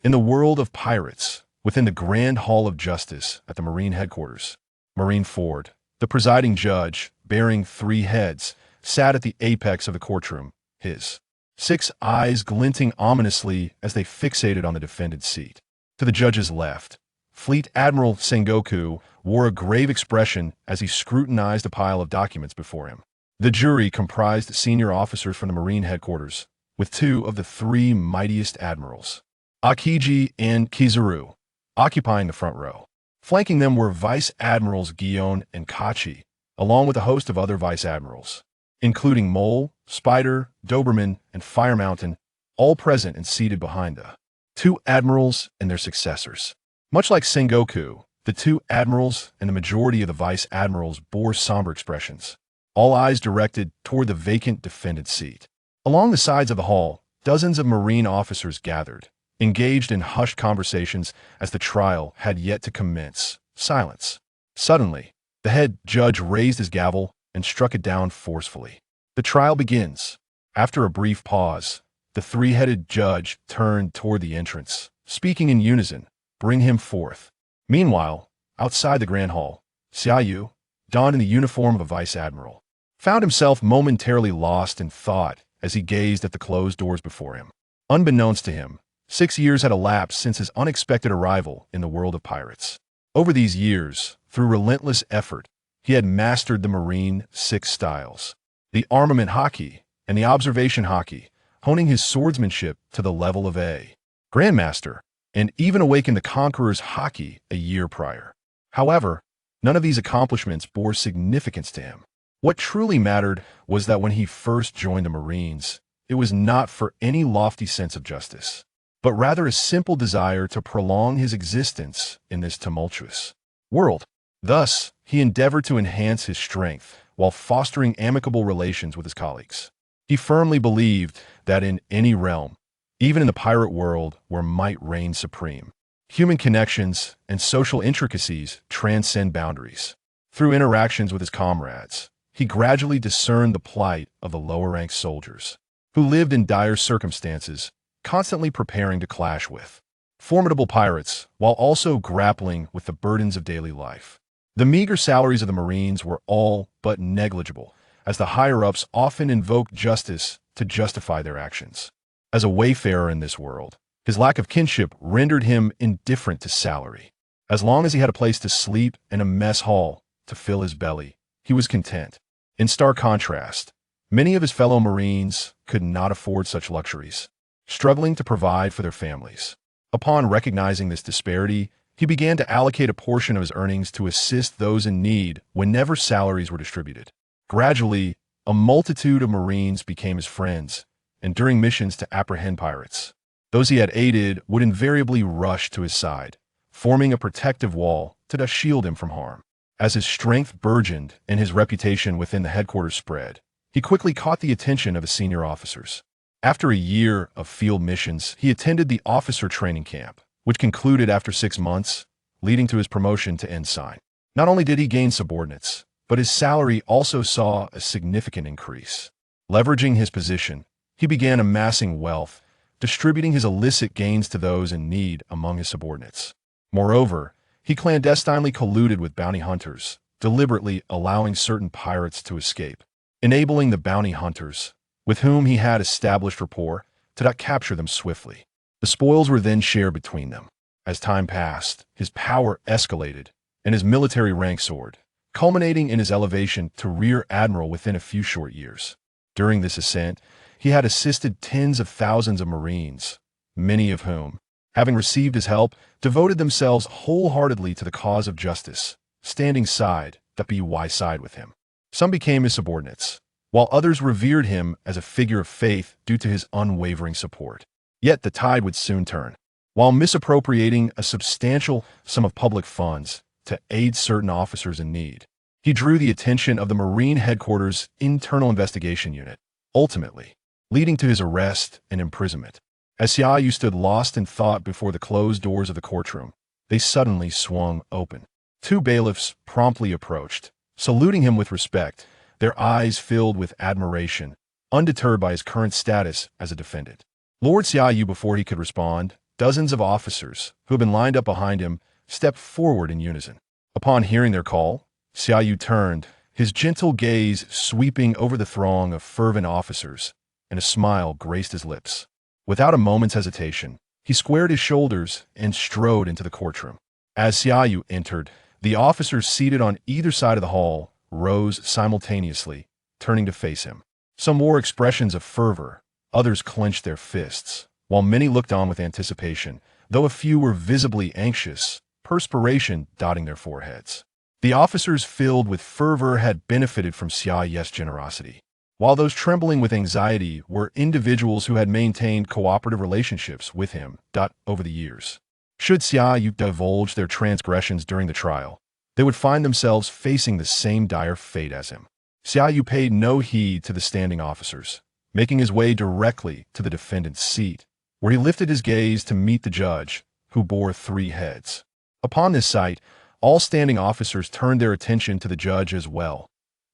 In the world of pirates, within the Grand Hall of Justice at the Marine headquarters, Marine Ford, the presiding judge, bearing 3 heads, sat at the apex of the courtroom, his 6 eyes glinting ominously as they fixated on the defendant's seat. To the judge's left, Fleet Admiral Sengoku wore a grave expression as he scrutinized a pile of documents before him. The jury comprised senior officers from the Marine headquarters, with 2 of the 3 mightiest admirals, Akiji and Kizaru, occupying the front row. Flanking them were Vice Admirals Guion and Kachi, along with a host of other Vice Admirals, including Mole, Spider, Doberman, and Fire Mountain, all present and seated behind the 2 admirals and their successors. Much like Sengoku, the 2 admirals and the majority of the Vice Admirals bore somber expressions, all eyes directed toward the vacant defendant's seat. Along the sides of the hall, dozens of Marine officers gathered, engaged in hushed conversations as the trial had yet to commence. Silence. Suddenly, the head judge raised his gavel and struck it down forcefully. The trial begins. After a brief pause, the 3-headed judge turned toward the entrance, speaking in unison, "Bring him forth." Meanwhile, outside the Grand Hall, Xiaoyu, donned in the uniform of a Vice Admiral, found himself momentarily lost in thought as he gazed at the closed doors before him. Unbeknownst to him, 6 years had elapsed since his unexpected arrival in the world of pirates. Over these years, through relentless effort, he had mastered the Marine 6 styles, the armament hockey and the observation hockey, honing his swordsmanship to the level of a Grandmaster, and even awakened the Conqueror's hockey a year prior. However, none of these accomplishments bore significance to him. What truly mattered was that when he first joined the Marines, it was not for any lofty sense of justice, but rather a simple desire to prolong his existence in this tumultuous world. Thus, he endeavored to enhance his strength while fostering amicable relations with his colleagues. He firmly believed that in any realm, even in the pirate world where might reigns supreme, human connections and social intricacies transcend boundaries. Through interactions with his comrades, he gradually discerned the plight of the lower-ranked soldiers, who lived in dire circumstances, constantly preparing to clash with formidable pirates while also grappling with the burdens of daily life. The meager salaries of the Marines were all but negligible, as the higher-ups often invoked justice to justify their actions. As a wayfarer in this world, his lack of kinship rendered him indifferent to salary. As long as he had a place to sleep and a mess hall to fill his belly, he was content. In stark contrast, many of his fellow Marines could not afford such luxuries, struggling to provide for their families. Upon recognizing this disparity, he began to allocate a portion of his earnings to assist those in need whenever salaries were distributed. Gradually, a multitude of Marines became his friends, and during missions to apprehend pirates, those he had aided would invariably rush to his side, forming a protective wall to shield him from harm. As his strength burgeoned and his reputation within the headquarters spread, he quickly caught the attention of his senior officers. After a year of field missions, he attended the officer training camp, which concluded after 6 months, leading to his promotion to ensign. Not only did he gain subordinates, but his salary also saw a significant increase. Leveraging his position, he began amassing wealth, distributing his illicit gains to those in need among his subordinates. Moreover, he clandestinely colluded with bounty hunters, deliberately allowing certain pirates to escape, enabling the bounty hunters, with whom he had established rapport, to not capture them swiftly. The spoils were then shared between them. As time passed, his power escalated, and his military rank soared, culminating in his elevation to Rear Admiral within a few short years. During this ascent, he had assisted tens of thousands of Marines, many of whom, having received his help, devoted themselves wholeheartedly to the cause of justice, standing side by side with him. Some became his subordinates, while others revered him as a figure of faith due to his unwavering support. Yet the tide would soon turn. While misappropriating a substantial sum of public funds to aid certain officers in need, he drew the attention of the Marine Headquarters Internal Investigation Unit, ultimately leading to his arrest and imprisonment. As Xiaoyu stood lost in thought before the closed doors of the courtroom, they suddenly swung open. 2 bailiffs promptly approached, saluting him with respect, their eyes filled with admiration, undeterred by his current status as a defendant. Lord Xiaoyu, before he could respond, Dozens of officers, who had been lined up behind him, stepped forward in unison. Upon hearing their call, Xiaoyu turned, his gentle gaze sweeping over the throng of fervent officers, and a smile graced his lips. Without a moment's hesitation, he squared his shoulders and strode into the courtroom. As Xiaoyu entered, the officers seated on either side of the hall rose simultaneously, turning to face him. Some wore expressions of fervor, others clenched their fists, while many looked on with anticipation, though a few were visibly anxious, perspiration dotting their foreheads. The officers filled with fervor had benefited from Xiaoyu's generosity, while those trembling with anxiety were individuals who had maintained cooperative relationships with him over the years. Should Xiaoyu divulge their transgressions during the trial, they would find themselves facing the same dire fate as him. Xiaoyu paid no heed to the standing officers, making his way directly to the defendant's seat, where he lifted his gaze to meet the judge, who bore 3 heads. Upon this sight, all standing officers turned their attention to the judge as well.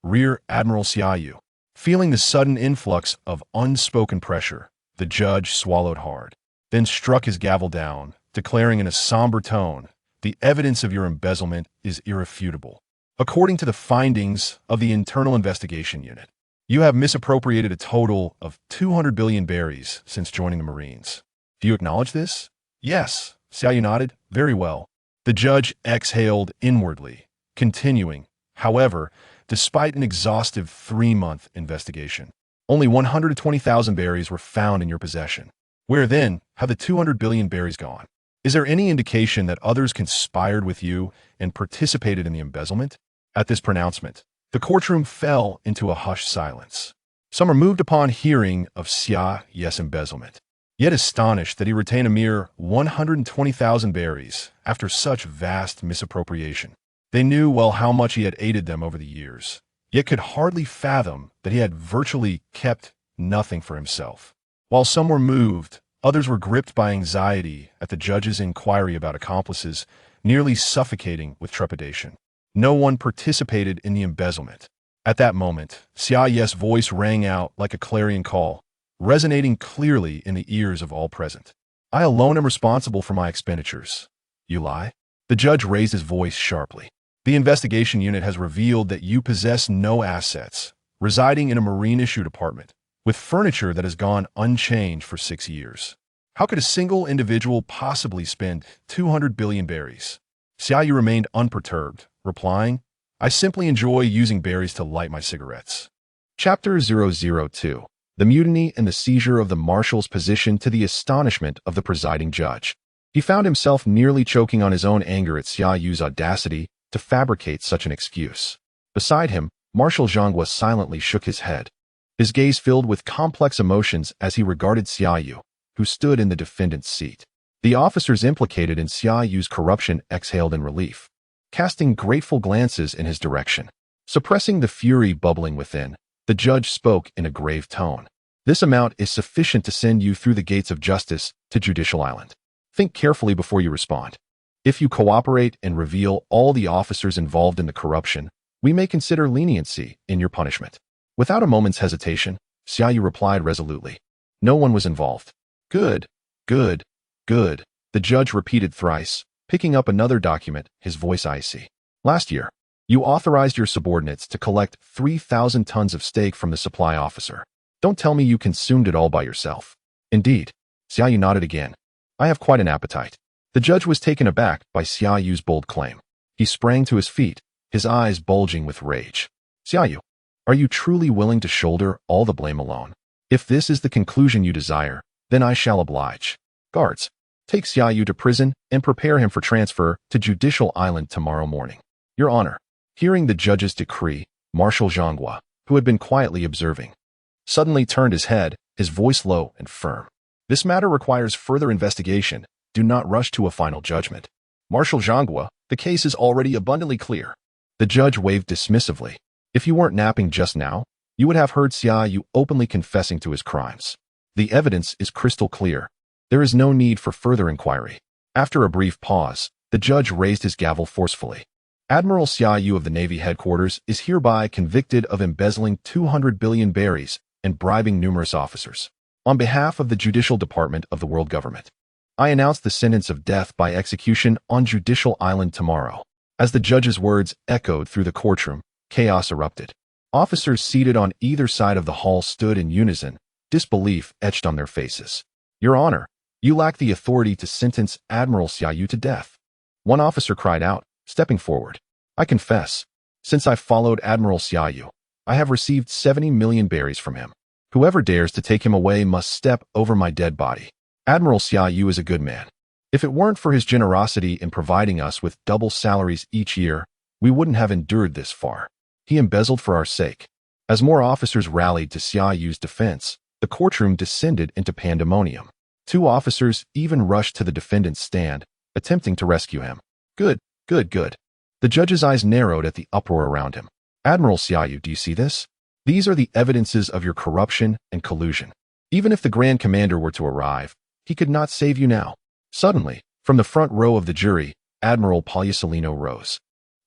Rear Admiral Xiaoyu. Feeling the sudden influx of unspoken pressure, the judge swallowed hard, then struck his gavel down, declaring in a somber tone, "The evidence of your embezzlement is irrefutable. According to the findings of the Internal Investigation Unit, you have misappropriated a total of 200 billion berries since joining the Marines. Do you acknowledge this?" "Yes," Xiaoyu nodded. "Very well." The judge exhaled inwardly, continuing, "However, despite an exhaustive 3-month investigation, only 120,000 berries were found in your possession. Where then have the 200 billion berries gone? Is there any indication that others conspired with you and participated in the embezzlement?" At this pronouncement, the courtroom fell into a hushed silence. Some were moved upon hearing of Xiaoyu's embezzlement, yet astonished that he retained a mere 120,000 berries after such vast misappropriation. They knew well how much he had aided them over the years, yet could hardly fathom that he had virtually kept nothing for himself. While some were moved, others were gripped by anxiety at the judge's inquiry about accomplices, nearly suffocating with trepidation. No one participated in the embezzlement. At that moment, Xiaoyu's voice rang out like a clarion call, resonating clearly in the ears of all present. "I alone am responsible for my expenditures." "You lie?" The judge raised his voice sharply. "The investigation unit has revealed that you possess no assets, residing in a Marine-issued apartment, with furniture that has gone unchanged for 6 years. How could a single individual possibly spend 200 billion berries?" Xiaoyu remained unperturbed, replying, "I simply enjoy using berries to light my cigarettes." Chapter 002. The Mutiny and the Seizure of the Marshal's Position. To the astonishment of the presiding judge, he found himself nearly choking on his own anger at Xiaoyu's audacity to fabricate such an excuse. Beside him, Marshal Zhonghua silently shook his head, his gaze filled with complex emotions as he regarded Xiaoyu, who stood in the defendant's seat. The officers implicated in Xiaoyu's corruption exhaled in relief, casting grateful glances in his direction. Suppressing the fury bubbling within, the judge spoke in a grave tone. "This amount is sufficient to send you through the gates of justice to Judicial Island. Think carefully before you respond. If you cooperate and reveal all the officers involved in the corruption, we may consider leniency in your punishment." Without a moment's hesitation, Xiaoyu replied resolutely, "No one was involved." "Good, good, good," the judge repeated thrice, picking up another document, his voice icy. "Last year, you authorized your subordinates to collect 3,000 tons of steak from the supply officer. Don't tell me you consumed it all by yourself." "Indeed." Xiaoyu nodded again. "I have quite an appetite." The judge was taken aback by Xiaoyu's bold claim. He sprang to his feet, his eyes bulging with rage. "Xiaoyu, are you truly willing to shoulder all the blame alone? If this is the conclusion you desire, then I shall oblige. Guards, take Xiaoyu to prison and prepare him for transfer to Judicial Island tomorrow morning." "Your Honor." Hearing the judge's decree, Marshal Zhonghua, who had been quietly observing, suddenly turned his head, his voice low and firm. "This matter requires further investigation. Do not rush to a final judgment." "Marshal Zhonghua, the case is already abundantly clear." The judge waved dismissively. "If you weren't napping just now, you would have heard Xiaoyu openly confessing to his crimes. The evidence is crystal clear. There is no need for further inquiry." After a brief pause, the judge raised his gavel forcefully. "Admiral Xiaoyu of the Navy headquarters is hereby convicted of embezzling 200 billion berries and bribing numerous officers. On behalf of the Judicial Department of the World Government, I announce the sentence of death by execution on Judicial Island tomorrow. As the judge's words echoed through the courtroom, chaos erupted. Officers seated on either side of the hall stood in unison, disbelief etched on their faces. Your Honor, you lack the authority to sentence Admiral Xiaoyu to death. One officer cried out, stepping forward. I confess, since I followed Admiral Xiaoyu, I have received 70 million berries from him. Whoever dares to take him away must step over my dead body. Admiral Xiaoyu is a good man. If it weren't for his generosity in providing us with double salaries each year, we wouldn't have endured this far. He embezzled for our sake. As more officers rallied to Xiaoyu's defense, the courtroom descended into pandemonium. Two officers even rushed to the defendant's stand, attempting to rescue him. Good. The judge's eyes narrowed at the uproar around him. Admiral Xiaoyu, do you see this? These are the evidences of your corruption and collusion. Even if the Grand Commander were to arrive, he could not save you now. Suddenly, from the front row of the jury, Admiral Palyasolino rose.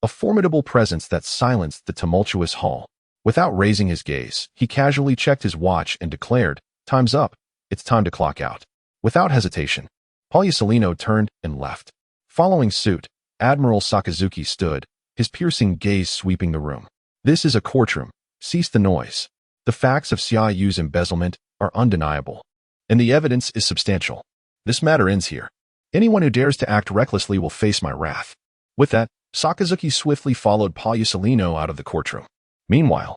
A formidable presence that silenced the tumultuous hall. Without raising his gaze, he casually checked his watch and declared, "Time's up. It's time to clock out." Without hesitation, Palyasolino turned and left. Following suit, Admiral Sakazuki stood, his piercing gaze sweeping the room. This is a courtroom. Cease the noise. The facts of Xiaoyu's embezzlement are undeniable, and the evidence is substantial. This matter ends here. Anyone who dares to act recklessly will face my wrath. With that, Sakazuki swiftly followed Palyasolino out of the courtroom. Meanwhile,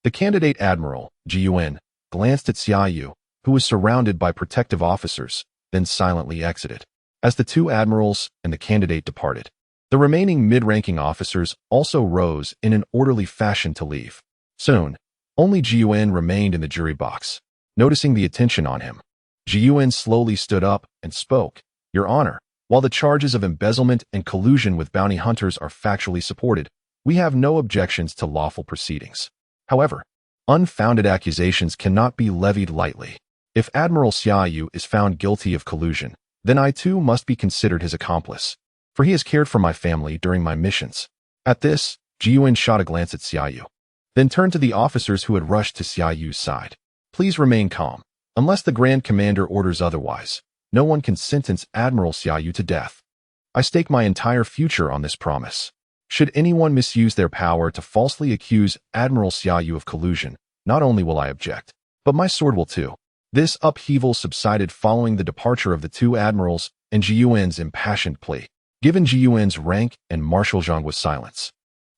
the candidate admiral, Jiyuan, glanced at Xiaoyu, who was surrounded by protective officers, then silently exited. As the two admirals and the candidate departed, the remaining mid-ranking officers also rose in an orderly fashion to leave. Soon, only Jiyuan remained in the jury box. Noticing the attention on him, Jiyuan slowly stood up and spoke. Your Honor, while the charges of embezzlement and collusion with bounty hunters are factually supported, we have no objections to lawful proceedings. However, unfounded accusations cannot be levied lightly. If Admiral Xiaoyu is found guilty of collusion, then I too must be considered his accomplice, for he has cared for my family during my missions. At this, Jiyuan shot a glance at Xiaoyu, then turned to the officers who had rushed to Xiaoyu's side. Please remain calm. Unless the Grand Commander orders otherwise, no one can sentence Admiral Xiaoyu to death. I stake my entire future on this promise. Should anyone misuse their power to falsely accuse Admiral Xiaoyu of collusion, not only will I object, but my sword will too. This upheaval subsided following the departure of the two admirals and Jiyuan's impassioned plea. Given Jiyuan's rank and Marshal Zhanghua's silence,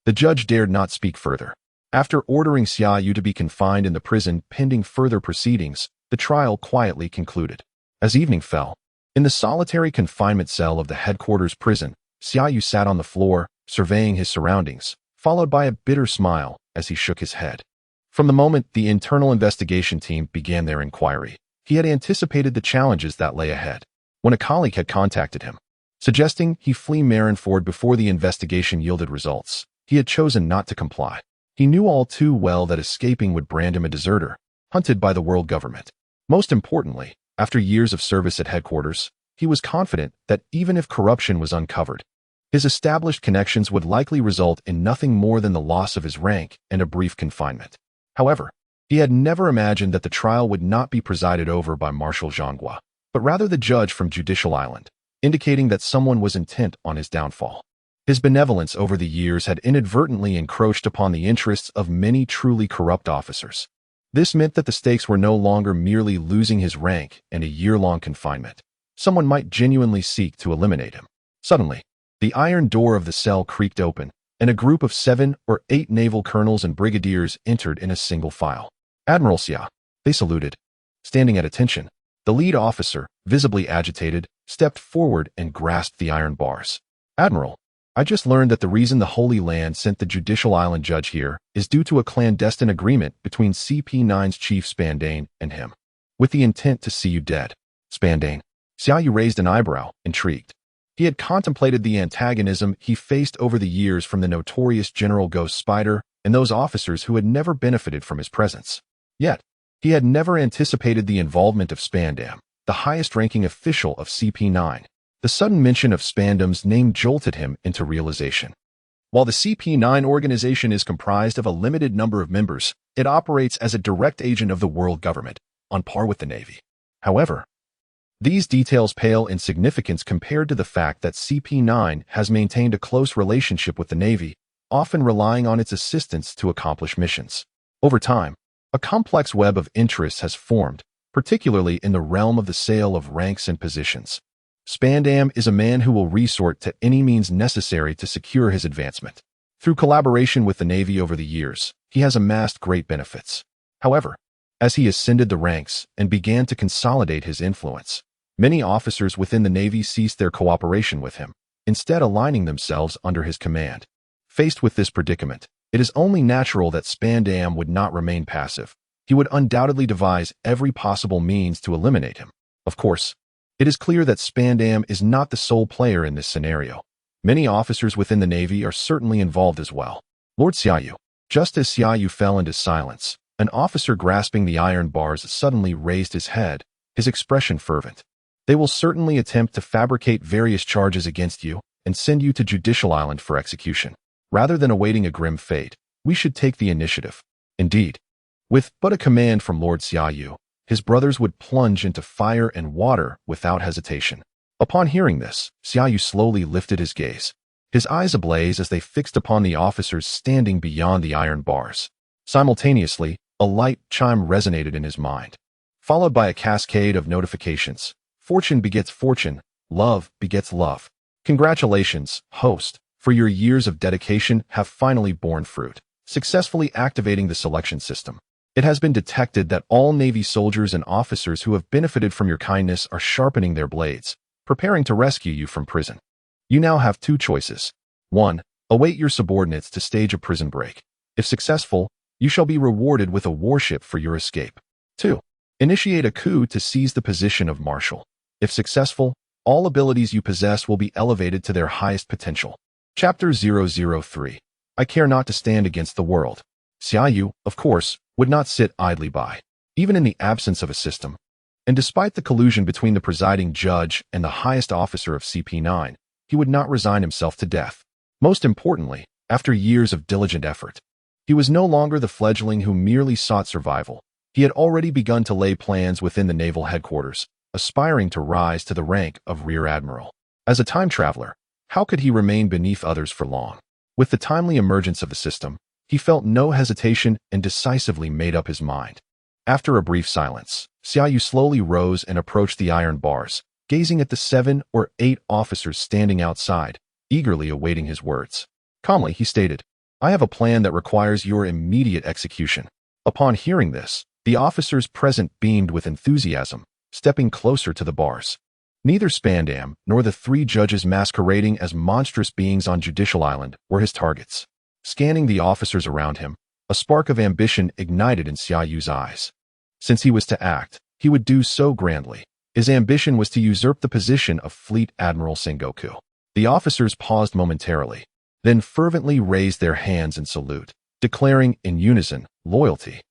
the judge dared not speak further. After ordering Xiaoyu to be confined in the prison pending further proceedings, the trial quietly concluded. As evening fell, in the solitary confinement cell of the headquarters prison, Xiaoyu sat on the floor, surveying his surroundings, followed by a bitter smile as he shook his head. From the moment the internal investigation team began their inquiry, he had anticipated the challenges that lay ahead. When a colleague had contacted him, suggesting he flee Marineford before the investigation yielded results, he had chosen not to comply. He knew all too well that escaping would brand him a deserter, hunted by the world government. Most importantly, after years of service at headquarters, he was confident that even if corruption was uncovered, his established connections would likely result in nothing more than the loss of his rank and a brief confinement. However, he had never imagined that the trial would not be presided over by Marshal Zhanghua, but rather the judge from Judicial Island, indicating that someone was intent on his downfall. His benevolence over the years had inadvertently encroached upon the interests of many truly corrupt officers. This meant that the stakes were no longer merely losing his rank and a year-long confinement. Someone might genuinely seek to eliminate him. Suddenly, the iron door of the cell creaked open, and a group of 7 or 8 naval colonels and brigadiers entered in a single file. Admiral Xia, they saluted. Standing at attention, the lead officer, visibly agitated, stepped forward and grasped the iron bars. Admiral, I just learned that the reason the Holy Land sent the Judicial Island judge here is due to a clandestine agreement between CP9's chief Spandane and him, with the intent to see you dead. Spandane. Xiaoyu raised an eyebrow, intrigued. He had contemplated the antagonism he faced over the years from the notorious General Ghost Spider and those officers who had never benefited from his presence. Yet, he had never anticipated the involvement of Spandam, the highest-ranking official of CP9. The sudden mention of Spandam's name jolted him into realization. While the CP9 organization is comprised of a limited number of members, it operates as a direct agent of the world government, on par with the Navy. However, These details pale in significance compared to the fact that CP9 has maintained a close relationship with the Navy, often relying on its assistance to accomplish missions. Over time, a complex web of interests has formed, particularly in the realm of the sale of ranks and positions. Spandam is a man who will resort to any means necessary to secure his advancement. Through collaboration with the Navy over the years, he has amassed great benefits. However, as he ascended the ranks and began to consolidate his influence, many officers within the Navy ceased their cooperation with him, instead aligning themselves under his command. Faced with this predicament, it is only natural that Spandam would not remain passive. He would undoubtedly devise every possible means to eliminate him. Of course, it is clear that Spandam is not the sole player in this scenario. Many officers within the Navy are certainly involved as well. Lord Xiaoyu. Just as Xiaoyu fell into silence, an officer grasping the iron bars suddenly raised his head, his expression fervent. They will certainly attempt to fabricate various charges against you and send you to Judicial Island for execution. Rather than awaiting a grim fate, we should take the initiative. Indeed, with but a command from Lord Xiaoyu, his brothers would plunge into fire and water without hesitation. Upon hearing this, Xiaoyu slowly lifted his gaze, his eyes ablaze as they fixed upon the officers standing beyond the iron bars. Simultaneously, a light chime resonated in his mind, followed by a cascade of notifications. Fortune begets fortune, love begets love. Congratulations, host, for your years of dedication have finally borne fruit, successfully activating the selection system. It has been detected that all Navy soldiers and officers who have benefited from your kindness are sharpening their blades, preparing to rescue you from prison. You now have two choices. 1. Await your subordinates to stage a prison break. If successful, you shall be rewarded with a warship for your escape. 2. Initiate a coup to seize the position of Marshal. If successful, all abilities you possess will be elevated to their highest potential. Chapter 003. I care not to stand against the world. Xiaoyu, of course, would not sit idly by, even in the absence of a system. And despite the collusion between the presiding judge and the highest officer of CP9, he would not resign himself to death. Most importantly, after years of diligent effort, he was no longer the fledgling who merely sought survival. He had already begun to lay plans within the naval headquarters, aspiring to rise to the rank of Rear Admiral. As a time traveler, how could he remain beneath others for long? With the timely emergence of the system, he felt no hesitation and decisively made up his mind. After a brief silence, Xiaoyu slowly rose and approached the iron bars, gazing at the 7 or 8 officers standing outside, eagerly awaiting his words. Calmly, he stated, I have a plan that requires your immediate execution. Upon hearing this, the officers present beamed with enthusiasm, stepping closer to the bars. Neither Spandam nor the 3 judges masquerading as monstrous beings on Judicial Island were his targets. Scanning the officers around him, a spark of ambition ignited in Xiaoyu's eyes. Since he was to act, he would do so grandly. His ambition was to usurp the position of Fleet Admiral Sengoku. The officers paused momentarily, then fervently raised their hands in salute, declaring in unison, loyalty.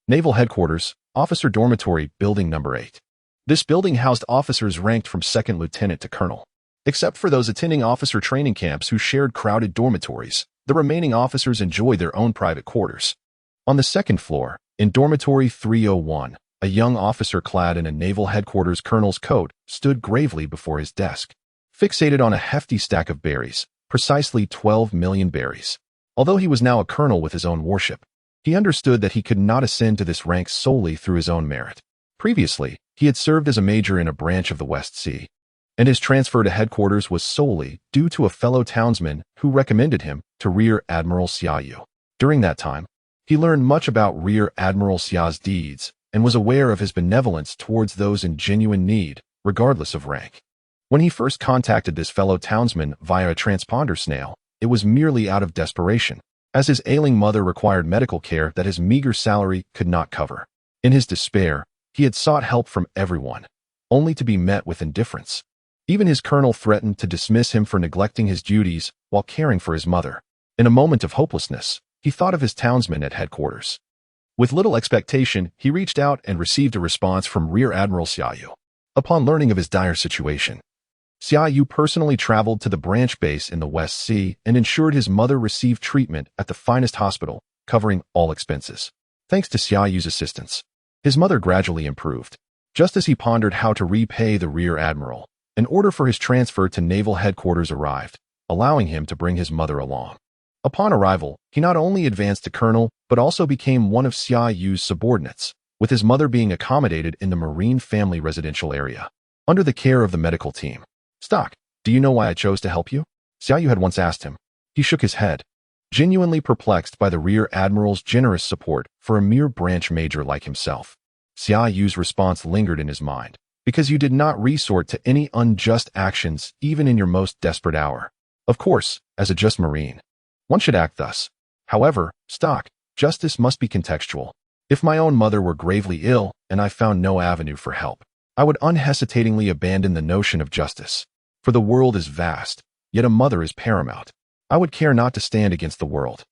Naval Headquarters, Officer Dormitory, Building Number 8. This building housed officers ranked from 2nd lieutenant to colonel. Except for those attending officer training camps who shared crowded dormitories, the remaining officers enjoyed their own private quarters. On the 2nd floor, in Dormitory 301, a young officer clad in a Naval Headquarters colonel's coat stood gravely before his desk, fixated on a hefty stack of berries, precisely 12 million berries. Although he was now a colonel with his own warship, he understood that he could not ascend to this rank solely through his own merit. Previously, he had served as a major in a branch of the West Sea, and his transfer to headquarters was solely due to a fellow townsman who recommended him to Rear Admiral Xiaoyu. During that time, he learned much about Rear Admiral Xiao's deeds and was aware of his benevolence towards those in genuine need, regardless of rank. When he first contacted this fellow townsman via a transponder snail, it was merely out of desperation, as his ailing mother required medical care that his meager salary could not cover. In his despair, he had sought help from everyone, only to be met with indifference. Even his colonel threatened to dismiss him for neglecting his duties while caring for his mother. In a moment of hopelessness, he thought of his townsmen at headquarters. With little expectation, he reached out and received a response from Rear Admiral Xiaoyu. Upon learning of his dire situation, Xiaoyu personally traveled to the branch base in the West Sea and ensured his mother received treatment at the finest hospital, covering all expenses. Thanks to Xiaoyu's assistance, his mother gradually improved. Just as he pondered how to repay the rear admiral, an order for his transfer to naval headquarters arrived, allowing him to bring his mother along. Upon arrival, he not only advanced to colonel, but also became one of Xia Yu's subordinates, with his mother being accommodated in the Marine family residential area, under the care of the medical team. "Stock, do you know why I chose to help you?" Xia Yu had once asked him. He shook his head, genuinely perplexed by the rear admiral's generous support for a mere branch major like himself. Xia Yu's response lingered in his mind, "Because you did not resort to any unjust actions even in your most desperate hour. Of course, as a just Marine, one should act thus. However, Stock, justice must be contextual. If my own mother were gravely ill and I found no avenue for help, I would unhesitatingly abandon the notion of justice. For the world is vast, yet a mother is paramount. I would care not to stand against the world."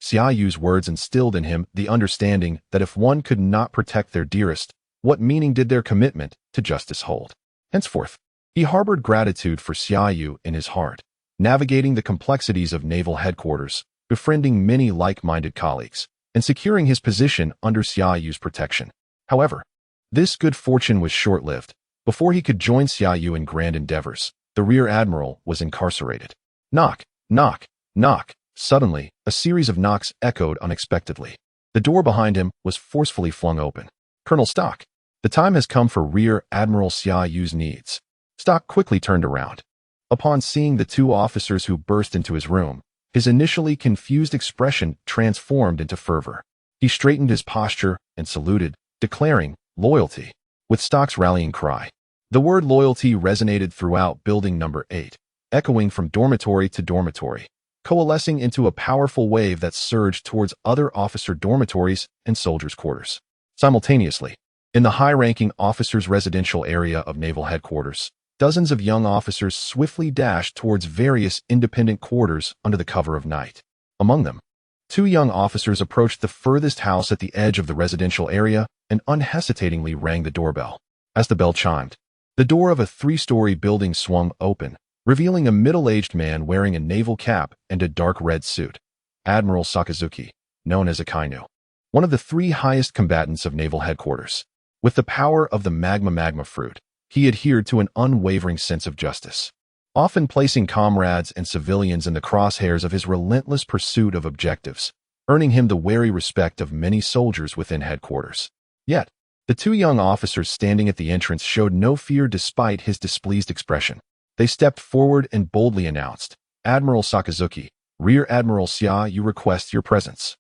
Xia Yu's words instilled in him the understanding that if one could not protect their dearest, what meaning did their commitment to justice hold? Henceforth, he harbored gratitude for Xia Yu in his heart, navigating the complexities of naval headquarters, befriending many like-minded colleagues, and securing his position under Xia Yu's protection. However, this good fortune was short-lived. Before he could join Xia Yu in grand endeavors, the rear admiral was incarcerated. Knock, knock, knock. Suddenly, a series of knocks echoed unexpectedly. The door behind him was forcefully flung open. "Colonel Stock, the time has come for Rear Admiral Xia Yu's needs." Stock quickly turned around. Upon seeing the two officers who burst into his room, his initially confused expression transformed into fervor. He straightened his posture and saluted, declaring, "Loyalty," with Stock's rallying cry. The word loyalty resonated throughout building number 8, echoing from dormitory to dormitory, coalescing into a powerful wave that surged towards other officer dormitories and soldiers' quarters. Simultaneously, in the high-ranking officers' residential area of naval headquarters, dozens of young officers swiftly dashed towards various independent quarters under the cover of night. Among them, 2 young officers approached the furthest house at the edge of the residential area and unhesitatingly rang the doorbell. As the bell chimed, the door of a 3-story building swung open, revealing a middle-aged man wearing a naval cap and a dark red suit, Admiral Sakazuki, known as Akainu, one of the 3 highest combatants of naval headquarters. With the power of the magma fruit, he adhered to an unwavering sense of justice, often placing comrades and civilians in the crosshairs of his relentless pursuit of objectives, earning him the wary respect of many soldiers within headquarters. Yet, the 2 young officers standing at the entrance showed no fear despite his displeased expression. They stepped forward and boldly announced, "Admiral Sakazuki, Rear Admiral Xia Yu requests your presence."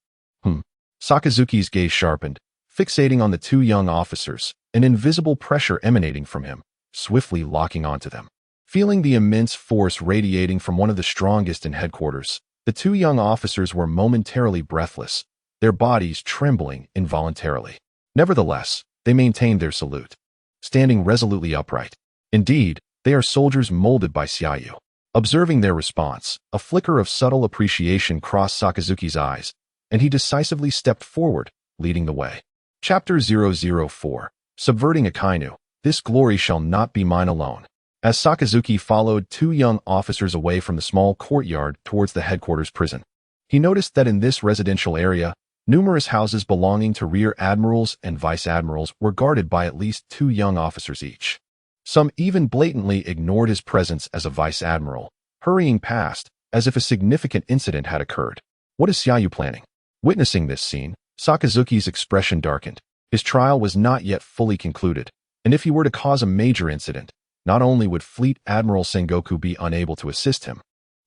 Sakazuki's gaze sharpened, fixating on the 2 young officers, an invisible pressure emanating from him, swiftly locking onto them. Feeling the immense force radiating from one of the strongest in headquarters, the 2 young officers were momentarily breathless, their bodies trembling involuntarily. Nevertheless, they maintained their salute, standing resolutely upright. Indeed, they are soldiers molded by Xia Yu. Observing their response, a flicker of subtle appreciation crossed Sakazuki's eyes, and he decisively stepped forward, leading the way. Chapter 004, Subverting Akainu, This Glory Shall Not Be Mine Alone. As Sakazuki followed 2 young officers away from the small courtyard towards the headquarters prison, he noticed that in this residential area, numerous houses belonging to rear admirals and vice admirals were guarded by at least 2 young officers each. Some even blatantly ignored his presence as a vice admiral, hurrying past as if a significant incident had occurred. What is Xia Yu planning? Witnessing this scene, Sakazuki's expression darkened. His trial was not yet fully concluded, and if he were to cause a major incident, not only would Fleet Admiral Sengoku be unable to assist him,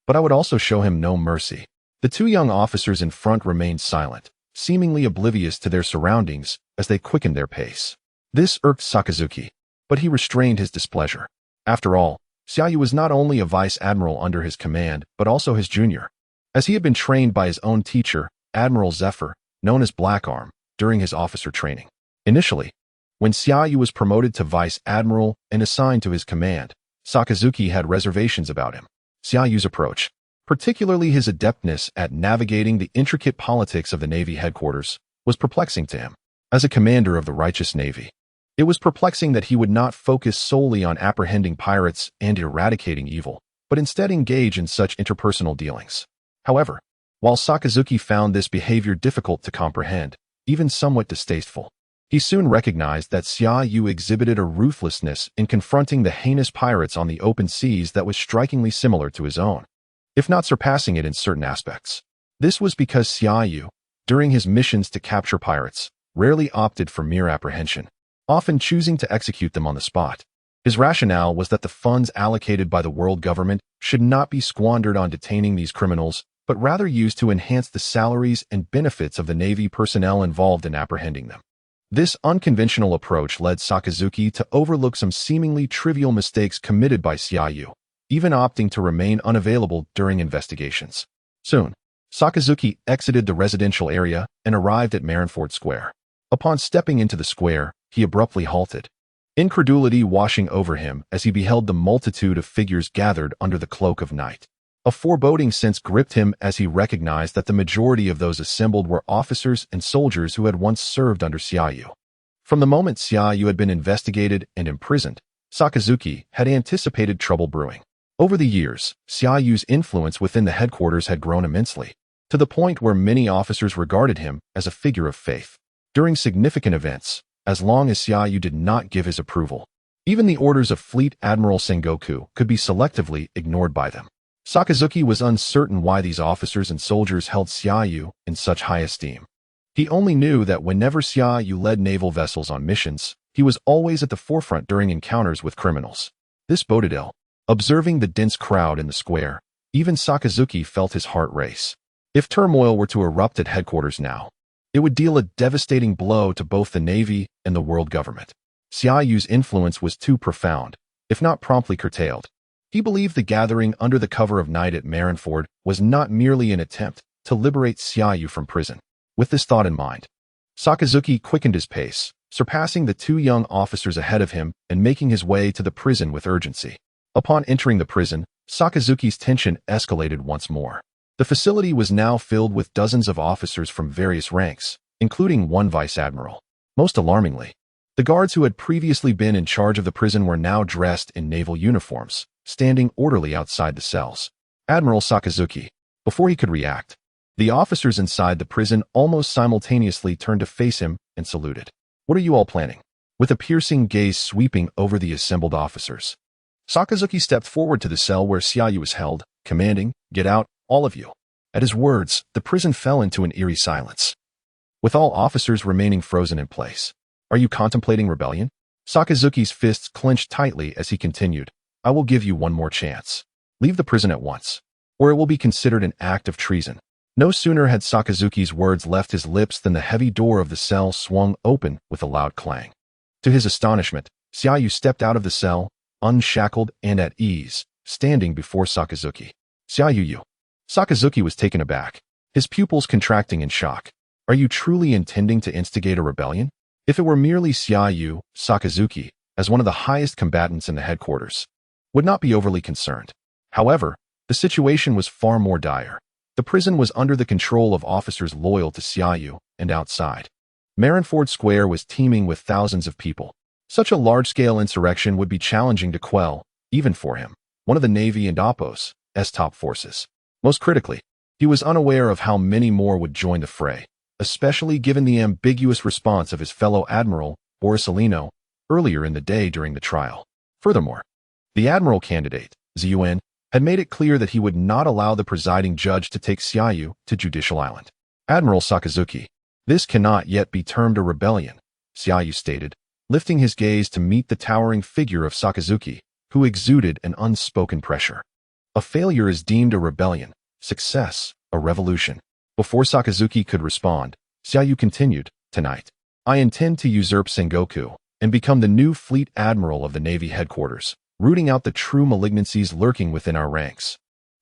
but I would also show him no mercy. The 2 young officers in front remained silent, seemingly oblivious to their surroundings as they quickened their pace. This irked Sakazuki, but he restrained his displeasure. After all, Xia Yu was not only a vice admiral under his command, but also his junior, as he had been trained by his own teacher, Admiral Zephyr, known as Black Arm, during his officer training. Initially, when Xia Yu was promoted to vice admiral and assigned to his command, Sakazuki had reservations about him. Xia Yu's approach, particularly his adeptness at navigating the intricate politics of the Navy headquarters, was perplexing to him. As a commander of the righteous Navy, it was perplexing that he would not focus solely on apprehending pirates and eradicating evil, but instead engage in such interpersonal dealings. However, while Sakazuki found this behavior difficult to comprehend, even somewhat distasteful, He soon recognized that Xia Yu exhibited a ruthlessness in confronting the heinous pirates on the open seas that was strikingly similar to his own, if not surpassing it in certain aspects. This was because Xia Yu, during his missions to capture pirates, rarely opted for mere apprehension, often choosing to execute them on the spot. His rationale was that the funds allocated by the world government should not be squandered on detaining these criminals, but rather used to enhance the salaries and benefits of the Navy personnel involved in apprehending them. This unconventional approach led Sakazuki to overlook some seemingly trivial mistakes committed by Xia Yu, even opting to remain unavailable during investigations. Soon, Sakazuki exited the residential area and arrived at Marineford Square. Upon stepping into the square, he abruptly halted, incredulity washing over him as he beheld the multitude of figures gathered under the cloak of night. A foreboding sense gripped him as he recognized that the majority of those assembled were officers and soldiers who had once served under Xia Yu. From the moment Xia Yu had been investigated and imprisoned, Sakazuki had anticipated trouble brewing. Over the years, Xia Yu's influence within the headquarters had grown immensely, to the point where many officers regarded him as a figure of faith. During significant events, as long as Xia Yu did not give his approval, even the orders of Fleet Admiral Sengoku could be selectively ignored by them. Sakazuki was uncertain why these officers and soldiers held Xia Yu in such high esteem. He only knew that whenever Xia Yu led naval vessels on missions, he was always at the forefront during encounters with criminals. This boded ill. Observing the dense crowd in the square, even Sakazuki felt his heart race. If turmoil were to erupt at headquarters now, it would deal a devastating blow to both the Navy and the world government. Xia Yu's influence was too profound, if not promptly curtailed. He believed the gathering under the cover of night at Marineford was not merely an attempt to liberate Xia Yu from prison. With this thought in mind, Sakazuki quickened his pace, surpassing the two young officers ahead of him and making his way to the prison with urgency. Upon entering the prison, Sakazuki's tension escalated once more. The facility was now filled with dozens of officers from various ranks, including one vice admiral. Most alarmingly, the guards who had previously been in charge of the prison were now dressed in naval uniforms, standing orderly outside the cells. Admiral Sakazuki. Before he could react, the officers inside the prison almost simultaneously turned to face him and saluted. "What are you all planning?" With a piercing gaze sweeping over the assembled officers, Sakazuki stepped forward to the cell where Xia Yu was held, commanding, "Get out, all of you." At his words, the prison fell into an eerie silence, with all officers remaining frozen in place. "Are you contemplating rebellion?" Sakazuki's fists clenched tightly as he continued, "I will give you one more chance. Leave the prison at once, or it will be considered an act of treason." No sooner had Sakazuki's words left his lips than the heavy door of the cell swung open with a loud clang. To his astonishment, Xia Yu stepped out of the cell, unshackled and at ease, standing before Sakazuki. "Xia Yu." Sakazuki was taken aback, his pupils contracting in shock. "Are you truly intending to instigate a rebellion?" If it were merely Xia Yu, Sakazuki, as one of the highest combatants in the headquarters, would not be overly concerned. However, the situation was far more dire. The prison was under the control of officers loyal to Xia Yu, and outside, Marineford Square was teeming with thousands of people. Such a large-scale insurrection would be challenging to quell, even for him, one of the Navy and Oppo's top forces. Most critically, he was unaware of how many more would join the fray, especially given the ambiguous response of his fellow admiral, Borsellino, earlier in the day during the trial. Furthermore, the admiral candidate, Ziyuan, had made it clear that he would not allow the presiding judge to take Xia Yu to Judicial Island. "Admiral Sakazuki, this cannot yet be termed a rebellion," Xia Yu stated, lifting his gaze to meet the towering figure of Sakazuki, who exuded an unspoken pressure. "A failure is deemed a rebellion, success, a revolution." Before Sakazuki could respond, Xia Yu continued, "Tonight, I intend to usurp Sengoku and become the new fleet admiral of the Navy headquarters, rooting out the true malignancies lurking within our ranks,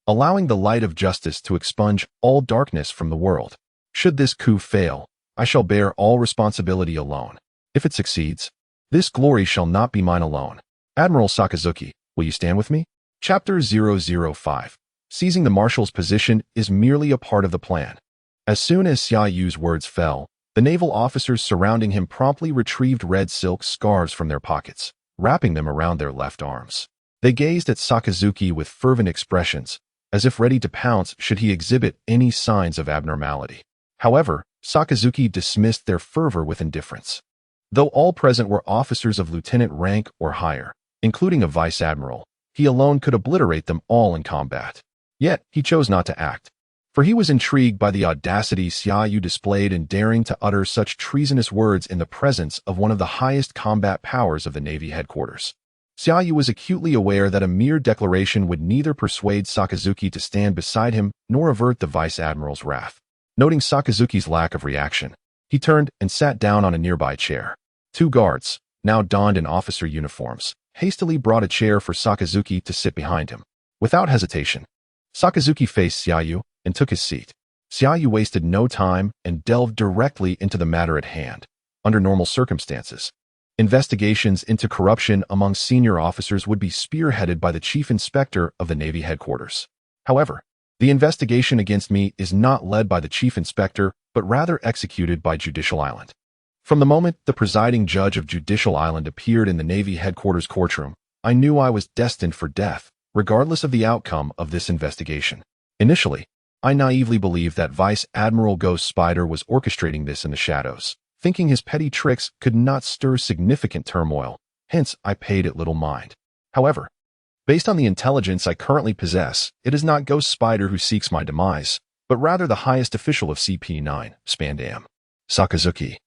allowing the light of justice to expunge all darkness from the world. Should this coup fail, I shall bear all responsibility alone. If it succeeds, this glory shall not be mine alone. Admiral Sakazuki, will you stand with me?" Chapter 005. Seizing the Marshal's position is merely a part of the plan. As soon as Xia Yu's words fell, the naval officers surrounding him promptly retrieved red silk scarves from their pockets, wrapping them around their left arms. They gazed at Sakazuki with fervent expressions, as if ready to pounce should he exhibit any signs of abnormality. However, Sakazuki dismissed their fervor with indifference. Though all present were officers of lieutenant rank or higher, including a vice admiral, he alone could obliterate them all in combat. Yet, he chose not to act. For he was intrigued by the audacity Xiaoyu displayed in daring to utter such treasonous words in the presence of one of the highest combat powers of the Navy headquarters. Xiaoyu was acutely aware that a mere declaration would neither persuade Sakazuki to stand beside him nor avert the vice admiral's wrath. Noting Sakazuki's lack of reaction, he turned and sat down on a nearby chair. Two guards, now donned in officer uniforms, hastily brought a chair for Sakazuki to sit behind him. Without hesitation, Sakazuki faced Xiaoyu and took his seat. Xiaoyu wasted no time and delved directly into the matter at hand. Under normal circumstances, investigations into corruption among senior officers would be spearheaded by the chief inspector of the Navy headquarters. However, the investigation against me is not led by the chief inspector, but rather executed by Judicial Island. From the moment the presiding judge of Judicial Island appeared in the Navy headquarters courtroom, I knew I was destined for death, regardless of the outcome of this investigation. Initially, I naively believed that Vice Admiral Ghost Spider was orchestrating this in the shadows, thinking his petty tricks could not stir significant turmoil, hence I paid it little mind. However, based on the intelligence I currently possess, it is not Ghost Spider who seeks my demise, but rather the highest official of CP9, Spandam. Sakazuki,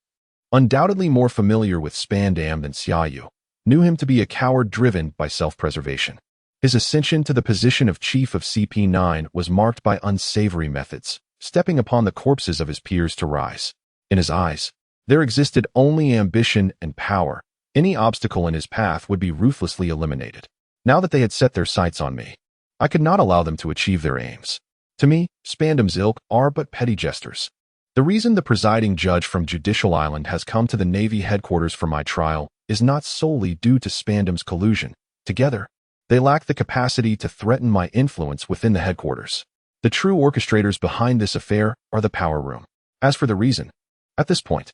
undoubtedly more familiar with Spandam than Xiaoyu, knew him to be a coward driven by self-preservation. His ascension to the position of chief of CP9 was marked by unsavory methods, stepping upon the corpses of his peers to rise. In his eyes, there existed only ambition and power. Any obstacle in his path would be ruthlessly eliminated. Now that they had set their sights on me, I could not allow them to achieve their aims. To me, Spandam's ilk are but petty jesters. The reason the presiding judge from Judicial Island has come to the Navy headquarters for my trial is not solely due to Spandam's collusion. Together, they lack the capacity to threaten my influence within the headquarters. The true orchestrators behind this affair are the power room. As for the reason, at this point,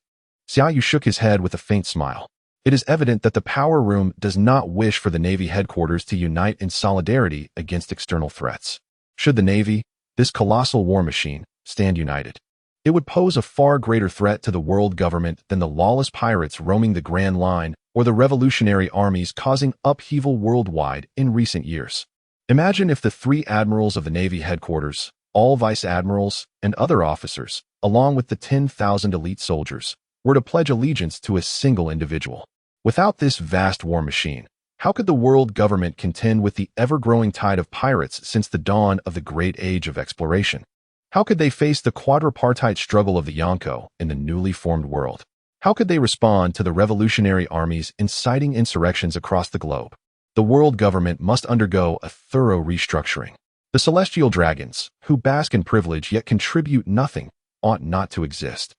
Xiaoyu shook his head with a faint smile. It is evident that the power room does not wish for the Navy headquarters to unite in solidarity against external threats. Should the Navy, this colossal war machine, stand united, it would pose a far greater threat to the world government than the lawless pirates roaming the Grand Line or the revolutionary armies causing upheaval worldwide in recent years. Imagine if the three admirals of the Navy headquarters, all vice admirals, and other officers, along with the 10,000 elite soldiers, were to pledge allegiance to a single individual. Without this vast war machine, how could the world government contend with the ever-growing tide of pirates since the dawn of the great age of exploration? How could they face the quadripartite struggle of the Yonko in the newly formed world? How could they respond to the revolutionary armies inciting insurrections across the globe? The world government must undergo a thorough restructuring. The celestial dragons, who bask in privilege yet contribute nothing, ought not to exist.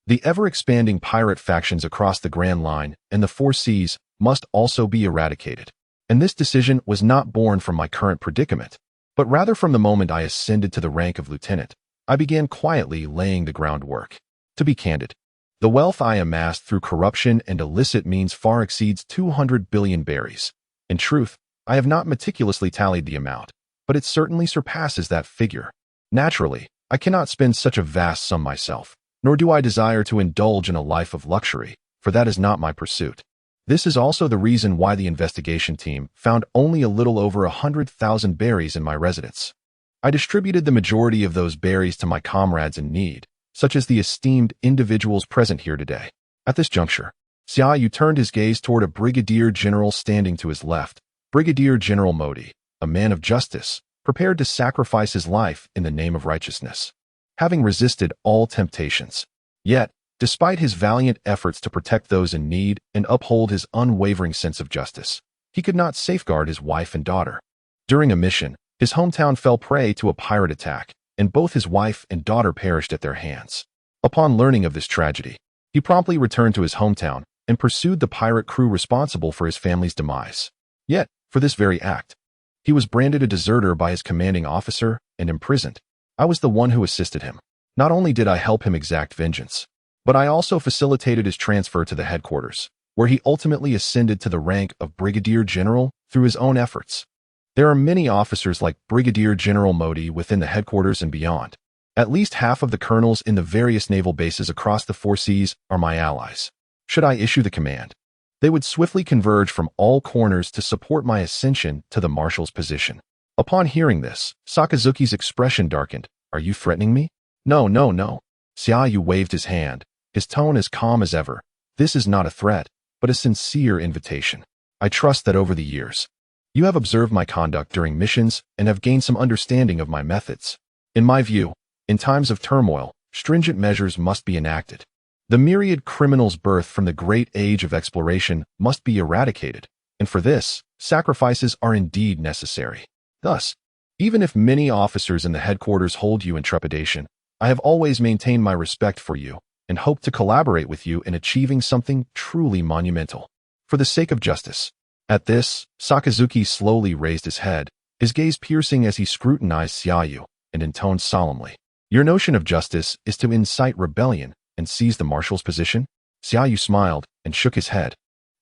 The ever-expanding pirate factions across the Grand Line and the Four Seas must also be eradicated. And this decision was not born from my current predicament, but rather from the moment I ascended to the rank of lieutenant. I began quietly laying the groundwork. To be candid, the wealth I amassed through corruption and illicit means far exceeds 200 billion berries. In truth, I have not meticulously tallied the amount, but it certainly surpasses that figure. Naturally, I cannot spend such a vast sum myself, nor do I desire to indulge in a life of luxury, for that is not my pursuit. This is also the reason why the investigation team found only a little over 100,000 berries in my residence. I distributed the majority of those berries to my comrades in need, such as the esteemed individuals present here today. At this juncture, Xiaoyu turned his gaze toward a brigadier general standing to his left, Brigadier General Modi, a man of justice, prepared to sacrifice his life in the name of righteousness. Having resisted all temptations, yet, despite his valiant efforts to protect those in need and uphold his unwavering sense of justice, he could not safeguard his wife and daughter. During a mission, his hometown fell prey to a pirate attack, and both his wife and daughter perished at their hands. Upon learning of this tragedy, he promptly returned to his hometown and pursued the pirate crew responsible for his family's demise. Yet, for this very act, he was branded a deserter by his commanding officer and imprisoned. I was the one who assisted him. Not only did I help him exact vengeance, but I also facilitated his transfer to the headquarters, where he ultimately ascended to the rank of Brigadier General through his own efforts. There are many officers like Brigadier General Modi within the headquarters and beyond. At least half of the colonels in the various naval bases across the Four Seas are my allies. Should I issue the command, they would swiftly converge from all corners to support my ascension to the marshal's position. Upon hearing this, Sakazuki's expression darkened. Are you threatening me? No, no, no. Xiaoyu waved his hand, his tone as calm as ever. This is not a threat, but a sincere invitation. I trust that over the years, you have observed my conduct during missions and have gained some understanding of my methods. In my view, in times of turmoil, stringent measures must be enacted. The myriad criminals birthed from the great age of exploration must be eradicated, and for this, sacrifices are indeed necessary. Thus, even if many officers in the headquarters hold you in trepidation, I have always maintained my respect for you and hope to collaborate with you in achieving something truly monumental. For the sake of justice. At this, Sakazuki slowly raised his head, his gaze piercing as he scrutinized Xiaoyu, and intoned solemnly. Your notion of justice is to incite rebellion and seize the marshal's position? Xiaoyu smiled and shook his head.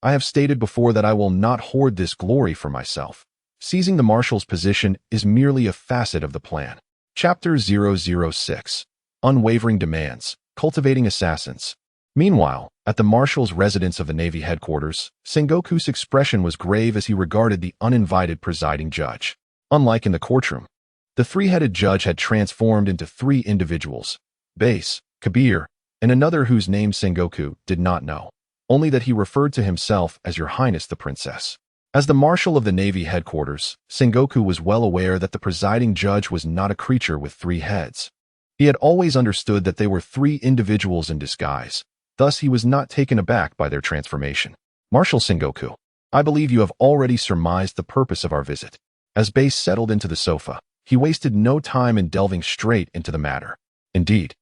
I have stated before that I will not hoard this glory for myself. Seizing the marshal's position is merely a facet of the plan. Chapter 006. Unwavering Demands. Cultivating Assassins. Meanwhile, at the marshal's residence of the Navy headquarters, Sengoku's expression was grave as he regarded the uninvited presiding judge. Unlike in the courtroom, the three-headed judge had transformed into three individuals, Base, Kabir, and another whose name Sengoku did not know, only that he referred to himself as Your Highness the Princess. As the marshal of the Navy headquarters, Sengoku was well aware that the presiding judge was not a creature with three heads. He had always understood that they were three individuals in disguise, thus he was not taken aback by their transformation. Marshal Sengoku, I believe you have already surmised the purpose of our visit. As Base settled into the sofa, he wasted no time in delving straight into the matter. Indeed,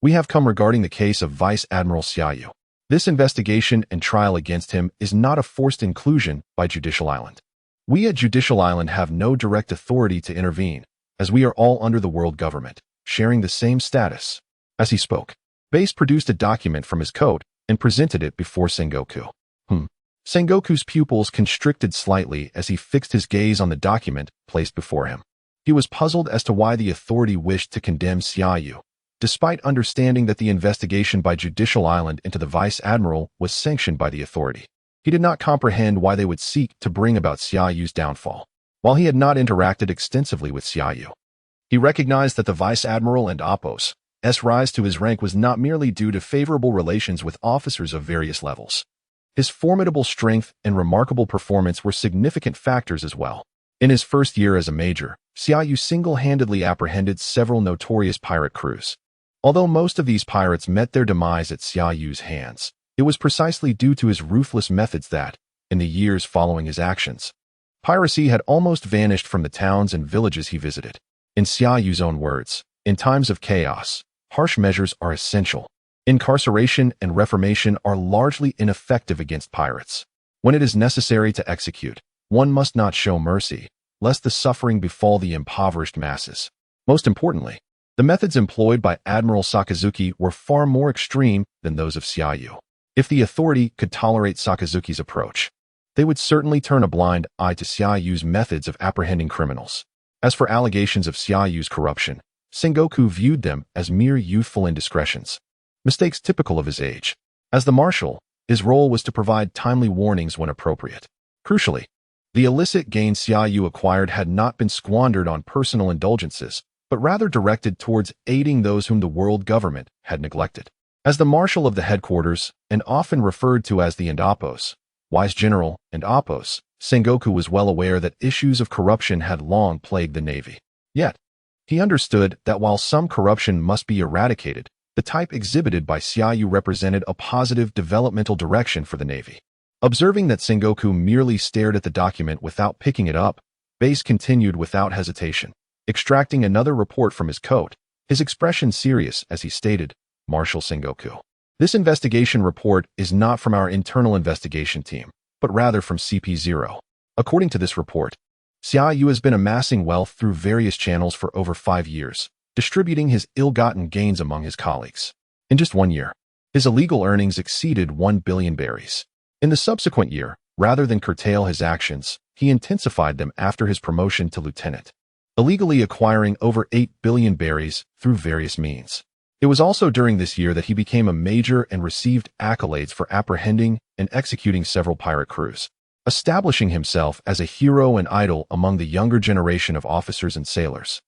we have come regarding the case of Vice Admiral Xiaoyu. This investigation and trial against him is not a forced inclusion by Judicial Island. We at Judicial Island have no direct authority to intervene, as we are all under the world government, sharing the same status. As he spoke, Base produced a document from his coat and presented it before Sengoku. Sengoku's pupils constricted slightly as he fixed his gaze on the document placed before him. He was puzzled as to why the authority wished to condemn Xiaoyu, despite understanding that the investigation by Judicial Island into the Vice Admiral was sanctioned by the authority. He did not comprehend why they would seek to bring about Xiaoyu's downfall. While he had not interacted extensively with Xiaoyu, he recognized that the Vice Admiral and Apos' rise to his rank was not merely due to favorable relations with officers of various levels. His formidable strength and remarkable performance were significant factors as well. In his first year as a major, Xiaoyu single-handedly apprehended several notorious pirate crews. Although most of these pirates met their demise at Xiaoyu's hands, it was precisely due to his ruthless methods that, in the years following his actions, piracy had almost vanished from the towns and villages he visited. In Xiaoyu's own words, in times of chaos, harsh measures are essential. Incarceration and reformation are largely ineffective against pirates. When it is necessary to execute, one must not show mercy, lest the suffering befall the impoverished masses. Most importantly, the methods employed by Admiral Sakazuki were far more extreme than those of Xiaoyu. If the authority could tolerate Sakazuki's approach, they would certainly turn a blind eye to Xiaoyu's methods of apprehending criminals. As for allegations of Xiaoyu's corruption, Sengoku viewed them as mere youthful indiscretions, mistakes typical of his age. As the marshal, his role was to provide timely warnings when appropriate. Crucially, the illicit gain Xiaoyu acquired had not been squandered on personal indulgences, but rather directed towards aiding those whom the world government had neglected. As the marshal of the headquarters, and often referred to as the Indapos, Wise General and Apos, Sengoku was well aware that issues of corruption had long plagued the Navy. Yet, he understood that while some corruption must be eradicated, the type exhibited by Xiaoyu represented a positive developmental direction for the Navy. Observing that Sengoku merely stared at the document without picking it up, Base continued without hesitation, extracting another report from his coat, his expression serious as he stated, Marshal Sengoku. This investigation report is not from our internal investigation team, but rather from CP0. According to this report, Xiaoyu has been amassing wealth through various channels for over 5 years, distributing his ill-gotten gains among his colleagues. In just 1 year, his illegal earnings exceeded 1 billion berries. In the subsequent year, rather than curtail his actions, he intensified them after his promotion to lieutenant, illegally acquiring over 8 billion berries through various means. It was also during this year that he became a major and received accolades for apprehending and executing several pirate crews, establishing himself as a hero and idol among the younger generation of officers and sailors.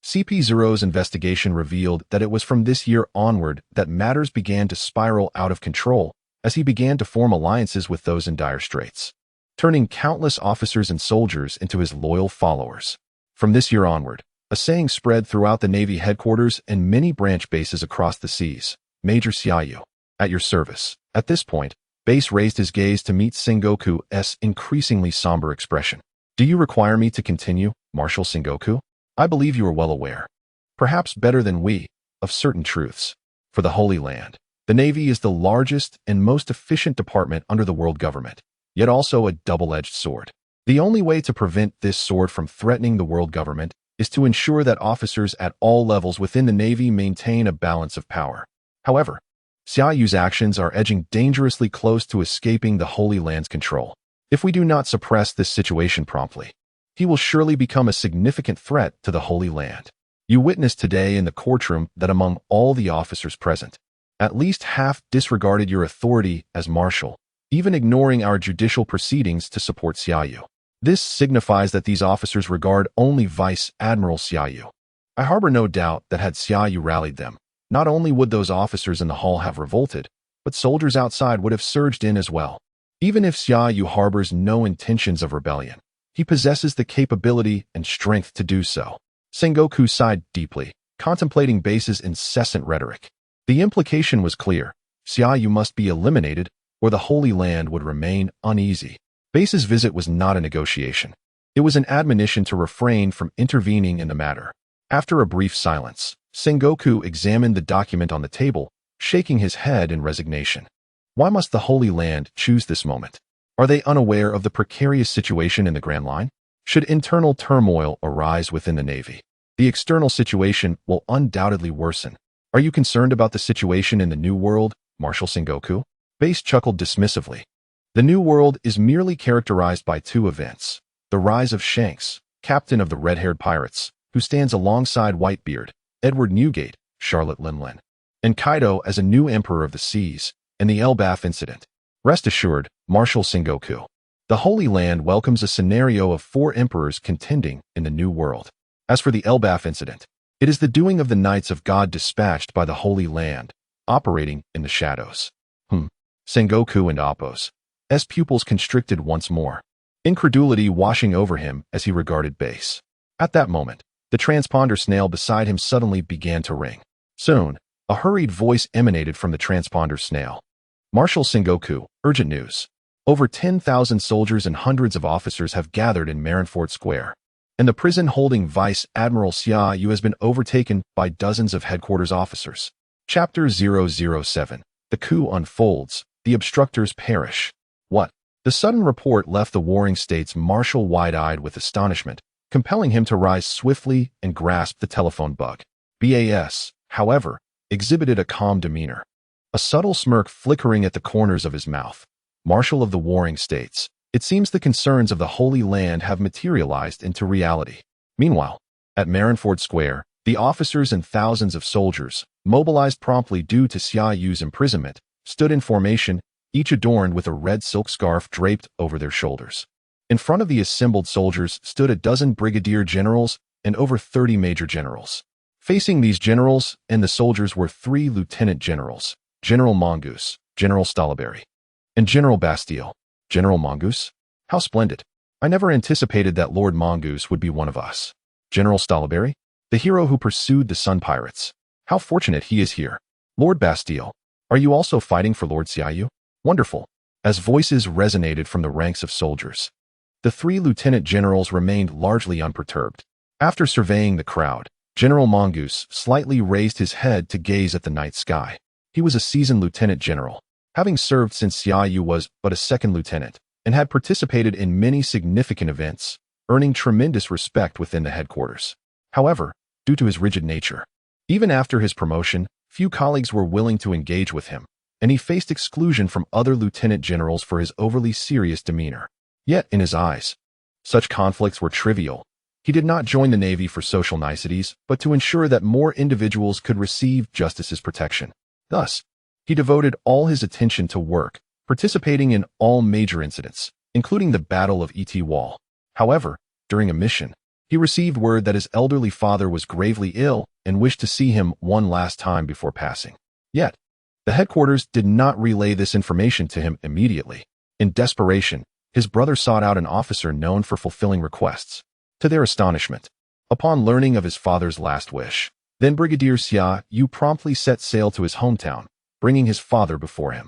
CP0's investigation revealed that it was from this year onward that matters began to spiral out of control as he began to form alliances with those in dire straits, turning countless officers and soldiers into his loyal followers. From this year onward, a saying spread throughout the Navy headquarters and many branch bases across the seas: Major Xiaoyu, at your service. At this point, Base raised his gaze to meet Sengoku's increasingly somber expression. Do you require me to continue, Marshal Sengoku? I believe you are well aware, perhaps better than we, of certain truths. For the Holy Land, the Navy is the largest and most efficient department under the world government, yet also a double-edged sword. The only way to prevent this sword from threatening the world government is to ensure that officers at all levels within the Navy maintain a balance of power. However, Xiaoyu's actions are edging dangerously close to escaping the Holy Land's control. If we do not suppress this situation promptly, he will surely become a significant threat to the Holy Land. You witnessed today in the courtroom that among all the officers present, at least half disregarded your authority as Marshal, even ignoring our judicial proceedings to support Xiaoyu. This signifies that these officers regard only Vice Admiral Xiaoyu. I harbor no doubt that had Xiaoyu rallied them, not only would those officers in the hall have revolted, but soldiers outside would have surged in as well. Even if Xiaoyu harbors no intentions of rebellion, he possesses the capability and strength to do so. Sengoku sighed deeply, contemplating Base's incessant rhetoric. The implication was clear: Xiaoyu must be eliminated, or the Holy Land would remain uneasy. Base's visit was not a negotiation. It was an admonition to refrain from intervening in the matter. After a brief silence, Sengoku examined the document on the table, shaking his head in resignation. Why must the Holy Land choose this moment? Are they unaware of the precarious situation in the Grand Line? Should internal turmoil arise within the Navy, the external situation will undoubtedly worsen. Are you concerned about the situation in the New World, Marshal Sengoku? Base chuckled dismissively. The New World is merely characterized by two events: the rise of Shanks, captain of the red-haired pirates, who stands alongside Whitebeard, Edward Newgate, Charlotte Linlin, and Kaido as a new emperor of the seas, and the Elbaf incident. Rest assured, Marshal Sengoku, the Holy Land welcomes a scenario of 4 emperors contending in the New World. As for the Elbaf incident, it is the doing of the Knights of God dispatched by the Holy Land, operating in the shadows. Sengoku and Appo's pupils constricted once more, incredulity washing over him as he regarded Base. At that moment, the transponder snail beside him suddenly began to ring. Soon, a hurried voice emanated from the transponder snail. Marshal Sengoku, urgent news. Over 10,000 soldiers and hundreds of officers have gathered in Marineford Square, and the prison holding Vice Admiral Xiaoyu has been overtaken by dozens of headquarters officers. Chapter 007. The coup unfolds. The obstructors perish. What? The sudden report left the warring state's marshal wide-eyed with astonishment, compelling him to rise swiftly and grasp the telephone bug. Bas, however, exhibited a calm demeanor, a subtle smirk flickering at the corners of his mouth. Marshal of the warring states, it seems the concerns of the Holy Land have materialized into reality. Meanwhile, at Marineford Square, the officers and thousands of soldiers, mobilized promptly due to Xiaoyu's imprisonment, stood in formation, each adorned with a red silk scarf draped over their shoulders. In front of the assembled soldiers stood a dozen brigadier generals and over 30 major generals. Facing these generals and the soldiers were 3 lieutenant generals: General Mongoose, General Stolberry, and General Bastille. General Mongoose? How splendid! I never anticipated that Lord Mongoose would be one of us. General Stolberry? The hero who pursued the Sun Pirates. How fortunate he is here. Lord Bastille, are you also fighting for Lord Xiaoyu? Wonderful. As voices resonated from the ranks of soldiers, the 3 lieutenant generals remained largely unperturbed. After surveying the crowd, General Mongoose slightly raised his head to gaze at the night sky. He was a seasoned lieutenant general, having served since Xiaoyu was but a second lieutenant, and had participated in many significant events, earning tremendous respect within the headquarters. However, due to his rigid nature, even after his promotion, few colleagues were willing to engage with him, and he faced exclusion from other lieutenant generals for his overly serious demeanor. Yet, in his eyes, such conflicts were trivial. He did not join the Navy for social niceties, but to ensure that more individuals could receive justice's protection. Thus, he devoted all his attention to work, participating in all major incidents, including the Battle of Et Wall. However, during a mission, he received word that his elderly father was gravely ill and wished to see him one last time before passing. Yet, the headquarters did not relay this information to him immediately. In desperation, his brother sought out an officer known for fulfilling requests. To their astonishment, upon learning of his father's last wish, then Brigadier Xia Yu promptly set sail to his hometown, bringing his father before him.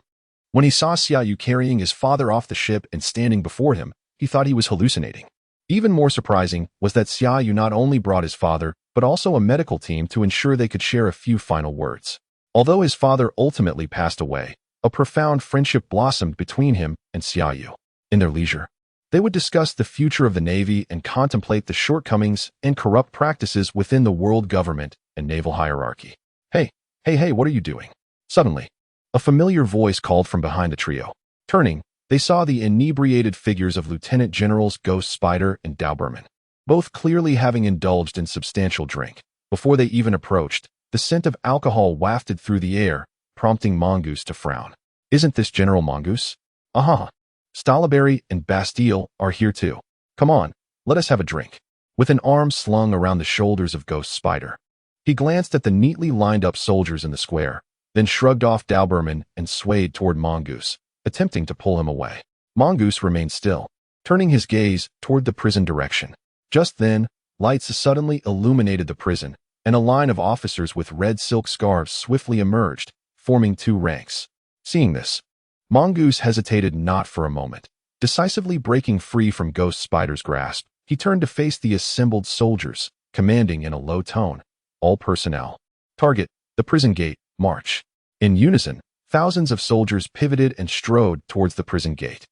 When he saw Xia Yu carrying his father off the ship and standing before him, he thought he was hallucinating. Even more surprising was that Xia Yu not only brought his father, but also a medical team to ensure they could share a few final words. Although his father ultimately passed away, a profound friendship blossomed between him and Xia Yu. In their leisure, they would discuss the future of the Navy and contemplate the shortcomings and corrupt practices within the world government and naval hierarchy. Hey, what are you doing? Suddenly, a familiar voice called from behind the trio. Turning, they saw the inebriated figures of Lieutenant Generals Ghost Spider and Dauberman, both clearly having indulged in substantial drink. Before they even approached, the scent of alcohol wafted through the air, prompting Mongoose to frown. Isn't this General Mongoose? Stalaberry and Bastille are here too. Come on, let us have a drink. With an arm slung around the shoulders of Ghost Spider, he glanced at the neatly lined up soldiers in the square, then shrugged off Dauberman and swayed toward Mongoose, attempting to pull him away. Mongoose remained still, turning his gaze toward the prison direction. Just then, lights suddenly illuminated the prison, and a line of officers with red silk scarves swiftly emerged, forming two ranks. Seeing this, Mongoose hesitated not for a moment. Decisively breaking free from Ghost Spider's grasp, he turned to face the assembled soldiers, commanding in a low tone, "All personnel. Target, the prison gate, march." In unison, thousands of soldiers pivoted and strode towards the prison gate.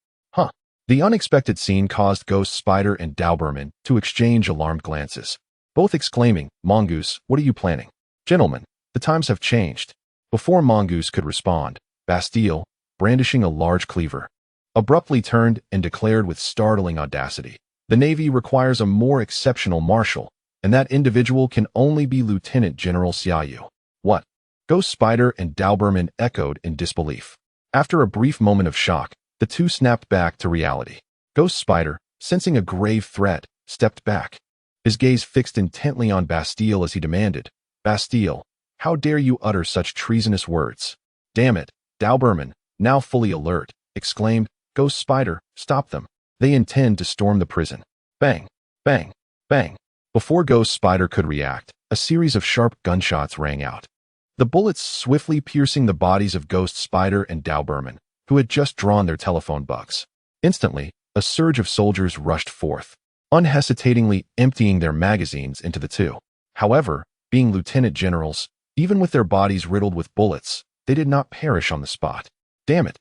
The unexpected scene caused Ghost Spider and Dauberman to exchange alarmed glances, both exclaiming, "Mongoose, what are you planning?" "Gentlemen, the times have changed." Before Mongoose could respond, Bastille, brandishing a large cleaver, abruptly turned and declared with startling audacity, "The Navy requires a more exceptional Marshal, and that individual can only be Lieutenant General Xia Yu." "What?" Ghost Spider and Dauberman echoed in disbelief. After a brief moment of shock, the two snapped back to reality. Ghost Spider, sensing a grave threat, stepped back, his gaze fixed intently on Bastille as he demanded, "Bastille, how dare you utter such treasonous words?" "Damn it, Dauberman," now fully alert, exclaimed, "Ghost Spider, stop them. They intend to storm the prison." Bang, bang, bang. Before Ghost Spider could react, a series of sharp gunshots rang out, the bullets swiftly piercing the bodies of Ghost Spider and Dauberman, who had just drawn their telephone bucks. Instantly, a surge of soldiers rushed forth, unhesitatingly emptying their magazines into the two. However, being lieutenant generals, even with their bodies riddled with bullets, they did not perish on the spot. "Damn it!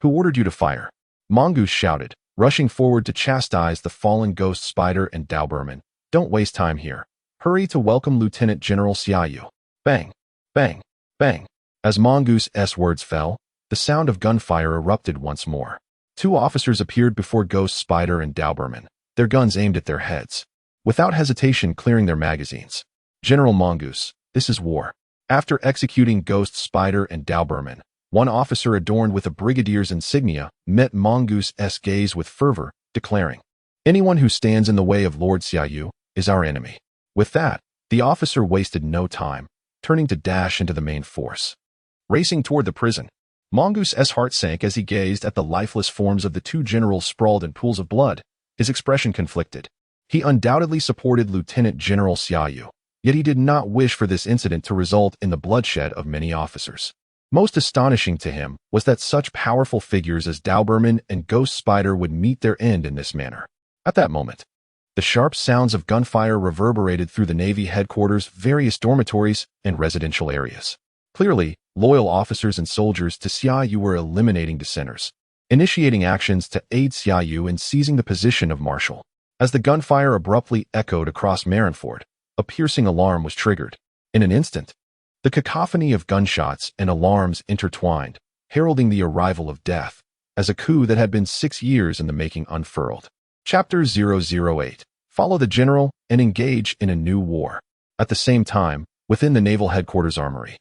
Who ordered you to fire?" Mongoose shouted, rushing forward to chastise the fallen Ghost Spider and Dauberman. "Don't waste time here. Hurry to welcome Lieutenant General Xia Yu." Bang, bang, bang. As Mongoose's words fell, the sound of gunfire erupted once more. Two officers appeared before Ghost Spider and Dauberman, their guns aimed at their heads, without hesitation clearing their magazines. "General Mongoose, this is war." After executing Ghost Spider and Dauberman, one officer adorned with a brigadier's insignia met Mongoose's gaze with fervor, declaring, "Anyone who stands in the way of Lord Xia Yu is our enemy." With that, the officer wasted no time, turning to dash into the main force. Racing toward the prison, Mongoose's heart sank as he gazed at the lifeless forms of the two generals sprawled in pools of blood, his expression conflicted. He undoubtedly supported Lieutenant General Xia Yu, yet he did not wish for this incident to result in the bloodshed of many officers. Most astonishing to him was that such powerful figures as Dauberman and Ghost Spider would meet their end in this manner. At that moment, the sharp sounds of gunfire reverberated through the Navy headquarters, various dormitories, and residential areas. Clearly, loyal officers and soldiers to Xia Yu were eliminating dissenters, initiating actions to aid Xia Yu in seizing the position of Marshal. As the gunfire abruptly echoed across Marineford, a piercing alarm was triggered. In an instant, the cacophony of gunshots and alarms intertwined, heralding the arrival of death, as a coup that had been 6 years in the making unfurled. Chapter 008. follow the general, and engage in a new war. At the same time, within the naval headquarters armory,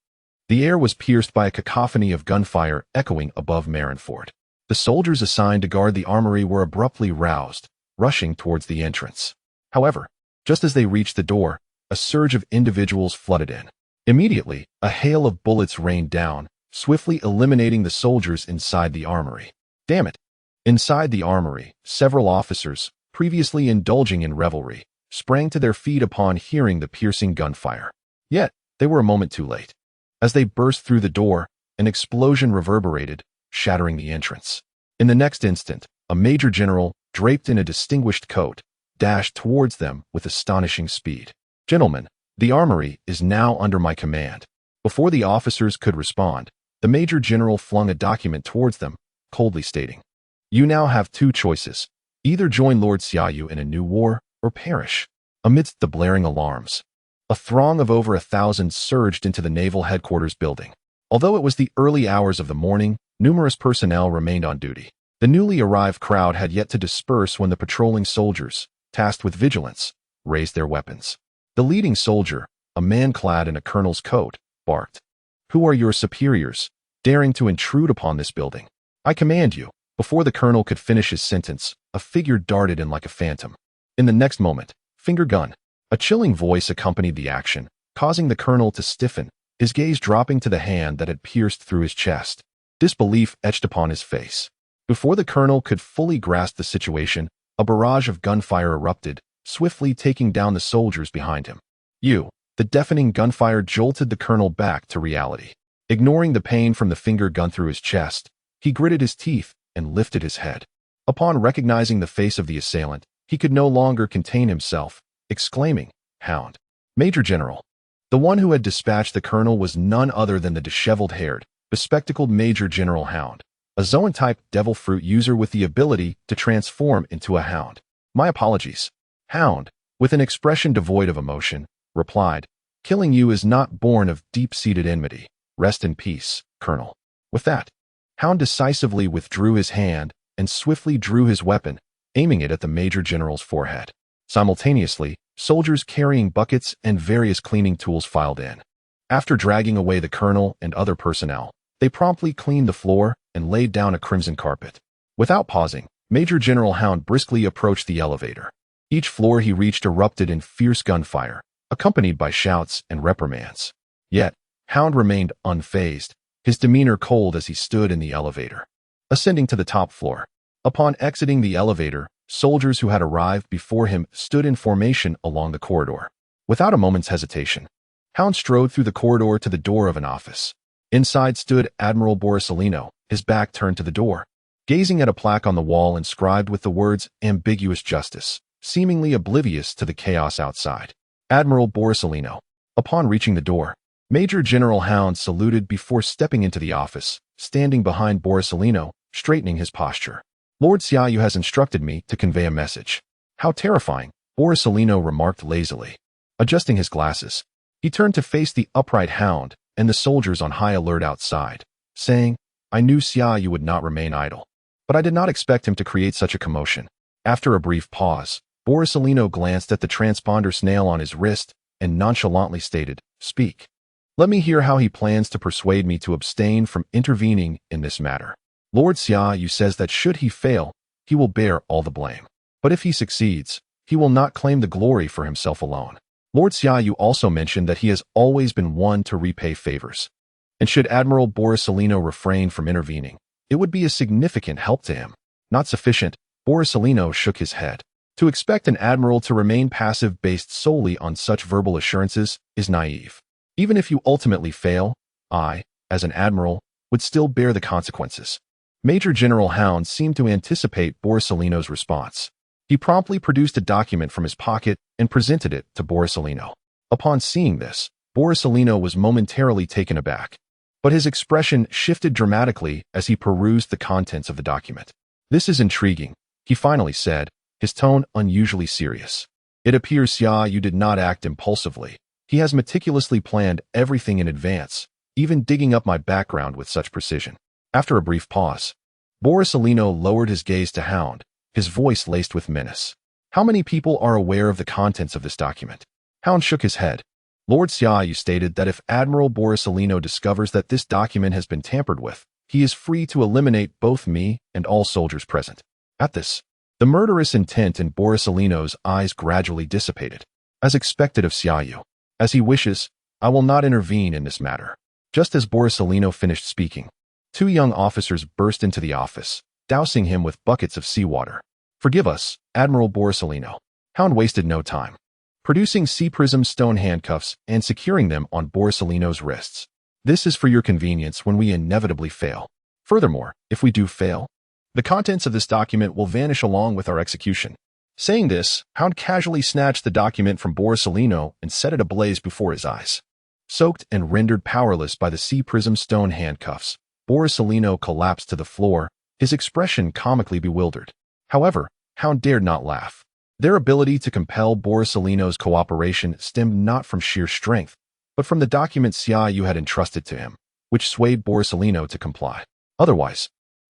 the air was pierced by a cacophony of gunfire echoing above Marineford. The soldiers assigned to guard the armory were abruptly roused, rushing towards the entrance. However, just as they reached the door, a surge of individuals flooded in. Immediately, a hail of bullets rained down, swiftly eliminating the soldiers inside the armory. Damn it! Inside the armory, several officers, previously indulging in revelry, sprang to their feet upon hearing the piercing gunfire. Yet, they were a moment too late. As they burst through the door, an explosion reverberated, shattering the entrance. In the next instant, a major general, draped in a distinguished coat, dashed towards them with astonishing speed. "Gentlemen, the armory is now under my command." Before the officers could respond, the major general flung a document towards them, coldly stating, "You now have two choices. Either join Lord Xiaoyu in a new war, or perish." Amidst the blaring alarms, a throng of over 1,000 surged into the naval headquarters building. Although it was the early hours of the morning, numerous personnel remained on duty. The newly arrived crowd had yet to disperse when the patrolling soldiers, tasked with vigilance, raised their weapons. The leading soldier, a man clad in a colonel's coat, barked, "Who are your superiors, daring to intrude upon this building? I command you." Before the colonel could finish his sentence, a figure darted in like a phantom. In the next moment, finger gun. A chilling voice accompanied the action, causing the colonel to stiffen, his gaze dropping to the hand that had pierced through his chest. Disbelief etched upon his face. Before the colonel could fully grasp the situation, a barrage of gunfire erupted, swiftly taking down the soldiers behind him. The deafening gunfire jolted the colonel back to reality. Ignoring the pain from the finger gun through his chest, he gritted his teeth and lifted his head. Upon recognizing the face of the assailant, he could no longer contain himself, exclaiming, "Hound!" "Major General." The one who had dispatched the colonel was none other than the disheveled-haired, bespectacled Major General Hound, a Zoan-type devil fruit user with the ability to transform into a hound. "My apologies." Hound, with an expression devoid of emotion, replied, "Killing you is not born of deep-seated enmity. Rest in peace, Colonel." With that, Hound decisively withdrew his hand and swiftly drew his weapon, aiming it at the Major General's forehead. Simultaneously, soldiers carrying buckets and various cleaning tools filed in. After dragging away the colonel and other personnel, they promptly cleaned the floor and laid down a crimson carpet. Without pausing, Major General Hound briskly approached the elevator. Each floor he reached erupted in fierce gunfire, accompanied by shouts and reprimands. Yet, Hound remained unfazed, his demeanor cold as he stood in the elevator. Ascending to the top floor. Upon exiting the elevator, soldiers who had arrived before him stood in formation along the corridor. Without a moment's hesitation, Hound strode through the corridor to the door of an office. Inside stood Admiral Borisellino, his back turned to the door, gazing at a plaque on the wall inscribed with the words "Ambiguous Justice," seemingly oblivious to the chaos outside. Admiral Borisellino. Upon reaching the door, Major General Hound saluted before stepping into the office, standing behind Borisellino, straightening his posture. "Lord Xiaoyu has instructed me to convey a message." "How terrifying," Borisellino remarked lazily. Adjusting his glasses, he turned to face the upright Hound and the soldiers on high alert outside, saying, "I knew Xiaoyu would not remain idle, but I did not expect him to create such a commotion." After a brief pause, Borisellino glanced at the transponder snail on his wrist and nonchalantly stated, "Speak. Let me hear how he plans to persuade me to abstain from intervening in this matter." "Lord Xiaoyu says that should he fail, he will bear all the blame. But if he succeeds, he will not claim the glory for himself alone. Lord Xiaoyu also mentioned that he has always been one to repay favors. And should Admiral Borisellino refrain from intervening, it would be a significant help to him." "Not sufficient," Borisellino shook his head. "To expect an admiral to remain passive based solely on such verbal assurances is naive. Even if you ultimately fail, I, as an admiral, would still bear the consequences." Major General Hound seemed to anticipate Borisellino's response. He promptly produced a document from his pocket and presented it to Borisellino. Upon seeing this, Borisellino was momentarily taken aback, but his expression shifted dramatically as he perused the contents of the document. "This is intriguing," he finally said, his tone unusually serious. "It appears Xiaoyu did not act impulsively. He has meticulously planned everything in advance, even digging up my background with such precision." After a brief pause, Borisellino lowered his gaze to Hound, his voice laced with menace. How many people are aware of the contents of this document? Hound shook his head. Lord Xiaoyu stated that if Admiral Borisellino discovers that this document has been tampered with, he is free to eliminate both me and all soldiers present. At this, the murderous intent in Borisellino's eyes gradually dissipated. As expected of Xiaoyu. As he wishes, I will not intervene in this matter. Just as Borisellino finished speaking, two young officers burst into the office, dousing him with buckets of seawater. Forgive us, Admiral Borisellino. Hound wasted no time, producing sea prism stone handcuffs and securing them on Borisellino's wrists. This is for your convenience when we inevitably fail. Furthermore, if we do fail, the contents of this document will vanish along with our execution. Saying this, Hound casually snatched the document from Borisellino and set it ablaze before his eyes. Soaked and rendered powerless by the sea prism stone handcuffs, Borisellino collapsed to the floor, his expression comically bewildered. However, Hound dared not laugh. Their ability to compel Borisellino's cooperation stemmed not from sheer strength, but from the document Xiaoyu had entrusted to him, which swayed Borisellino to comply. Otherwise,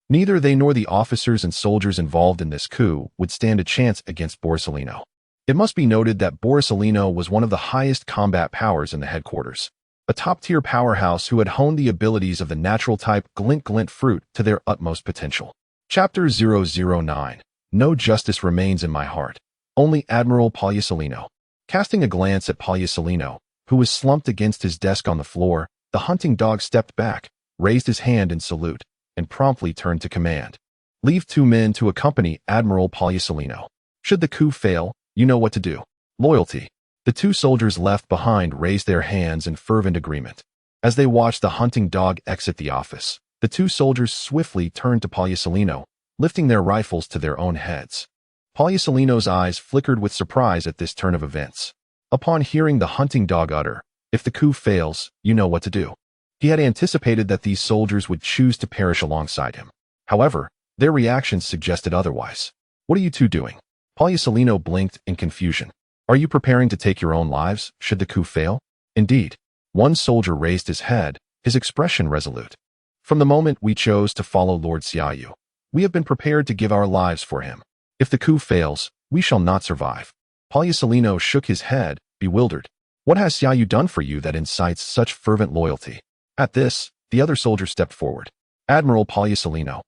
neither they nor the officers and soldiers involved in this coup would stand a chance against Borisellino. It must be noted that Borisellino was one of the highest combat powers in the headquarters, a top-tier powerhouse who had honed the abilities of the natural-type glint-glint fruit to their utmost potential. Chapter 009. No justice remains in my heart. Only Admiral Borisellino. Casting a glance at Borisellino, who was slumped against his desk on the floor, the hunting dog stepped back, raised his hand in salute, and promptly turned to command. Leave 2 men to accompany Admiral Borisellino. Should the coup fail, you know what to do. Loyalty. The 2 soldiers left behind raised their hands in fervent agreement. As they watched the hunting dog exit the office, the 2 soldiers swiftly turned to Borisellino, lifting their rifles to their own heads. Borisellino's eyes flickered with surprise at this turn of events. Upon hearing the hunting dog utter, "If the coup fails, you know what to do," he had anticipated that these soldiers would choose to perish alongside him. However, their reactions suggested otherwise. "What are you 2 doing?" Borisellino blinked in confusion. "Are you preparing to take your own lives, should the coup fail?" Indeed. One soldier raised his head, his expression resolute. "From the moment we chose to follow Lord Xiaoyu, we have been prepared to give our lives for him. If the coup fails, we shall not survive." Borisellino shook his head, bewildered. "What has Xiaoyu done for you that incites such fervent loyalty?" At this, the other soldier stepped forward. "Admiral Borisellino,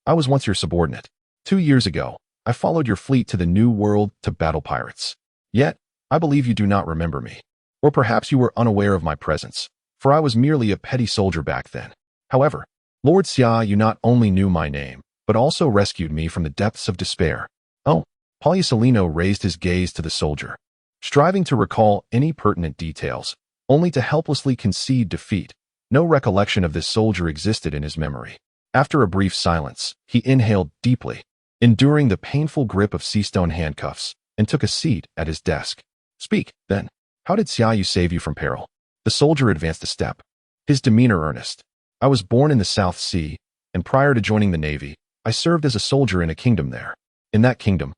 I was once your subordinate. 2 years ago, I followed your fleet to the New World to battle pirates. Yet, I believe you do not remember me. Or perhaps you were unaware of my presence, for I was merely a petty soldier back then. However, Lord Xiaoyu not only knew my name, but also rescued me from the depths of despair." "Oh." Borisellino raised his gaze to the soldier, striving to recall any pertinent details, only to helplessly concede defeat. No recollection of this soldier existed in his memory. After a brief silence, he inhaled deeply, enduring the painful grip of sea-stone handcuffs, and took a seat at his desk. "Speak, then. How did Xiaoyu save you from peril?" The soldier advanced a step, his demeanor earnest. "I was born in the South Sea, and prior to joining the Navy, I served as a soldier in a kingdom there. In that kingdom,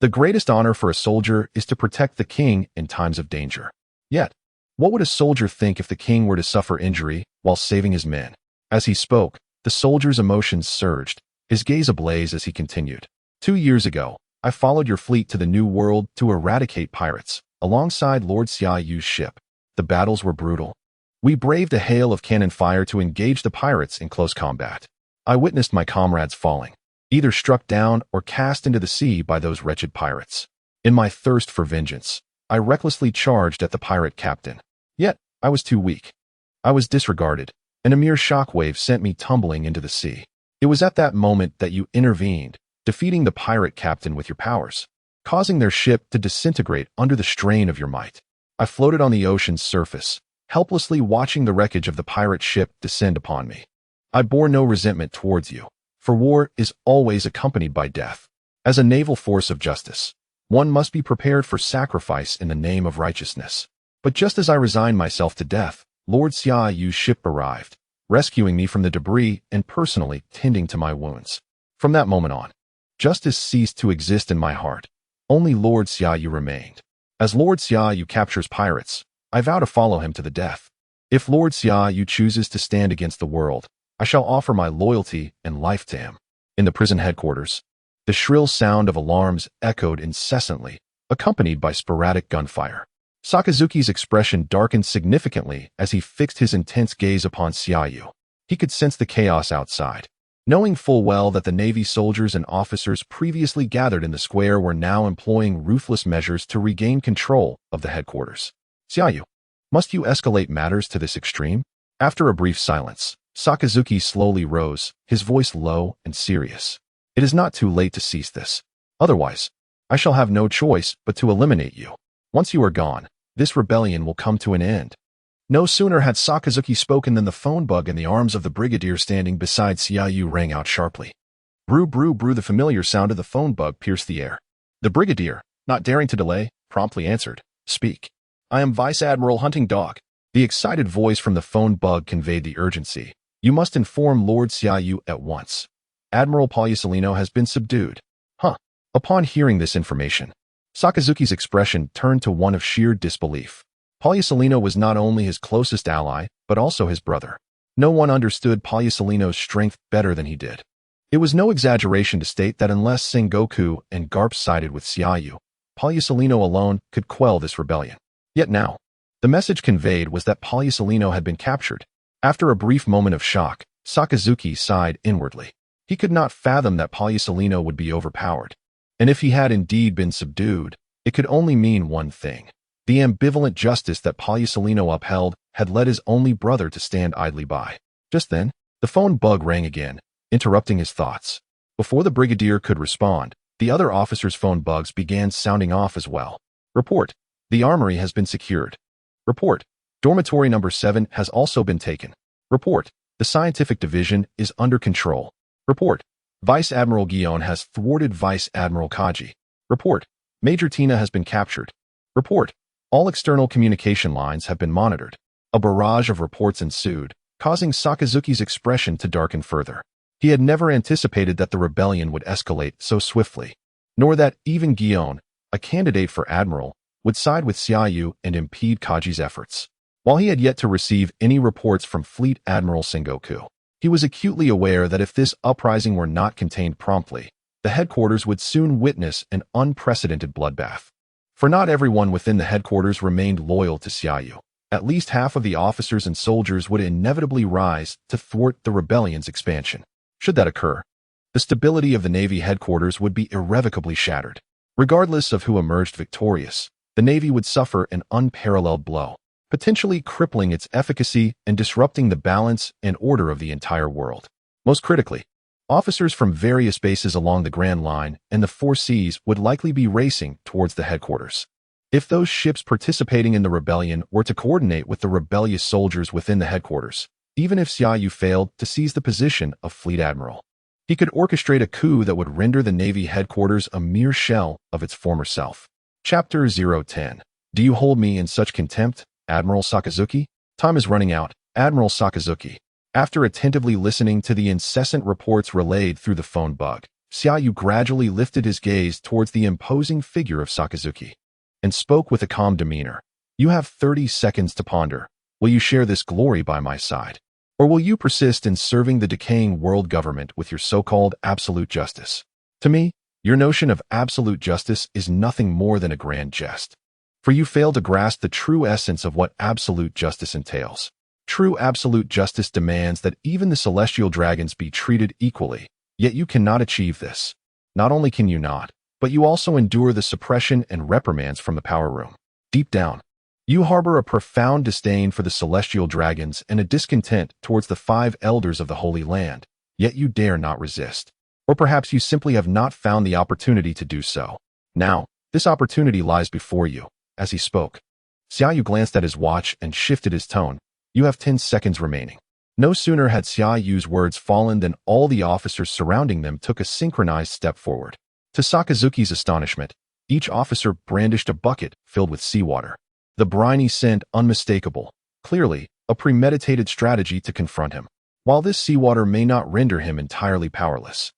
the greatest honor for a soldier is to protect the king in times of danger. Yet, what would a soldier think if the king were to suffer injury while saving his men?" As he spoke, the soldier's emotions surged, his gaze ablaze as he continued. 2 years ago, I followed your fleet to the New World to eradicate pirates, alongside Lord Xiaoyu's ship. The battles were brutal. We braved a hail of cannon fire to engage the pirates in close combat. I witnessed my comrades falling, either struck down or cast into the sea by those wretched pirates. In my thirst for vengeance, I recklessly charged at the pirate captain. Yet, I was too weak. I was disregarded, and a mere shockwave sent me tumbling into the sea. It was at that moment that you intervened, defeating the pirate captain with your powers, causing their ship to disintegrate under the strain of your might. I floated on the ocean's surface, helplessly watching the wreckage of the pirate ship descend upon me. I bore no resentment towards you, for war is always accompanied by death. As a naval force of justice, one must be prepared for sacrifice in the name of righteousness. But just as I resigned myself to death, Lord Xiaoyu's ship arrived, rescuing me from the debris and personally tending to my wounds. From that moment on, justice ceased to exist in my heart. Only Lord Xiaoyu remained. As Lord Xiaoyu captures pirates, I vow to follow him to the death. If Lord Xiaoyu chooses to stand against the world, I shall offer my loyalty and life to him." In the prison headquarters, the shrill sound of alarms echoed incessantly, accompanied by sporadic gunfire. Sakazuki's expression darkened significantly as he fixed his intense gaze upon Xiaoyu. He could sense the chaos outside. Knowing full well that the Navy soldiers and officers previously gathered in the square were now employing ruthless measures to regain control of the headquarters. Xiaoyu, must you escalate matters to this extreme? After a brief silence, Sakazuki slowly rose, his voice low and serious. It is not too late to cease this. Otherwise, I shall have no choice but to eliminate you. Once you are gone, this rebellion will come to an end. No sooner had Sakazuki spoken than the phone bug in the arms of the brigadier standing beside Xiaoyu rang out sharply. Brew, brew, brew. The familiar sound of the phone bug pierced the air. The brigadier, not daring to delay, promptly answered, "Speak. I am Vice Admiral Hunting Dog." The excited voice from the phone bug conveyed the urgency. "You must inform Lord Xiaoyu at once. Admiral Pagliusolino has been subdued." Huh. Upon hearing this information, Sakazuki's expression turned to one of sheer disbelief. Pagliusolino was not only his closest ally, but also his brother. No one understood Pagliusolino's strength better than he did. It was no exaggeration to state that unless Sengoku and Garp sided with Xiaoyu, Pagliusolino alone could quell this rebellion. Yet now, the message conveyed was that Pagliusolino had been captured. After a brief moment of shock, Sakazuki sighed inwardly. He could not fathom that Pagliusolino would be overpowered. And if he had indeed been subdued, it could only mean one thing. The ambivalent justice that Pagliusolino upheld had led his only brother to stand idly by. Just then, the phone bug rang again, interrupting his thoughts. Before the brigadier could respond, the other officers' phone bugs began sounding off as well. Report. The armory has been secured. Report. Dormitory number 7 has also been taken. Report. The scientific division is under control. Report. Vice Admiral Guion has thwarted Vice Admiral Kaji. Report. Major Tina has been captured. Report. All external communication lines have been monitored. A barrage of reports ensued, causing Sakazuki's expression to darken further. He had never anticipated that the rebellion would escalate so swiftly, nor that even Guion, a candidate for admiral, would side with Xiaoyu and impede Kaji's efforts. While he had yet to receive any reports from Fleet Admiral Sengoku, he was acutely aware that if this uprising were not contained promptly, the headquarters would soon witness an unprecedented bloodbath. For not everyone within the headquarters remained loyal to Xiaoyu. At least half of the officers and soldiers would inevitably rise to thwart the rebellion's expansion. Should that occur, the stability of the Navy headquarters would be irrevocably shattered. Regardless of who emerged victorious, the Navy would suffer an unparalleled blow, potentially crippling its efficacy and disrupting the balance and order of the entire world. Most critically, officers from various bases along the Grand Line and the Four Seas would likely be racing towards the headquarters. If those ships participating in the rebellion were to coordinate with the rebellious soldiers within the headquarters, even if Xiaoyu failed to seize the position of Fleet Admiral, he could orchestrate a coup that would render the Navy headquarters a mere shell of its former self. Chapter 010. Do you hold me in such contempt, Admiral Sakazuki? Time is running out, Admiral Sakazuki. After attentively listening to the incessant reports relayed through the phone bug, Xiaoyu gradually lifted his gaze towards the imposing figure of Sakazuki and spoke with a calm demeanor. You have 30 seconds to ponder. Will you share this glory by my side? Or will you persist in serving the decaying world government with your so-called absolute justice? To me, your notion of absolute justice is nothing more than a grand jest. For you fail to grasp the true essence of what absolute justice entails. True absolute justice demands that even the celestial dragons be treated equally, yet you cannot achieve this. Not only can you not, but you also endure the suppression and reprimands from the power room. Deep down, you harbor a profound disdain for the celestial dragons and a discontent towards the 5 elders of the Holy Land, yet you dare not resist. Or perhaps you simply have not found the opportunity to do so. Now, this opportunity lies before you. As he spoke, Xiaoyu glanced at his watch and shifted his tone. You have 10 seconds remaining. No sooner had Xiaoyu's words fallen than all the officers surrounding them took a synchronized step forward. To Sakazuki's astonishment, each officer brandished a bucket filled with seawater. The briny scent unmistakable, clearly a premeditated strategy to confront him. While this seawater may not render him entirely powerless,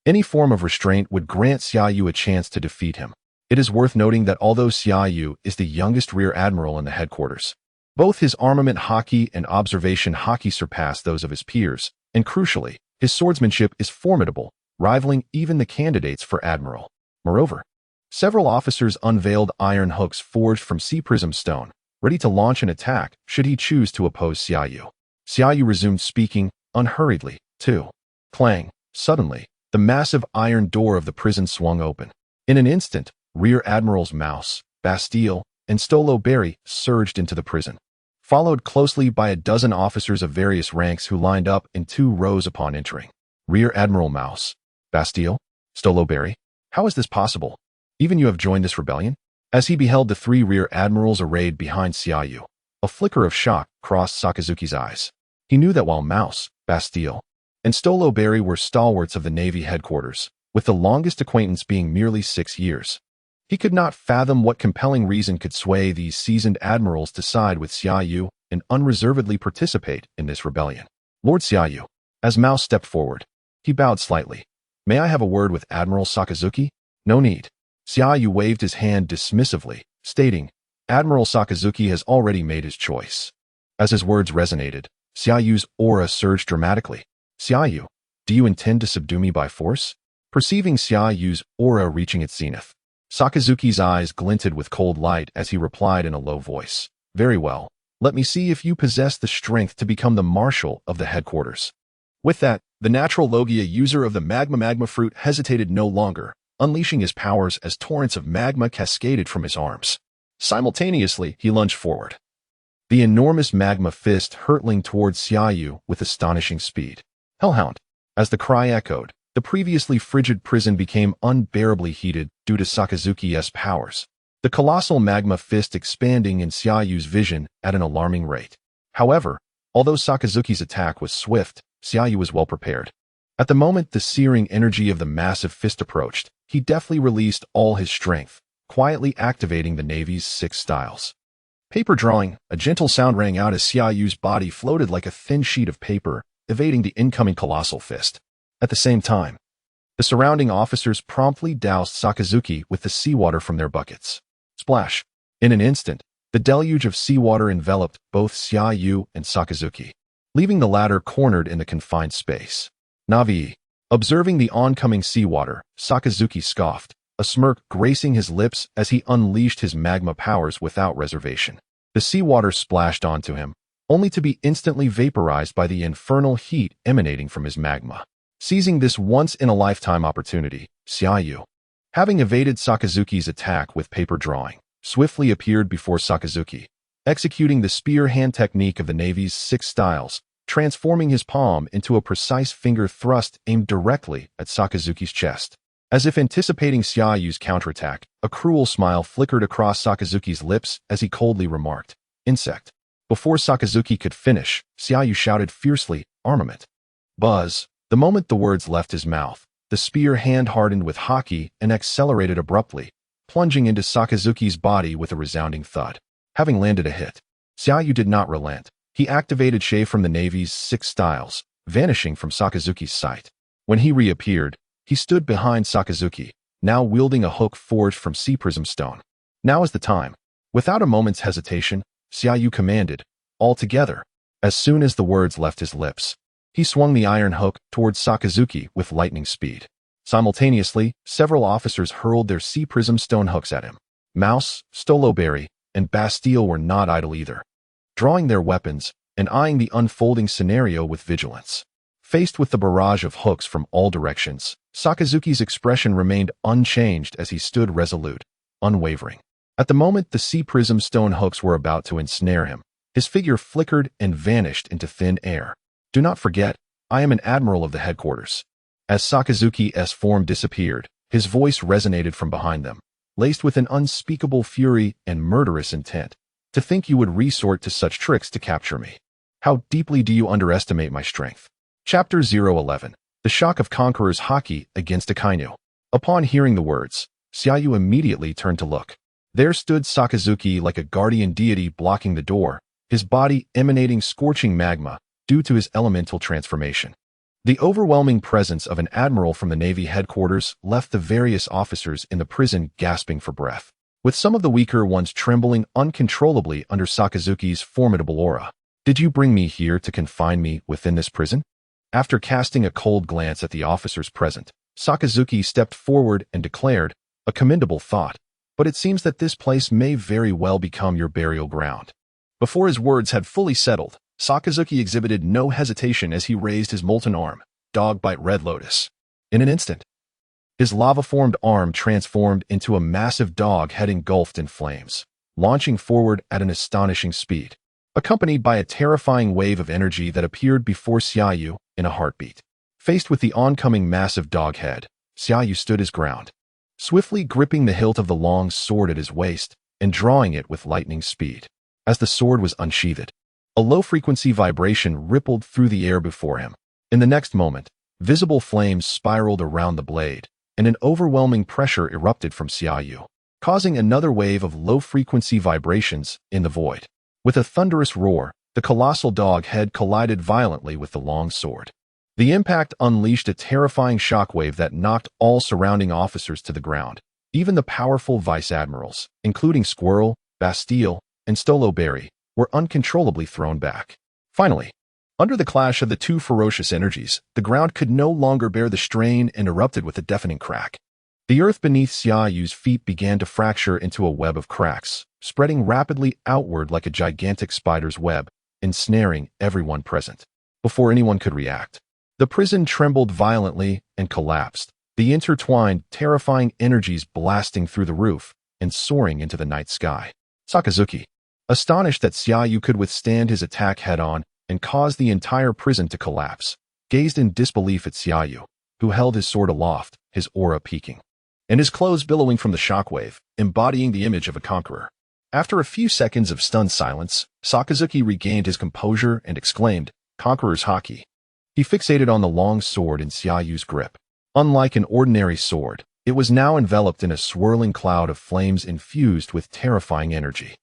any form of restraint would grant Xiaoyu a chance to defeat him. It is worth noting that although Xiaoyu is the youngest rear admiral in the headquarters, both his armament haki and observation haki surpass those of his peers, and crucially, his swordsmanship is formidable, rivaling even the candidates for admiral. Moreover, Several officers unveiled iron hooks forged from sea prism stone, ready to launch an attack should he choose to oppose Xiaoyu. Xiaoyu resumed speaking, unhurriedly, too. Clang. Suddenly, the massive iron door of the prison swung open. In an instant, Rear Admirals Mouse, Bastille, and Stolo Berry surged into the prison, followed closely by a dozen officers of various ranks who lined up in 2 rows upon entering. Rear Admiral Mouse, Bastille, Stolo Berry, how is this possible? Even you have joined this rebellion? As he beheld the 3 rear admirals arrayed behind Xiaoyu, a flicker of shock crossed Sakazuki's eyes. He knew that while Mouse, Bastille, and Stolo Berry were stalwarts of the Navy headquarters, with the longest acquaintance being merely 6 years, he could not fathom what compelling reason could sway these seasoned admirals to side with Xiaoyu and unreservedly participate in this rebellion. Lord Xiaoyu, as Mouse stepped forward, he bowed slightly. May I have a word with Admiral Sakazuki? No need. Xiaoyu waved his hand dismissively, stating, Admiral Sakazuki has already made his choice. As his words resonated, Xiaoyu's aura surged dramatically. Xiaoyu, do you intend to subdue me by force? Perceiving Xiaoyu's aura reaching its zenith, Sakazuki's eyes glinted with cold light as he replied in a low voice. Very well. Let me see if you possess the strength to become the Marshal of the headquarters. With that, the natural Logia user of the magma fruit hesitated no longer, unleashing his powers as torrents of magma cascaded from his arms. Simultaneously, he lunged forward, the enormous magma fist hurtling towards Xiaoyu with astonishing speed. Hellhound! As the cry echoed, the previously frigid prison became unbearably heated due to Sakazuki's powers, the colossal magma fist expanding in Xiaoyu's vision at an alarming rate. However, although Sakazuki's attack was swift, Xiaoyu was well prepared. At the moment the searing energy of the massive fist approached, he deftly released all his strength, quietly activating the Navy's 6 styles. Paper drawing, a gentle sound rang out as Xiaoyu's body floated like a thin sheet of paper, evading the incoming colossal fist. At the same time, the surrounding officers promptly doused Sakazuki with the seawater from their buckets. Splash! In an instant, the deluge of seawater enveloped both Xiaoyu and Sakazuki, leaving the latter cornered in the confined space. Navi. Observing the oncoming seawater, Sakazuki scoffed, a smirk gracing his lips as he unleashed his magma powers without reservation. The seawater splashed onto him, only to be instantly vaporized by the infernal heat emanating from his magma. Seizing this once-in-a-lifetime opportunity, Xiaoyu, having evaded Sakazuki's attack with paper drawing, swiftly appeared before Sakazuki, executing the spear hand technique of the Navy's 6 styles, transforming his palm into a precise finger thrust aimed directly at Sakazuki's chest. As if anticipating Xiaoyu's counterattack, a cruel smile flickered across Sakazuki's lips as he coldly remarked, Insect. Before Sakazuki could finish, Xiaoyu shouted fiercely, Armament. Buzz. The moment the words left his mouth, the spear hand hardened with haki and accelerated abruptly, plunging into Sakazuki's body with a resounding thud. Having landed a hit, Xiaoyu did not relent. He activated Shay from the Navy's 6 styles, vanishing from Sakazuki's sight. When he reappeared, he stood behind Sakazuki, now wielding a hook forged from sea prism stone. Now is the time. Without a moment's hesitation, Xiaoyu commanded, all together. As soon as the words left his lips, he swung the iron hook towards Sakazuki with lightning speed. Simultaneously, several officers hurled their sea prism stone hooks at him. Mouse, Stolo Berry, and Bastille were not idle either, drawing their weapons and eyeing the unfolding scenario with vigilance. Faced with the barrage of hooks from all directions, Sakazuki's expression remained unchanged as he stood resolute, unwavering. At the moment the sea prism stone hooks were about to ensnare him, his figure flickered and vanished into thin air. Do not forget, I am an admiral of the headquarters. As Sakazuki's form disappeared, his voice resonated from behind them, laced with an unspeakable fury and murderous intent. To think you would resort to such tricks to capture me. How deeply do you underestimate my strength? Chapter 011. The Shock of Conqueror's Haki Against Akainu. Upon hearing the words, Xiaoyu immediately turned to look. There stood Sakazuki like a guardian deity blocking the door, his body emanating scorching magma due to his elemental transformation. The overwhelming presence of an admiral from the Navy headquarters left the various officers in the prison gasping for breath, with some of the weaker ones trembling uncontrollably under Sakazuki's formidable aura. Did you bring me here to confine me within this prison? After casting a cold glance at the officers present, Sakazuki stepped forward and declared, A commendable thought, but it seems that this place may very well become your burial ground. Before his words had fully settled, Sakazuki exhibited no hesitation as he raised his molten arm, Dogbite Red Lotus. In an instant, his lava-formed arm transformed into a massive dog head engulfed in flames, launching forward at an astonishing speed, accompanied by a terrifying wave of energy that appeared before Xiaoyu in a heartbeat. Faced with the oncoming massive dog head, Xiaoyu stood his ground, swiftly gripping the hilt of the long sword at his waist and drawing it with lightning speed. As the sword was unsheathed, a low-frequency vibration rippled through the air before him. In the next moment, visible flames spiraled around the blade, and an overwhelming pressure erupted from Xiaoyu, causing another wave of low-frequency vibrations in the void. With a thunderous roar, the colossal dog head collided violently with the long sword. The impact unleashed a terrifying shockwave that knocked all surrounding officers to the ground. Even the powerful vice admirals, including Squirrel, Bastille, and Stoloberry, were uncontrollably thrown back. Finally, under the clash of the two ferocious energies, the ground could no longer bear the strain and erupted with a deafening crack. The earth beneath Xiaoyu's feet began to fracture into a web of cracks, spreading rapidly outward like a gigantic spider's web, ensnaring everyone present. Before anyone could react, the prison trembled violently and collapsed, the intertwined, terrifying energies blasting through the roof and soaring into the night sky. Sakazuki, astonished that Xiaoyu could withstand his attack head-on and cause the entire prison to collapse, gazed in disbelief at Xiaoyu, who held his sword aloft, his aura peaking, and his clothes billowing from the shockwave, embodying the image of a conqueror. After a few seconds of stunned silence, Sakazuki regained his composure and exclaimed, "Conqueror's haki." He fixated on the long sword in Xiaoyu's grip. Unlike an ordinary sword, it was now enveloped in a swirling cloud of flames infused with terrifying energy.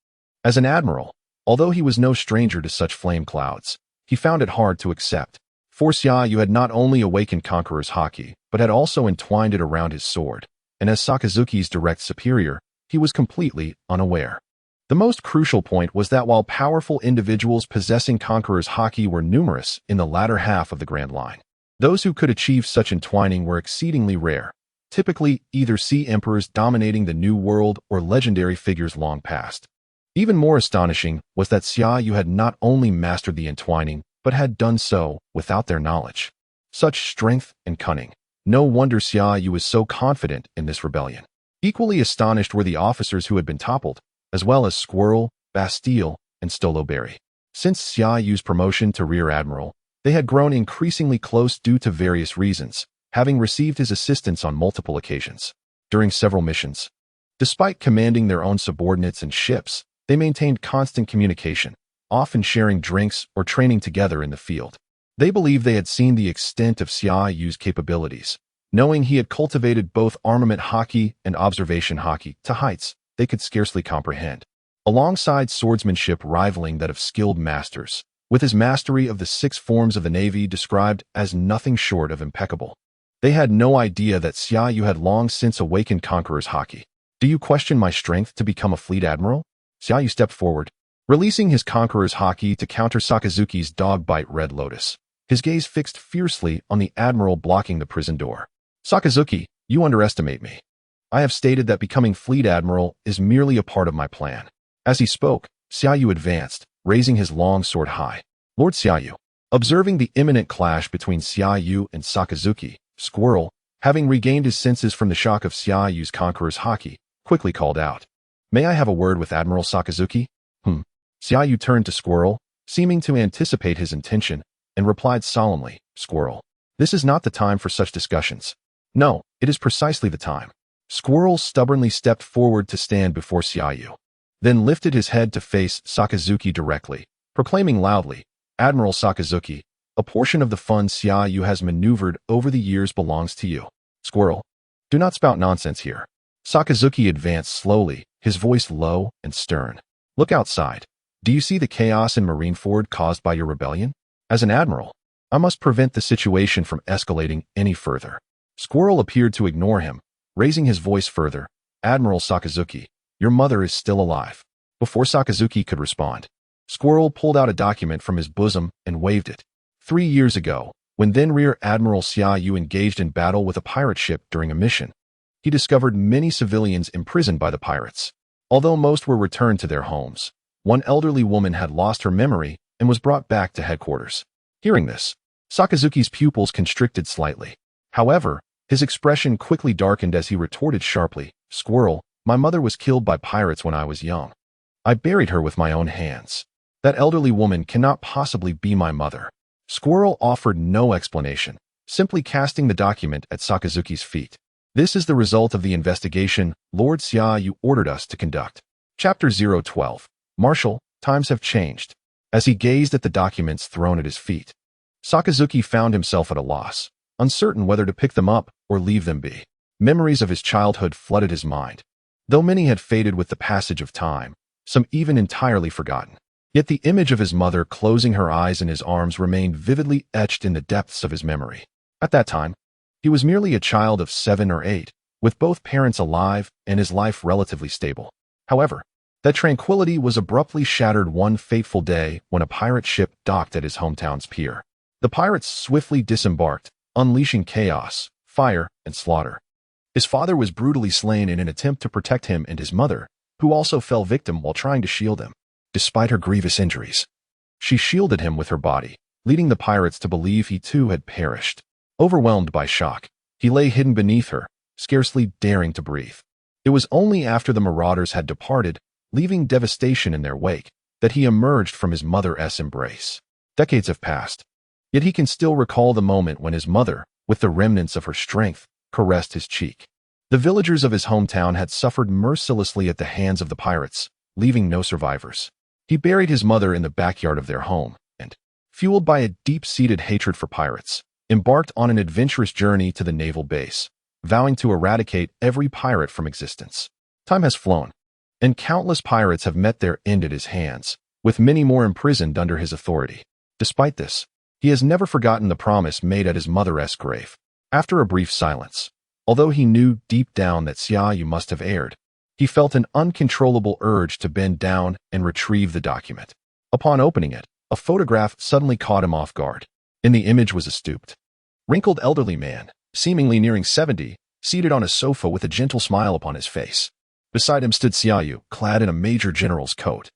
As an admiral, although he was no stranger to such flame clouds, he found it hard to accept. For Xiaoyu had not only awakened Conqueror's haki, but had also entwined it around his sword, and as Sakazuki's direct superior, he was completely unaware. The most crucial point was that while powerful individuals possessing Conqueror's haki were numerous in the latter half of the Grand Line, those who could achieve such entwining were exceedingly rare, typically either sea emperors dominating the New World or legendary figures long past. Even more astonishing was that Xiaoyu had not only mastered the entwining, but had done so without their knowledge. Such strength and cunning. No wonder Xiaoyu was so confident in this rebellion. Equally astonished were the officers who had been toppled, as well as Squirrel, Bastille, and Stoloberry. Since Xiaoyu's promotion to Rear Admiral, they had grown increasingly close due to various reasons, having received his assistance on multiple occasions. During several missions, despite commanding their own subordinates and ships, they maintained constant communication, often sharing drinks or training together in the field. They believed they had seen the extent of Xiaoyu's capabilities, knowing he had cultivated both armament haki and observation haki to heights they could scarcely comprehend, alongside swordsmanship rivaling that of skilled masters, with his mastery of the 6 forms of the Navy described as nothing short of impeccable. They had no idea that Xiaoyu had long since awakened Conqueror's haki. "Do you question my strength to become a fleet admiral?" Xiaoyu stepped forward, releasing his Conqueror's haki to counter Sakazuki's Dogbite Red Lotus, his gaze fixed fiercely on the admiral blocking the prison door. "Sakazuki, you underestimate me. I have stated that becoming fleet admiral is merely a part of my plan." As he spoke, Xiaoyu advanced, raising his long sword high. Lord Xiaoyu, observing the imminent clash between Xiaoyu and Sakazuki, Squirrel, having regained his senses from the shock of Xiaoyu's Conqueror's haki, quickly called out, "May I have a word with Admiral Sakazuki?" Xiaoyu turned to Squirrel, seeming to anticipate his intention, and replied solemnly, "Squirrel, this is not the time for such discussions." "No, it is precisely the time." Squirrel stubbornly stepped forward to stand before Xiaoyu, then lifted his head to face Sakazuki directly, proclaiming loudly, "Admiral Sakazuki, a portion of the funds Xiaoyu has maneuvered over the years belongs to you." "Squirrel, do not spout nonsense here." Sakazuki advanced slowly, his voice low and stern. "Look outside. Do you see the chaos in Marineford caused by your rebellion? As an admiral, I must prevent the situation from escalating any further." Squirrel appeared to ignore him, raising his voice further, "Admiral Sakazuki, your mother is still alive." Before Sakazuki could respond, Squirrel pulled out a document from his bosom and waved it. 3 years ago, when then Rear Admiral Xiaoyu engaged in battle with a pirate ship during a mission, he discovered many civilians imprisoned by the pirates. Although most were returned to their homes, one elderly woman had lost her memory and was brought back to headquarters. Hearing this, Sakazuki's pupils constricted slightly. However, his expression quickly darkened as he retorted sharply, "Squirrel, my mother was killed by pirates when I was young. I buried her with my own hands. That elderly woman cannot possibly be my mother." Squirrel offered no explanation, simply casting the document at Sakazuki's feet. "This is the result of the investigation Lord Xiaoyu ordered us to conduct." Chapter 012. Marshal, times have changed. As he gazed at the documents thrown at his feet, Sakazuki found himself at a loss, uncertain whether to pick them up or leave them be. Memories of his childhood flooded his mind. Though many had faded with the passage of time, some even entirely forgotten. Yet the image of his mother closing her eyes in his arms remained vividly etched in the depths of his memory. At that time, he was merely a child of 7 or 8, with both parents alive and his life relatively stable. However, that tranquility was abruptly shattered one fateful day when a pirate ship docked at his hometown's pier. The pirates swiftly disembarked, unleashing chaos, fire, and slaughter. His father was brutally slain in an attempt to protect him and his mother, who also fell victim while trying to shield him. Despite her grievous injuries, she shielded him with her body, leading the pirates to believe he too had perished. Overwhelmed by shock, he lay hidden beneath her, scarcely daring to breathe. It was only after the marauders had departed, leaving devastation in their wake, that he emerged from his mother's embrace. Decades have passed, yet he can still recall the moment when his mother, with the remnants of her strength, caressed his cheek. The villagers of his hometown had suffered mercilessly at the hands of the pirates, leaving no survivors. He buried his mother in the backyard of their home, and, fueled by a deep-seated hatred for pirates, embarked on an adventurous journey to the naval base, vowing to eradicate every pirate from existence. Time has flown, and countless pirates have met their end at his hands, with many more imprisoned under his authority. Despite this, he has never forgotten the promise made at his mother's grave. After a brief silence, although he knew deep down that Xiaoyu must have erred, he felt an uncontrollable urge to bend down and retrieve the document. Upon opening it, a photograph suddenly caught him off guard. In the image was a stooped, wrinkled elderly man, seemingly nearing 70, seated on a sofa with a gentle smile upon his face. Beside him stood Xiaoyu, clad in a major general's coat.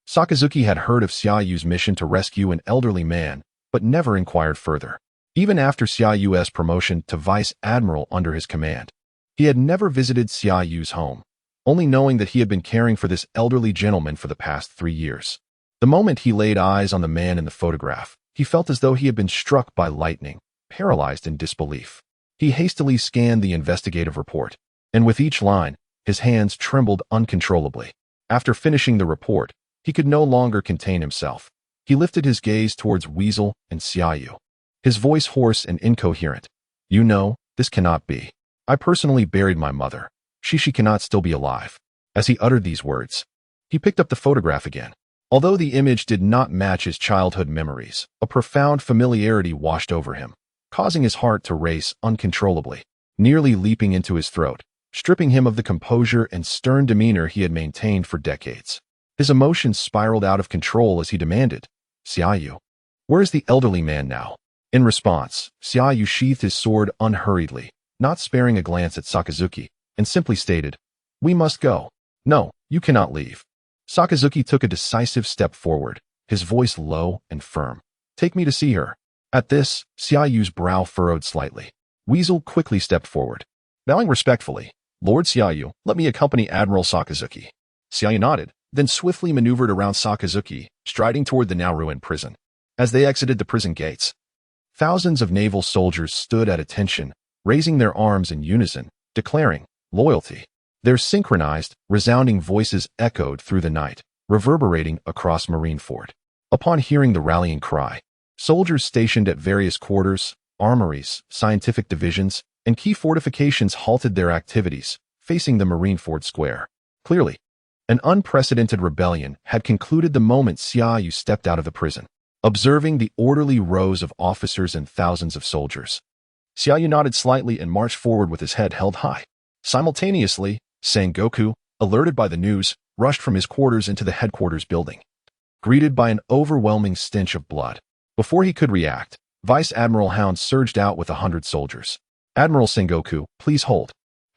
Sakazuki had heard of Xiaoyu's mission to rescue an elderly man, but never inquired further. Even after Xiaoyu's promotion to vice admiral under his command, he had never visited Xiaoyu's home, only knowing that he had been caring for this elderly gentleman for the past 3 years. The moment he laid eyes on the man in the photograph, he felt as though he had been struck by lightning, paralyzed in disbelief. He hastily scanned the investigative report, and with each line, his hands trembled uncontrollably. After finishing the report, he could no longer contain himself. He lifted his gaze towards Weasel and Xiaoyu, his voice hoarse and incoherent. "You know, this cannot be. I personally buried my mother. She cannot still be alive." As he uttered these words, he picked up the photograph again. Although the image did not match his childhood memories, a profound familiarity washed over him, causing his heart to race uncontrollably, nearly leaping into his throat, stripping him of the composure and stern demeanor he had maintained for decades. His emotions spiraled out of control as he demanded, "Xiaoyu, where is the elderly man now?" In response, Xiaoyu sheathed his sword unhurriedly, not sparing a glance at Sakazuki, and simply stated, "We must go." "No, you cannot leave." Sakazuki took a decisive step forward, his voice low and firm. "Take me to see her." At this, Xiaoyu's brow furrowed slightly. Weasel quickly stepped forward. Bowing respectfully, "Lord Xiaoyu, let me accompany Admiral Sakazuki." Xiaoyu nodded, then swiftly maneuvered around Sakazuki, striding toward the now-ruined prison. As they exited the prison gates, thousands of naval soldiers stood at attention, raising their arms in unison, declaring loyalty. Their synchronized, resounding voices echoed through the night, reverberating across Marineford. Upon hearing the rallying cry, soldiers stationed at various quarters, armories, scientific divisions, and key fortifications halted their activities, facing the Marineford Square. Clearly, an unprecedented rebellion had concluded the moment Xiaoyu stepped out of the prison. Observing the orderly rows of officers and thousands of soldiers, Xiaoyu nodded slightly and marched forward with his head held high. Simultaneously, Sengoku, alerted by the news, rushed from his quarters into the headquarters building, greeted by an overwhelming stench of blood. Before he could react, Vice Admiral Hound surged out with 100 soldiers. "Admiral Sengoku, please hold."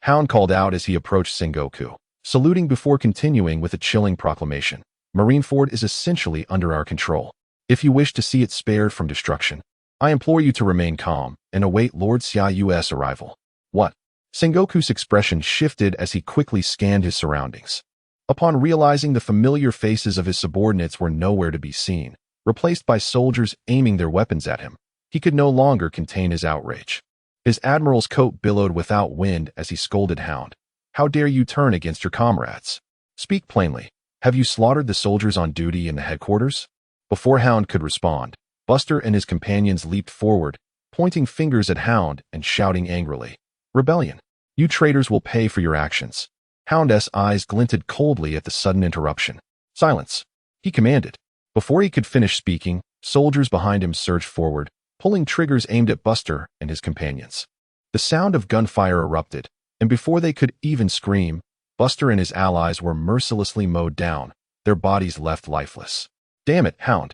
Hound called out as he approached Sengoku, saluting before continuing with a chilling proclamation. Marineford is essentially under our control. If you wish to see it spared from destruction, I implore you to remain calm and await Lord Xiaoyu's arrival. What? Sengoku's expression shifted as he quickly scanned his surroundings. Upon realizing the familiar faces of his subordinates were nowhere to be seen, replaced by soldiers aiming their weapons at him, he could no longer contain his outrage. His admiral's coat billowed without wind as he scolded Hound. How dare you turn against your comrades? Speak plainly. Have you slaughtered the soldiers on duty in the headquarters? Before Hound could respond, Buster and his companions leaped forward, pointing fingers at Hound and shouting angrily. Rebellion! You traitors will pay for your actions. Hound's eyes glinted coldly at the sudden interruption. Silence! He commanded. Before he could finish speaking, soldiers behind him surged forward, pulling triggers aimed at Buster and his companions. The sound of gunfire erupted, and before they could even scream, Buster and his allies were mercilessly mowed down, their bodies left lifeless. Damn it, Hound!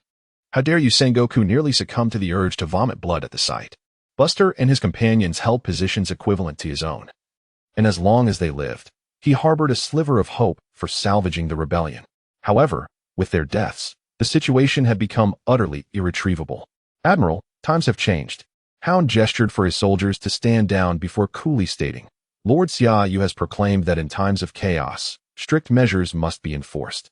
How dare you! Sengoku nearly succumbed to the urge to vomit blood at the sight. Buster and his companions held positions equivalent to his own. And as long as they lived, he harbored a sliver of hope for salvaging the rebellion. However, with their deaths, the situation had become utterly irretrievable. Admiral, times have changed. Hound gestured for his soldiers to stand down before coolly stating, Lord Xiaoyu has proclaimed that in times of chaos, strict measures must be enforced.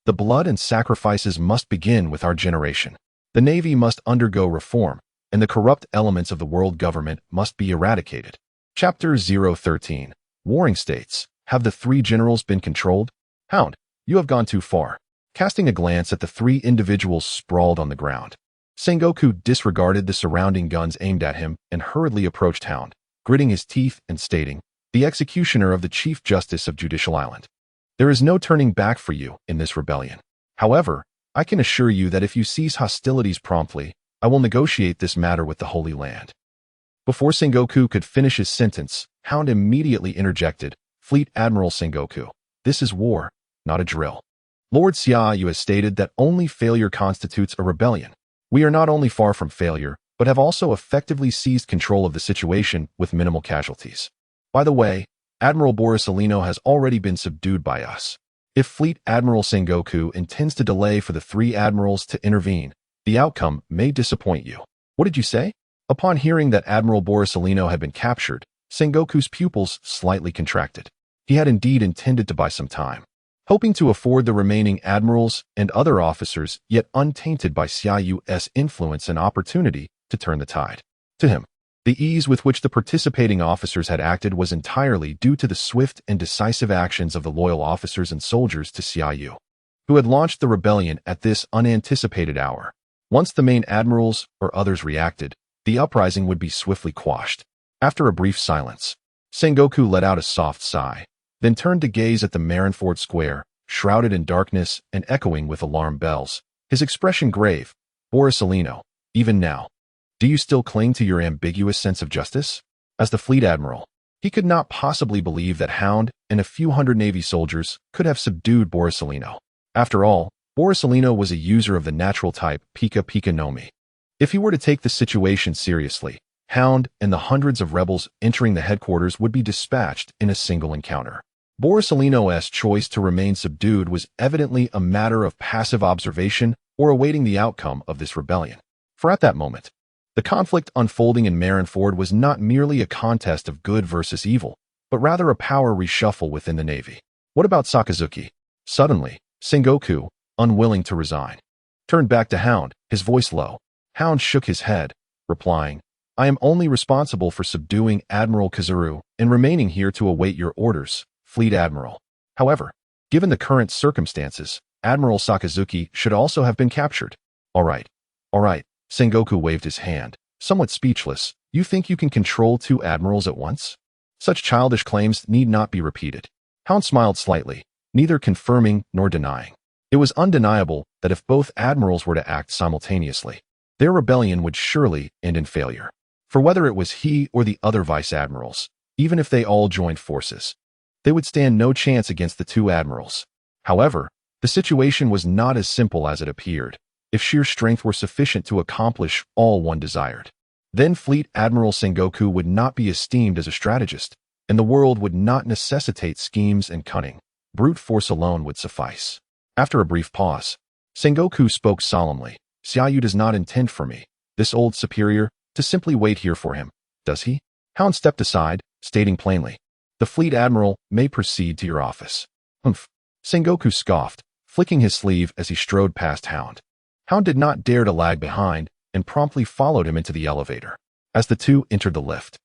The blood and sacrifices must begin with our generation. The Navy must undergo reform, and the corrupt elements of the world government must be eradicated. Chapter 013. Warring States. Have the three generals been controlled? Hound, you have gone too far. Casting a glance at the three individuals sprawled on the ground, Sengoku disregarded the surrounding guns aimed at him and hurriedly approached Hound, gritting his teeth and stating, the executioner of the Chief Justice of Judicial Island. There is no turning back for you in this rebellion. However, I can assure you that if you cease hostilities promptly, I will negotiate this matter with the Holy Land. Before Sengoku could finish his sentence, Hound immediately interjected, Fleet Admiral Sengoku, this is war, not a drill. Lord Xiaoyu has stated that only failure constitutes a rebellion. We are not only far from failure, but have also effectively seized control of the situation with minimal casualties. By the way, Admiral Borisellino has already been subdued by us. If Fleet Admiral Sengoku intends to delay for the three admirals to intervene, the outcome may disappoint you. What did you say? Upon hearing that Admiral Borisellino had been captured, Sengoku's pupils slightly contracted. He had indeed intended to buy some time, hoping to afford the remaining admirals and other officers yet untainted by Xiaoyu's influence an opportunity to turn the tide. To him, the ease with which the participating officers had acted was entirely due to the swift and decisive actions of the loyal officers and soldiers to Xiaoyu, who had launched the rebellion at this unanticipated hour. Once the main admirals or others reacted, the uprising would be swiftly quashed. After a brief silence, Sengoku let out a soft sigh, then turned to gaze at the Marineford Square, shrouded in darkness and echoing with alarm bells, his expression grave. Borisellino, even now, do you still cling to your ambiguous sense of justice? As the fleet admiral, he could not possibly believe that Hound and a few hundred Navy soldiers could have subdued Borisellino. After all, Borisellino was a user of the natural type Pika Pika no Mi. If he were to take the situation seriously, Hound and the hundreds of rebels entering the headquarters would be dispatched in a single encounter. Borisellino's choice to remain subdued was evidently a matter of passive observation or awaiting the outcome of this rebellion. For at that moment, the conflict unfolding in Marineford was not merely a contest of good versus evil, but rather a power reshuffle within the Navy. What about Sakazuki? Suddenly, Sengoku, unwilling to resign, turned back to Hound, his voice low. Hound shook his head, replying, I am only responsible for subduing Admiral Kazuru and remaining here to await your orders, Fleet Admiral. However, given the current circumstances, Admiral Sakazuki should also have been captured. All right. Sengoku waved his hand, somewhat speechless. You think you can control two admirals at once? Such childish claims need not be repeated. Hound smiled slightly, neither confirming nor denying. It was undeniable that if both admirals were to act simultaneously, their rebellion would surely end in failure. For whether it was he or the other vice admirals, even if they all joined forces, they would stand no chance against the two admirals. However, the situation was not as simple as it appeared. If sheer strength were sufficient to accomplish all one desired, then Fleet Admiral Sengoku would not be esteemed as a strategist, and the world would not necessitate schemes and cunning. Brute force alone would suffice. After a brief pause, Sengoku spoke solemnly. Xiaoyu does not intend for me, this old superior, to simply wait here for him, does he? Hound stepped aside, stating plainly, the fleet admiral may proceed to your office. Humph. Sengoku scoffed, flicking his sleeve as he strode past Hound. Hound did not dare to lag behind and promptly followed him into the elevator. As the two entered the lift,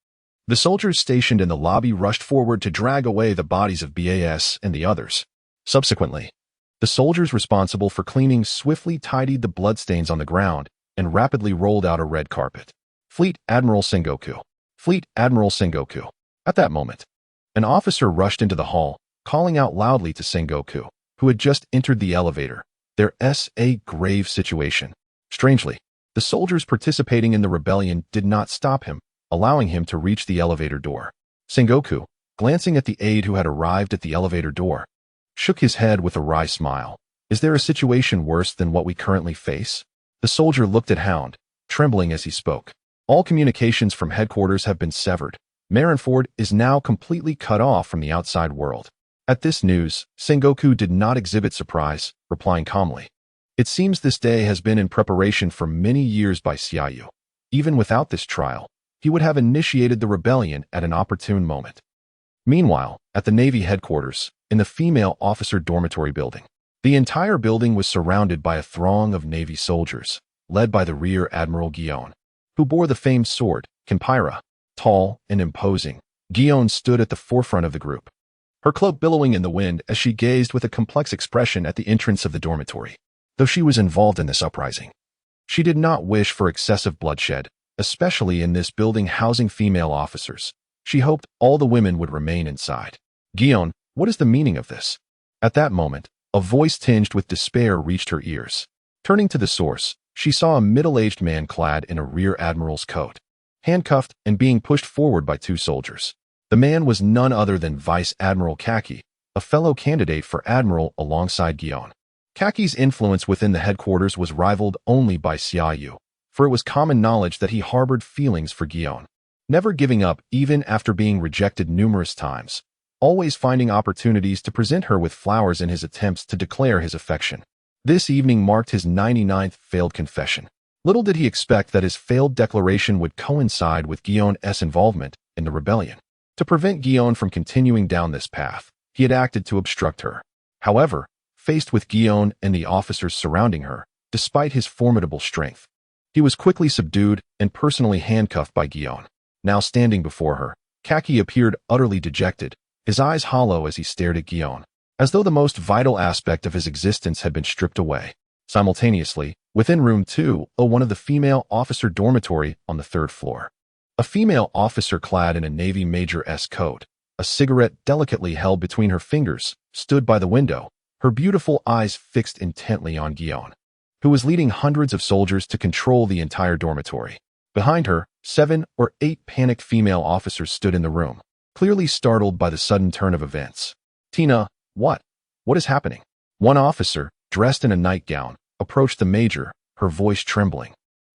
the soldiers stationed in the lobby rushed forward to drag away the bodies of BAS and the others. Subsequently, the soldiers responsible for cleaning swiftly tidied the bloodstains on the ground and rapidly rolled out a red carpet. Fleet Admiral Sengoku. Fleet Admiral Sengoku. At that moment, an officer rushed into the hall, calling out loudly to Sengoku, who had just entered the elevator. There's a grave situation. Strangely, the soldiers participating in the rebellion did not stop him, allowing him to reach the elevator door. Sengoku, glancing at the aide who had arrived at the elevator door, shook his head with a wry smile. Is there a situation worse than what we currently face? The soldier looked at Hound, trembling as he spoke. All communications from headquarters have been severed. Marineford is now completely cut off from the outside world. At this news, Sengoku did not exhibit surprise, replying calmly. It seems this day has been in preparation for many years by Xiaoyu. Even without this trial, he would have initiated the rebellion at an opportune moment. Meanwhile, at the Navy headquarters, in the female officer dormitory building, the entire building was surrounded by a throng of Navy soldiers, led by the Rear Admiral Guion, who bore the famed sword, Kenpira. Tall and imposing, Guion stood at the forefront of the group, her cloak billowing in the wind as she gazed with a complex expression at the entrance of the dormitory. Though she was involved in this uprising, she did not wish for excessive bloodshed, especially in this building housing female officers. She hoped all the women would remain inside. Guion, what is the meaning of this? At that moment, a voice tinged with despair reached her ears. Turning to the source, she saw a middle-aged man clad in a Rear Admiral's coat, handcuffed and being pushed forward by two soldiers. The man was none other than Vice Admiral Kaki, a fellow candidate for admiral alongside Guion. Kaki's influence within the headquarters was rivaled only by Xiaoyu, for it was common knowledge that he harbored feelings for Guion, never giving up even after being rejected numerous times, always finding opportunities to present her with flowers in his attempts to declare his affection. This evening marked his 99th failed confession. Little did he expect that his failed declaration would coincide with Guion's involvement in the rebellion. To prevent Guion from continuing down this path, he had acted to obstruct her. However, faced with Guion and the officers surrounding her, despite his formidable strength, he was quickly subdued and personally handcuffed by Guion. Now standing before her, Kaki appeared utterly dejected, his eyes hollow as he stared at Guion, as though the most vital aspect of his existence had been stripped away. Simultaneously, within room 201 of the female officer dormitory on the third floor, a female officer clad in a Navy Major's coat, a cigarette delicately held between her fingers, stood by the window, her beautiful eyes fixed intently on Guion, who was leading hundreds of soldiers to control the entire dormitory. Behind her, 7 or 8 panicked female officers stood in the room, clearly startled by the sudden turn of events. Tina, what is happening? One officer, dressed in a nightgown, approached the major, her voice trembling.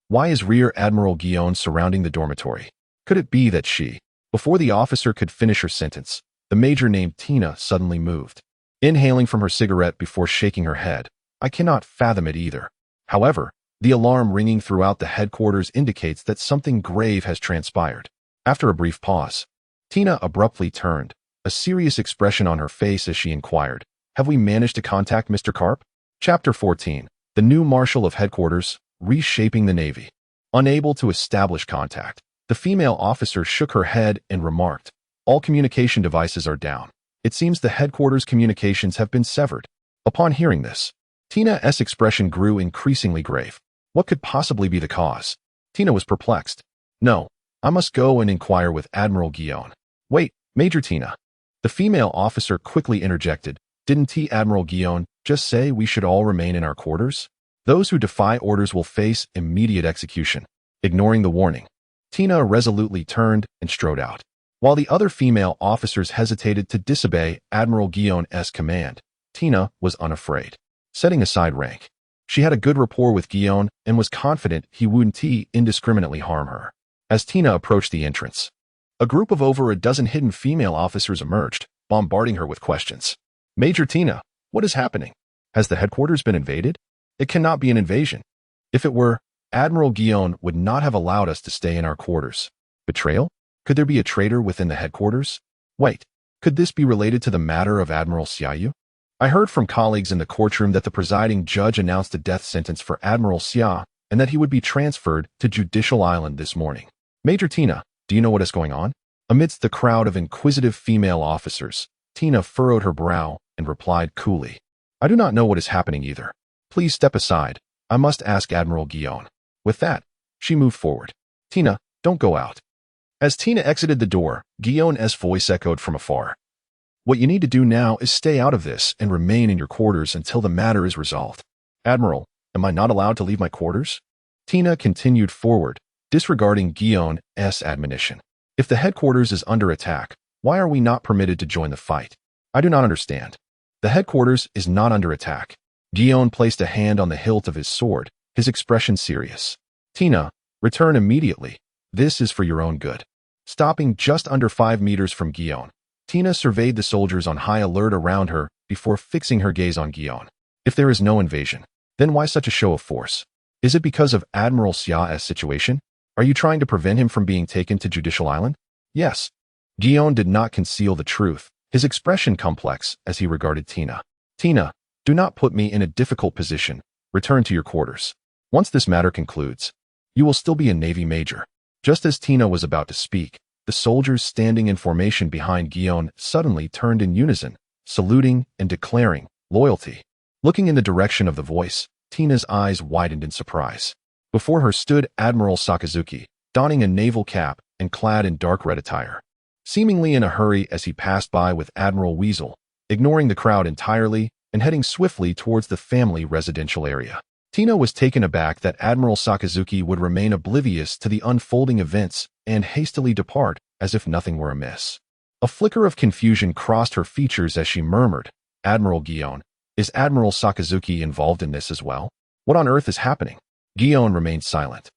Why is Rear Admiral Guion surrounding the dormitory? Could it be that she? Before the officer could finish her sentence, the major named Tina suddenly moved, inhaling from her cigarette before shaking her head. I cannot fathom it either. However, the alarm ringing throughout the headquarters indicates that something grave has transpired. After a brief pause, Tina abruptly turned, a serious expression on her face as she inquired, have we managed to contact Mr. Karp? Chapter 14. The new Marshal of Headquarters, Reshaping the Navy. Unable to establish contact, the female officer shook her head and remarked, all communication devices are down. It seems the headquarters communications have been severed. Upon hearing this, Tina's expression grew increasingly grave. What could possibly be the cause? Tina was perplexed. No, I must go and inquire with Admiral Guion. Wait, Major Tina. The female officer quickly interjected. Didn't Admiral Guion just say we should all remain in our quarters? Those who defy orders will face immediate execution. Ignoring the warning, Tina resolutely turned and strode out. While the other female officers hesitated to disobey Admiral Guion's command, Tina was unafraid. Setting aside rank, she had a good rapport with Guion and was confident he wouldn't indiscriminately harm her. As Tina approached the entrance, A group of over a dozen hidden female officers emerged, bombarding her with questions. Major Tina, what is happening? Has the headquarters been invaded? It cannot be an invasion. If it were, Admiral Guillaume would not have allowed us to stay in our quarters. Betrayal? Could there be a traitor within the headquarters? Wait, could this be related to the matter of Admiral Xiaoyu? I heard from colleagues in the courtroom that the presiding judge announced a death sentence for Admiral Xia and that he would be transferred to Judicial Island this morning. Major Tina, do you know what is going on? Amidst the crowd of inquisitive female officers, Tina furrowed her brow and replied coolly, I do not know what is happening either. Please step aside. I must ask Admiral Guillaume. With that, she moved forward. Tina, don't go out. As Tina exited the door, Guillaume's voice echoed from afar. What you need to do now is stay out of this and remain in your quarters until the matter is resolved. Admiral, am I not allowed to leave my quarters? Tina continued forward, disregarding Guillaume's admonition. If the headquarters is under attack, why are we not permitted to join the fight? I do not understand. The headquarters is not under attack. Guillaume placed a hand on the hilt of his sword, his expression serious. Tina, return immediately. This is for your own good. Stopping just under 5 meters from Guillaume, Tina surveyed the soldiers on high alert around her before fixing her gaze on Guillaume. If there is no invasion, then why such a show of force? Is it because of Admiral Xia's situation? Are you trying to prevent him from being taken to Judicial Island? Yes. Guillaume did not conceal the truth, his expression complex as he regarded Tina. Tina, do not put me in a difficult position. Return to your quarters. Once this matter concludes, you will still be a Navy major. Just as Tina was about to speak, the soldiers standing in formation behind Guillaume suddenly turned in unison, saluting and declaring loyalty. Looking in the direction of the voice, Tina's eyes widened in surprise. Before her stood Admiral Sakazuki, donning a naval cap and clad in dark red attire. Seemingly in a hurry as he passed by with Admiral Weasel, ignoring the crowd entirely and heading swiftly towards the family residential area. Tina was taken aback that Admiral Sakazuki would remain oblivious to the unfolding events and hastily depart as if nothing were amiss. A flicker of confusion crossed her features as she murmured, Admiral Guillaume, is Admiral Sakazuki involved in this as well? What on earth is happening? Guillaume remained silent.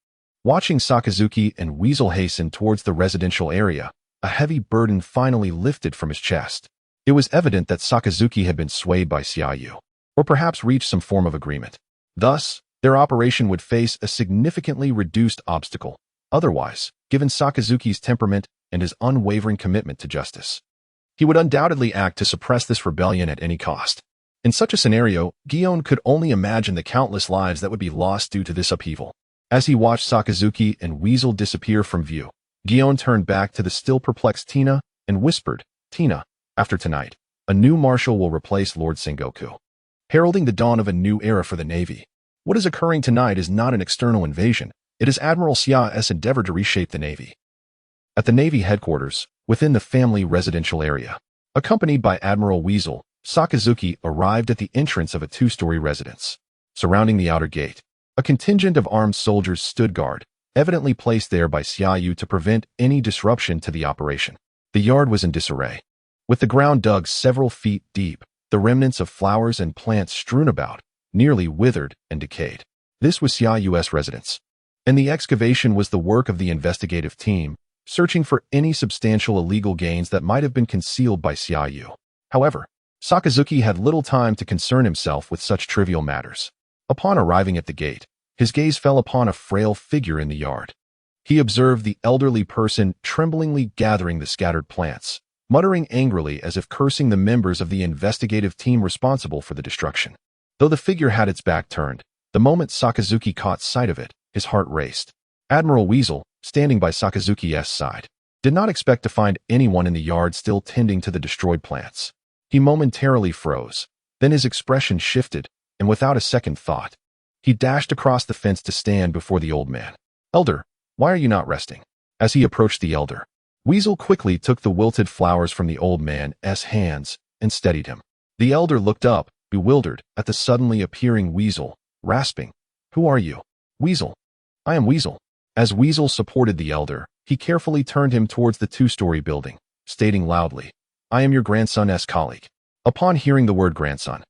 Watching Sakazuki and Weasel hasten towards the residential area, a heavy burden finally lifted from his chest. It was evident that Sakazuki had been swayed by Xiaoyu, or perhaps reached some form of agreement. Thus, their operation would face a significantly reduced obstacle. Otherwise, given Sakazuki's temperament and his unwavering commitment to justice, he would undoubtedly act to suppress this rebellion at any cost. In such a scenario, Guillaume could only imagine the countless lives that would be lost due to this upheaval. As he watched Sakazuki and Weasel disappear from view, Guillaume turned back to the still perplexed Tina and whispered, Tina, after tonight, a new Marshal will replace Lord Sengoku, heralding the dawn of a new era for the Navy. What is occurring tonight is not an external invasion. It is Admiral Xia's endeavor to reshape the Navy. At the Navy headquarters, within the family residential area, accompanied by Admiral Weasel, Sakazuki arrived at the entrance of a 2-story residence. Surrounding the outer gate, a contingent of armed soldiers stood guard, evidently placed there by Xiaoyu to prevent any disruption to the operation. The yard was in disarray, with the ground dug several feet deep, the remnants of flowers and plants strewn about, nearly withered and decayed. This was Xiaoyu's residence, and the excavation was the work of the investigative team, searching for any substantial illegal gains that might have been concealed by Xiaoyu. However, Sakazuki had little time to concern himself with such trivial matters. Upon arriving at the gate, his gaze fell upon a frail figure in the yard. He observed the elderly person tremblingly gathering the scattered plants, muttering angrily as if cursing the members of the investigative team responsible for the destruction. Though the figure had its back turned, the moment Sakazuki caught sight of it, his heart raced. Admiral Weasel, standing by Sakazuki's side, did not expect to find anyone in the yard still tending to the destroyed plants. He momentarily froze, then his expression shifted, and without a second thought, he dashed across the fence to stand before the old man. Elder, why are you not resting? As he approached the elder, Weasel quickly took the wilted flowers from the old man's hands and steadied him. The elder looked up, bewildered, at the suddenly appearing Weasel, rasping, Who are you? Weasel. I am Weasel. As Weasel supported the elder, he carefully turned him towards the 2-story building, stating loudly, I am your grandson's colleague. Upon hearing the word grandson,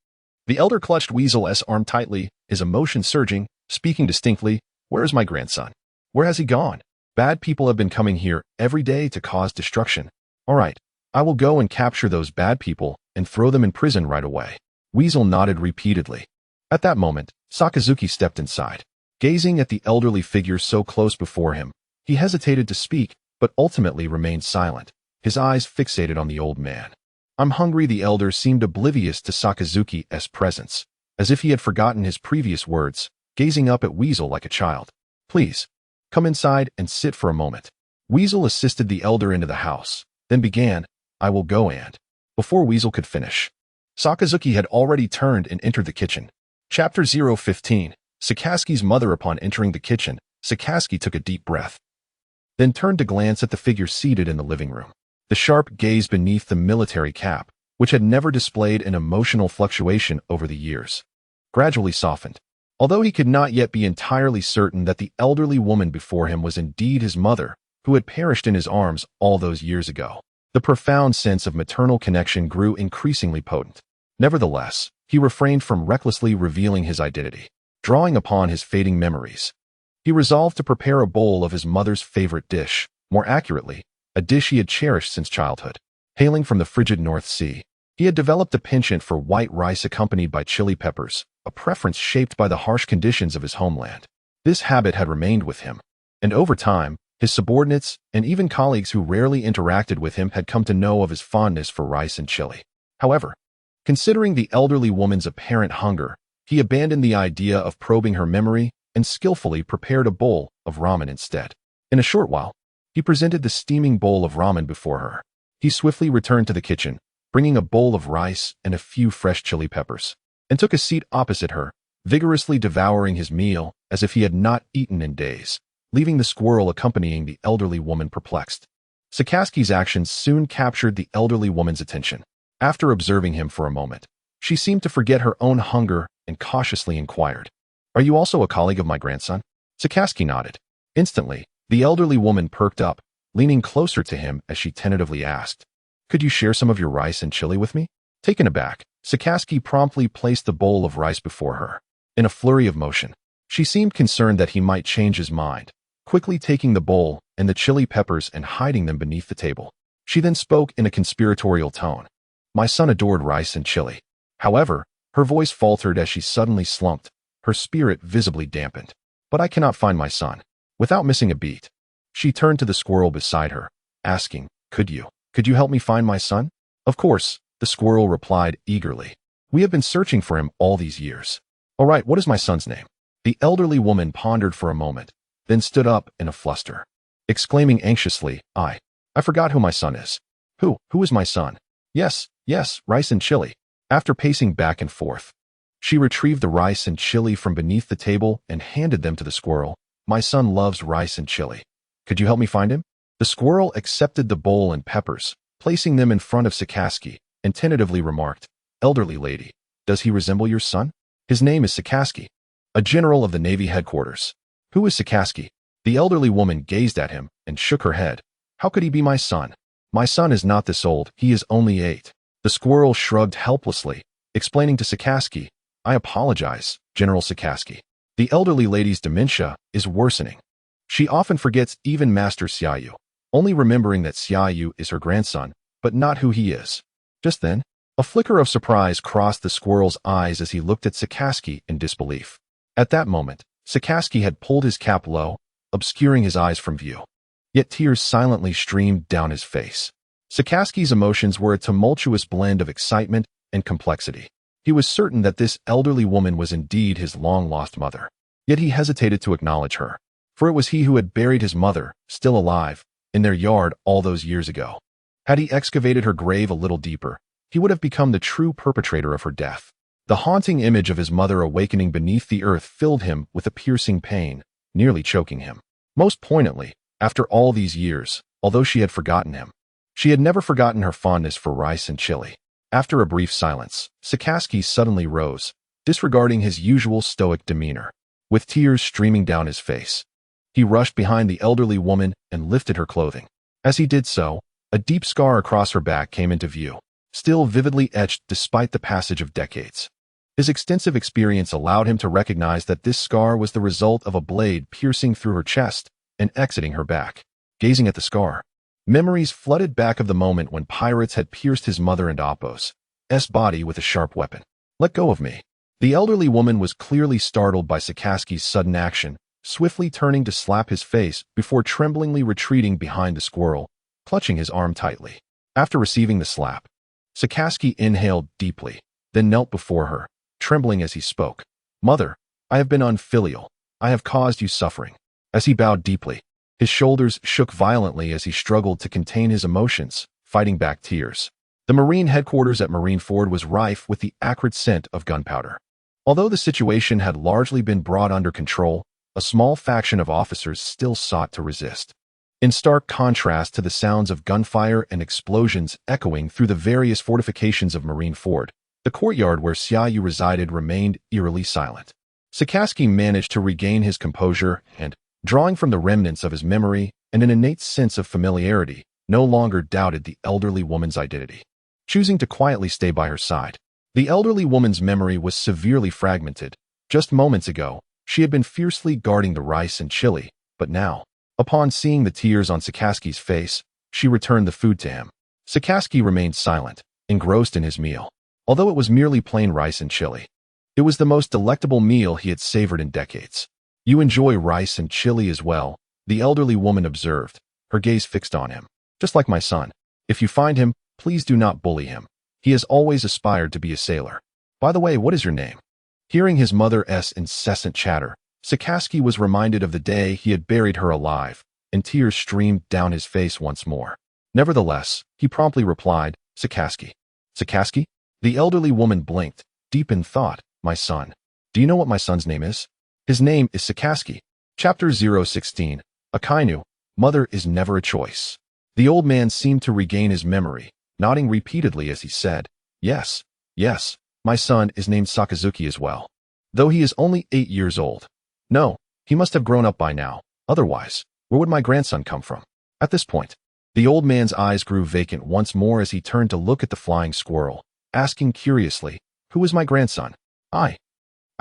the elder clutched Weasel's arm tightly, his emotion surging, speaking distinctly, Where is my grandson? Where has he gone? Bad people have been coming here every day to cause destruction. All right, I will go and capture those bad people and throw them in prison right away. Weasel nodded repeatedly. At that moment, Sakazuki stepped inside. Gazing at the elderly figure so close before him, he hesitated to speak, but ultimately remained silent, his eyes fixated on the old man. I'm hungry. The elder seemed oblivious to Sakazuki's presence, as if he had forgotten his previous words, gazing up at Weasel like a child. Please, come inside and sit for a moment. Weasel assisted the elder into the house, then began, I will go and... Before Weasel could finish, Sakazuki had already turned and entered the kitchen. Chapter 015. Sakazuki's mother. Upon entering the kitchen, Sakazuki took a deep breath, then turned to glance at the figure seated in the living room. The sharp gaze beneath the military cap, which had never displayed an emotional fluctuation over the years, gradually softened. Although he could not yet be entirely certain that the elderly woman before him was indeed his mother, who had perished in his arms all those years ago, the profound sense of maternal connection grew increasingly potent. Nevertheless, he refrained from recklessly revealing his identity. Drawing upon his fading memories, he resolved to prepare a bowl of his mother's favorite dish, more accurately, a dish he had cherished since childhood. Hailing from the frigid North Sea, he had developed a penchant for white rice accompanied by chili peppers, a preference shaped by the harsh conditions of his homeland. This habit had remained with him, and over time, his subordinates and even colleagues who rarely interacted with him had come to know of his fondness for rice and chili. However, considering the elderly woman's apparent hunger, he abandoned the idea of probing her memory and skillfully prepared a bowl of ramen instead. In a short while, he presented the steaming bowl of ramen before her. He swiftly returned to the kitchen, bringing a bowl of rice and a few fresh chili peppers, and took a seat opposite her, vigorously devouring his meal as if he had not eaten in days, leaving the squirrel accompanying the elderly woman perplexed. Sakazuki's actions soon captured the elderly woman's attention. After observing him for a moment, she seemed to forget her own hunger and cautiously inquired, Are you also a colleague of my grandson? Sakazuki nodded. Instantly, the elderly woman perked up, leaning closer to him as she tentatively asked, Could you share some of your rice and chili with me? Taken aback, Sakazuki promptly placed the bowl of rice before her. In a flurry of motion, she seemed concerned that he might change his mind, quickly taking the bowl and the chili peppers and hiding them beneath the table. She then spoke in a conspiratorial tone. My son adored rice and chili. However, her voice faltered as she suddenly slumped, her spirit visibly dampened. But I cannot find my son. Without missing a beat, she turned to the squirrel beside her, asking, Could you help me find my son? Of course, the squirrel replied eagerly. We have been searching for him all these years. All right, what is my son's name? The elderly woman pondered for a moment, then stood up in a fluster, exclaiming anxiously, I forgot who my son is. Who is my son? Yes, rice and chili. After pacing back and forth, she retrieved the rice and chili from beneath the table and handed them to the squirrel. My son loves rice and chili. Could you help me find him? The squirrel accepted the bowl and peppers, placing them in front of Sakazuki, and tentatively remarked, Elderly lady, does he resemble your son? His name is Sakazuki, a general of the Navy headquarters. Who is Sakazuki? The elderly woman gazed at him and shook her head. How could he be my son? My son is not this old, he is only 8. The squirrel shrugged helplessly, explaining to Sakazuki, I apologize, General Sakazuki. The elderly lady's dementia is worsening. She often forgets even Master Xiaoyu, only remembering that Xiaoyu is her grandson, but not who he is. Just then, a flicker of surprise crossed the squirrel's eyes as he looked at Sakazuki in disbelief. At that moment, Sakazuki had pulled his cap low, obscuring his eyes from view. Yet tears silently streamed down his face. Sakazuki's emotions were a tumultuous blend of excitement and complexity. He was certain that this elderly woman was indeed his long-lost mother. Yet he hesitated to acknowledge her, for it was he who had buried his mother, still alive, in their yard all those years ago. Had he excavated her grave a little deeper, he would have become the true perpetrator of her death. The haunting image of his mother awakening beneath the earth filled him with a piercing pain, nearly choking him. Most poignantly, after all these years, although she had forgotten him, she had never forgotten her fondness for rice and chili. After a brief silence, Sakazuki suddenly rose, disregarding his usual stoic demeanor. With tears streaming down his face, he rushed behind the elderly woman and lifted her clothing. As he did so, a deep scar across her back came into view, still vividly etched despite the passage of decades. His extensive experience allowed him to recognize that this scar was the result of a blade piercing through her chest and exiting her back. Gazing at the scar, memories flooded back of the moment when pirates had pierced his mother and Apos' body with a sharp weapon. "Let go of me." The elderly woman was clearly startled by Sakaski's sudden action, swiftly turning to slap his face before tremblingly retreating behind the squirrel, clutching his arm tightly. After receiving the slap, Sakaski inhaled deeply, then knelt before her, trembling as he spoke. "Mother, I have been unfilial. I have caused you suffering." As he bowed deeply, his shoulders shook violently as he struggled to contain his emotions, fighting back tears. The Marine headquarters at Marine Ford was rife with the acrid scent of gunpowder. Although the situation had largely been brought under control, a small faction of officers still sought to resist. In stark contrast to the sounds of gunfire and explosions echoing through the various fortifications of Marine Ford, the courtyard where Xiaoyu resided remained eerily silent. Sakaski managed to regain his composure and, drawing from the remnants of his memory and an innate sense of familiarity, no longer doubted the elderly woman's identity. Choosing to quietly stay by her side, the elderly woman's memory was severely fragmented. Just moments ago, she had been fiercely guarding the rice and chili, but now, upon seeing the tears on Sakaski's face, she returned the food to him. Sakaski remained silent, engrossed in his meal. Although it was merely plain rice and chili, it was the most delectable meal he had savored in decades. "You enjoy rice and chili as well," the elderly woman observed, her gaze fixed on him. "Just like my son. If you find him, please do not bully him. He has always aspired to be a sailor. By the way, what is your name?" Hearing his mother's incessant chatter, Sakaski was reminded of the day he had buried her alive, and tears streamed down his face once more. Nevertheless, he promptly replied, "Sakaski." "Sakaski?" The elderly woman blinked, deep in thought. "My son. Do you know what my son's name is?" "His name is Sakaski." Chapter 016. Akainu, Mother is Never a Choice. The old man seemed to regain his memory, nodding repeatedly as he said, Yes, my son is named Sakazuki as well. Though he is only 8 years old. No, he must have grown up by now. Otherwise, where would my grandson come from?" At this point, the old man's eyes grew vacant once more as he turned to look at the flying squirrel, asking curiously, "Who is my grandson?" I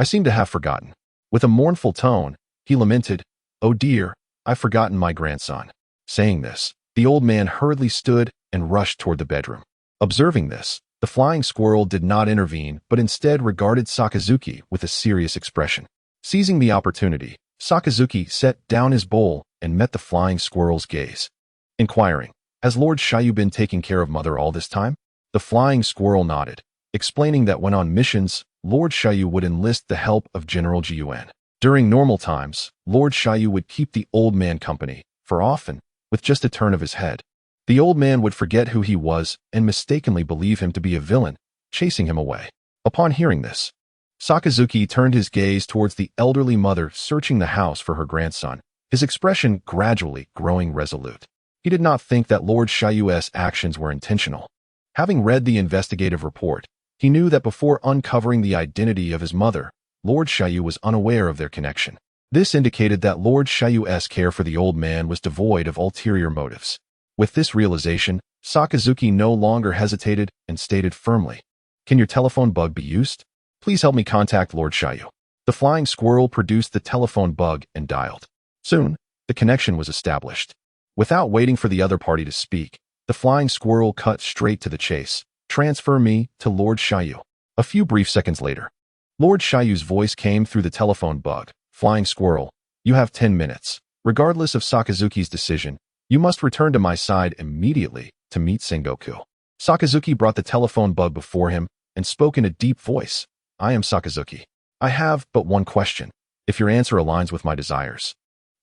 seem to have forgotten." With a mournful tone, he lamented, "Oh dear, I've forgotten my grandson." Saying this, the old man hurriedly stood and rushed toward the bedroom. Observing this, the flying squirrel did not intervene but instead regarded Sakazuki with a serious expression. Seizing the opportunity, Sakazuki set down his bowl and met the flying squirrel's gaze. Inquiring, "Has Lord Xiaoyu been taking care of Mother all this time?" The flying squirrel nodded, explaining that when on missions, Lord Xiaoyu would enlist the help of General Jiyuan. During normal times, Lord Xiaoyu would keep the old man company, for often, with just a turn of his head, the old man would forget who he was and mistakenly believe him to be a villain, chasing him away. Upon hearing this, Sakazuki turned his gaze towards the elderly mother searching the house for her grandson, his expression gradually growing resolute. He did not think that Lord Xiaoyu's actions were intentional. Having read the investigative report, he knew that before uncovering the identity of his mother, Lord Xiaoyu was unaware of their connection. This indicated that Lord Xiaoyu's care for the old man was devoid of ulterior motives. With this realization, Sakazuki no longer hesitated and stated firmly, "Can your telephone bug be used? Please help me contact Lord Xiaoyu." The flying squirrel produced the telephone bug and dialed. Soon, the connection was established. Without waiting for the other party to speak, the flying squirrel cut straight to the chase. "Transfer me to Lord Xiaoyu." A few brief seconds later, Lord Xiaoyu's voice came through the telephone bug. "Flying squirrel, you have 10 minutes. Regardless of Sakazuki's decision, you must return to my side immediately to meet Sengoku." Sakazuki brought the telephone bug before him and spoke in a deep voice. "I am Sakazuki. I have but one question. If your answer aligns with my desires,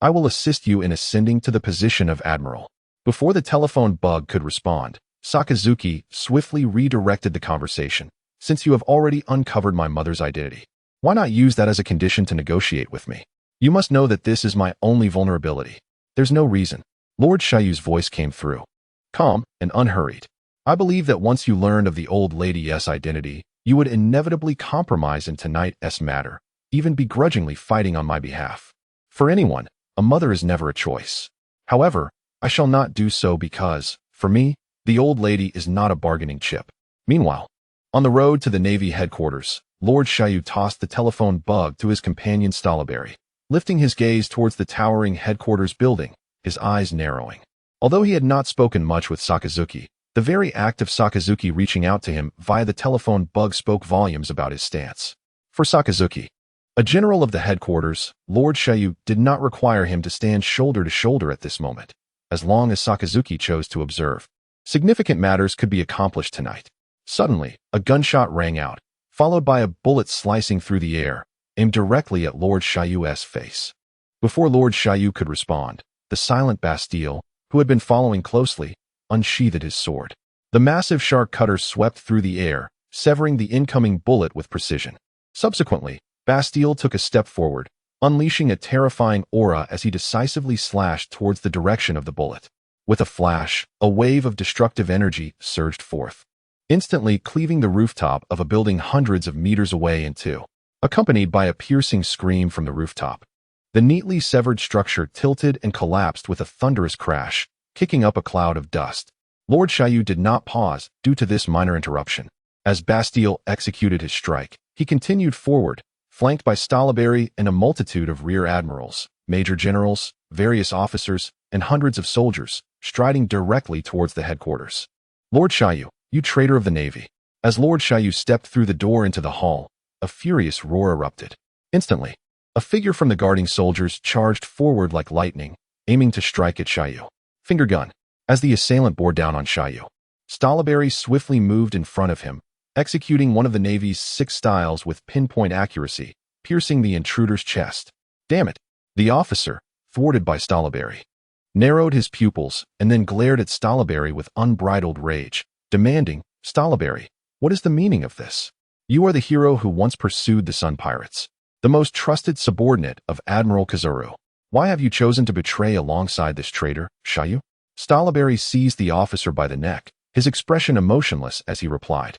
I will assist you in ascending to the position of admiral." Before the telephone bug could respond, Sakazuki swiftly redirected the conversation. "Since you have already uncovered my mother's identity, why not use that as a condition to negotiate with me? You must know that this is my only vulnerability. There's no reason." Lord Xiaoyu's voice came through, calm and unhurried. "I believe that once you learned of the old lady's identity, you would inevitably compromise in tonight's matter, even begrudgingly fighting on my behalf. For anyone, a mother is never a choice. However, I shall not do so because, for me, the old lady is not a bargaining chip." Meanwhile, on the road to the Navy headquarters, Lord Xiaoyu tossed the telephone bug to his companion Stalaberry. lifting his gaze towards the towering headquarters building, his eyes narrowing. Although he had not spoken much with Sakazuki, the very act of Sakazuki reaching out to him via the telephone bug spoke volumes about his stance. For Sakazuki, a general of the headquarters, Lord Xiaoyu did not require him to stand shoulder to shoulder at this moment, as long as Sakazuki chose to observe. Significant matters could be accomplished tonight. Suddenly, a gunshot rang out, followed by a bullet slicing through the air, aimed directly at Lord Xiaoyu's face. Before Lord Xiaoyu could respond, the silent Bastille, who had been following closely, unsheathed his sword. The massive shark cutter swept through the air, severing the incoming bullet with precision. Subsequently, Bastille took a step forward, unleashing a terrifying aura as he decisively slashed towards the direction of the bullet. With a flash, a wave of destructive energy surged forth, instantly cleaving the rooftop of a building hundreds of meters away in two, accompanied by a piercing scream from the rooftop. The neatly severed structure tilted and collapsed with a thunderous crash, kicking up a cloud of dust. Lord Xiaoyu did not pause due to this minor interruption. As Bastille executed his strike, he continued forward, flanked by Stalaberry and a multitude of rear admirals, major generals, various officers, and hundreds of soldiers, striding directly towards the headquarters. Lord Xiaoyu, you traitor of the Navy. As Lord Xiaoyu stepped through the door into the hall, a furious roar erupted. Instantly, a figure from the guarding soldiers charged forward like lightning, aiming to strike at Xiaoyu. Finger gun. As the assailant bore down on Xiaoyu, Stalaberry swiftly moved in front of him, executing one of the Navy's 6 styles with pinpoint accuracy, piercing the intruder's chest. Damn it! The officer, thwarted by Stalaberry, narrowed his pupils and then glared at Stalaberry with unbridled rage, demanding, Stalaberry, what is the meaning of this? You are the hero who once pursued the Sun Pirates, the most trusted subordinate of Admiral Kizaru. Why have you chosen to betray alongside this traitor, Xiaoyu? Stalaberry seized the officer by the neck, his expression emotionless as he replied.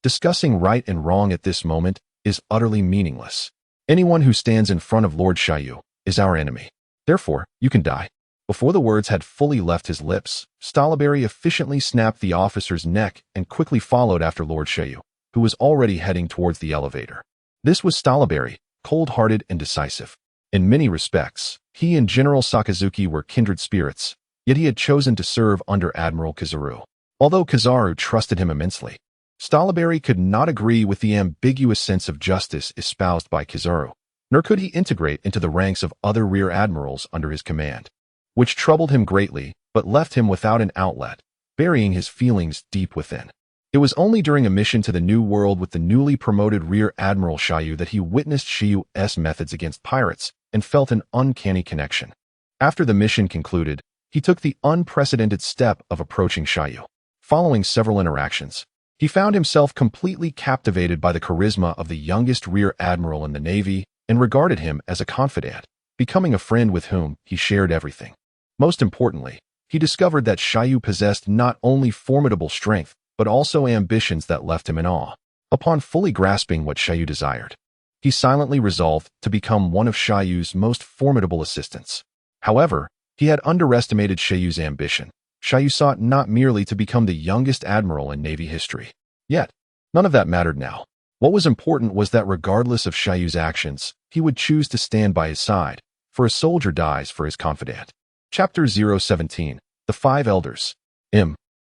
Discussing right and wrong at this moment is utterly meaningless. Anyone who stands in front of Lord Xiaoyu is our enemy. Therefore, you can die. Before the words had fully left his lips, Stalaberry efficiently snapped the officer's neck and quickly followed after Lord Xiaoyu, who was already heading towards the elevator. This was Stalaberry, cold-hearted and decisive. In many respects, he and General Sakazuki were kindred spirits, yet he had chosen to serve under Admiral Kizaru. Although Kizaru trusted him immensely, Stalaberry could not agree with the ambiguous sense of justice espoused by Kizaru, nor could he integrate into the ranks of other rear admirals under his command, which troubled him greatly but left him without an outlet, burying his feelings deep within. It was only during a mission to the New World with the newly promoted Rear Admiral Xiaoyu that he witnessed Xiaoyu's methods against pirates and felt an uncanny connection. After the mission concluded, he took the unprecedented step of approaching Xiaoyu. Following several interactions, he found himself completely captivated by the charisma of the youngest Rear Admiral in the Navy and regarded him as a confidant, becoming a friend with whom he shared everything. Most importantly, he discovered that Xiaoyu possessed not only formidable strength, but also ambitions that left him in awe. Upon fully grasping what Xiaoyu desired, he silently resolved to become one of Xiaoyu's most formidable assistants. However, he had underestimated Xiaoyu's ambition. Xiaoyu sought not merely to become the youngest admiral in Navy history. Yet, none of that mattered now. What was important was that regardless of Xiaoyu's actions, he would choose to stand by his side, for a soldier dies for his confidant. Chapter 017, The 5 Elders.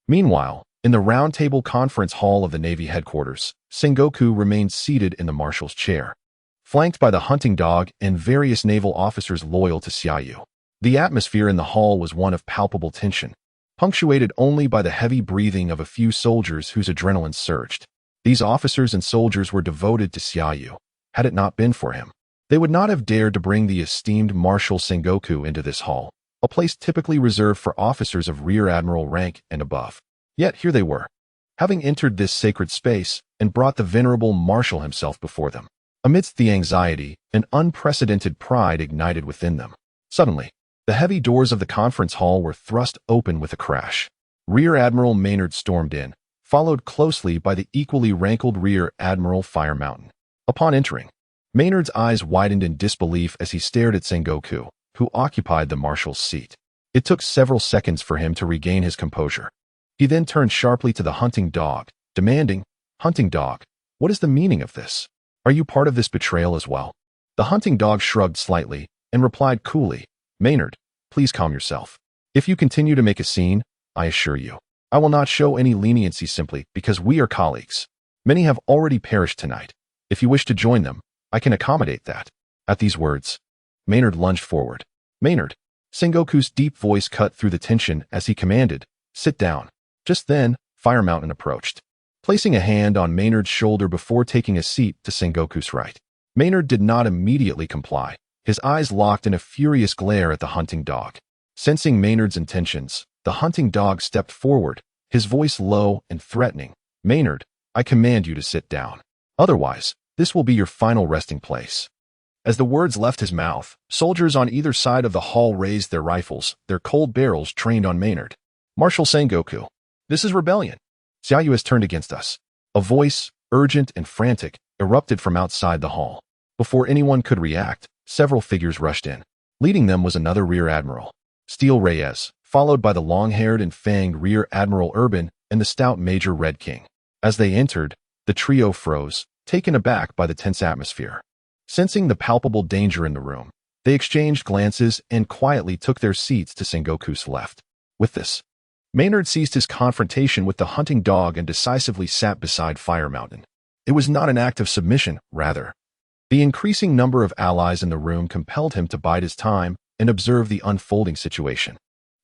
Meanwhile, in the Round Table Conference Hall of the Navy headquarters, Sengoku remained seated in the Marshal's chair, flanked by the hunting dog and various naval officers loyal to Xiaoyu. The atmosphere in the hall was one of palpable tension, punctuated only by the heavy breathing of a few soldiers whose adrenaline surged. These officers and soldiers were devoted to Xiaoyu. Had it not been for him, they would not have dared to bring the esteemed Marshal Sengoku into this hall, a place typically reserved for officers of Rear Admiral rank and above. Yet here they were, having entered this sacred space and brought the venerable Marshal himself before them. Amidst the anxiety, an unprecedented pride ignited within them. Suddenly, the heavy doors of the conference hall were thrust open with a crash. Rear Admiral Maynard stormed in, followed closely by the equally rankled Rear Admiral Fire Mountain. Upon entering, Maynard's eyes widened in disbelief as he stared at Sengoku, who occupied the Marshal's seat. It took several seconds for him to regain his composure. He then turned sharply to the hunting dog, demanding, "Hunting dog, what is the meaning of this? Are you part of this betrayal as well?" The hunting dog shrugged slightly, and replied coolly, "Maynard, please calm yourself. If you continue to make a scene, I assure you, I will not show any leniency simply because we are colleagues. Many have already perished tonight. If you wish to join them, I can accommodate that." At these words, Maynard lunged forward. "Maynard!" Sengoku's deep voice cut through the tension as he commanded, "Sit down." Just then, Fire Mountain approached, placing a hand on Maynard's shoulder before taking a seat to Sengoku's right. Maynard did not immediately comply, his eyes locked in a furious glare at the hunting dog. Sensing Maynard's intentions, the hunting dog stepped forward, his voice low and threatening. "Maynard, I command you to sit down. Otherwise, this will be your final resting place." As the words left his mouth, soldiers on either side of the hall raised their rifles, their cold barrels trained on Maynard. "Marshal Sengoku, this is rebellion. Xiaoyu has turned against us." A voice, urgent and frantic, erupted from outside the hall. Before anyone could react, several figures rushed in. Leading them was another Rear Admiral, Steel Reyes, followed by the long-haired and fanged Rear Admiral Urban and the stout Major Red King. As they entered, the trio froze, taken aback by the tense atmosphere. Sensing the palpable danger in the room, they exchanged glances and quietly took their seats to Sengoku's left. With this, Maynard ceased his confrontation with the hunting dog and decisively sat beside Fire Mountain. It was not an act of submission, rather. The increasing number of allies in the room compelled him to bide his time and observe the unfolding situation.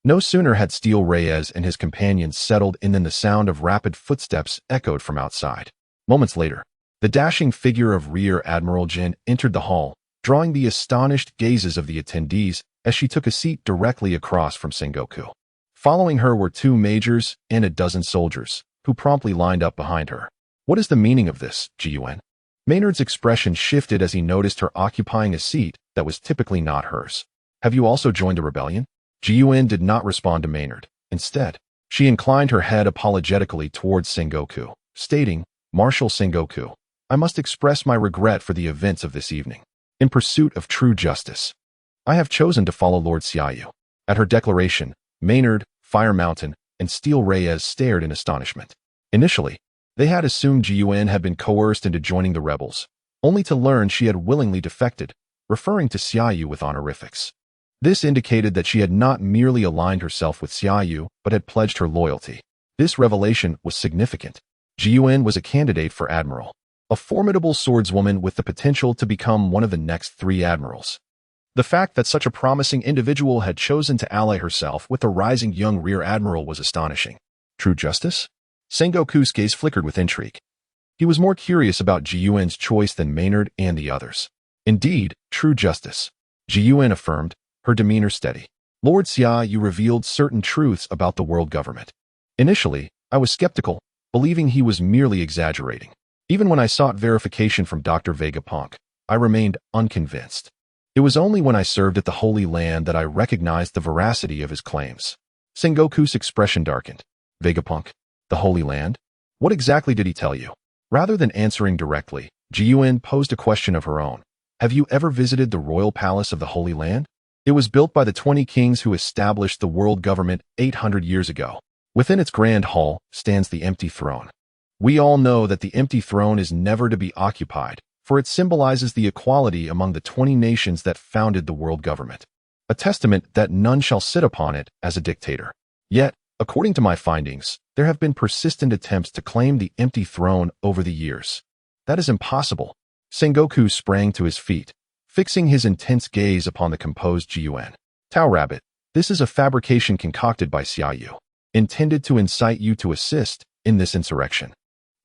No sooner had Steel Reyes and his companions settled in than the sound of rapid footsteps echoed from outside. Moments later, the dashing figure of Rear Admiral Jin entered the hall, drawing the astonished gazes of the attendees as she took a seat directly across from Sengoku. Following her were 2 majors and a dozen soldiers, who promptly lined up behind her. "What is the meaning of this, Ji-Yuen?" Maynard's expression shifted as he noticed her occupying a seat that was typically not hers. "Have you also joined the rebellion?" Ji-Yuen did not respond to Maynard. Instead, she inclined her head apologetically towards Sengoku, stating, "Marshal Sengoku, I must express my regret for the events of this evening. In pursuit of true justice, I have chosen to follow Lord Xiaoyu." At her declaration, Maynard, Fire Mountain, and Steel Reyes stared in astonishment. Initially, they had assumed Ji-Yuen had been coerced into joining the rebels, only to learn she had willingly defected, referring to Xiaoyu with honorifics. This indicated that she had not merely aligned herself with Xiaoyu, but had pledged her loyalty. This revelation was significant. Ji-Yuen was a candidate for admiral, a formidable swordswoman with the potential to become one of the next 3 admirals. The fact that such a promising individual had chosen to ally herself with the rising young Rear Admiral was astonishing. True justice? Sengoku's gaze flickered with intrigue. He was more curious about Ji-Yuen's choice than Maynard and the others. "Indeed, true justice," Ji-Yuen affirmed, her demeanor steady. "Lord Xiaoyu revealed certain truths about the world government. Initially, I was skeptical, believing he was merely exaggerating. Even when I sought verification from Dr. Vegapunk, I remained unconvinced. It was only when I served at the Holy Land that I recognized the veracity of his claims." Sengoku's expression darkened. "Vegapunk? The Holy Land? What exactly did he tell you?" Rather than answering directly, Ji-Yuen posed a question of her own. "Have you ever visited the royal palace of the Holy Land? It was built by the 20 kings who established the world government 800 years ago. Within its grand hall stands the empty throne. We all know that the empty throne is never to be occupied, for it symbolizes the equality among the 20 nations that founded the world government, a testament that none shall sit upon it as a dictator. Yet, according to my findings, there have been persistent attempts to claim the empty throne over the years. That is impossible." Sengoku sprang to his feet, fixing his intense gaze upon the composed Ji-Yuen. "Tao Rabbit, this is a fabrication concocted by Xiaoyu, intended to incite you to assist in this insurrection.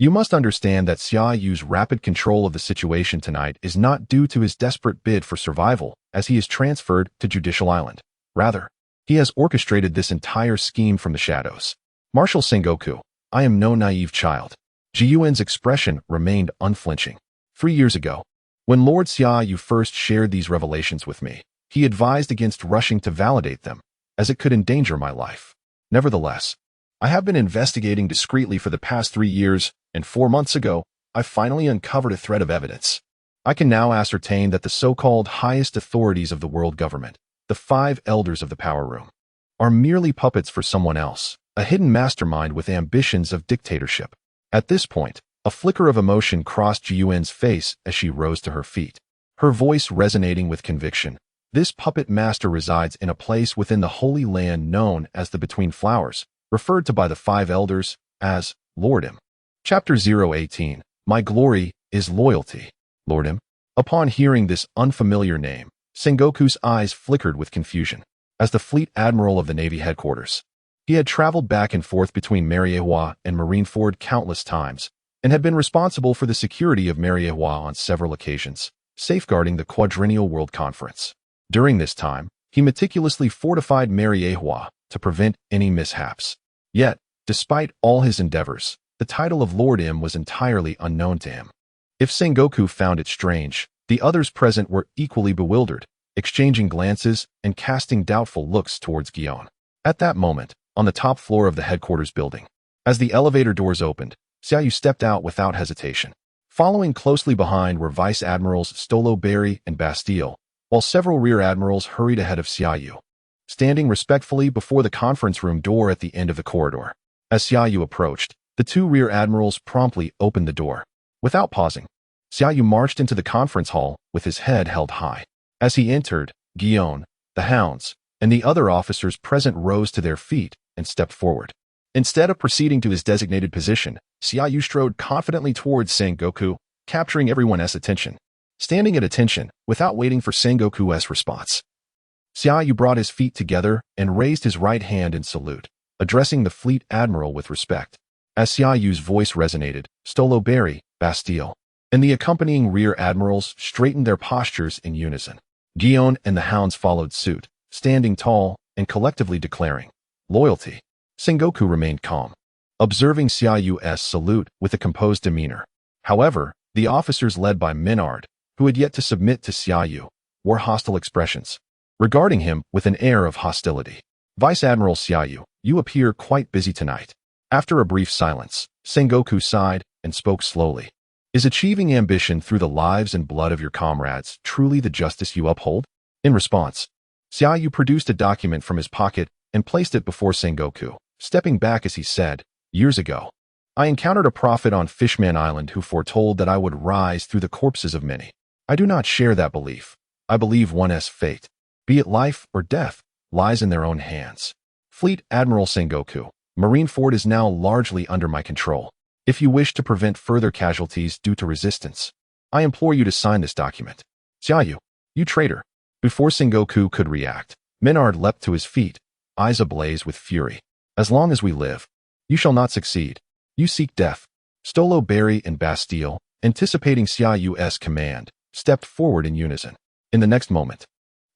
You must understand that Xiaoyu's rapid control of the situation tonight is not due to his desperate bid for survival as he is transferred to Judicial Island. Rather, he has orchestrated this entire scheme from the shadows. Marshal Sengoku, I am no naive child." Ji-Yuen's expression remained unflinching. 3 years ago, when Lord Xiaoyu first shared these revelations with me, he advised against rushing to validate them, as it could endanger my life. Nevertheless, I have been investigating discreetly for the past 3 years, and 4 months ago, I finally uncovered a thread of evidence. I can now ascertain that the so-called highest authorities of the world government, the 5 elders of the power room, are merely puppets for someone else, a hidden mastermind with ambitions of dictatorship. At this point, a flicker of emotion crossed Ji-Yuen's face as she rose to her feet, her voice resonating with conviction. This puppet master resides in a place within the Holy Land known as the Between Flowers, referred to by the five elders as Lordim. Chapter 018. My glory is loyalty. Lordim. Upon hearing this unfamiliar name, Sengoku's eyes flickered with confusion. As the fleet admiral of the Navy headquarters, he had traveled back and forth between Marineford and Marineford countless times, and had been responsible for the security of Marineford on several occasions, safeguarding the Quadrennial World Conference. During this time, he meticulously fortified Marineford to prevent any mishaps. Yet, despite all his endeavors, the title of Lordim was entirely unknown to him. If Sengoku found it strange, the others present were equally bewildered, exchanging glances and casting doubtful looks towards Gion. At that moment, on the top floor of the headquarters building, as the elevator doors opened, Xiaoyu stepped out without hesitation. Following closely behind were Vice Admirals Stolo Berry and Bastille, while several Rear Admirals hurried ahead of Xiaoyu, standing respectfully before the conference room door at the end of the corridor. As Xiaoyu approached, the two Rear Admirals promptly opened the door. Without pausing, Xiaoyu marched into the conference hall with his head held high. As he entered, Gion, the hounds, and the other officers present rose to their feet and stepped forward. Instead of proceeding to his designated position, Xiaoyu strode confidently towards Sengoku, capturing everyone's attention. Standing at attention, without waiting for Sengoku's response, Xiaoyu brought his feet together and raised his right hand in salute, addressing the fleet admiral with respect. As Xiaoyu's voice resonated, Stolo Berry, Bastille, and the accompanying Rear Admirals straightened their postures in unison. Gion and the hounds followed suit, standing tall and collectively declaring loyalty. Sengoku remained calm, observing Xiaoyu's salute with a composed demeanor. However, the officers led by Menard, who had yet to submit to Xiaoyu, wore hostile expressions, regarding him with an air of hostility. Vice Admiral Xiaoyu, you appear quite busy tonight. After a brief silence, Sengoku sighed and spoke slowly. Is achieving ambition through the lives and blood of your comrades truly the justice you uphold? In response, Xiaoyu produced a document from his pocket and placed it before Sengoku, stepping back as he said, years ago, I encountered a prophet on Fishman Island who foretold that I would rise through the corpses of many. I do not share that belief. I believe one's fate, be it life or death, lies in their own hands. Fleet Admiral Sengoku, Marineford is now largely under my control. If you wish to prevent further casualties due to resistance, I implore you to sign this document. Xiaoyu, you traitor. Before Sengoku could react, Menard leapt to his feet, eyes ablaze with fury. As long as we live, you shall not succeed. You seek death. Stolo Berry and Bastille, anticipating Xiaoyu's command, stepped forward in unison. In the next moment,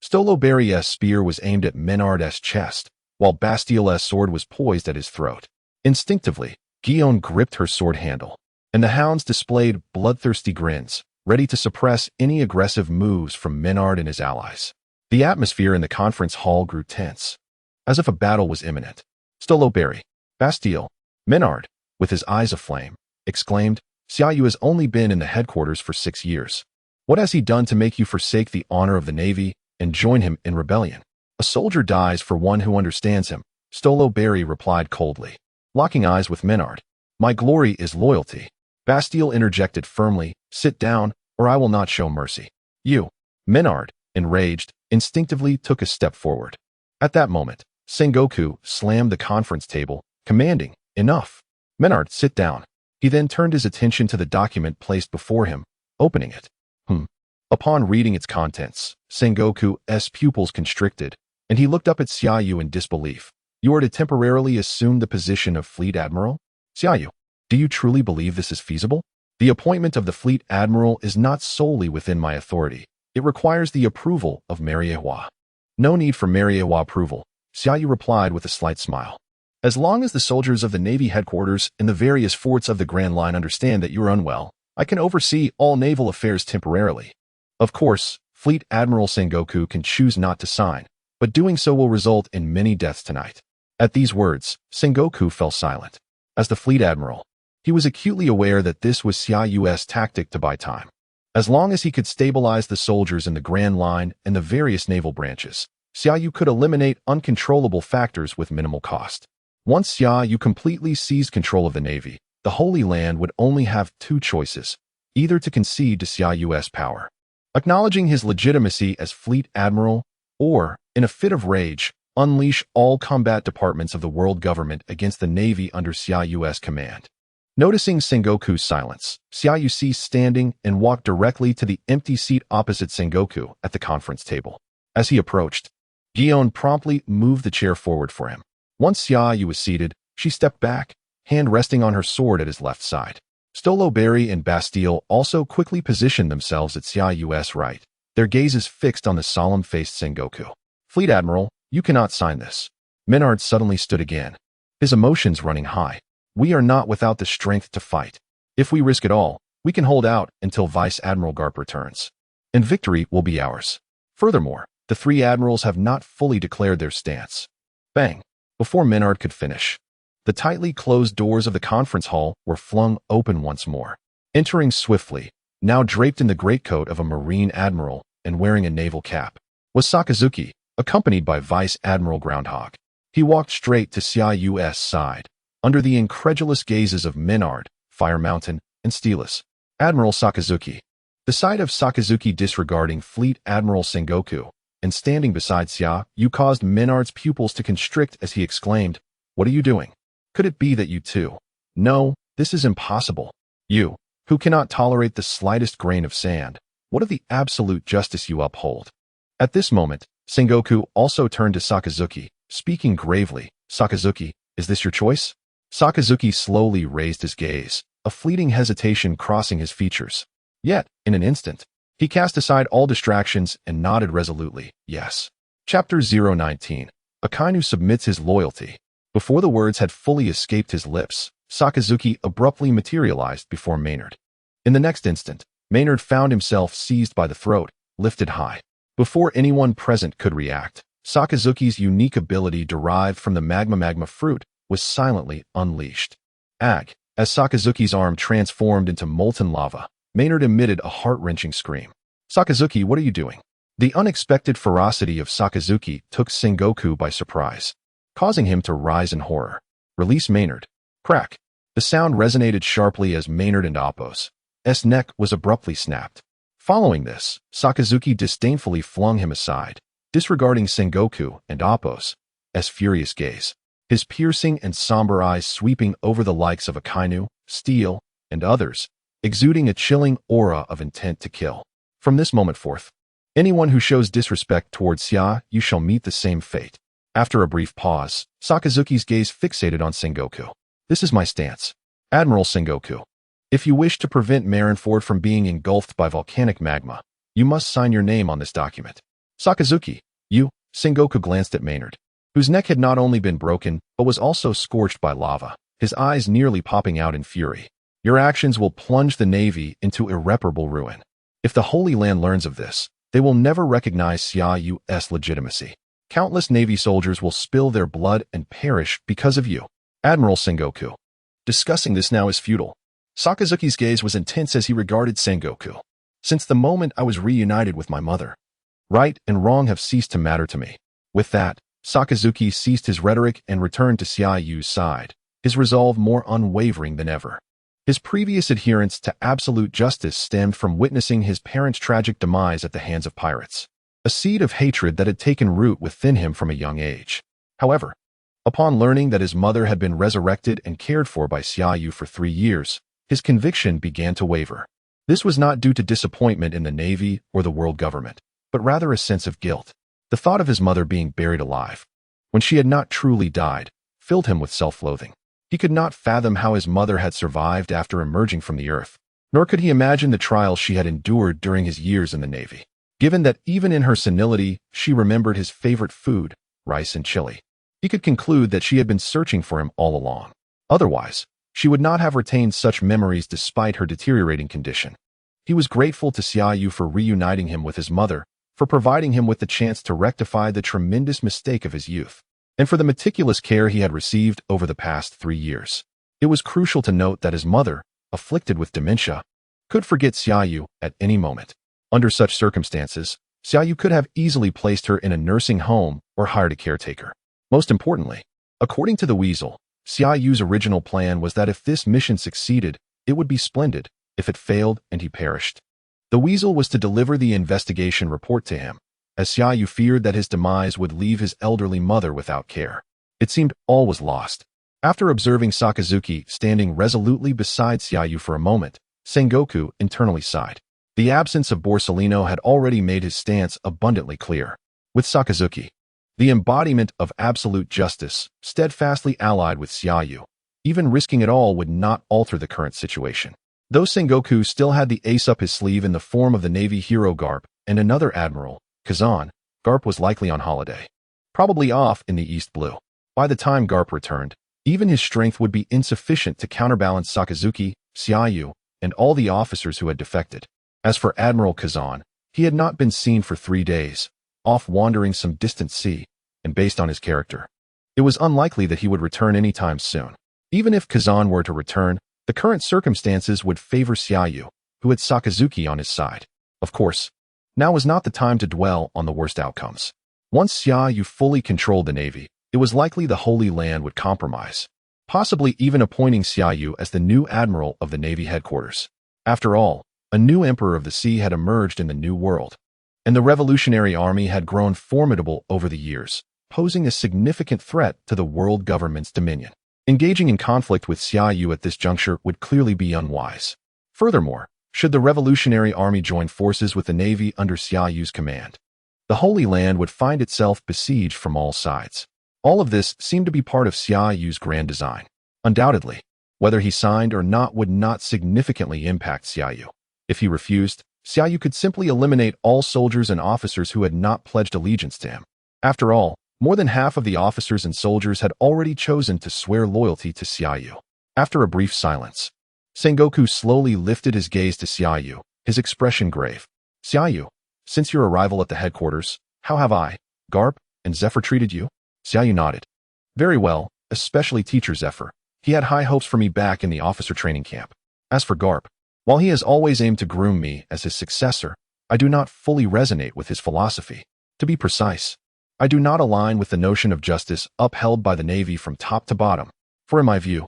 Stolo Berry's spear was aimed at Menard's chest, while Bastille's sword was poised at his throat. Instinctively, Gion gripped her sword handle, and the hounds displayed bloodthirsty grins, ready to suppress any aggressive moves from Menard and his allies. The atmosphere in the conference hall grew tense, as if a battle was imminent. Stolo Berry, Bastille, Menard, with his eyes aflame, exclaimed, Xiaoyu has only been in the headquarters for 6 years. What has he done to make you forsake the honor of the Navy and join him in rebellion? A soldier dies for one who understands him, Stolo Berry replied coldly, locking eyes with Menard. My glory is loyalty. Bastille interjected firmly, sit down, or I will not show mercy. You, Menard, enraged, instinctively took a step forward. At that moment, Sengoku slammed the conference table, commanding, enough. Menard, sit down. He then turned his attention to the document placed before him, opening it. Upon reading its contents, Sengoku's pupils constricted, and he looked up at Xiaoyu in disbelief. You are to temporarily assume the position of Fleet Admiral? Xiaoyu, do you truly believe this is feasible? The appointment of the Fleet Admiral is not solely within my authority. It requires the approval of Marineford. No need for Marineford approval, Xiaoyu replied with a slight smile. As long as the soldiers of the Navy headquarters and the various forts of the Grand Line understand that you are unwell, I can oversee all naval affairs temporarily. Of course, Fleet Admiral Sengoku can choose not to sign, but doing so will result in many deaths tonight. At these words, Sengoku fell silent. As the Fleet Admiral, he was acutely aware that this was Xiaoyu's tactic to buy time. As long as he could stabilize the soldiers in the Grand Line and the various naval branches, Xiaoyu could eliminate uncontrollable factors with minimal cost. Once Xiaoyu completely seized control of the Navy, the Holy Land would only have two choices, either to concede to Xiaoyu's power, acknowledging his legitimacy as Fleet Admiral, or, in a fit of rage, unleash all combat departments of the world government against the Navy under Xiaoyu's command. Noticing Sengoku's silence, Xiaoyu ceased standing and walked directly to the empty seat opposite Sengoku at the conference table. As he approached, Gion promptly moved the chair forward for him. Once Xiaoyu was seated, she stepped back, hand resting on her sword at his left side. Stoloberry and Bastille also quickly positioned themselves at Xiaoyu's right, their gazes fixed on the solemn-faced Sengoku. Fleet Admiral, you cannot sign this. Menard suddenly stood again, his emotions running high. We are not without the strength to fight. If we risk it all, we can hold out until Vice Admiral Garp returns, and victory will be ours. Furthermore, the three admirals have not fully declared their stance. Bang! Before Menard could finish, the tightly closed doors of the conference hall were flung open once more. Entering swiftly, now draped in the greatcoat of a Marine Admiral and wearing a naval cap, was Sakazuki, accompanied by Vice Admiral Groundhog. He walked straight to Xiaoyu's side, under the incredulous gazes of Menard, Fire Mountain, and Steelus. Admiral Sakazuki. The sight of Sakazuki disregarding Fleet Admiral Sengoku and standing beside Xiaoyu caused Menard's pupils to constrict as he exclaimed, "What are you doing? Could it be that you too? No, this is impossible. You, who cannot tolerate the slightest grain of sand, what of the absolute justice you uphold?" At this moment, Sengoku also turned to Sakazuki, speaking gravely. "Sakazuki, is this your choice?" Sakazuki slowly raised his gaze, a fleeting hesitation crossing his features. Yet, in an instant, he cast aside all distractions and nodded resolutely, "Yes." Chapter 019. Akainu submits his loyalty. Before the words had fully escaped his lips, Sakazuki abruptly materialized before Maynard. In the next instant, Maynard found himself seized by the throat, lifted high. Before anyone present could react, Sakazuki's unique ability derived from the magma fruit was silently unleashed. Ag! As Sakazuki's arm transformed into molten lava, Maynard emitted a heart-wrenching scream. "Sakazuki, what are you doing?" The unexpected ferocity of Sakazuki took Sengoku by surprise, causing him to rise in horror. "Release Maynard." Crack! The sound resonated sharply as Maynard and Appo's neck was abruptly snapped. Following this, Sakazuki disdainfully flung him aside, disregarding Sengoku and Appo's furious gaze. His piercing and somber eyes sweeping over the likes of Akainu, Steel, and others, exuding a chilling aura of intent to kill. From this moment forth, anyone who shows disrespect towards Xiaoyu shall meet the same fate. After a brief pause, Sakazuki's gaze fixated on Sengoku. "This is my stance. Admiral Sengoku. If you wish to prevent Marineford from being engulfed by volcanic magma, you must sign your name on this document." "Sakazuki, you," Sengoku glanced at Maynard, whose neck had not only been broken, but was also scorched by lava, his eyes nearly popping out in fury. "Your actions will plunge the Navy into irreparable ruin. If the Holy Land learns of this, they will never recognize Xiaoyu's legitimacy. Countless Navy soldiers will spill their blood and perish because of you. Admiral Sengoku." Discussing this now is futile. Sakazuki's gaze was intense as he regarded Sengoku. "Since the moment I was reunited with my mother, right and wrong have ceased to matter to me." With that, Sakazuki ceased his rhetoric and returned to Xiaoyu's side, his resolve more unwavering than ever. His previous adherence to absolute justice stemmed from witnessing his parents' tragic demise at the hands of pirates, a seed of hatred that had taken root within him from a young age. However, upon learning that his mother had been resurrected and cared for by Xiaoyu for 3 years, his conviction began to waver. This was not due to disappointment in the Navy or the world government, but rather a sense of guilt. The thought of his mother being buried alive, when she had not truly died, filled him with self-loathing. He could not fathom how his mother had survived after emerging from the earth, nor could he imagine the trials she had endured during his years in the Navy. Given that even in her senility, she remembered his favorite food, rice and chili, he could conclude that she had been searching for him all along. Otherwise, she would not have retained such memories despite her deteriorating condition. He was grateful to Xiaoyu for reuniting him with his mother, for providing him with the chance to rectify the tremendous mistake of his youth, and for the meticulous care he had received over the past 3 years. It was crucial to note that his mother, afflicted with dementia, could forget Xiaoyu at any moment. Under such circumstances, Xiaoyu could have easily placed her in a nursing home or hired a caretaker. Most importantly, according to the Weasel, Xiaoyu's original plan was that if this mission succeeded, it would be splendid. If it failed and he perished, The weasel was to deliver the investigation report to him, as Xiaoyu feared that his demise would leave his elderly mother without care. It seemed all was lost. After observing Sakazuki standing resolutely beside Xiaoyu for a moment, Sengoku internally sighed. The absence of Borsellino had already made his stance abundantly clear. With Sakazuki, the embodiment of absolute justice, steadfastly allied with Xiaoyu, even risking it all would not alter the current situation. Though Sengoku still had the ace up his sleeve in the form of the Navy hero Garp and another admiral, Kazan, Garp was likely on holiday. Probably off in the East Blue. By the time Garp returned, even his strength would be insufficient to counterbalance Sakazuki, Xiaoyu, and all the officers who had defected. As for Admiral Kazan, he had not been seen for 3 days, off wandering some distant sea, and based on his character, it was unlikely that he would return anytime soon. Even if Kazan were to return, the current circumstances would favor Xiaoyu, who had Sakazuki on his side. Of course, now was not the time to dwell on the worst outcomes. Once Xiaoyu fully controlled the Navy, it was likely the Holy Land would compromise, possibly even appointing Xiaoyu as the new admiral of the Navy headquarters. After all, a new emperor of the sea had emerged in the New World, and the Revolutionary Army had grown formidable over the years, posing a significant threat to the world government's dominion. Engaging in conflict with Xiaoyu at this juncture would clearly be unwise. Furthermore, should the Revolutionary Army join forces with the Navy under Xiaoyu's command, the Holy Land would find itself besieged from all sides. All of this seemed to be part of Xiaoyu's grand design. Undoubtedly, whether he signed or not would not significantly impact Xiaoyu. If he refused, Xiaoyu could simply eliminate all soldiers and officers who had not pledged allegiance to him. After all, more than half of the officers and soldiers had already chosen to swear loyalty to Xiaoyu. After a brief silence, Sengoku slowly lifted his gaze to Xiaoyu, his expression grave. Xiaoyu, since your arrival at the headquarters, how have I, Garp, and Zephyr treated you? Xiaoyu nodded. Very well, especially Teacher Zephyr. He had high hopes for me back in the officer training camp. As for Garp, while he has always aimed to groom me as his successor, I do not fully resonate with his philosophy. To be precise, I do not align with the notion of justice upheld by the Navy from top to bottom. For in my view,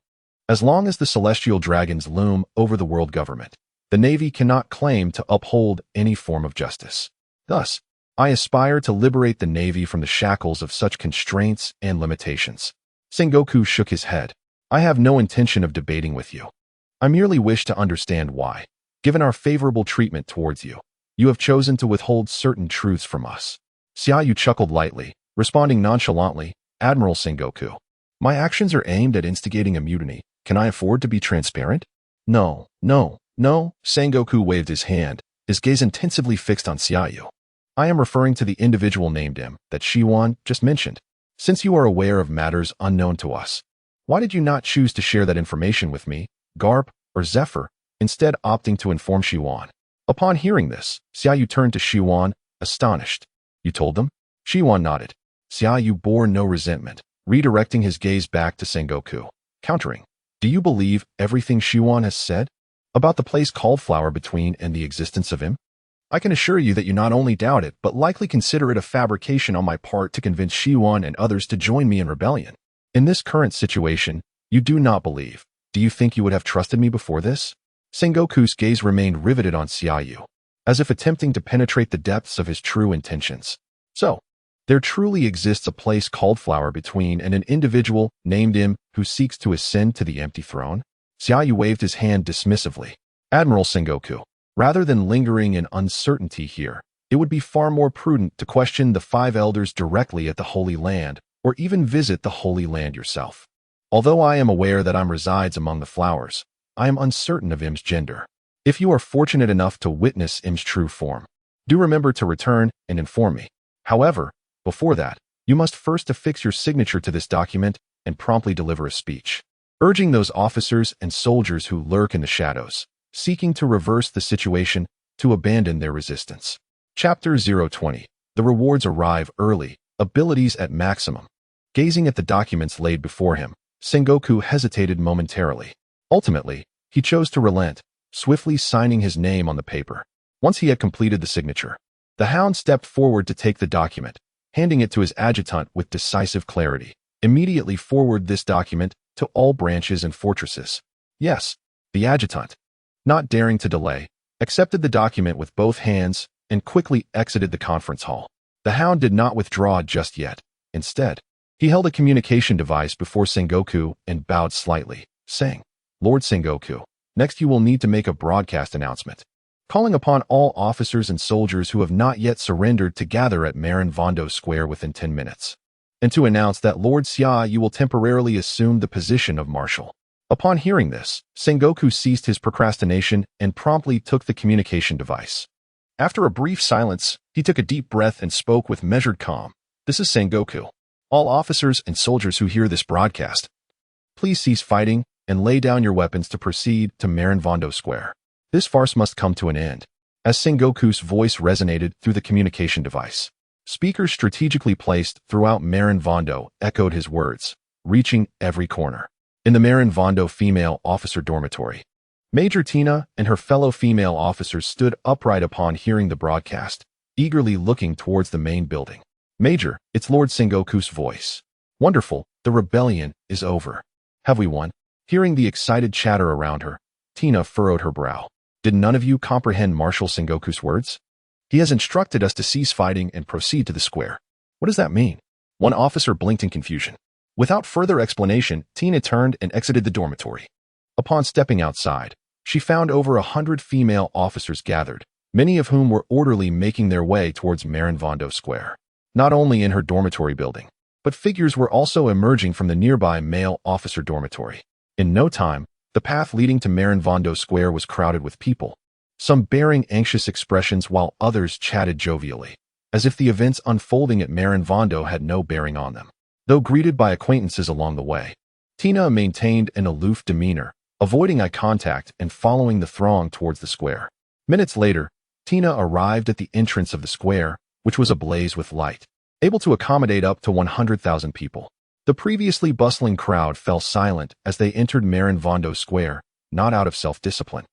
as long as the celestial dragons loom over the world government, the Navy cannot claim to uphold any form of justice. Thus, I aspire to liberate the Navy from the shackles of such constraints and limitations. Sengoku shook his head. I have no intention of debating with you. I merely wish to understand why, given our favorable treatment towards you, you have chosen to withhold certain truths from us. Xiaoyu chuckled lightly, responding nonchalantly, Admiral Sengoku, my actions are aimed at instigating a mutiny. Can I afford to be transparent? No, Sengoku waved his hand, his gaze intensively fixed on Xiaoyu. I am referring to the individual named him that Shiwan just mentioned. Since you are aware of matters unknown to us, why did you not choose to share that information with me, Garp, or Zephyr, instead opting to inform Shiwan? Upon hearing this, Xiaoyu turned to Shiwan, astonished. You told them? Shiwan nodded. Xiaoyu bore no resentment, redirecting his gaze back to Sengoku, countering. Do you believe everything Shiwan has said about the place called Flower Between and the existence of him? I can assure you that you not only doubt it, but likely consider it a fabrication on my part to convince Shiwan and others to join me in rebellion. In this current situation, you do not believe. Do you think you would have trusted me before this? Sengoku's gaze remained riveted on Xiaoyu, as if attempting to penetrate the depths of his true intentions. So, there truly exists a place called Flower Between and an individual named him who seeks to ascend to the empty throne? Xiaoyu waved his hand dismissively. Admiral Sengoku, rather than lingering in uncertainty here, it would be far more prudent to question the 5 elders directly at the Holy Land, or even visit the Holy Land yourself. Although I am aware that Im resides among the flowers, I am uncertain of Im's gender. If you are fortunate enough to witness Im's true form, do remember to return and inform me. However, before that, you must first affix your signature to this document and promptly deliver a speech, urging those officers and soldiers who lurk in the shadows, seeking to reverse the situation, to abandon their resistance. Chapter 020. The rewards arrive early, abilities at maximum. Gazing at the documents laid before him, Sengoku hesitated momentarily. Ultimately, he chose to relent, swiftly signing his name on the paper. Once he had completed the signature, the hound stepped forward to take the document, handing it to his adjutant with decisive clarity. Immediately forward this document to all branches and fortresses. Yes, the adjutant, not daring to delay, accepted the document with both hands, and quickly exited the conference hall. The Hound did not withdraw just yet. Instead, he held a communication device before Sengoku and bowed slightly, saying, "Lord Sengoku, next you will need to make a broadcast announcement, calling upon all officers and soldiers who have not yet surrendered to gather at Marin Vondo Square within 10 minutes, and to announce that Lord Xia Yu will temporarily assume the position of Marshal." Upon hearing this, Sengoku ceased his procrastination and promptly took the communication device. After a brief silence, he took a deep breath and spoke with measured calm. "This is Sengoku. All officers and soldiers who hear this broadcast, please cease fighting and lay down your weapons to proceed to Marin Vondo Square. This farce must come to an end." As Sengoku's voice resonated through the communication device, speakers strategically placed throughout Marin Vondo echoed his words, reaching every corner. In the Marin Vondo female officer dormitory, Major Tina and her fellow female officers stood upright upon hearing the broadcast, eagerly looking towards the main building. "Major, it's Lord Sengoku's voice. Wonderful, the rebellion is over. Have we won?" Hearing the excited chatter around her, Tina furrowed her brow. "Did none of you comprehend Marshal Sengoku's words? He has instructed us to cease fighting and proceed to the square. What does that mean?" One officer blinked in confusion. Without further explanation, Tina turned and exited the dormitory. Upon stepping outside, she found over 100 female officers gathered, many of whom were orderly making their way towards Marin Vondo Square. Not only in her dormitory building, but figures were also emerging from the nearby male officer dormitory. In no time, the path leading to Marin Vondo Square was crowded with people, some bearing anxious expressions while others chatted jovially, as if the events unfolding at Marin Vondo had no bearing on them. Though greeted by acquaintances along the way, Tina maintained an aloof demeanor, avoiding eye contact and following the throng towards the square. Minutes later, Tina arrived at the entrance of the square, which was ablaze with light, able to accommodate up to 100,000 people. The previously bustling crowd fell silent as they entered Marin Vondo Square, not out of self-discipline,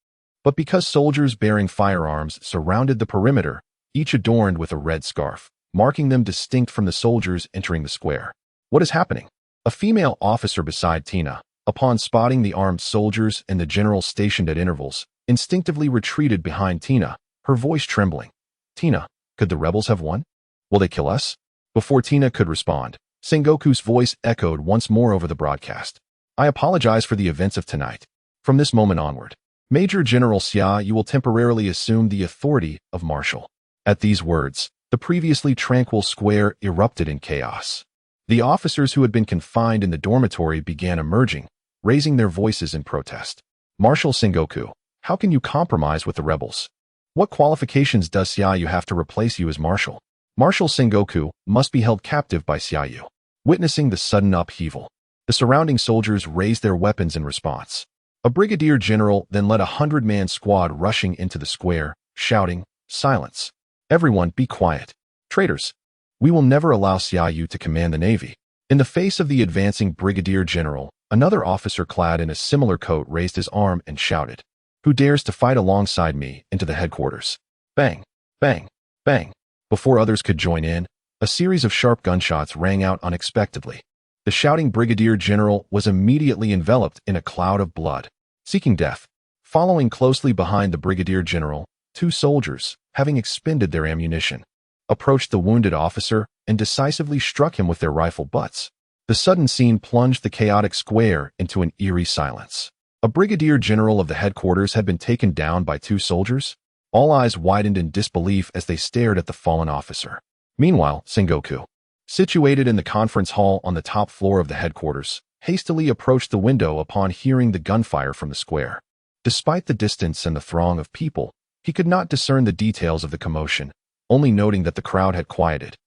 but because soldiers bearing firearms surrounded the perimeter, each adorned with a red scarf, marking them distinct from the soldiers entering the square. "What is happening?" A female officer beside Tina, upon spotting the armed soldiers and the general stationed at intervals, instinctively retreated behind Tina, her voice trembling. "Tina, could the rebels have won? Will they kill us?" Before Tina could respond, Sengoku's voice echoed once more over the broadcast. "I apologize for the events of tonight. From this moment onward, Major General Xia Yu will temporarily assume the authority of Marshal." At these words, the previously tranquil square erupted in chaos. The officers who had been confined in the dormitory began emerging, raising their voices in protest. "Marshal Sengoku, how can you compromise with the rebels? What qualifications does Xia Yu have to replace you as Marshal? Marshal Sengoku must be held captive by Xia Yu." Witnessing the sudden upheaval, the surrounding soldiers raised their weapons in response. A brigadier general then led a 100-man squad rushing into the square, shouting, "Silence! Everyone be quiet! Traitors! We will never allow Xia Yu to command the navy." In the face of the advancing brigadier general, another officer clad in a similar coat raised his arm and shouted, "Who dares to fight alongside me into the headquarters?" Bang! Bang! Bang! Before others could join in, a series of sharp gunshots rang out unexpectedly. The shouting brigadier general was immediately enveloped in a cloud of blood, seeking death. Following closely behind the brigadier general, two soldiers, having expended their ammunition, approached the wounded officer and decisively struck him with their rifle butts. The sudden scene plunged the chaotic square into an eerie silence. A brigadier general of the headquarters had been taken down by two soldiers. All eyes widened in disbelief as they stared at the fallen officer. Meanwhile, Sengoku, situated in the conference hall on the top floor of the headquarters, hastily approached the window upon hearing the gunfire from the square. Despite the distance and the throng of people, he could not discern the details of the commotion, only noting that the crowd had quieted,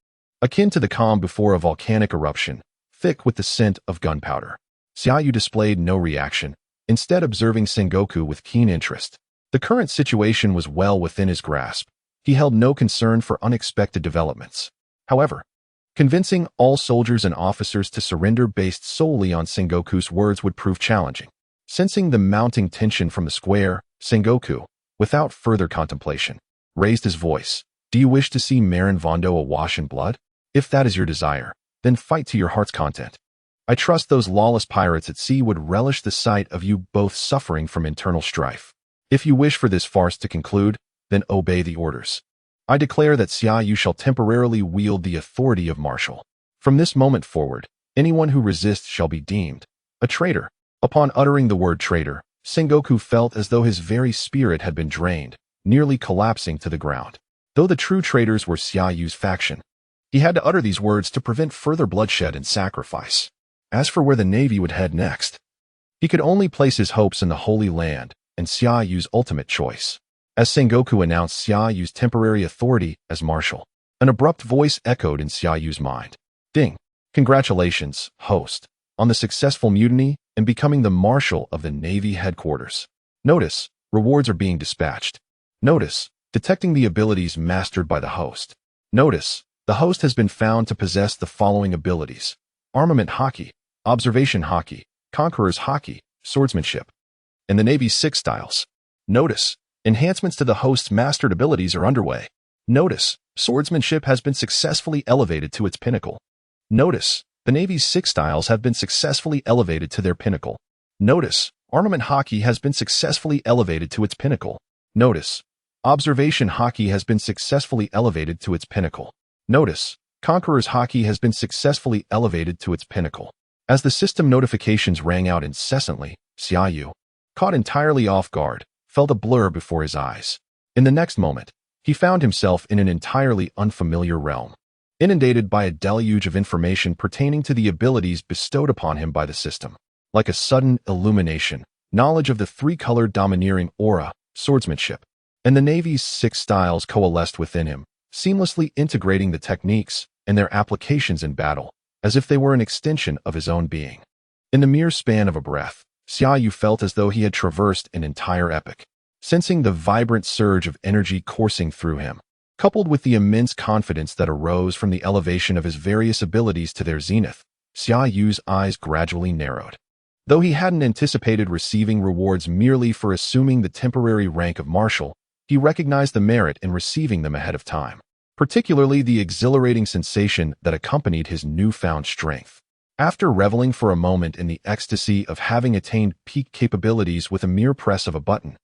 akin to the calm before a volcanic eruption, thick with the scent of gunpowder. Xia Yu displayed no reaction, instead observing Sengoku with keen interest. The current situation was well within his grasp. He held no concern for unexpected developments. However, convincing all soldiers and officers to surrender based solely on Sengoku's words would prove challenging. Sensing the mounting tension from the square, Sengoku, without further contemplation, raised his voice. "Do you wish to see Marin Vondo awash in blood? If that is your desire, then fight to your heart's content. I trust those lawless pirates at sea would relish the sight of you both suffering from internal strife." If you wish for this farce to conclude, then obey the orders. I declare that Xiaoyu shall temporarily wield the authority of Marshal. From this moment forward, anyone who resists shall be deemed a traitor. Upon uttering the word traitor, Sengoku felt as though his very spirit had been drained, nearly collapsing to the ground. Though the true traitors were Xiaoyu's faction, he had to utter these words to prevent further bloodshed and sacrifice. As for where the Navy would head next, he could only place his hopes in the Holy Land and Xiaoyu's ultimate choice. As Sengoku announced Xiaoyu's temporary authority as Marshal, an abrupt voice echoed in Xiaoyu's mind. Ding! Congratulations, host, on the successful mutiny and becoming the Marshal of the Navy headquarters. Notice, rewards are being dispatched. Notice, detecting the abilities mastered by the host. Notice, the host has been found to possess the following abilities: Armament Hockey, Observation Hockey, Conqueror's Hockey, Swordsmanship, and the Navy's 6 styles. Notice, enhancements to the host's mastered abilities are underway. Notice, Swordsmanship has been successfully elevated to its pinnacle. Notice, the Navy's 6 styles have been successfully elevated to their pinnacle. Notice, Armament Hockey has been successfully elevated to its pinnacle. Notice, Observation Hockey has been successfully elevated to its pinnacle. Notice, Conqueror's Hockey has been successfully elevated to its pinnacle. As the system notifications rang out incessantly, Xiaoyu, caught entirely off guard, felt a blur before his eyes. In the next moment, he found himself in an entirely unfamiliar realm, inundated by a deluge of information pertaining to the abilities bestowed upon him by the system. Like a sudden illumination, knowledge of the 3-colored domineering aura, swordsmanship, and the Navy's 6 styles coalesced within him, seamlessly integrating the techniques and their applications in battle, as if they were an extension of his own being. In the mere span of a breath, Xiaoyu felt as though he had traversed an entire epoch. Sensing the vibrant surge of energy coursing through him, coupled with the immense confidence that arose from the elevation of his various abilities to their zenith, Xiaoyu's eyes gradually narrowed. Though he hadn't anticipated receiving rewards merely for assuming the temporary rank of Marshal, he recognized the merit in receiving them ahead of time, particularly the exhilarating sensation that accompanied his newfound strength. After reveling for a moment in the ecstasy of having attained peak capabilities with a mere press of a button,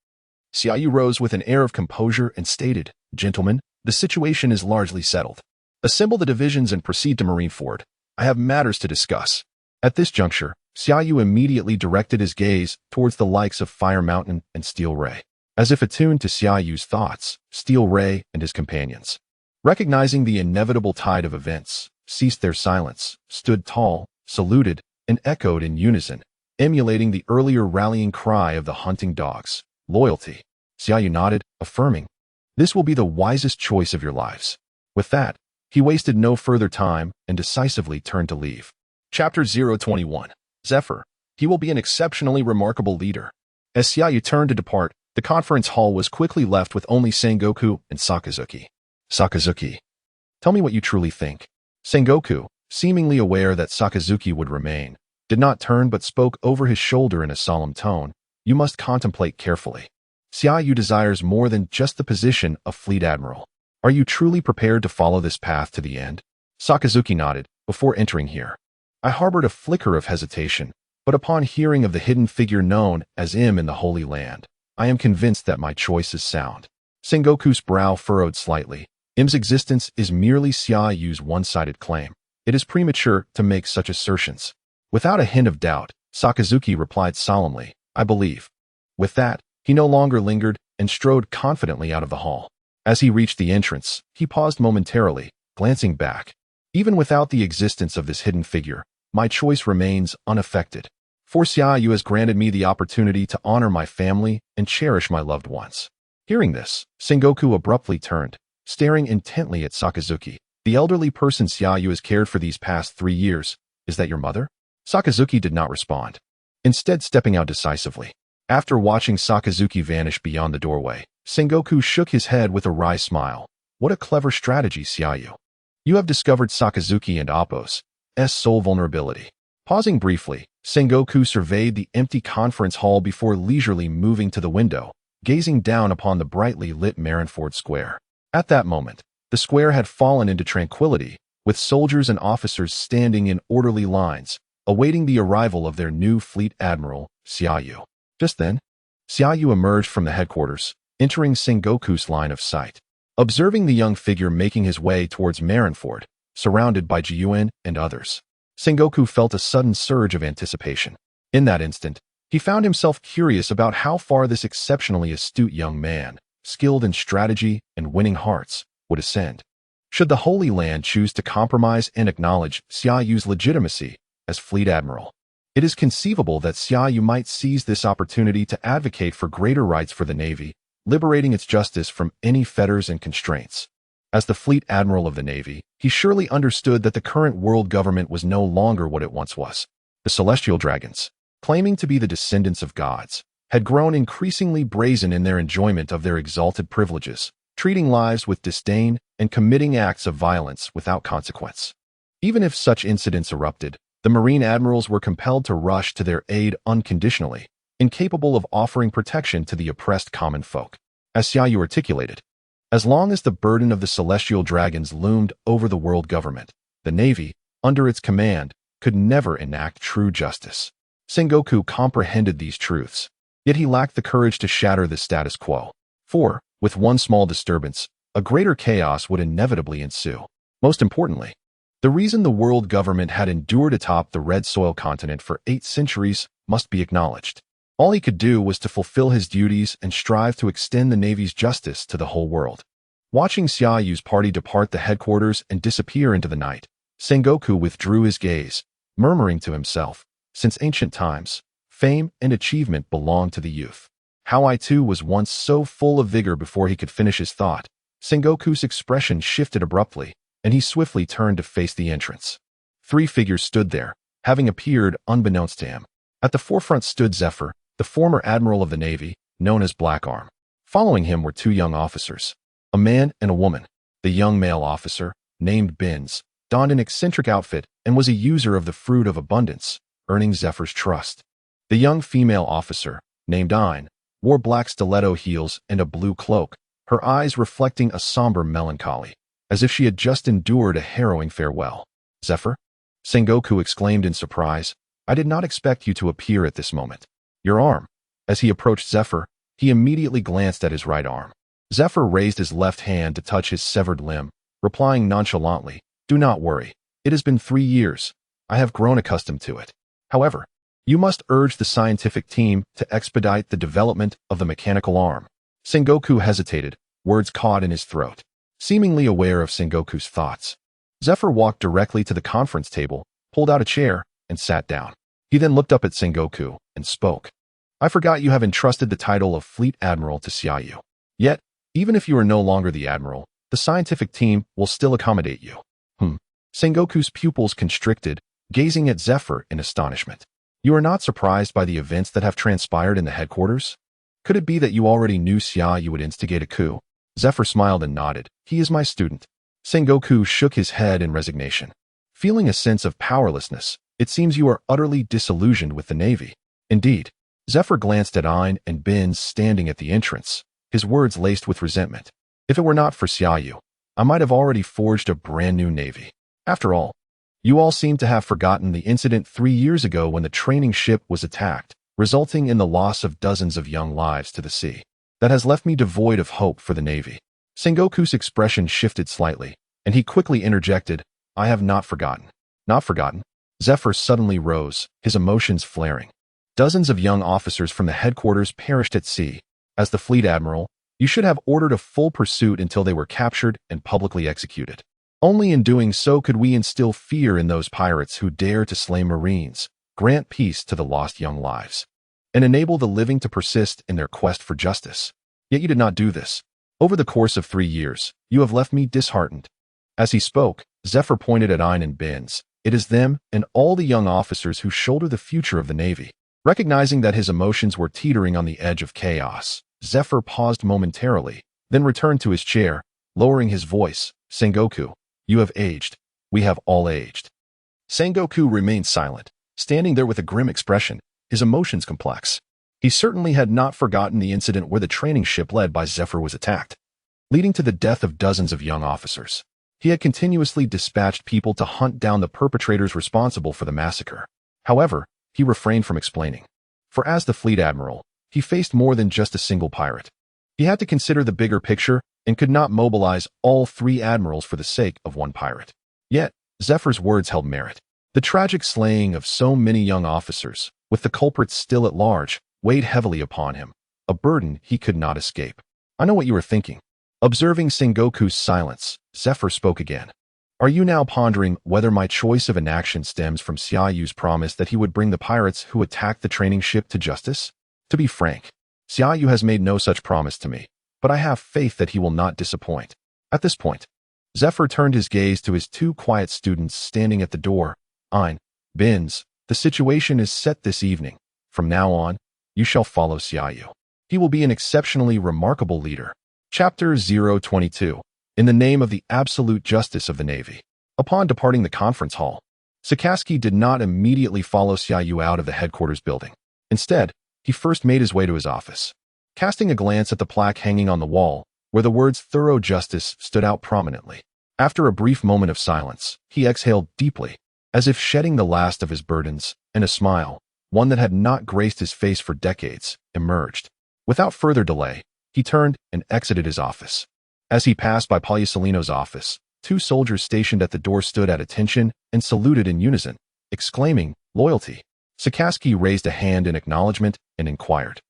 Xiaoyu rose with an air of composure and stated, "Gentlemen, the situation is largely settled. Assemble the divisions and proceed to Marineford. I have matters to discuss." At this juncture, Xiaoyu immediately directed his gaze towards the likes of Fire Mountain and Steel Ray. As if attuned to Xiaoyu's thoughts, Steel Ray and his companions, recognizing the inevitable tide of events, ceased their silence, stood tall, saluted, and echoed in unison, emulating the earlier rallying cry of the hunting dogs. Loyalty. Xiaoyu nodded, affirming, "This will be the wisest choice of your lives." With that, he wasted no further time and decisively turned to leave. Chapter 021. Zephyr. He will be an exceptionally remarkable leader. As Xiaoyu turned to depart, the conference hall was quickly left with only Sengoku and Sakazuki. Sakazuki, tell me what you truly think. Sengoku, seemingly aware that Sakazuki would remain, did not turn but spoke over his shoulder in a solemn tone. "You must contemplate carefully. Xiaoyu desires more than just the position of Fleet Admiral. Are you truly prepared to follow this path to the end?" Sakazuki nodded. "Before entering here, I harbored a flicker of hesitation, but upon hearing of the hidden figure known as Im in the Holy Land, I am convinced that my choice is sound." Sengoku's brow furrowed slightly. Im's existence is merely Xiaoyu's one-sided claim. It is premature to make such assertions. Without a hint of doubt, Sakazuki replied solemnly, "I believe." With that, he no longer lingered and strode confidently out of the hall. As he reached the entrance, he paused momentarily, glancing back. "Even without the existence of this hidden figure, my choice remains unaffected. For Xiaoyu has granted me the opportunity to honor my family and cherish my loved ones." Hearing this, Sengoku abruptly turned, staring intently at Sakazuki. "The elderly person Xiaoyu has cared for these past 3 years, is that your mother?" Sakazuki did not respond, instead stepping out decisively. After watching Sakazuki vanish beyond the doorway, Sengoku shook his head with a wry smile. "What a clever strategy, Xiaoyu. You have discovered Sakazuki and Appo's sole vulnerability." Pausing briefly, Sengoku surveyed the empty conference hall before leisurely moving to the window, gazing down upon the brightly lit Marineford Square. At that moment, the square had fallen into tranquility, with soldiers and officers standing in orderly lines, awaiting the arrival of their new fleet admiral, Xiaoyu. Just then, Xiaoyu emerged from the headquarters, entering Sengoku's line of sight. Observing the young figure making his way towards Marineford, surrounded by Jiyuan and others, Sengoku felt a sudden surge of anticipation. In that instant, he found himself curious about how far this exceptionally astute young man, skilled in strategy and winning hearts, would ascend. Should the Holy Land choose to compromise and acknowledge Xiaoyu's legitimacy as Fleet Admiral, it is conceivable that Xiaoyu might seize this opportunity to advocate for greater rights for the Navy, liberating its justice from any fetters and constraints. As the Fleet Admiral of the Navy, he surely understood that the current world government was no longer what it once was. The celestial dragons, claiming to be the descendants of gods, had grown increasingly brazen in their enjoyment of their exalted privileges, treating lives with disdain and committing acts of violence without consequence. Even if such incidents erupted, the Marine admirals were compelled to rush to their aid unconditionally, incapable of offering protection to the oppressed common folk. As Xiaoyu articulated, as long as the burden of the celestial dragons loomed over the world government, the Navy, under its command, could never enact true justice. Sengoku comprehended these truths, yet he lacked the courage to shatter the status quo. For, with one small disturbance, a greater chaos would inevitably ensue. Most importantly, the reason the world government had endured atop the red soil continent for 8 centuries must be acknowledged. All he could do was to fulfill his duties and strive to extend the Navy's justice to the whole world. Watching Xiaoyu's party depart the headquarters and disappear into the night, Sengoku withdrew his gaze, murmuring to himself, since ancient times, fame and achievement belonged to the youth. How I too was once so full of vigor. Before he could finish his thought, Sengoku's expression shifted abruptly, and he swiftly turned to face the entrance. 3 figures stood there, having appeared unbeknownst to him. At the forefront stood Zephyr, the former admiral of the Navy, known as Black Arm. Following him were 2 young officers, a man and a woman. The young male officer, named Binz, donned an eccentric outfit and was a user of the fruit of abundance, earning Zephyr's trust. The young female officer, named Ayn, wore black stiletto heels and a blue cloak, her eyes reflecting a somber melancholy, as if she had just endured a harrowing farewell. "Zephyr?" Sengoku exclaimed in surprise. "I did not expect you to appear at this moment." "Your arm." As he approached Zephyr, he immediately glanced at his right arm. Zephyr raised his left hand to touch his severed limb, replying nonchalantly, "Do not worry. It has been 3 years. I have grown accustomed to it. However, you must urge the scientific team to expedite the development of the mechanical arm." Sengoku hesitated, words caught in his throat. Seemingly aware of Sengoku's thoughts, Zephyr walked directly to the conference table, pulled out a chair, and sat down. He then looked up at Sengoku and spoke. "I forgot you have entrusted the title of Fleet Admiral to Xiaoyu. Yet, even if you are no longer the Admiral, the scientific team will still accommodate you." Sengoku's pupils constricted, gazing at Zephyr in astonishment. "You are not surprised by the events that have transpired in the headquarters? Could it be that you already knew Xiaoyu would instigate a coup?" Zephyr smiled and nodded. "He is my student." Sengoku shook his head in resignation. Feeling a sense of powerlessness, "It seems you are utterly disillusioned with the Navy." "Indeed." Zephyr glanced at Ayn and Binz standing at the entrance, his words laced with resentment. "If it were not for Xiaoyu, I might have already forged a brand new Navy. After all, you all seem to have forgotten the incident 3 years ago when the training ship was attacked, resulting in the loss of dozens of young lives to the sea. That has left me devoid of hope for the Navy." Sengoku's expression shifted slightly, and he quickly interjected, "I have not forgotten." "Not forgotten?" Zephyr suddenly rose, his emotions flaring. "Dozens of young officers from the headquarters perished at sea. As the Fleet Admiral, you should have ordered a full pursuit until they were captured and publicly executed. Only in doing so could we instill fear in those pirates who dare to slay Marines, grant peace to the lost young lives, and enable the living to persist in their quest for justice. Yet you did not do this. Over the course of 3 years, you have left me disheartened." As he spoke, Zephyr pointed at Ayn and Binz. "It is them and all the young officers who shoulder the future of the Navy." Recognizing that his emotions were teetering on the edge of chaos, Zephyr paused momentarily, then returned to his chair, lowering his voice. "Sengoku, you have aged. We have all aged." Sengoku remained silent, standing there with a grim expression, his emotions complex. He certainly had not forgotten the incident where the training ship led by Zephyr was attacked, leading to the death of dozens of young officers. He had continuously dispatched people to hunt down the perpetrators responsible for the massacre. However, he refrained from explaining. For as the Fleet Admiral, he faced more than just a single pirate. He had to consider the bigger picture and could not mobilize all 3 admirals for the sake of 1 pirate. Yet, Zephyr's words held merit. The tragic slaying of so many young officers, with the culprits still at large, weighed heavily upon him, a burden he could not escape. I know what you are thinking. Observing Sengoku's silence, Zephyr spoke again. Are you now pondering whether my choice of inaction stems from Xiaoyu's promise that he would bring the pirates who attacked the training ship to justice? To be frank, Xiaoyu has made no such promise to me, but I have faith that he will not disappoint. At this point, Zephyr turned his gaze to his 2 quiet students standing at the door. Ein, Bins, the situation is set this evening. From now on, you shall follow Xiaoyu. He will be an exceptionally remarkable leader. Chapter 022. In the name of the absolute justice of the Navy. Upon departing the conference hall, Sakaski did not immediately follow Xiaoyu out of the headquarters building. Instead, he first made his way to his office. Casting a glance at the plaque hanging on the wall, where the words thorough justice stood out prominently. After a brief moment of silence, he exhaled deeply, as if shedding the last of his burdens, and a smile, one that had not graced his face for decades, emerged. Without further delay, he turned and exited his office. As he passed by Poliusolino's office, 2 soldiers stationed at the door stood at attention and saluted in unison, exclaiming, "Loyalty." Sakaski raised a hand in acknowledgement and inquired,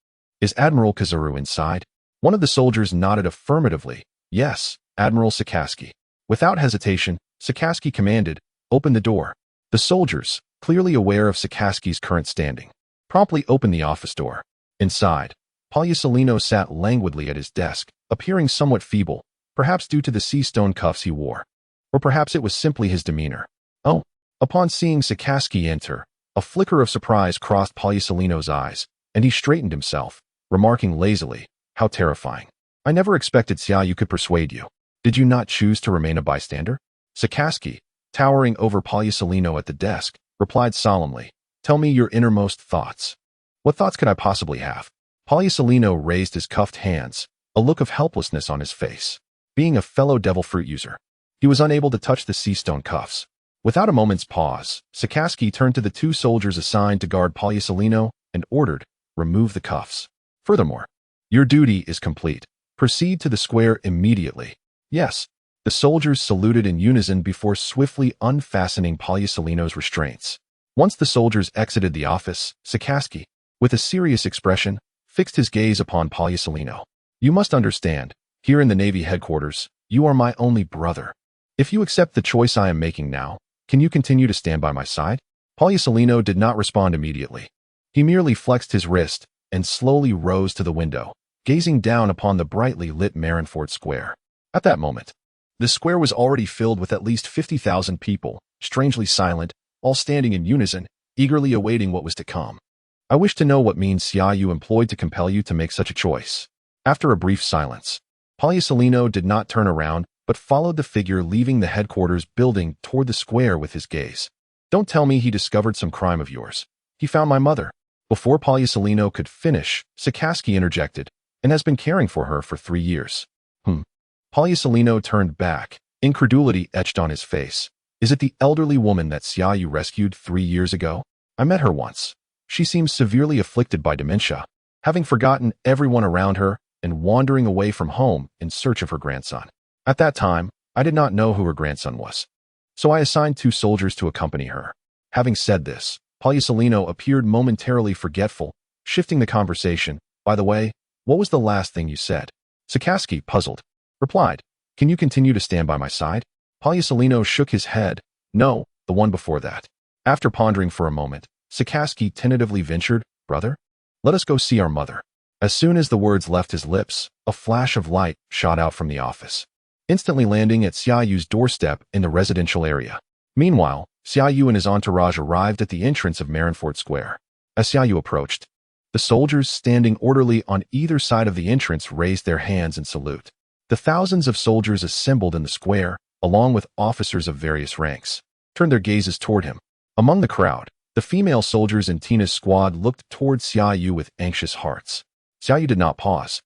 "Is Admiral Kazuru inside?" One of the soldiers nodded affirmatively, "Yes, Admiral Sakaski." Without hesitation, Sakaski commanded, "Open the door." The soldiers, clearly aware of Sakaski's current standing, promptly opened the office door. Inside, Poliusolino sat languidly at his desk, appearing somewhat feeble, perhaps due to the sea stone cuffs he wore. Or perhaps it was simply his demeanor. Oh, upon seeing Sakaski enter, a flicker of surprise crossed Poliusolino's eyes, and he straightened himself, remarking lazily, "How terrifying. I never expected Xiaoyu could persuade you. Did you not choose to remain a bystander?" Sakaski, towering over Poliusolino at the desk, replied solemnly, "Tell me your innermost thoughts." "What thoughts could I possibly have?" Poliusolino raised his cuffed hands, a look of helplessness on his face. Being a fellow devil fruit user, he was unable to touch the sea stone cuffs. Without a moment's pause, Sakaski turned to the 2 soldiers assigned to guard Poliusolino and ordered, "Remove the cuffs. Furthermore, your duty is complete. Proceed to the square immediately." "Yes." The soldiers saluted in unison before swiftly unfastening Poliusolino's restraints. Once the soldiers exited the office, Sakaski, with a serious expression, fixed his gaze upon Poliusolino. "You must understand, here in the Navy headquarters, you are my only brother. If you accept the choice I am making now, can you continue to stand by my side?" Poliusolino did not respond immediately. He merely flexed his wrist and slowly rose to the window, gazing down upon the brightly lit Marineford Square. At that moment, the square was already filled with at least 50,000 people, strangely silent, all standing in unison, eagerly awaiting what was to come. "I wish to know what means Xiaoyu employed to compel you to make such a choice." After a brief silence, Poliusolino did not turn around, but followed the figure leaving the headquarters building toward the square with his gaze. "Don't tell me he discovered some crime of yours. He found my mother." Before Poliusolino could finish, Sakaski interjected, "and has been caring for her for 3 years. Poliusolino turned back, incredulity etched on his face. "Is it the elderly woman that Xiaoyu rescued 3 years ago? I met her once. She seems severely afflicted by dementia, having forgotten everyone around her and wandering away from home in search of her grandson. At that time, I did not know who her grandson was, so I assigned 2 soldiers to accompany her." Having said this, Poliusolino appeared momentarily forgetful, shifting the conversation. "By the way, what was the last thing you said?" Sakaski, puzzled, replied, "Can you continue to stand by my side?" Poliusolino shook his head. "No, the one before that." After pondering for a moment, Sakaski tentatively ventured, "Brother, let us go see our mother." As soon as the words left his lips, a flash of light shot out from the office, instantly landing at Xiaoyu's doorstep in the residential area. Meanwhile, Xiaoyu and his entourage arrived at the entrance of Marineford Square. As Xiaoyu approached, the soldiers standing orderly on either side of the entrance raised their hands in salute. The thousands of soldiers assembled in the square, along with officers of various ranks, turned their gazes toward him. Among the crowd, the female soldiers in Tina's squad looked toward Xiaoyu with anxious hearts. Xiaoyu did not pause.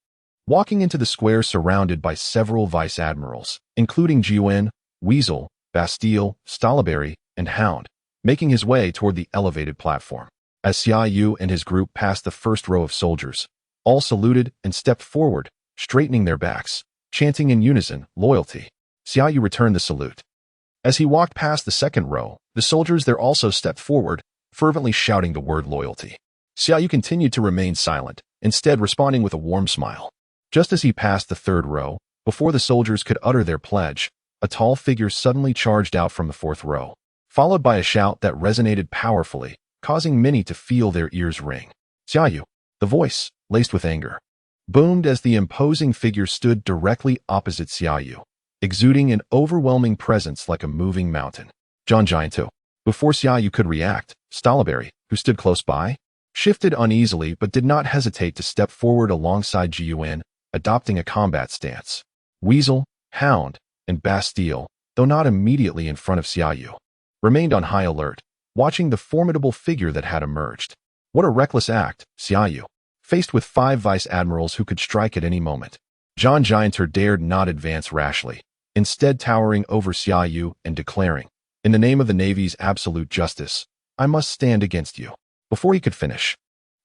Walking into the square surrounded by several vice admirals, including Jiwen, Weasel, Bastille, Stalaberry, and Hound, making his way toward the elevated platform. As Xiaoyu and his group passed the first row of soldiers, All saluted and stepped forward, straightening their backs, chanting in unison, loyalty. Xiaoyu returned the salute. As he walked past the second row, the soldiers there also stepped forward, fervently shouting the word loyalty. Xiaoyu continued to remain silent, instead responding with a warm smile. Just as he passed the third row, before the soldiers could utter their pledge, a tall figure suddenly charged out from the fourth row, followed by a shout that resonated powerfully, causing many to feel their ears ring. Xiaoyu, the voice, laced with anger, boomed as the imposing figure stood directly opposite Xiaoyu, exuding an overwhelming presence like a moving mountain. John Gianto. Before Xiaoyu could react, Stalaberry, who stood close by, shifted uneasily but did not hesitate to step forward alongside Jiyuan, adopting a combat stance. Weasel, Hound, and Bastille, though not immediately in front of Xiaoyu, remained on high alert, watching the formidable figure that had emerged. What a reckless act, Xiaoyu, faced with 5 vice admirals who could strike at any moment. John Gianter dared not advance rashly, instead towering over Xiaoyu and declaring, "In the name of the Navy's absolute justice, I must stand against you." Before he could finish,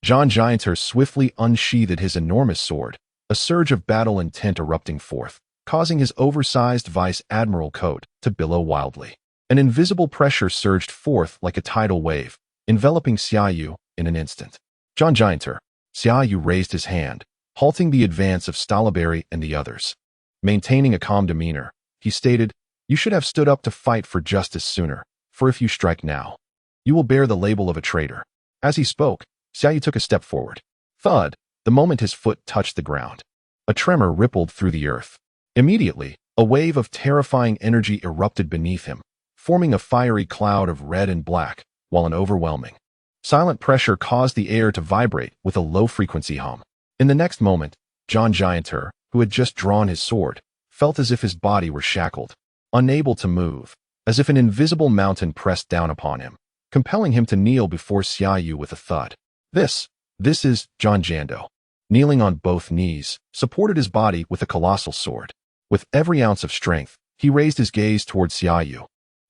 John Gianter swiftly unsheathed his enormous sword, a surge of battle intent erupting forth, causing his oversized vice admiral coat to billow wildly. An invisible pressure surged forth like a tidal wave, enveloping Xiaoyu in an instant. John Gianter. Xiaoyu raised his hand, halting the advance of Stalaberry and the others. Maintaining a calm demeanor, he stated, "You should have stood up to fight for justice sooner, for if you strike now, you will bear the label of a traitor." As he spoke, Xiaoyu took a step forward. Thud, the moment his foot touched the ground. A tremor rippled through the earth. Immediately, a wave of terrifying energy erupted beneath him, forming a fiery cloud of red and black, while an overwhelming, silent pressure caused the air to vibrate with a low-frequency hum. In the next moment, John Gianter, who had just drawn his sword, felt as if his body were shackled, unable to move, as if an invisible mountain pressed down upon him, compelling him to kneel before Xiaoyu with a thud. This is John Jando. Kneeling on both knees, supported his body with a colossal sword. With every ounce of strength, he raised his gaze toward Xiaoyu.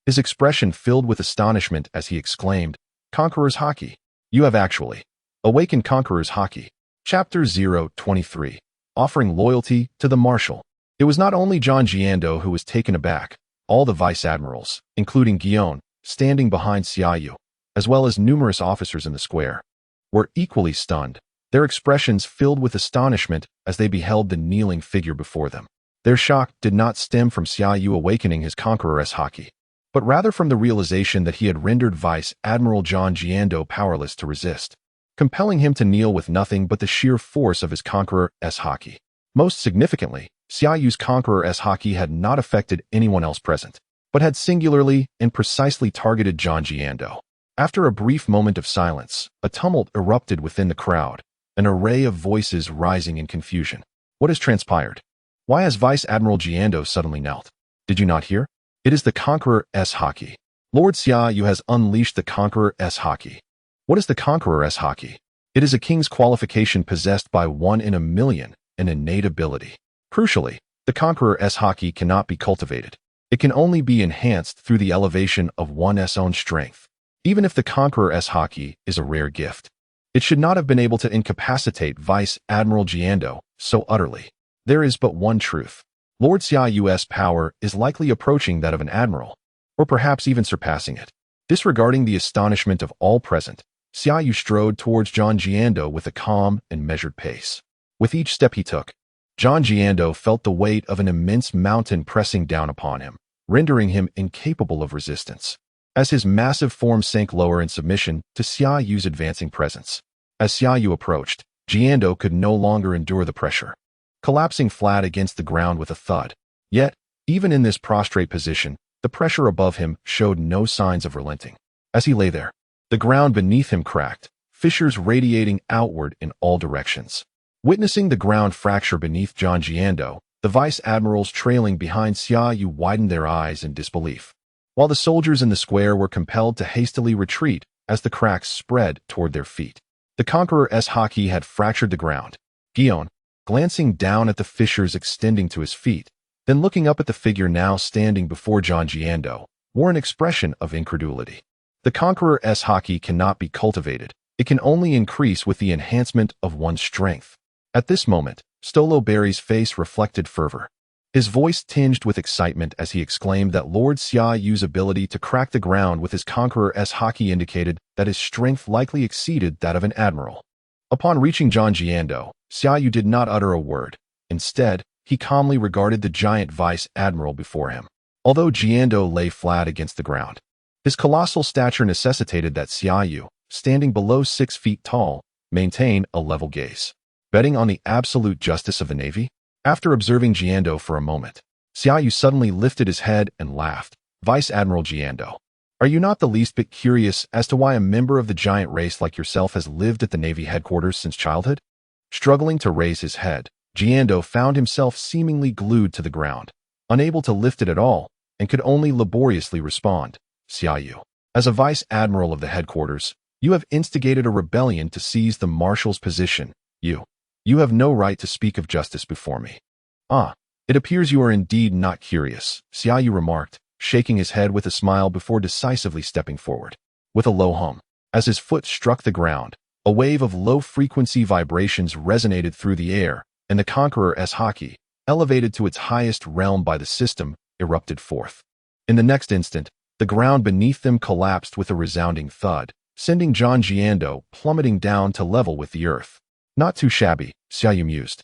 His expression filled with astonishment as he exclaimed, "Conqueror's Haki. You have actually awakened Conqueror's Haki." Chapter 023. Offering loyalty to the Marshal. It was not only John Giando who was taken aback. All the vice admirals, including Guillaume, standing behind Xiaoyu, as well as numerous officers in the square, were equally stunned, their expressions filled with astonishment as they beheld the kneeling figure before them. Their shock did not stem from Xiaoyu awakening his Conqueror's Haki, but rather from the realization that he had rendered Vice Admiral John Giando powerless to resist, compelling him to kneel with nothing but the sheer force of his Conqueror's Haki. Most significantly, Xiaoyu's Conqueror's Haki had not affected anyone else present, but had singularly and precisely targeted John Giando. After a brief moment of silence, a tumult erupted within the crowd, an array of voices rising in confusion. What has transpired? Why has Vice Admiral Giando suddenly knelt? Did you not hear? It is the Conqueror's Haki. Lord Xiaoyu has unleashed the Conqueror's Haki. What is the Conqueror's Haki? It is a king's qualification possessed by 1 in a million, an innate ability. Crucially, the Conqueror's Haki cannot be cultivated. It can only be enhanced through the elevation of one's own strength. Even if the Conqueror's Haki is a rare gift, it should not have been able to incapacitate Vice Admiral Giando so utterly. There is but one truth. Lord Xiaoyu's power is likely approaching that of an admiral, or perhaps even surpassing it. Disregarding the astonishment of all present, Xiaoyu strode towards John Giando with a calm and measured pace. With each step he took, John Giando felt the weight of an immense mountain pressing down upon him, rendering him incapable of resistance. As his massive form sank lower in submission to Xiaoyu's advancing presence. As Xiaoyu approached, Giando could no longer endure the pressure, collapsing flat against the ground with a thud. Yet, even in this prostrate position, the pressure above him showed no signs of relenting. As he lay there, the ground beneath him cracked, fissures radiating outward in all directions. Witnessing the ground fracture beneath John Giando, the vice admirals trailing behind Xiaoyu widened their eyes in disbelief, while the soldiers in the square were compelled to hastily retreat as the cracks spread toward their feet. The Conqueror's Haki had fractured the ground. Guillaume, glancing down at the fissures extending to his feet, then looking up at the figure now standing before John Giando, wore an expression of incredulity. The Conqueror's Haki cannot be cultivated. It can only increase with the enhancement of one's strength. At this moment, Stolo Berry's face reflected fervor. His voice tinged with excitement as he exclaimed that Lord Xiaoyu's ability to crack the ground with his Conqueror's haki indicated that his strength likely exceeded that of an admiral. Upon reaching Zhang Jiando, Xiaoyu did not utter a word. Instead, he calmly regarded the giant vice admiral before him. Although Jiando lay flat against the ground, his colossal stature necessitated that Xiaoyu, standing below 6 feet tall, maintain a level gaze. Betting on the absolute justice of the Navy? After observing Jiando for a moment, Xiaoyu suddenly lifted his head and laughed. Vice Admiral Jiando, are you not the least bit curious as to why a member of the giant race like yourself has lived at the Navy headquarters since childhood? Struggling to raise his head, Jiando found himself seemingly glued to the ground, unable to lift it at all, and could only laboriously respond. Xiaoyu, as a vice admiral of the headquarters, you have instigated a rebellion to seize the marshal's position. You have no right to speak of justice before me. Ah, it appears you are indeed not curious, Xiaoyu remarked, shaking his head with a smile before decisively stepping forward. With a low hum, as his foot struck the ground, a wave of low-frequency vibrations resonated through the air, and the Conqueror's haki, elevated to its highest realm by the system, erupted forth. In the next instant, the ground beneath them collapsed with a resounding thud, sending Zhang Jiando plummeting down to level with the earth. Not too shabby, Xiaoyu mused,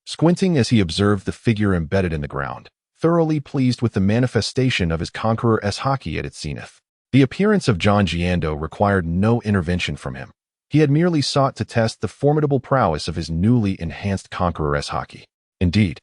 squinting as he observed the figure embedded in the ground, thoroughly pleased with the manifestation of his Conqueror's haki at its zenith. The appearance of Zhang Jiando required no intervention from him. He had merely sought to test the formidable prowess of his newly enhanced Conqueror's haki. Indeed,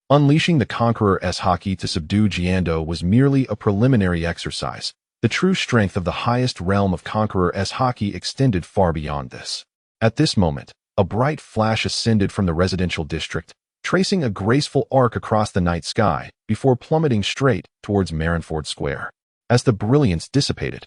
unleashing the Conqueror's haki to subdue Jiando was merely a preliminary exercise. The true strength of the highest realm of Conqueror's haki extended far beyond this. At this moment, a bright flash ascended from the residential district, tracing a graceful arc across the night sky before plummeting straight towards Marineford Square. As the brilliance dissipated,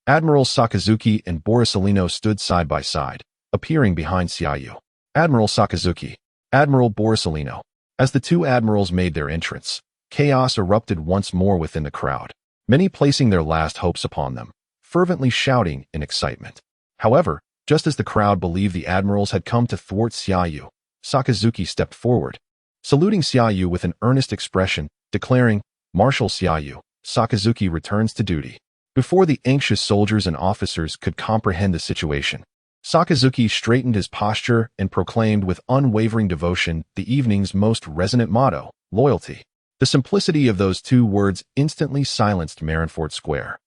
Admiral Sakazuki and Borsalino stood side by side, appearing behind Xiaoyu. Admiral Sakazuki, Admiral Borsalino. As the two admirals made their entrance, chaos erupted once more within the crowd, many placing their last hopes upon them, fervently shouting in excitement. However, just as the crowd believed the admirals had come to thwart Xiaoyu, Sakazuki stepped forward, saluting Xiaoyu with an earnest expression, declaring, "Marshal Xiaoyu, Sakazuki returns to duty." Before the anxious soldiers and officers could comprehend the situation, Sakazuki straightened his posture and proclaimed with unwavering devotion the evening's most resonant motto, loyalty. The simplicity of those two words instantly silenced Marineford Square.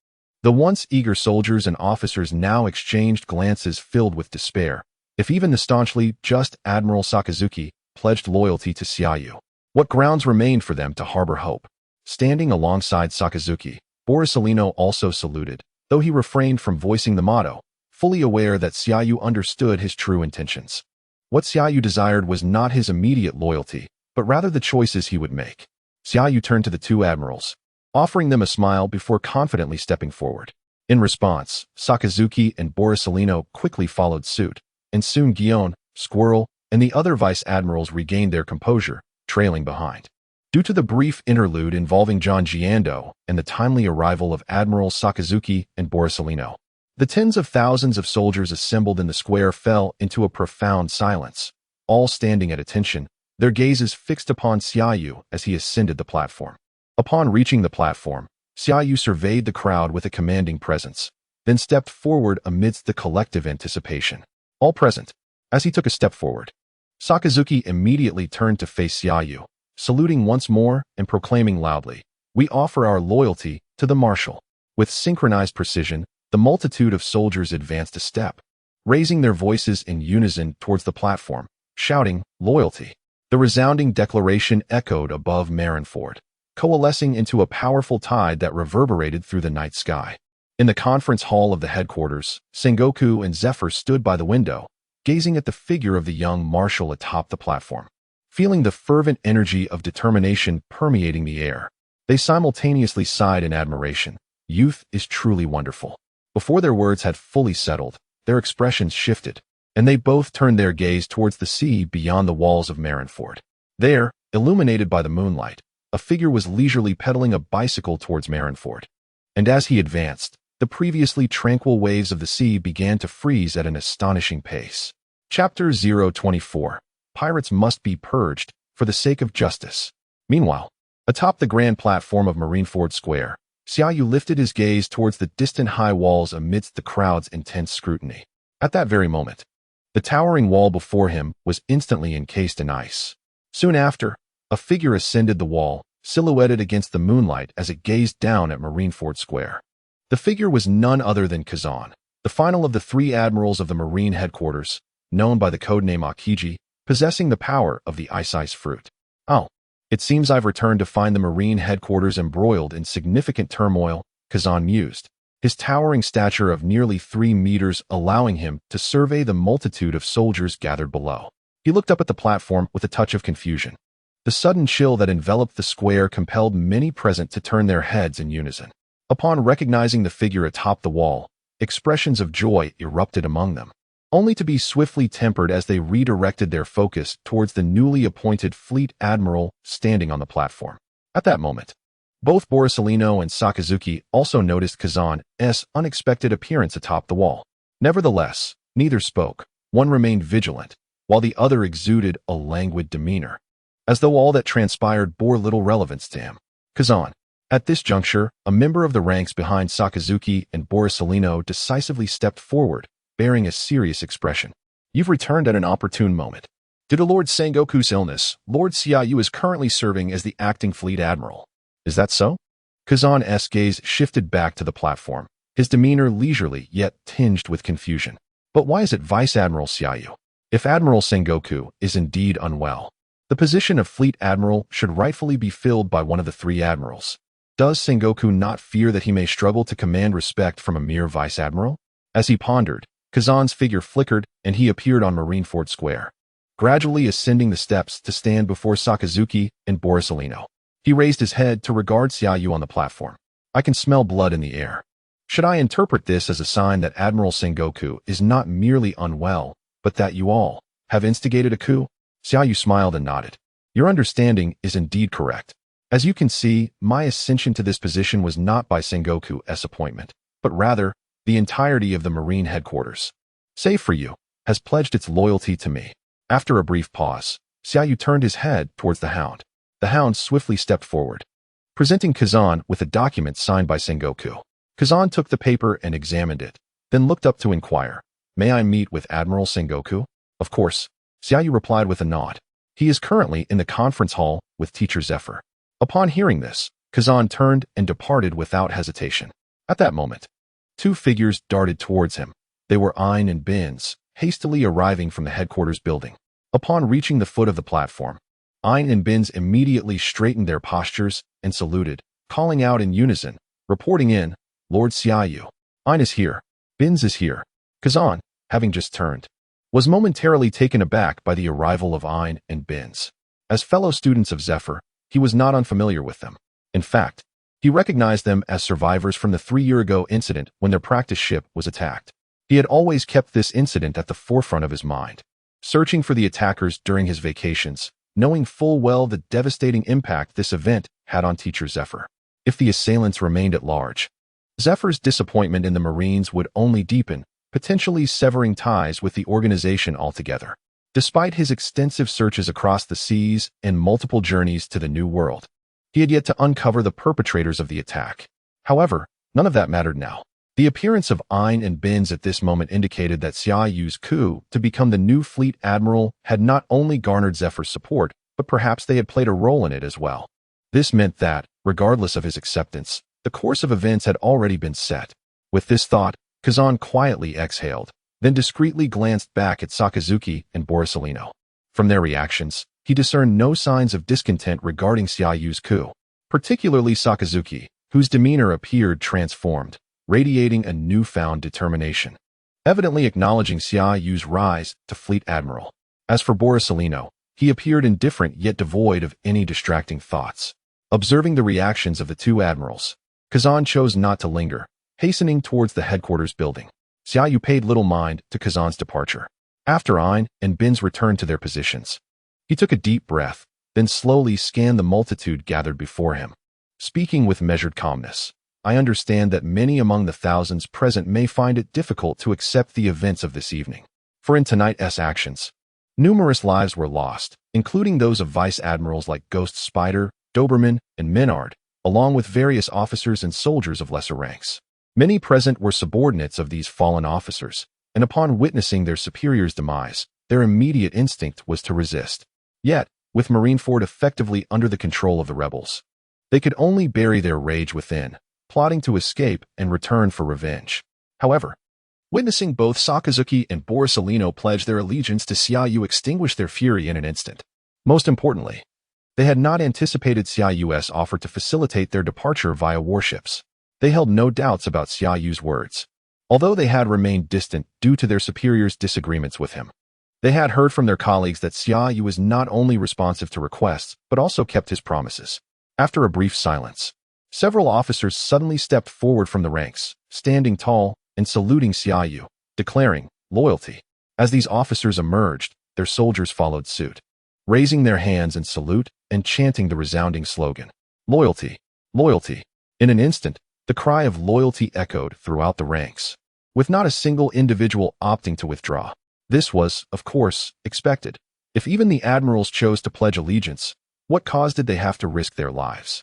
The once eager soldiers and officers now exchanged glances filled with despair. If even the staunchly just Admiral Sakazuki pledged loyalty to Xiaoyu, what grounds remained for them to harbor hope? Standing alongside Sakazuki, Borsalino also saluted, though he refrained from voicing the motto, fully aware that Xiaoyu understood his true intentions. What Xiaoyu desired was not his immediate loyalty, but rather the choices he would make. Xiaoyu turned to the two admirals, offering them a smile before confidently stepping forward. In response, Sakazuki and Borsalino quickly followed suit, and soon Guion, Squirrel, and the other vice-admirals regained their composure, trailing behind. Due to the brief interlude involving Zhang Jiando and the timely arrival of Admirals Sakazuki and Borsalino, the tens of thousands of soldiers assembled in the square fell into a profound silence, all standing at attention, their gazes fixed upon Xiaoyu as he ascended the platform. Upon reaching the platform, Xiaoyu surveyed the crowd with a commanding presence, then stepped forward amidst the collective anticipation. All present. As he took a step forward, Sakazuki immediately turned to face Xiaoyu, saluting once more and proclaiming loudly, "We offer our loyalty to the Marshal." With synchronized precision, the multitude of soldiers advanced a step, raising their voices in unison towards the platform, shouting, "Loyalty." The resounding declaration echoed above Marineford, coalescing into a powerful tide that reverberated through the night sky. In the conference hall of the headquarters, Sengoku and Zephyr stood by the window, gazing at the figure of the young Marshal atop the platform. Feeling the fervent energy of determination permeating the air, they simultaneously sighed in admiration. Youth is truly wonderful. Before their words had fully settled, their expressions shifted, and they both turned their gaze towards the sea beyond the walls of Marineford. There, illuminated by the moonlight, a figure was leisurely pedaling a bicycle towards Marineford. And as he advanced, the previously tranquil waves of the sea began to freeze at an astonishing pace. Chapter 024. pirates must be purged for the sake of justice. Meanwhile, atop the grand platform of Marineford Square, Xiaoyu lifted his gaze towards the distant high walls amidst the crowd's intense scrutiny. At that very moment, the towering wall before him was instantly encased in ice. Soon after, a figure ascended the wall, silhouetted against the moonlight as it gazed down at Marineford Square. The figure was none other than Kazan, the final of the three admirals of the Marine headquarters, known by the codename Akiji, possessing the power of the Ice Fruit. Oh, it seems I've returned to find the Marine headquarters embroiled in significant turmoil, Kazan mused, his towering stature of nearly 3 meters allowing him to survey the multitude of soldiers gathered below. He looked up at the platform with a touch of confusion. The sudden chill that enveloped the square compelled many present to turn their heads in unison. Upon recognizing the figure atop the wall, expressions of joy erupted among them, only to be swiftly tempered as they redirected their focus towards the newly appointed Fleet Admiral standing on the platform. At that moment, both Borisellino and Sakazuki also noticed Kazan's unexpected appearance atop the wall. Nevertheless, neither spoke. One remained vigilant, while the other exuded a languid demeanor, as though all that transpired bore little relevance to him. Kazan. At this juncture, a member of the ranks behind Sakazuki and Borisellino decisively stepped forward, bearing a serious expression. You've returned at an opportune moment. Due to Lord Sengoku's illness, Lord Xiaoyu is currently serving as the acting fleet admiral. Is that so? Kazan's gaze shifted back to the platform, his demeanor leisurely yet tinged with confusion. But why is it Vice Admiral Xiaoyu? If Admiral Sengoku is indeed unwell, the position of Fleet Admiral should rightfully be filled by one of the three admirals. Does Sengoku not fear that he may struggle to command respect from a mere Vice Admiral? As he pondered, Kazan's figure flickered and he appeared on Marineford Square, gradually ascending the steps to stand before Sakazuki and Borisellino. He raised his head to regard Xiaoyu on the platform. I can smell blood in the air. Should I interpret this as a sign that Admiral Sengoku is not merely unwell, but that you all have instigated a coup? Xiaoyu smiled and nodded. Your understanding is indeed correct. As you can see, my ascension to this position was not by Sengoku's appointment, but rather the entirety of the Marine headquarters, save for you, has pledged its loyalty to me. After a brief pause, Xiaoyu turned his head towards the Hound. The Hound swiftly stepped forward, presenting Kazan with a document signed by Sengoku. Kazan took the paper and examined it, then looked up to inquire, May I meet with Admiral Sengoku? Of course, Xiaoyu replied with a nod. He is currently in the conference hall with Teacher Zephyr. Upon hearing this, Kazan turned and departed without hesitation. At that moment, two figures darted towards him. They were Ein and Binz, hastily arriving from the headquarters building. Upon reaching the foot of the platform, Ein and Binz immediately straightened their postures and saluted, calling out in unison, reporting in, Lord Xiaoyu. Ein is here. Binz is here. Kazan, having just turned, was momentarily taken aback by the arrival of Ein and Binz. As fellow students of Zephyr, he was not unfamiliar with them. In fact, he recognized them as survivors from the 3-year-ago incident when their practice ship was attacked. He had always kept this incident at the forefront of his mind, searching for the attackers during his vacations, knowing full well the devastating impact this event had on Teacher Zephyr. If the assailants remained at large, Zephyr's disappointment in the Marines would only deepen, potentially severing ties with the organization altogether. Despite his extensive searches across the seas and multiple journeys to the New World, he had yet to uncover the perpetrators of the attack. However, none of that mattered now. The appearance of Ein and Binz at this moment indicated that Xiaoyu's coup to become the new fleet admiral had not only garnered Zephyr's support, but perhaps they had played a role in it as well. This meant that, regardless of his acceptance, the course of events had already been set. With this thought, Kazan quietly exhaled, then discreetly glanced back at Sakazuki and Borisellino. From their reactions, he discerned no signs of discontent regarding Xiaoyu's coup, particularly Sakazuki, whose demeanor appeared transformed, radiating a newfound determination, evidently acknowledging Xiaoyu's rise to fleet admiral. As for Borisellino, he appeared indifferent yet devoid of any distracting thoughts. Observing the reactions of the two admirals, Kazan chose not to linger, hastening towards the headquarters building. Xiaoyu paid little mind to Kazan's departure. After Ein and Binz returned to their positions, he took a deep breath, then slowly scanned the multitude gathered before him. Speaking with measured calmness, I understand that many among the thousands present may find it difficult to accept the events of this evening. For in tonight's actions, Numerous lives were lost, including those of vice admirals like Ghost Spider, Doberman, and Menard, along with various officers and soldiers of lesser ranks. Many present were subordinates of these fallen officers, and upon witnessing their superior's demise, their immediate instinct was to resist. Yet, with Marineford effectively under the control of the rebels, they could only bury their rage within, plotting to escape and return for revenge. However, witnessing both Sakazuki and Borsalino pledge their allegiance to Xiaoyu extinguished their fury in an instant. Most importantly, they had not anticipated Xiaoyu's offer to facilitate their departure via warships. They held no doubts about Xiaoyu's words, although they had remained distant due to their superior's disagreements with him. They had heard from their colleagues that Xiaoyu was not only responsive to requests, but also kept his promises. After a brief silence, several officers suddenly stepped forward from the ranks, standing tall and saluting Xiaoyu, declaring loyalty. As these officers emerged, their soldiers followed suit, raising their hands in salute and chanting the resounding slogan, "Loyalty! Loyalty!" In an instant, the cry of loyalty echoed throughout the ranks, with not a single individual opting to withdraw. This was, of course, expected. If even the admirals chose to pledge allegiance, what cause did they have to risk their lives?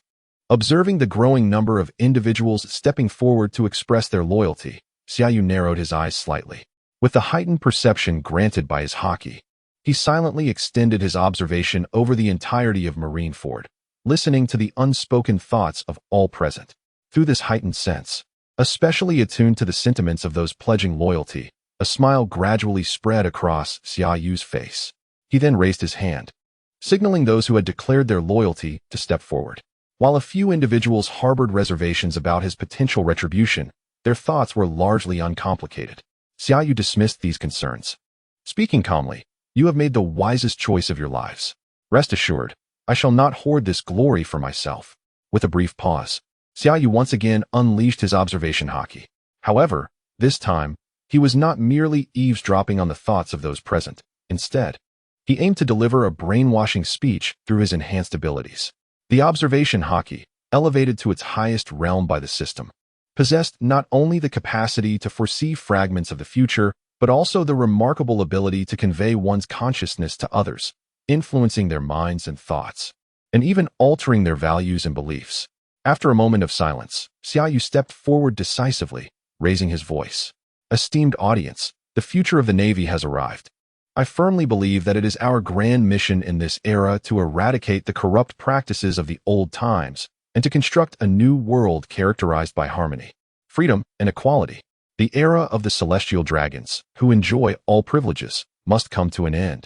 Observing the growing number of individuals stepping forward to express their loyalty, Xiaoyu narrowed his eyes slightly. With the heightened perception granted by his haki, he silently extended his observation over the entirety of Marineford, listening to the unspoken thoughts of all present. Through this heightened sense, especially attuned to the sentiments of those pledging loyalty, a smile gradually spread across Xiaoyu's face. He then raised his hand, signaling those who had declared their loyalty to step forward. While a few individuals harbored reservations about his potential retribution, their thoughts were largely uncomplicated. Xiaoyu dismissed these concerns. Speaking calmly, "You have made the wisest choice of your lives. Rest assured, I shall not hoard this glory for myself." With a brief pause, Xiaoyu once again unleashed his observation haki. However, this time, he was not merely eavesdropping on the thoughts of those present. Instead, he aimed to deliver a brainwashing speech through his enhanced abilities. The observation haki, elevated to its highest realm by the system, possessed not only the capacity to foresee fragments of the future, but also the remarkable ability to convey one's consciousness to others, influencing their minds and thoughts, and even altering their values and beliefs. After a moment of silence, Xiaoyu stepped forward decisively, raising his voice. "Esteemed audience, the future of the Navy has arrived. I firmly believe that it is our grand mission in this era to eradicate the corrupt practices of the old times and to construct a new world characterized by harmony, freedom, and equality. The era of the celestial dragons, who enjoy all privileges, must come to an end,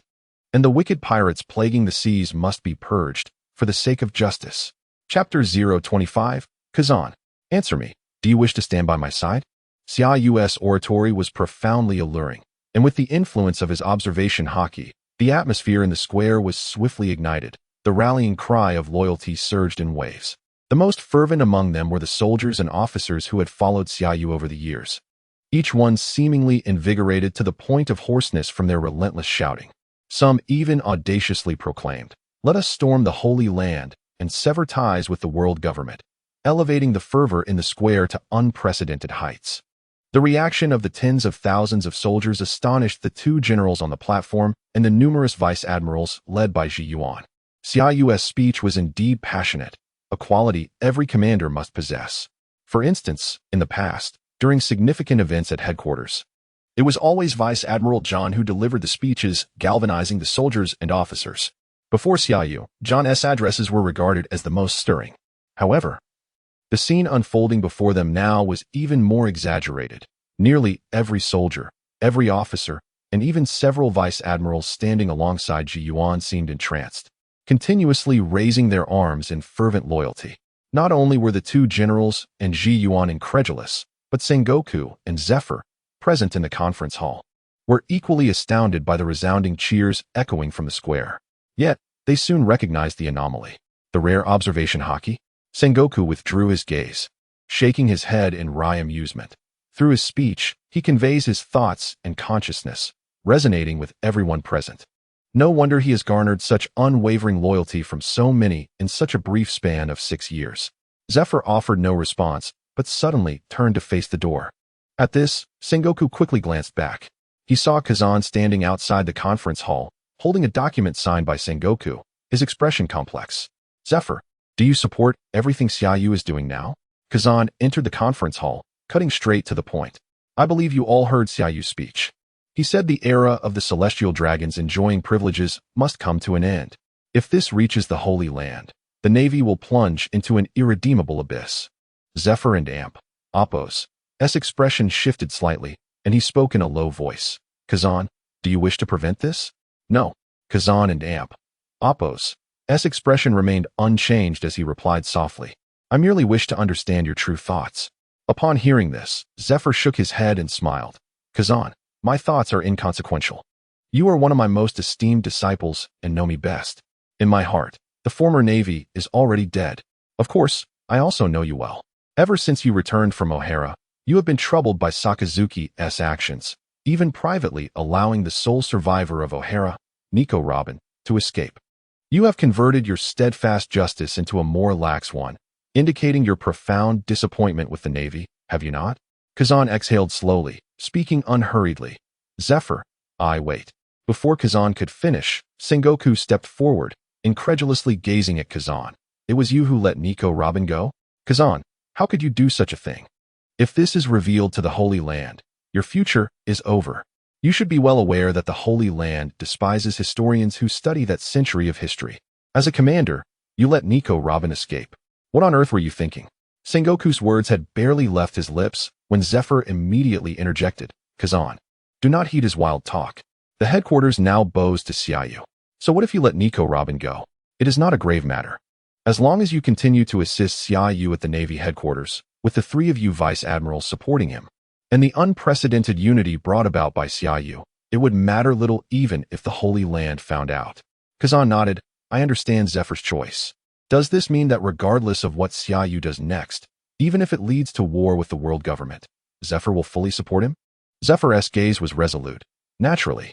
and the wicked pirates plaguing the seas must be purged, for the sake of justice." Chapter 025, Kazan. Answer me, do you wish to stand by my side? Xiaoyu's oratory was profoundly alluring, and with the influence of his observation haki, the atmosphere in the square was swiftly ignited. The rallying cry of loyalty surged in waves. The most fervent among them were the soldiers and officers who had followed Xiaoyu over the years, each one seemingly invigorated to the point of hoarseness from their relentless shouting. Some even audaciously proclaimed, "Let us storm the Holy Land and sever ties with the world government," elevating the fervor in the square to unprecedented heights. The reaction of the tens of thousands of soldiers astonished the two generals on the platform and the numerous vice admirals led by Ji Yuan. Xiaoyu's speech was indeed passionate, a quality every commander must possess. For instance, in the past, during significant events at headquarters, it was always Vice Admiral John who delivered the speeches, galvanizing the soldiers and officers. Before Xiaoyu, John's addresses were regarded as the most stirring. However, the scene unfolding before them now was even more exaggerated. Nearly every soldier, every officer, and even several vice admirals standing alongside Ji Yuan seemed entranced, continuously raising their arms in fervent loyalty. Not only were the two generals and Ji Yuan incredulous, but Sengoku and Zephyr, present in the conference hall, were equally astounded by the resounding cheers echoing from the square. Yet, they soon recognized the anomaly. The rare observation haki? Sengoku withdrew his gaze, shaking his head in wry amusement. Through his speech, he conveys his thoughts and consciousness, resonating with everyone present. No wonder he has garnered such unwavering loyalty from so many in such a brief span of 6 years. Zephyr offered no response, but suddenly turned to face the door. At this, Sengoku quickly glanced back. He saw Kazan standing outside the conference hall, holding a document signed by Sengoku, his expression complex. Zephyr, do you support everything Xiaoyu is doing now? Kazan entered the conference hall, cutting straight to the point. I believe you all heard Xiaoyu's speech. He said the era of the celestial dragons enjoying privileges must come to an end. If this reaches the Holy Land, the Navy will plunge into an irredeemable abyss. Zephyr and Appo's expression shifted slightly, and he spoke in a low voice. Kazan, do you wish to prevent this? No. Kazan and Appo's expression remained unchanged as he replied softly. I merely wish to understand your true thoughts. Upon hearing this, Zephyr shook his head and smiled. Kazan, my thoughts are inconsequential. You are one of my most esteemed disciples and know me best. In my heart, the former Navy is already dead. Of course, I also know you well. Ever since you returned from O'Hara, you have been troubled by Sakazuki's actions, even privately allowing the sole survivor of O'Hara, Nico Robin, to escape. You have converted your steadfast justice into a more lax one, indicating your profound disappointment with the Navy, have you not? Kazan exhaled slowly, speaking unhurriedly. Zephyr, I wait. Before Kazan could finish, Sengoku stepped forward, incredulously gazing at Kazan. It was you who let Nico Robin go? Kazan, how could you do such a thing? If this is revealed to the Holy Land, your future is over. You should be well aware that the Holy Land despises historians who study that century of history. As a commander, you let Nico Robin escape. What on earth were you thinking? Sengoku's words had barely left his lips when Zephyr immediately interjected. Kazan, do not heed his wild talk. The headquarters now bows to Xiaoyu. So what if you let Nico Robin go? It is not a grave matter. As long as you continue to assist Xiaoyu at the Navy headquarters, with the three of you vice admirals supporting him, and the unprecedented unity brought about by Xiaoyu, it would matter little even if the Holy Land found out. Kazan nodded. I understand Zephyr's choice. Does this mean that regardless of what Xiaoyu does next, even if it leads to war with the world government, Zephyr will fully support him? Zephyr's gaze was resolute. Naturally.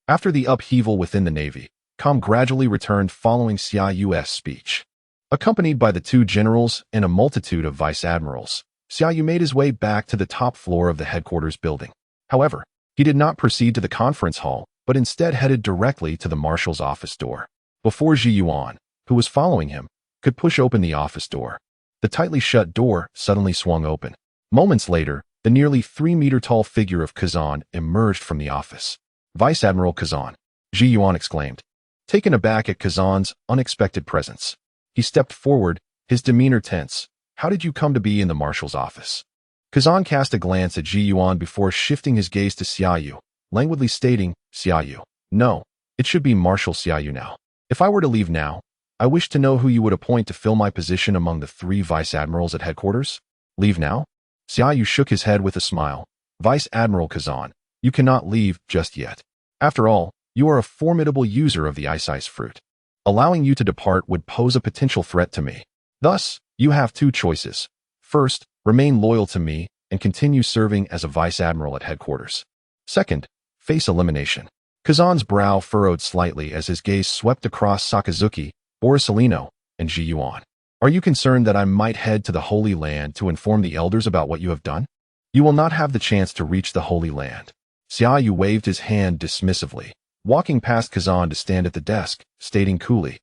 After the upheaval within the Navy, calm gradually returned following Xiaoyu's speech. Accompanied by the two generals and a multitude of vice admirals, Xiaoyu made his way back to the top floor of the headquarters building. However, he did not proceed to the conference hall, but instead headed directly to the Marshal's office door. Before Ji Yuan, who was following him, could push open the office door, the tightly shut door suddenly swung open. Moments later, the nearly 3-meter-tall figure of Kazan emerged from the office. Vice Admiral Kazan, Ji Yuan exclaimed, taken aback at Kazan's unexpected presence. He stepped forward, his demeanor tense. How did you come to be in the Marshal's office? Kazan cast a glance at Ji Yuan before shifting his gaze to Xiaoyu, languidly stating, Xiaoyu. No, it should be Marshal Xiaoyu now. If I were to leave now, I wish to know who you would appoint to fill my position among the 3 vice admirals at headquarters. Leave now? Xiaoyu shook his head with a smile. Vice Admiral Kazan, you cannot leave just yet. After all, you are a formidable user of the ice fruit. Allowing you to depart would pose a potential threat to me. Thus, you have 2 choices. First, remain loyal to me and continue serving as a vice admiral at headquarters. Second, face elimination. Kazan's brow furrowed slightly as his gaze swept across Sakazuki, Borisolino, and Ji Yuan. Are you concerned that I might head to the Holy Land to inform the elders about what you have done? You will not have the chance to reach the Holy Land. Xiaoyu waved his hand dismissively, walking past Kazan to stand at the desk, stating coolly,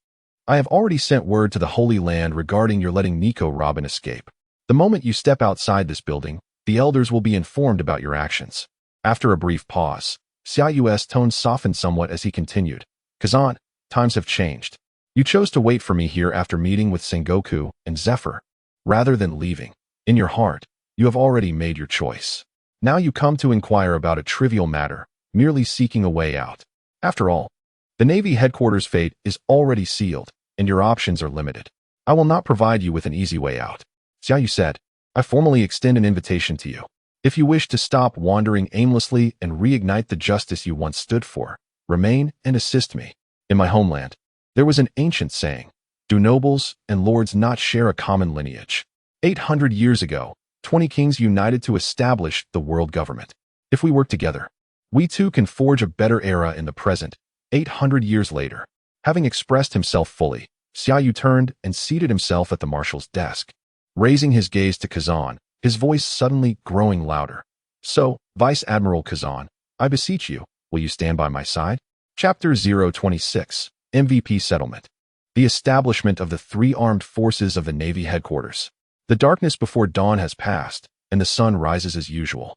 I have already sent word to the Holy Land regarding your letting Nico Robin escape. The moment you step outside this building, the elders will be informed about your actions. After a brief pause, Xiaoyu's tone softened somewhat as he continued. Kazan, times have changed. You chose to wait for me here after meeting with Sengoku and Zephyr, rather than leaving. In your heart, you have already made your choice. Now you come to inquire about a trivial matter, merely seeking a way out. After all, the Navy headquarters' fate is already sealed, and your options are limited. I will not provide you with an easy way out. Xiaoyu said, I formally extend an invitation to you. If you wish to stop wandering aimlessly and reignite the justice you once stood for, remain and assist me. In my homeland, there was an ancient saying, do nobles and lords not share a common lineage? 800 years ago, 20 kings united to establish the world government. If we work together, we too can forge a better era in the present, 800 years later. Having expressed himself fully, Xiaoyu turned and seated himself at the Marshal's desk. Raising his gaze to Kazan, his voice suddenly growing louder. So, Vice Admiral Kazan, I beseech you, will you stand by my side? Chapter 026, MVP Settlement. The establishment of the three armed forces of the Navy headquarters. The darkness before dawn has passed, and the sun rises as usual.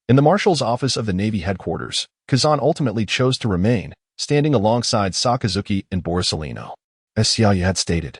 In the Marshal's office of the Navy headquarters, Kazan ultimately chose to remain, standing alongside Sakazuki and Borisolino. As Xiaoyu had stated,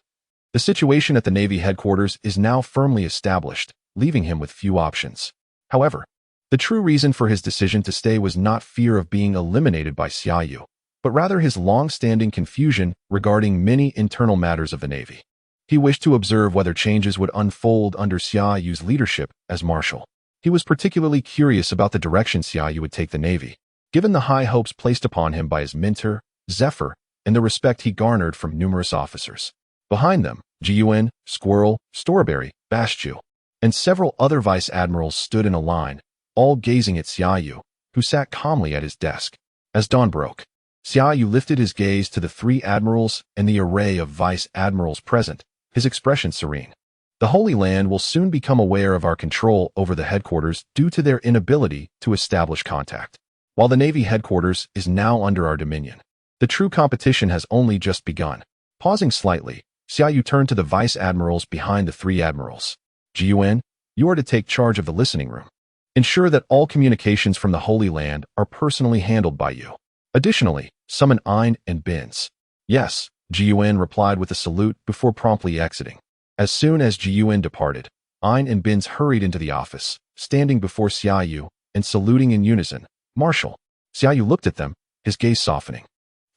the situation at the Navy headquarters is now firmly established, leaving him with few options. However, the true reason for his decision to stay was not fear of being eliminated by Xiaoyu, but rather his long-standing confusion regarding many internal matters of the Navy. He wished to observe whether changes would unfold under Xiaoyu's leadership as Marshal. He was particularly curious about the direction Xiaoyu would take the Navy, given the high hopes placed upon him by his mentor, Zephyr, and the respect he garnered from numerous officers. Behind them, Jiyuan, Squirrel, Storyberry, Baschu, and several other vice admirals stood in a line, all gazing at Xiaoyu, who sat calmly at his desk. As dawn broke, Xiaoyu lifted his gaze to the three admirals and the array of vice admirals present, his expression serene. The Holy Land will soon become aware of our control over the headquarters due to their inability to establish contact. While the Navy headquarters is now under our dominion, the true competition has only just begun. Pausing slightly, Xiaoyu turned to the vice admirals behind the three admirals. Jiyuan, you are to take charge of the listening room. Ensure that all communications from the Holy Land are personally handled by you. Additionally, summon Ein and Binz. Yes, Jiyuan replied with a salute before promptly exiting. As soon as Jiyuan departed, Ein and Binz hurried into the office, standing before Xiaoyu and saluting in unison. Marshal. Xiaoyu looked at them, his gaze softening.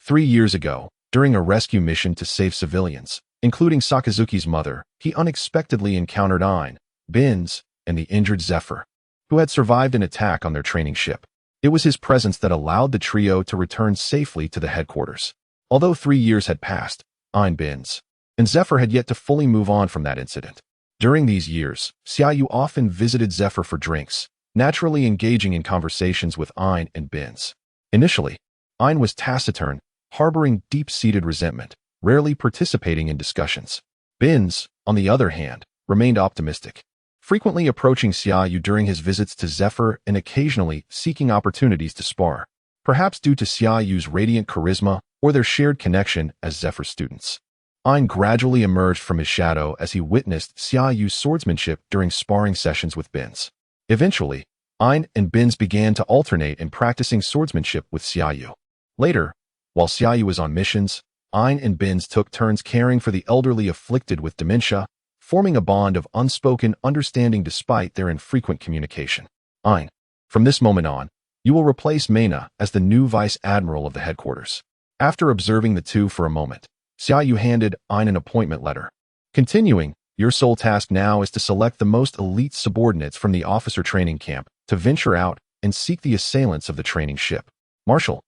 3 years ago, during a rescue mission to save civilians, including Sakazuki's mother, he unexpectedly encountered Ein, Binz, and the injured Zephyr, who had survived an attack on their training ship. It was his presence that allowed the trio to return safely to the headquarters. Although 3 years had passed, Ein, Binz, and Zephyr had yet to fully move on from that incident. During these years, Xiaoyu often visited Zephyr for drinks, naturally engaging in conversations with Ein and Binz. Initially, Ein was taciturn, harboring deep-seated resentment, rarely participating in discussions. Binz, on the other hand, remained optimistic, frequently approaching Xiaoyu during his visits to Zephyr and occasionally seeking opportunities to spar, perhaps due to Xiaoyu's radiant charisma or their shared connection as Zephyr students. Ein gradually emerged from his shadow as he witnessed Xiaoyu's swordsmanship during sparring sessions with Binz. Eventually, Ein and Binz began to alternate in practicing swordsmanship with Xiaoyu. Later, while Xiaoyu was on missions, Ein and Binz took turns caring for the elderly afflicted with dementia, forming a bond of unspoken understanding despite their infrequent communication. Ein, from this moment on, you will replace Mena as the new vice admiral of the headquarters. After observing the two for a moment, Xiaoyu handed Ein an appointment letter. Continuing, your sole task now is to select the most elite subordinates from the officer training camp to venture out and seek the assailants of the training ship. Marshal.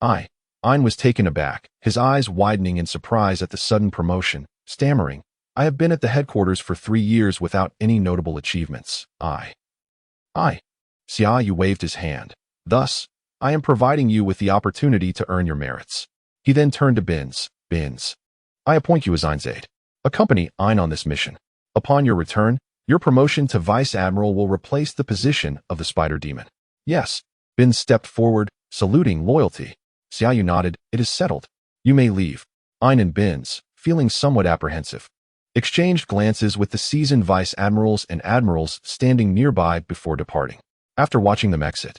Ein was taken aback, his eyes widening in surprise at the sudden promotion, stammering, I have been at the headquarters for 3 years without any notable achievements. Xiaoyu waved his hand. Thus, I am providing you with the opportunity to earn your merits. He then turned to Binz. Binz, I appoint you as Ein's aide. Accompany Ein on this mission. Upon your return, your promotion to vice admiral will replace the position of the spider demon. Yes. Binz stepped forward, saluting loyalty. Xiaoyu nodded. It is settled. You may leave. Ein and Binz, feeling somewhat apprehensive, exchanged glances with the seasoned vice admirals and admirals standing nearby before departing. After watching them exit,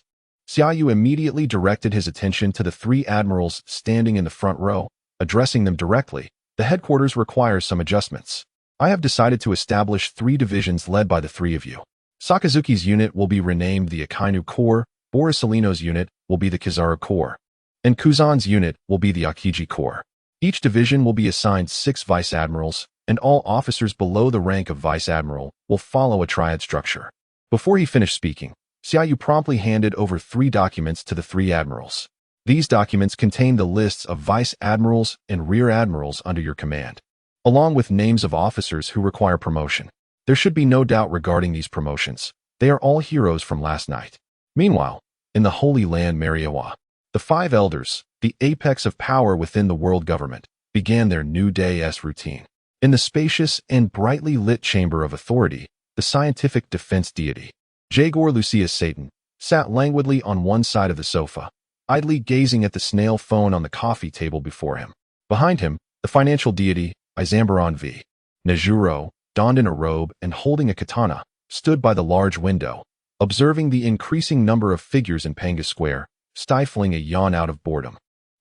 Xiaoyu immediately directed his attention to the 3 admirals standing in the front row, addressing them directly. The headquarters requires some adjustments. I have decided to establish 3 divisions led by the 3 of you. Sakazuki's unit will be renamed the Akainu Corps, Borisolino's unit will be the Kizaru Corps, and Kuzan's unit will be the Akiji Corps. Each division will be assigned 6 vice admirals, and all officers below the rank of vice admiral will follow a triad structure. Before he finished speaking, Xiaoyu promptly handed over 3 documents to the 3 admirals. These documents contain the lists of vice admirals and rear admirals under your command, along with names of officers who require promotion. There should be no doubt regarding these promotions. They are all heroes from last night. Meanwhile, in the Holy Land Mariawa, the 5 elders, the apex of power within the world government, began their new day's routine. In the spacious and brightly lit chamber of authority, the scientific defense deity, Jagor Lucius Satan, sat languidly on one side of the sofa, idly gazing at the snail phone on the coffee table before him. Behind him, the financial deity, Izambaron V. Nejuro, donned in a robe and holding a katana, stood by the large window, observing the increasing number of figures in Panga Square, stifling a yawn out of boredom.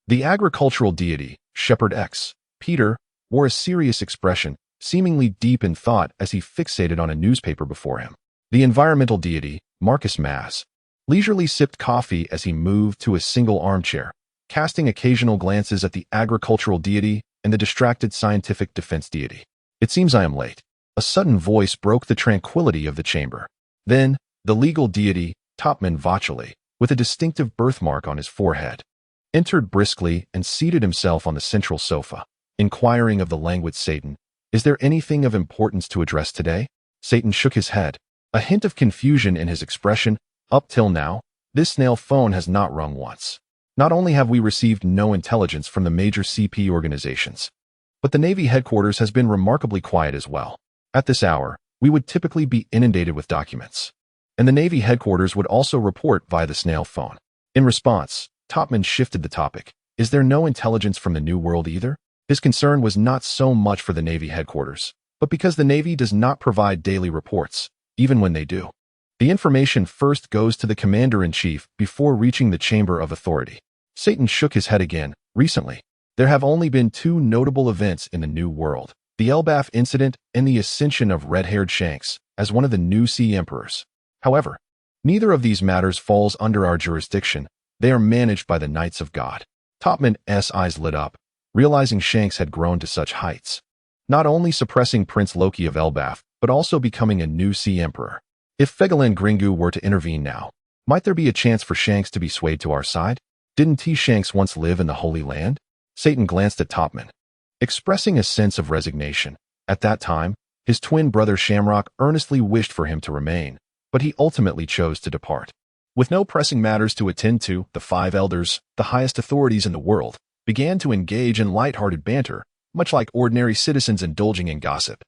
The agricultural deity, Shepherd X. Peter, wore a serious expression, seemingly deep in thought as he fixated on a newspaper before him. The environmental deity, Marcus Maz, leisurely sipped coffee as he moved to a single armchair, casting occasional glances at the agricultural deity and the distracted scientific defense deity. "It seems I am late." A sudden voice broke the tranquility of the chamber. Then, the legal deity, Topman Vacheli, with a distinctive birthmark on his forehead, entered briskly and seated himself on the central sofa, inquiring of the languid Satan, "Is there anything of importance to address today?" Satan shook his head, a hint of confusion in his expression. "Up till now, this snail phone has not rung once. Not only have we received no intelligence from the major CP organizations, but the Navy headquarters has been remarkably quiet as well. At this hour, we would typically be inundated with documents, and the Navy headquarters would also report via the snail phone." In response, Topman shifted the topic. "Is there no intelligence from the New World either?" His concern was not so much for the Navy headquarters, but because the Navy does not provide daily reports, even when they do. The information first goes to the Commander-in-Chief before reaching the Chamber of Authority. Satan shook his head again. "Recently, there have only been two notable events in the New World: the Elbaf incident and the ascension of red-haired Shanks as one of the new Sea Emperors. However, neither of these matters falls under our jurisdiction. They are managed by the Knights of God." Topman's eyes lit up, realizing Shanks had grown to such heights, not only suppressing Prince Loki of Elbaf, but also becoming a new Sea Emperor. If Fegalan Gringu were to intervene now, might there be a chance for Shanks to be swayed to our side? Didn't T. Shanks once live in the Holy Land? Satan glanced at Topman, expressing a sense of resignation. At that time, his twin brother Shamrock earnestly wished for him to remain, but he ultimately chose to depart. With no pressing matters to attend to, the five elders, the highest authorities in the world, began to engage in light-hearted banter, much like ordinary citizens indulging in gossip.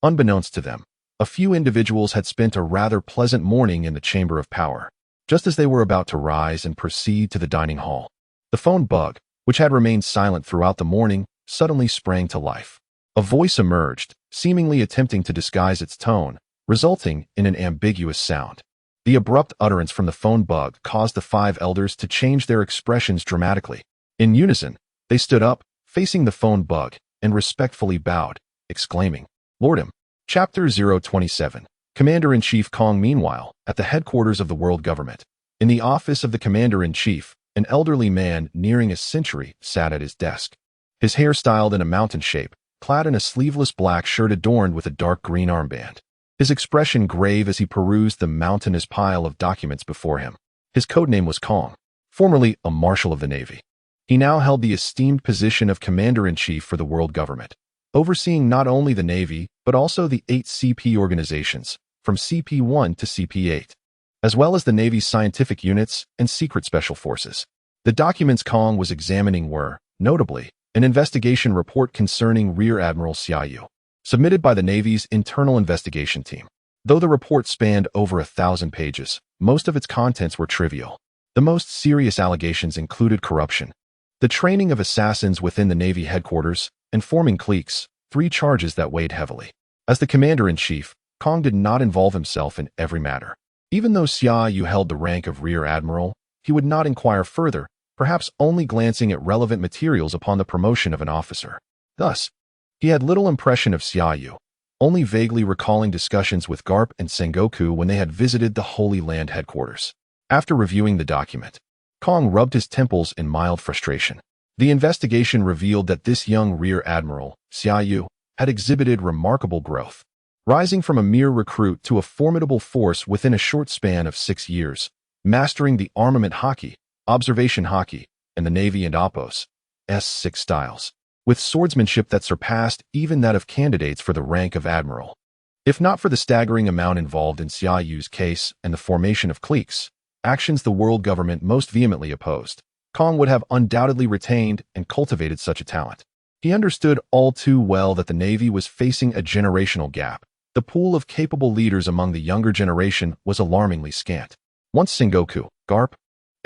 Unbeknownst to them, a few individuals had spent a rather pleasant morning in the Chamber of Power. Just as they were about to rise and proceed to the dining hall, the phone bug, which had remained silent throughout the morning, suddenly sprang to life. A voice emerged, seemingly attempting to disguise its tone, resulting in an ambiguous sound. The abrupt utterance from the phone bug caused the five elders to change their expressions dramatically. In unison, they stood up, facing the phone bug, and respectfully bowed, exclaiming, "Lordum." Chapter 027. Commander-in-Chief Kong. Meanwhile, at the headquarters of the world government, in the office of the Commander-in-Chief, an elderly man nearing a century sat at his desk. His hair styled in a mountain shape, clad in a sleeveless black shirt adorned with a dark green armband. His expression grave as he perused the mountainous pile of documents before him. His codename was Kong, formerly a Marshal of the Navy. He now held the esteemed position of Commander-in-Chief for the world government, overseeing not only the Navy, but also the 8 CP organizations, from CP-1 to CP-8, as well as the Navy's scientific units and secret special forces. The documents Kong was examining were, notably, an investigation report concerning Rear Admiral Xiaoyu, submitted by the Navy's internal investigation team. Though the report spanned over 1,000 pages, most of its contents were trivial. The most serious allegations included corruption, the training of assassins within the Navy headquarters, and forming cliques, 3 charges that weighed heavily. As the Commander-in-Chief, Kong did not involve himself in every matter. Even though Xiaoyu held the rank of Rear Admiral, he would not inquire further, perhaps only glancing at relevant materials upon the promotion of an officer. Thus, he had little impression of Xiaoyu, only vaguely recalling discussions with Garp and Sengoku when they had visited the Holy Land headquarters. After reviewing the document, Kong rubbed his temples in mild frustration. The investigation revealed that this young Rear Admiral, Xiaoyu, had exhibited remarkable growth, rising from a mere recruit to a formidable force within a short span of 6 years, mastering the armament hockey, observation hockey, and the Navy and Oppos S6 styles, with swordsmanship that surpassed even that of candidates for the rank of Admiral. If not for the staggering amount involved in Xiaoyu's case and the formation of cliques, actions the world government most vehemently opposed, Kong would have undoubtedly retained and cultivated such a talent. He understood all too well that the Navy was facing a generational gap. The pool of capable leaders among the younger generation was alarmingly scant. Once Sengoku, Garp,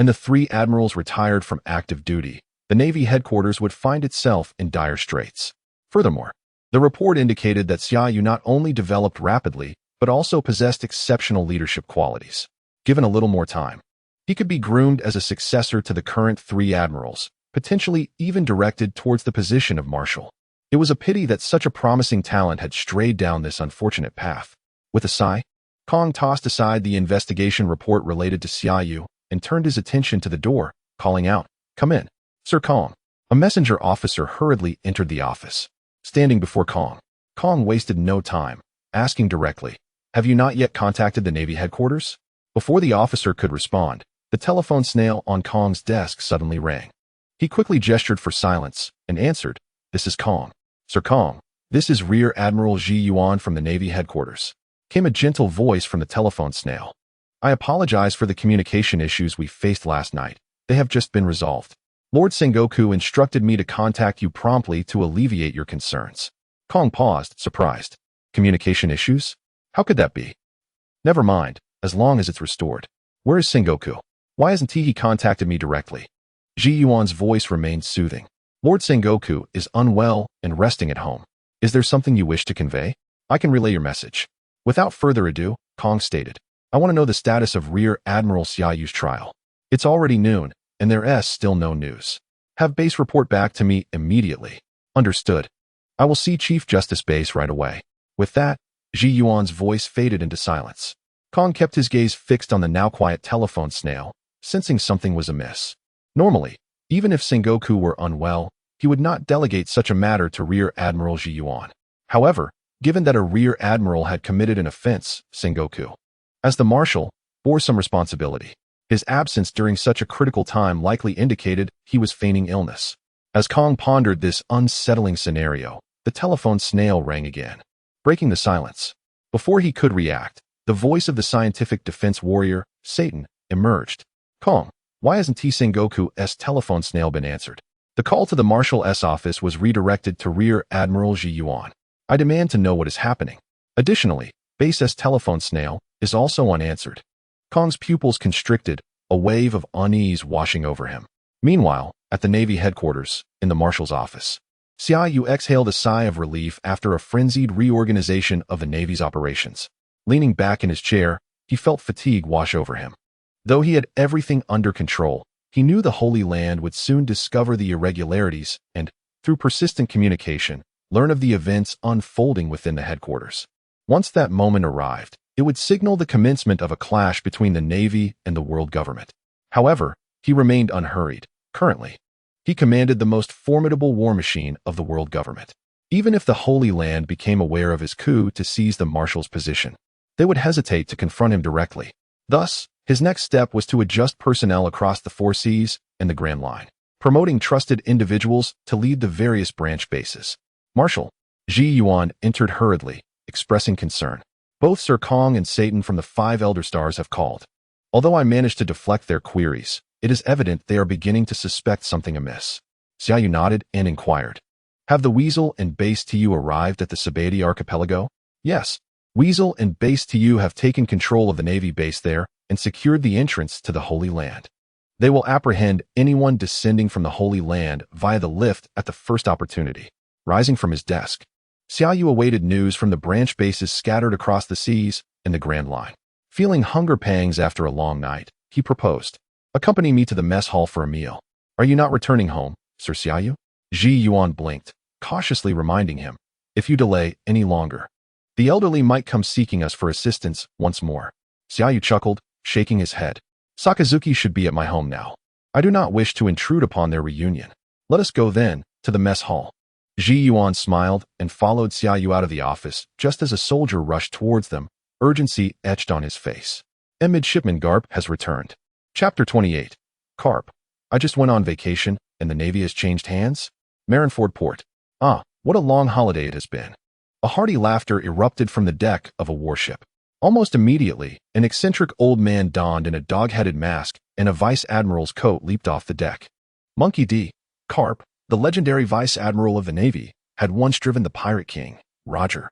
and the 3 admirals retired from active duty, the Navy headquarters would find itself in dire straits. Furthermore, the report indicated that Xiaoyu not only developed rapidly, but also possessed exceptional leadership qualities. Given a little more time, he could be groomed as a successor to the current 3 admirals, potentially even directed towards the position of Marshal. It was a pity that such a promising talent had strayed down this unfortunate path. With a sigh, Kong tossed aside the investigation report related to Xiaoyu and turned his attention to the door, calling out, "Come in, Sir Kong." A messenger officer hurriedly entered the office. Standing before Kong, Kong wasted no time, asking directly, "Have you not yet contacted the Navy headquarters?" Before the officer could respond, the telephone snail on Kong's desk suddenly rang. He quickly gestured for silence and answered, "This is Kong." "Sir Kong, this is Rear Admiral Ji Yuan from the Navy headquarters," came a gentle voice from the telephone snail. "I apologize for the communication issues we faced last night. They have just been resolved. Lord Sengoku instructed me to contact you promptly to alleviate your concerns." Kong paused, surprised. "Communication issues? How could that be?" "Never mind, as long as it's restored. Where is Sengoku? Why hasn't he contacted me directly?" Ji Yuan's voice remained soothing. "Lord Sengoku is unwell and resting at home. Is there something you wish to convey? I can relay your message." Without further ado, Kong stated, "I want to know the status of Rear Admiral Xiaoyu's trial. It's already noon, and there's still no news. Have base report back to me immediately." "Understood. I will see Chief Justice Base right away." With that, Ji Yuan's voice faded into silence. Kong kept his gaze fixed on the now quiet telephone snail, sensing something was amiss. Normally, even if Sengoku were unwell, he would not delegate such a matter to Rear Admiral Ji Yuan. However, given that a Rear Admiral had committed an offense, Sengoku, as the Marshal, bore some responsibility. His absence during such a critical time likely indicated he was feigning illness. As Kong pondered this unsettling scenario, the telephone snail rang again, breaking the silence. Before he could react, the voice of the scientific defense warrior, Satan, emerged. "Kong, why hasn't Sengoku's telephone snail been answered?" The call to the Marshal's office was redirected to Rear Admiral Ji Yuan. "I demand to know what is happening." Additionally, Base's telephone snail is also unanswered. Kong's pupils constricted, a wave of unease washing over him. Meanwhile, at the Navy headquarters, in the Marshal's office, Xiaoyu exhaled a sigh of relief after a frenzied reorganization of the Navy's operations. Leaning back in his chair, he felt fatigue wash over him. Though he had everything under control, he knew the Holy Land would soon discover the irregularities and, through persistent communication, learn of the events unfolding within the headquarters. Once that moment arrived, it would signal the commencement of a clash between the Navy and the world government. However, he remained unhurried. Currently, he commanded the most formidable war machine of the world government. Even if the Holy Land became aware of his coup to seize the Marshal's position, they would hesitate to confront him directly. Thus, his next step was to adjust personnel across the 4 seas and the Grand Line, promoting trusted individuals to lead the various branch bases. Marshal, Ji Yuan entered hurriedly, expressing concern. "Both Sir Kong and Satan from the 5 Elder Stars have called. Although I managed to deflect their queries, it is evident they are beginning to suspect something amiss." Xiaoyu nodded and inquired, "Have the Weasel and Base TU arrived at the Sabati archipelago?" "Yes. Weasel and Base TU have taken control of the Navy base there and secured the entrance to the Holy Land. They will apprehend anyone descending from the Holy Land via the lift at the first opportunity." Rising from his desk, Xiaoyu awaited news from the branch bases scattered across the seas and the Grand Line. Feeling hunger pangs after a long night, he proposed, "Accompany me to the mess hall for a meal." "Are you not returning home, Sir Xiaoyu?" Ji Yuan blinked, cautiously reminding him, "If you delay any longer, the elderly might come seeking us for assistance once more." Xiaoyu chuckled, shaking his head. "Sakazuki should be at my home now. I do not wish to intrude upon their reunion. Let us go then to the mess hall." Ji Yuan smiled and followed Xiaoyu out of the office just as a soldier rushed towards them, urgency etched on his face. Midshipman Garp has returned. Chapter 28. Carp. I just went on vacation, and the Navy has changed hands? Marineford Port. Ah, what a long holiday it has been. A hearty laughter erupted from the deck of a warship. Almost immediately, an eccentric old man donned in a dog-headed mask and a vice admiral's coat leaped off the deck. Monkey D. Carp, the legendary vice admiral of the Navy, had once driven the Pirate King, Roger.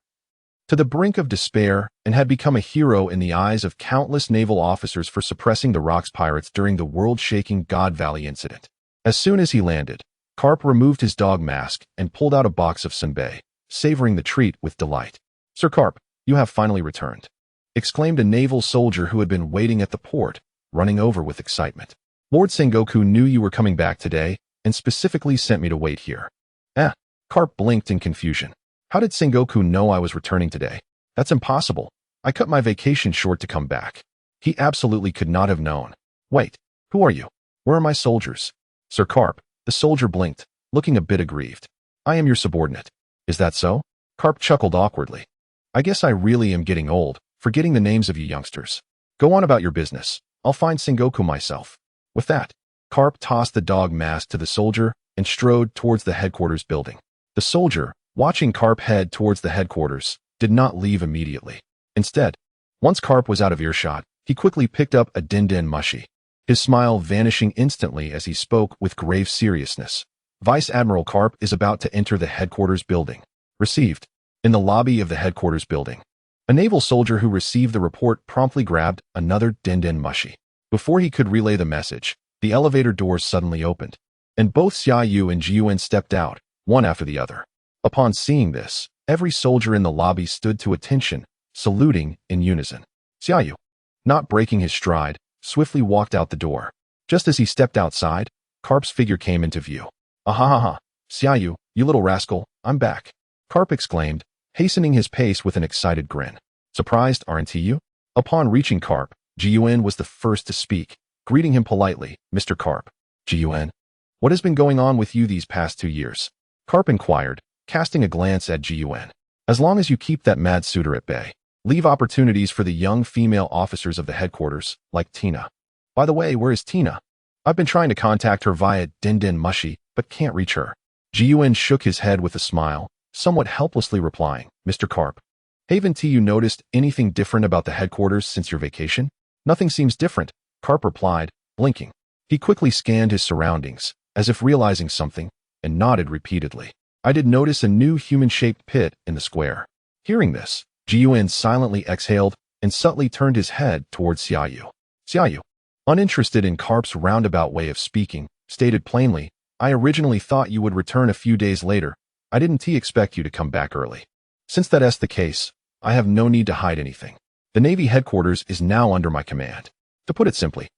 to the brink of despair and had become a hero in the eyes of countless naval officers for suppressing the Rocks pirates during the world-shaking God Valley incident. As soon as he landed, Carp removed his dog mask and pulled out a box of senbei, savoring the treat with delight. "Sir Carp, you have finally returned," exclaimed a naval soldier who had been waiting at the port, running over with excitement. "Lord Sengoku knew you were coming back today and specifically sent me to wait here." Carp blinked in confusion. "How did Sengoku know I was returning today? That's impossible. I cut my vacation short to come back." He absolutely could not have known. "Wait, who are you? Where are my soldiers?" "Sir Carp," the soldier blinked, looking a bit aggrieved. "I am your subordinate." "Is that so?" Carp chuckled awkwardly. "I guess I really am getting old, forgetting the names of you youngsters. Go on about your business. I'll find Sengoku myself." With that, Carp tossed the dog mask to the soldier and strode towards the headquarters building. The soldier, watching Carp head towards the headquarters, did not leave immediately. Instead, once Carp was out of earshot, he quickly picked up a din-din mushi, his smile vanishing instantly as he spoke with grave seriousness. "Vice Admiral Carp is about to enter the headquarters building." Received. In the lobby of the headquarters building, a naval soldier who received the report promptly grabbed another din-din mushi. Before he could relay the message, the elevator doors suddenly opened, and both Xiaoyu and Jiyuan stepped out, one after the other. Upon seeing this, every soldier in the lobby stood to attention, saluting in unison. Xiaoyu, not breaking his stride, swiftly walked out the door. Just as he stepped outside, Carp's figure came into view. "Ahahaha, Xiaoyu, you little rascal, I'm back," Carp exclaimed, hastening his pace with an excited grin. "Surprised, aren't you?" Upon reaching Carp, Jiyuan was the first to speak, greeting him politely. "Mr. Carp." "Jiyuan, what has been going on with you these past 2 years?" Carp inquired, casting a glance at Jiyuan. "As long as you keep that mad suitor at bay, leave opportunities for the young female officers of the headquarters, like Tina." "By the way, where is Tina? I've been trying to contact her via din-din mushi, but can't reach her." Jiyuan shook his head with a smile, somewhat helplessly replying. "Mr. Carp, haven't you noticed anything different about the headquarters since your vacation?" "Nothing seems different," Carp replied, blinking. He quickly scanned his surroundings, as if realizing something, and nodded repeatedly. "I did notice a new human-shaped pit in the square." Hearing this, Jiyuan silently exhaled and subtly turned his head towards Xiaoyu. Xiaoyu, uninterested in Carp's roundabout way of speaking, stated plainly, "I originally thought you would return a few days later. I didn't expect you to come back early. Since that's the case, I have no need to hide anything. The Navy headquarters is now under my command. To put it simply,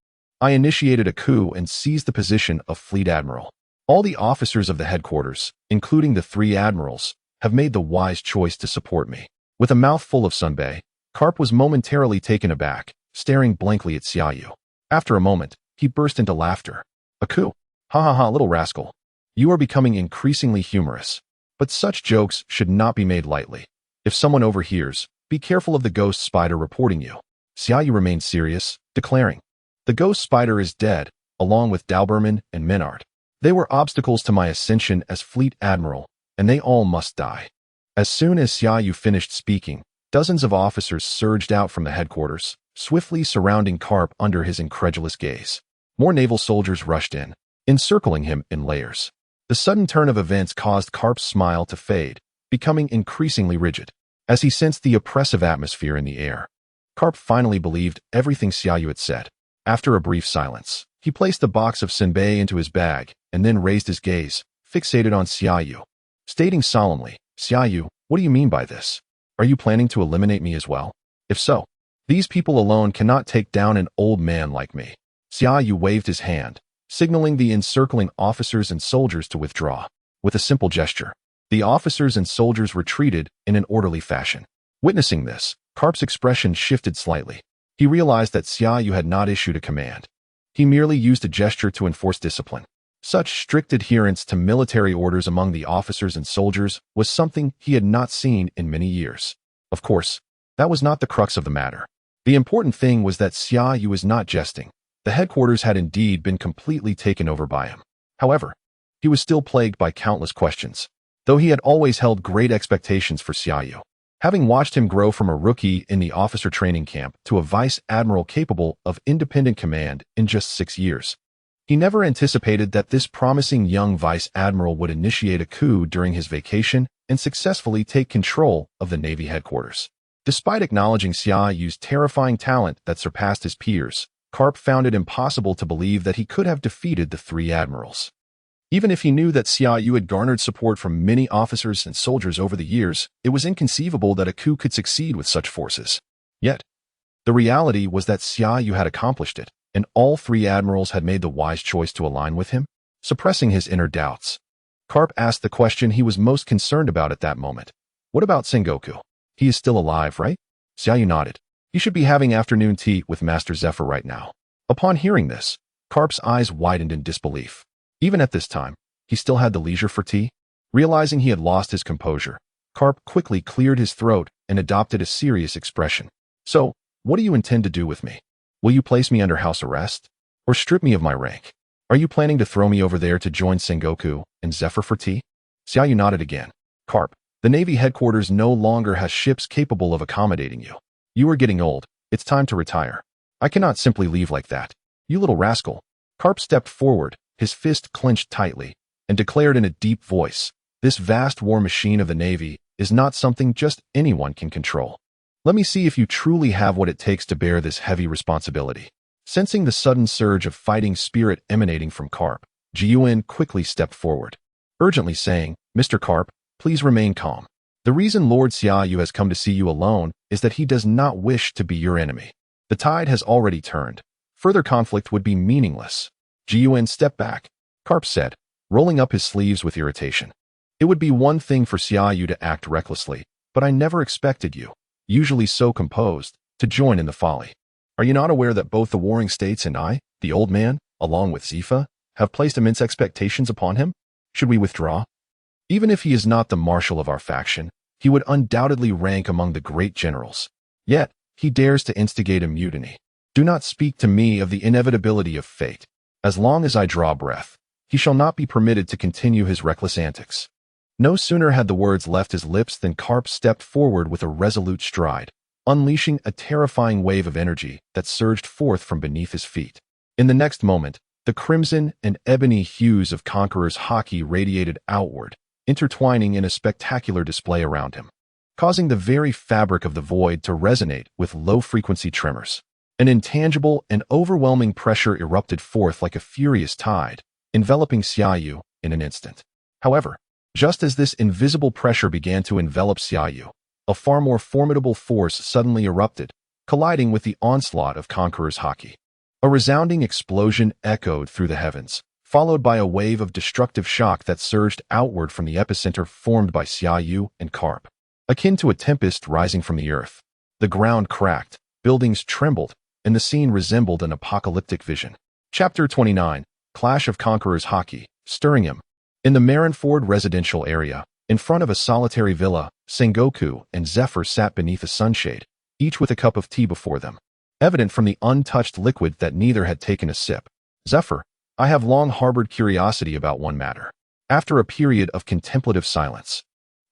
I initiated a coup and seized the position of Fleet Admiral. All the officers of the headquarters, including the 3 admirals, have made the wise choice to support me." With a mouthful of senbei, Carp was momentarily taken aback, staring blankly at Xiaoyu. After a moment, he burst into laughter. "A coup? Ha ha ha, little rascal. You are becoming increasingly humorous. But such jokes should not be made lightly. If someone overhears, be careful of the ghost spider reporting you." Xiaoyu remained serious, declaring, "The ghost spider is dead, along with Dauberman and Minard. They were obstacles to my ascension as Fleet Admiral, and they all must die." As soon as Xiaoyu finished speaking, dozens of officers surged out from the headquarters, swiftly surrounding Carp under his incredulous gaze. More naval soldiers rushed in, encircling him in layers. The sudden turn of events caused Carp's smile to fade, becoming increasingly rigid. As he sensed the oppressive atmosphere in the air, Carp finally believed everything Xiaoyu had said. After a brief silence, he placed the box of senbei into his bag and then raised his gaze, fixated on Xiaoyu, stating solemnly, "Xiaoyu, what do you mean by this? Are you planning to eliminate me as well? If so, these people alone cannot take down an old man like me." Xiaoyu waved his hand, signaling the encircling officers and soldiers to withdraw. With a simple gesture, the officers and soldiers retreated in an orderly fashion. Witnessing this, Carp's expression shifted slightly. He realized that Xiaoyu had not issued a command. He merely used a gesture to enforce discipline. Such strict adherence to military orders among the officers and soldiers was something he had not seen in many years. Of course, that was not the crux of the matter. The important thing was that Xiaoyu was not jesting. The headquarters had indeed been completely taken over by him. However, he was still plagued by countless questions, though he had always held great expectations for Xiaoyu. Having watched him grow from a rookie in the officer training camp to a vice admiral capable of independent command in just 6 years, He never anticipated that this promising young vice admiral would initiate a coup during his vacation and successfully take control of the Navy headquarters. Despite acknowledging Xia Yu's terrifying talent that surpassed his peers, Karp found it impossible to believe that he could have defeated the three admirals. Even if he knew that Xia Yu had garnered support from many officers and soldiers over the years, it was inconceivable that a coup could succeed with such forces. Yet, the reality was that Xia Yu had accomplished it, and all three admirals had made the wise choice to align with him, suppressing his inner doubts. Karp asked the question he was most concerned about at that moment. What about Sengoku? He is still alive, right? Xia Yu nodded. He should be having afternoon tea with Master Zephyr right now. Upon hearing this, Karp's eyes widened in disbelief. Even at this time, he still had the leisure for tea. Realizing he had lost his composure, Karp quickly cleared his throat and adopted a serious expression. So, what do you intend to do with me? Will you place me under house arrest? Or strip me of my rank? Are you planning to throw me over there to join Sengoku and Zephyr for tea? Xia Yu nodded again. Karp, the Navy headquarters no longer has ships capable of accommodating you. You are getting old. It's time to retire. I cannot simply leave like that. You little rascal. Karp stepped forward, his fist clenched tightly, and declared in a deep voice, this vast war machine of the Navy is not something just anyone can control. Let me see if you truly have what it takes to bear this heavy responsibility. Sensing the sudden surge of fighting spirit emanating from Karp, Jiyuan quickly stepped forward, urgently saying, Mr. Karp, please remain calm. The reason Lord Xia Yu has come to see you alone is that he does not wish to be your enemy. The tide has already turned. Further conflict would be meaningless. Jiyuan stepped back, Karp said, rolling up his sleeves with irritation. It would be one thing for Xia Yu to act recklessly, but I never expected you, usually so composed, to join in the folly. Are you not aware that both the warring states and I, the old man, along with Zifa, have placed immense expectations upon him? Should we withdraw? Even if he is not the marshal of our faction, he would undoubtedly rank among the great generals. Yet, he dares to instigate a mutiny. Do not speak to me of the inevitability of fate. As long as I draw breath, he shall not be permitted to continue his reckless antics. No sooner had the words left his lips than Karp stepped forward with a resolute stride, unleashing a terrifying wave of energy that surged forth from beneath his feet. In the next moment, the crimson and ebony hues of Conqueror's haki radiated outward, intertwining in a spectacular display around him, causing the very fabric of the void to resonate with low-frequency tremors. An intangible and overwhelming pressure erupted forth like a furious tide, enveloping Xia Yu in an instant. However, just as this invisible pressure began to envelop Xia Yu, a far more formidable force suddenly erupted, colliding with the onslaught of Conqueror's haki. A resounding explosion echoed through the heavens, followed by a wave of destructive shock that surged outward from the epicenter formed by Xia Yu and Karp. Akin to a tempest rising from the earth, the ground cracked, buildings trembled, and the scene resembled an apocalyptic vision. Chapter 29, Clash of Conqueror's Haki, Stirringham. In the Marineford residential area, in front of a solitary villa, Sengoku and Zephyr sat beneath a sunshade, each with a cup of tea before them. Evident from the untouched liquid that neither had taken a sip. Zephyr, I have long harbored curiosity about one matter. After a period of contemplative silence,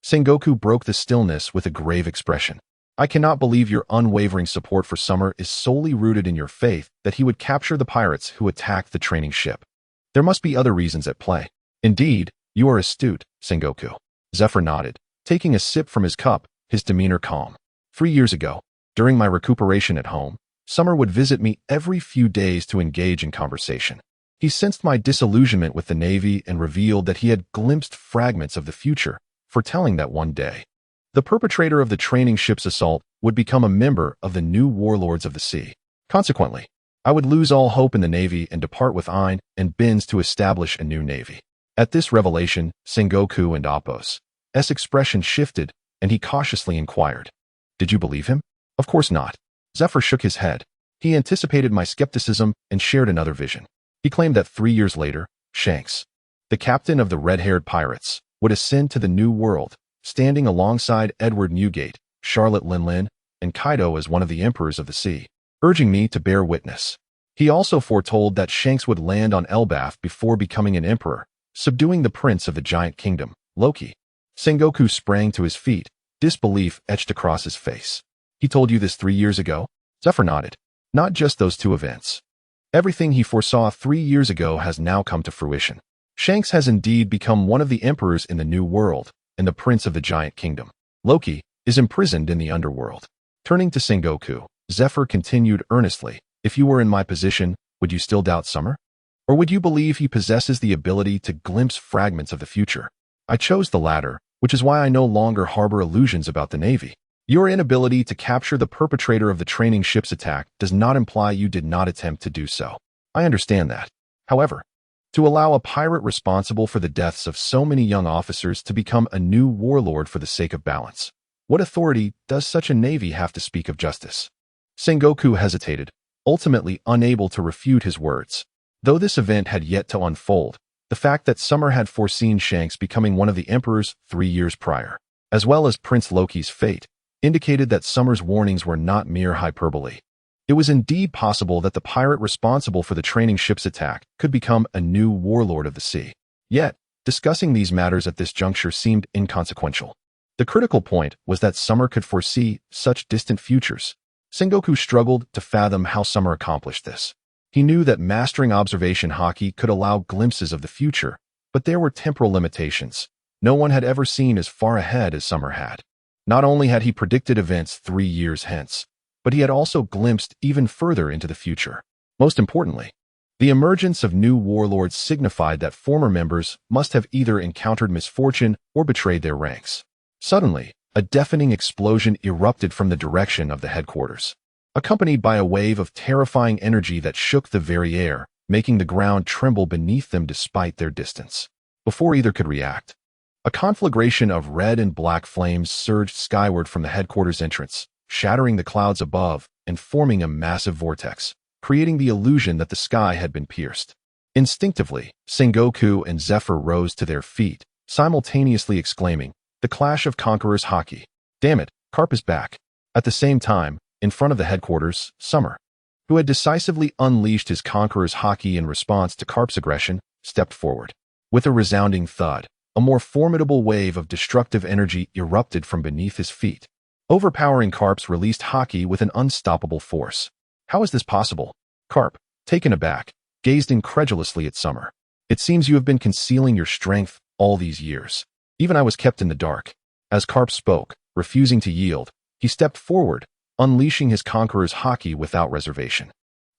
Sengoku broke the stillness with a grave expression. I cannot believe your unwavering support for Summer is solely rooted in your faith that he would capture the pirates who attacked the training ship. There must be other reasons at play. Indeed, you are astute, Sengoku. Zephyr nodded, taking a sip from his cup, his demeanor calm. 3 years ago, during my recuperation at home, Summer would visit me every few days to engage in conversation. He sensed my disillusionment with the Navy and revealed that he had glimpsed fragments of the future, foretelling that one day, the perpetrator of the training ship's assault would become a member of the new warlords of the sea. Consequently, I would lose all hope in the Navy and depart with Ein and Benz to establish a new Navy. At this revelation, Sengoku and Appo's expression shifted, and he cautiously inquired, Did you believe him? Of course not. Zephyr shook his head. He anticipated my skepticism and shared another vision. He claimed that 3 years later, Shanks, the captain of the red-haired pirates, would ascend to the New World, standing alongside Edward Newgate, Charlotte Linlin, and Kaido as one of the emperors of the sea, urging me to bear witness. He also foretold that Shanks would land on Elbaf before becoming an emperor, subduing the prince of the giant kingdom, Loki. Sengoku sprang to his feet, disbelief etched across his face. He told you this 3 years ago? Zephyr nodded. Not just those two events. Everything he foresaw 3 years ago has now come to fruition. Shanks has indeed become one of the emperors in the New World and the prince of the giant kingdom. Loki is imprisoned in the underworld. Turning to Sengoku, Zephyr continued earnestly, "If you were in my position, would you still doubt Summer? Or would you believe he possesses the ability to glimpse fragments of the future? I chose the latter, which is why I no longer harbor illusions about the Navy. Your inability to capture the perpetrator of the training ship's attack does not imply you did not attempt to do so. I understand that. However, to allow a pirate responsible for the deaths of so many young officers to become a new warlord for the sake of balance, what authority does such a navy have to speak of justice?" Sengoku hesitated, ultimately unable to refute his words. Though this event had yet to unfold, the fact that Summer had foreseen Shanks becoming one of the emperors 3 years prior, as well as Prince Loki's fate, indicated that Summer's warnings were not mere hyperbole. It was indeed possible that the pirate responsible for the training ship's attack could become a new warlord of the sea. Yet, discussing these matters at this juncture seemed inconsequential. The critical point was that Summer could foresee such distant futures. Sengoku struggled to fathom how Summer accomplished this. He knew that mastering observation haki could allow glimpses of the future, but there were temporal limitations. No one had ever seen as far ahead as Summer had. Not only had he predicted events 3 years hence, but he had also glimpsed even further into the future. Most importantly, the emergence of new warlords signified that former members must have either encountered misfortune or betrayed their ranks. Suddenly, a deafening explosion erupted from the direction of the headquarters, accompanied by a wave of terrifying energy that shook the very air, making the ground tremble beneath them despite their distance. Before either could react, a conflagration of red and black flames surged skyward from the headquarters entrance, shattering the clouds above and forming a massive vortex, creating the illusion that the sky had been pierced. Instinctively, Sengoku and Zephyr rose to their feet, simultaneously exclaiming, "The clash of conquerors haki! Damn it, Carp is back!" At the same time, in front of the headquarters, Summer, who had decisively unleashed his conqueror's haki in response to Carp's aggression, stepped forward. With a resounding thud, a more formidable wave of destructive energy erupted from beneath his feet, overpowering Carp's released haki with an unstoppable force. "How is this possible?" Carp, taken aback, gazed incredulously at Summer. "It seems you have been concealing your strength all these years. Even I was kept in the dark." As Carp spoke, refusing to yield, he stepped forward, unleashing his conqueror's haki without reservation.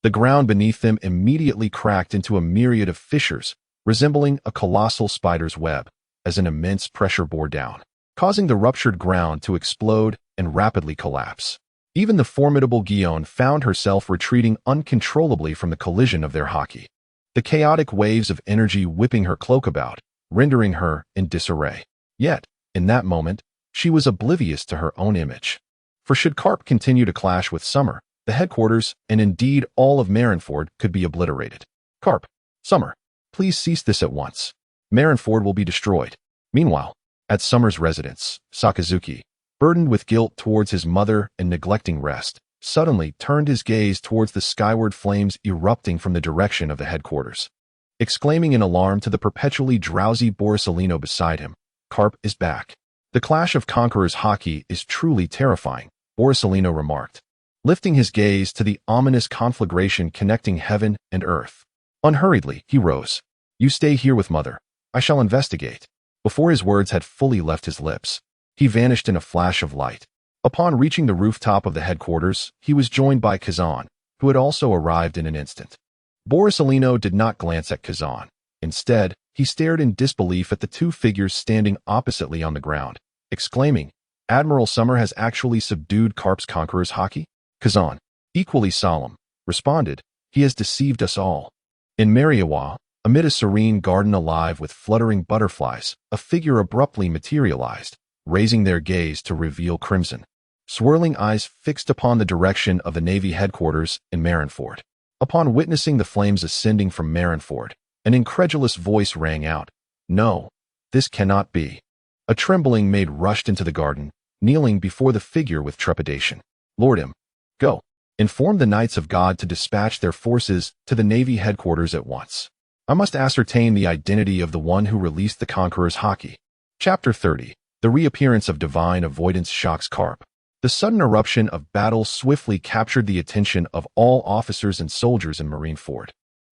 The ground beneath them immediately cracked into a myriad of fissures, resembling a colossal spider's web, as an immense pressure bore down, causing the ruptured ground to explode and rapidly collapse. Even the formidable Gion found herself retreating uncontrollably from the collision of their haki, the chaotic waves of energy whipping her cloak about, rendering her in disarray. Yet, in that moment, she was oblivious to her own image. For should Carp continue to clash with Summer, the headquarters, and indeed all of Marineford, could be obliterated. "Carp, Summer, please cease this at once. Marineford will be destroyed." Meanwhile, at Summer's residence, Sakazuki, burdened with guilt towards his mother and neglecting rest, suddenly turned his gaze towards the skyward flames erupting from the direction of the headquarters. Exclaiming in alarm to the perpetually drowsy Borisolino beside him, "Carp is back." "The clash of conquerors haki is truly terrifying," Borisolino remarked, lifting his gaze to the ominous conflagration connecting heaven and earth. Unhurriedly, he rose. "You stay here with Mother. I shall investigate." Before his words had fully left his lips, he vanished in a flash of light. Upon reaching the rooftop of the headquarters, he was joined by Kazan, who had also arrived in an instant. Borisolino did not glance at Kazan. Instead, he stared in disbelief at the two figures standing oppositely on the ground, exclaiming, "Admiral Summer has actually subdued Carp's conqueror's haki?" Kazan, equally solemn, responded, "He has deceived us all." In Mariawa, amid a serene garden alive with fluttering butterflies, a figure abruptly materialized, raising their gaze to reveal crimson, swirling eyes fixed upon the direction of the Navy headquarters in Marineford. Upon witnessing the flames ascending from Marineford, an incredulous voice rang out, "No, this cannot be." A trembling maid rushed into the garden, kneeling before the figure with trepidation. "Lord go. Inform the Knights of God to dispatch their forces to the Navy headquarters at once. I must ascertain the identity of the one who released the Conqueror's haki." Chapter 30. The reappearance of divine avoidance shocks Carp. The sudden eruption of battle swiftly captured the attention of all officers and soldiers in Marineford.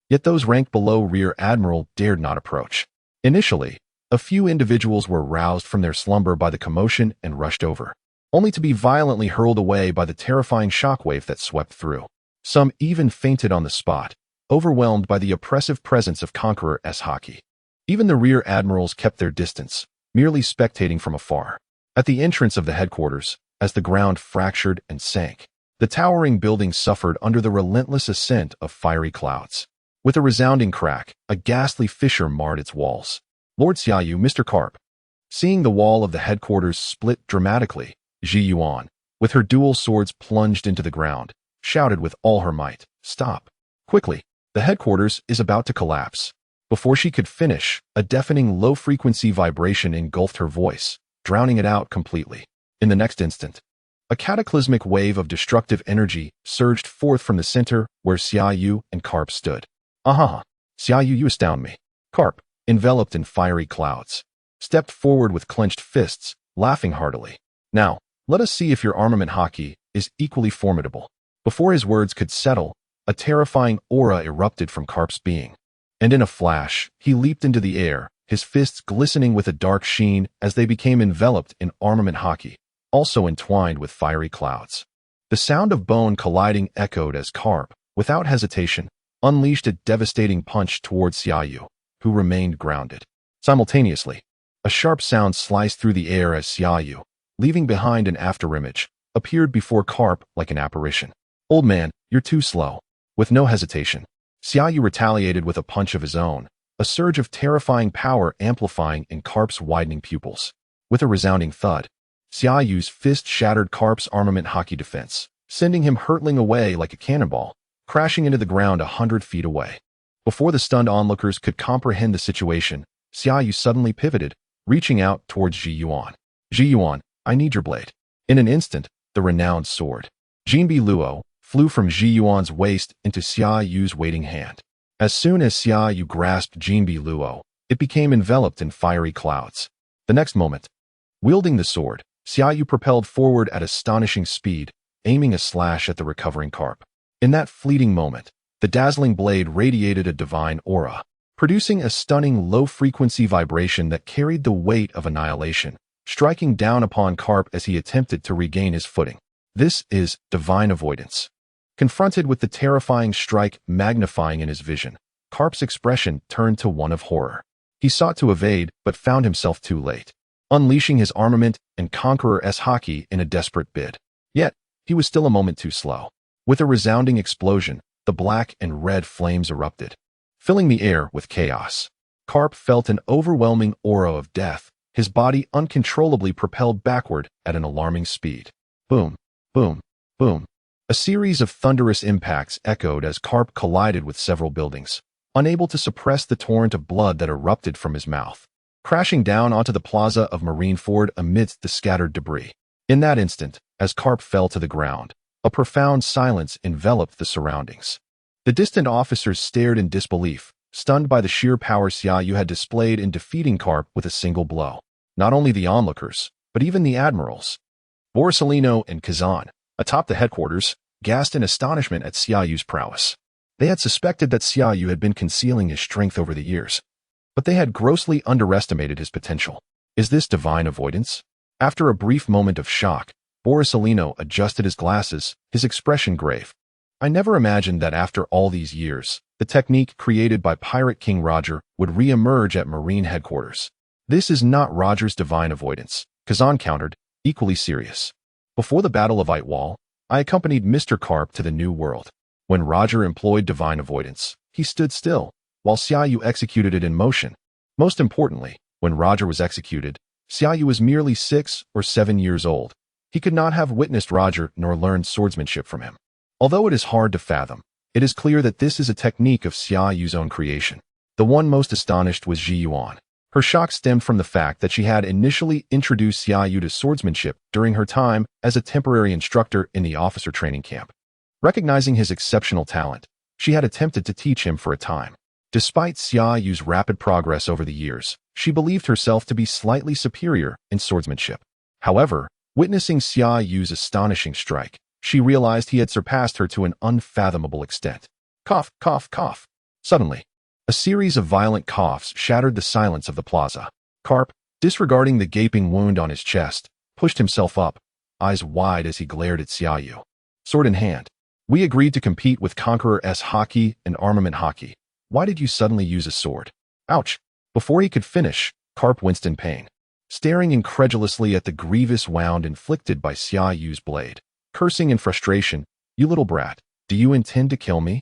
Yet those ranked below Rear Admiral dared not approach. Initially, a few individuals were roused from their slumber by the commotion and rushed over, only to be violently hurled away by the terrifying shockwave that swept through. Some even fainted on the spot, overwhelmed by the oppressive presence of Conqueror S. Hockey. Even the Rear Admirals kept their distance, merely spectating from afar. At the entrance of the headquarters, as the ground fractured and sank, the towering building suffered under the relentless ascent of fiery clouds. With a resounding crack, a ghastly fissure marred its walls. Lord Xiaoyu, Mr. Carp. Seeing the wall of the headquarters split dramatically, Ji Yuan, with her dual swords plunged into the ground, shouted with all her might, "Stop! Quickly! The headquarters is about to collapse." Before she could finish, a deafening low-frequency vibration engulfed her voice, drowning it out completely. In the next instant, a cataclysmic wave of destructive energy surged forth from the center where Xiaoyu and Carp stood. "Aha! Xiaoyu, you astound me." Carp, enveloped in fiery clouds, stepped forward with clenched fists, laughing heartily. "Now, let us see if your armament Hockey is equally formidable." Before his words could settle, a terrifying aura erupted from Carp's being. And in a flash, he leaped into the air, his fists glistening with a dark sheen as they became enveloped in armament Hockey, also entwined with fiery clouds. The sound of bone colliding echoed as Carp, without hesitation, unleashed a devastating punch towards Xiaoyu, who remained grounded. Simultaneously, a sharp sound sliced through the air as Xiaoyu, leaving behind an afterimage, appeared before Carp like an apparition. "Old man, you're too slow." With no hesitation, Xiaoyu retaliated with a punch of his own, a surge of terrifying power amplifying in Carp's widening pupils. With a resounding thud, Xiaoyu's fist shattered Carp's armament Hockey defense, sending him hurtling away like a cannonball, crashing into the ground 100 feet away. Before the stunned onlookers could comprehend the situation, Xiaoyu suddenly pivoted, reaching out towards Ji Yuan. "Ji Yuan, I need your blade." In an instant, the renowned sword, Jinbi Luo, flew from Ji Yuan's waist into Xiaoyu's waiting hand. As soon as Xiaoyu grasped Jinbi Luo, it became enveloped in fiery clouds. The next moment, wielding the sword, Xiaoyu propelled forward at astonishing speed, aiming a slash at the recovering Carp. In that fleeting moment, the dazzling blade radiated a divine aura, producing a stunning low-frequency vibration that carried the weight of annihilation, striking down upon Carp as he attempted to regain his footing. This is divine avoidance. Confronted with the terrifying strike magnifying in his vision, Carp's expression turned to one of horror. He sought to evade, but found himself too late, unleashing his armament and Conqueror S. Hockey in a desperate bid. Yet, he was still a moment too slow. With a resounding explosion, the black and red flames erupted, filling the air with chaos. Carp felt an overwhelming aura of death, his body uncontrollably propelled backward at an alarming speed. Boom, boom, boom. A series of thunderous impacts echoed as Carp collided with several buildings, unable to suppress the torrent of blood that erupted from his mouth, crashing down onto the plaza of Marineford amidst the scattered debris. In that instant, as Carp fell to the ground, a profound silence enveloped the surroundings. The distant officers stared in disbelief, stunned by the sheer power Xiaoyu had displayed in defeating Carp with a single blow. Not only the onlookers, but even the admirals, Borsalino and Kazan, atop the headquarters, gasped in astonishment at Xiaoyu's prowess. They had suspected that Xiaoyu had been concealing his strength over the years, but they had grossly underestimated his potential. Is this divine avoidance? After a brief moment of shock, Borsalino adjusted his glasses, his expression grave. "I never imagined that after all these years, the technique created by Pirate King Roger would re-emerge at Marine headquarters." "This is not Roger's divine avoidance," Kazan countered, equally serious. "Before the Battle of Eitwall, I accompanied Mr. Carp to the New World. When Roger employed divine avoidance, he stood still, while Xiaoyu executed it in motion. Most importantly, when Roger was executed, Xiaoyu was merely 6 or 7 years old. He could not have witnessed Roger nor learned swordsmanship from him. Although it is hard to fathom, it is clear that this is a technique of Xiaoyu's own creation." The one most astonished was Ji Yuan. Her shock stemmed from the fact that she had initially introduced Xiaoyu to swordsmanship during her time as a temporary instructor in the officer training camp. Recognizing his exceptional talent, she had attempted to teach him for a time. Despite Xiaoyu's rapid progress over the years, she believed herself to be slightly superior in swordsmanship. However, Witnessing Xia Yu's astonishing strike, she realized he had surpassed her to an unfathomable extent. Cough, cough, cough. Suddenly, a series of violent coughs shattered the silence of the plaza. Karp, disregarding the gaping wound on his chest, pushed himself up, eyes wide as he glared at Xia Yu. Sword in hand. We agreed to compete with Conqueror S hockey and armament hockey. Why did you suddenly use a sword? Ouch. Before he could finish, Karp winced in pain, staring incredulously at the grievous wound inflicted by Xia Yu's blade. Cursing in frustration, "You little brat, do you intend to kill me?"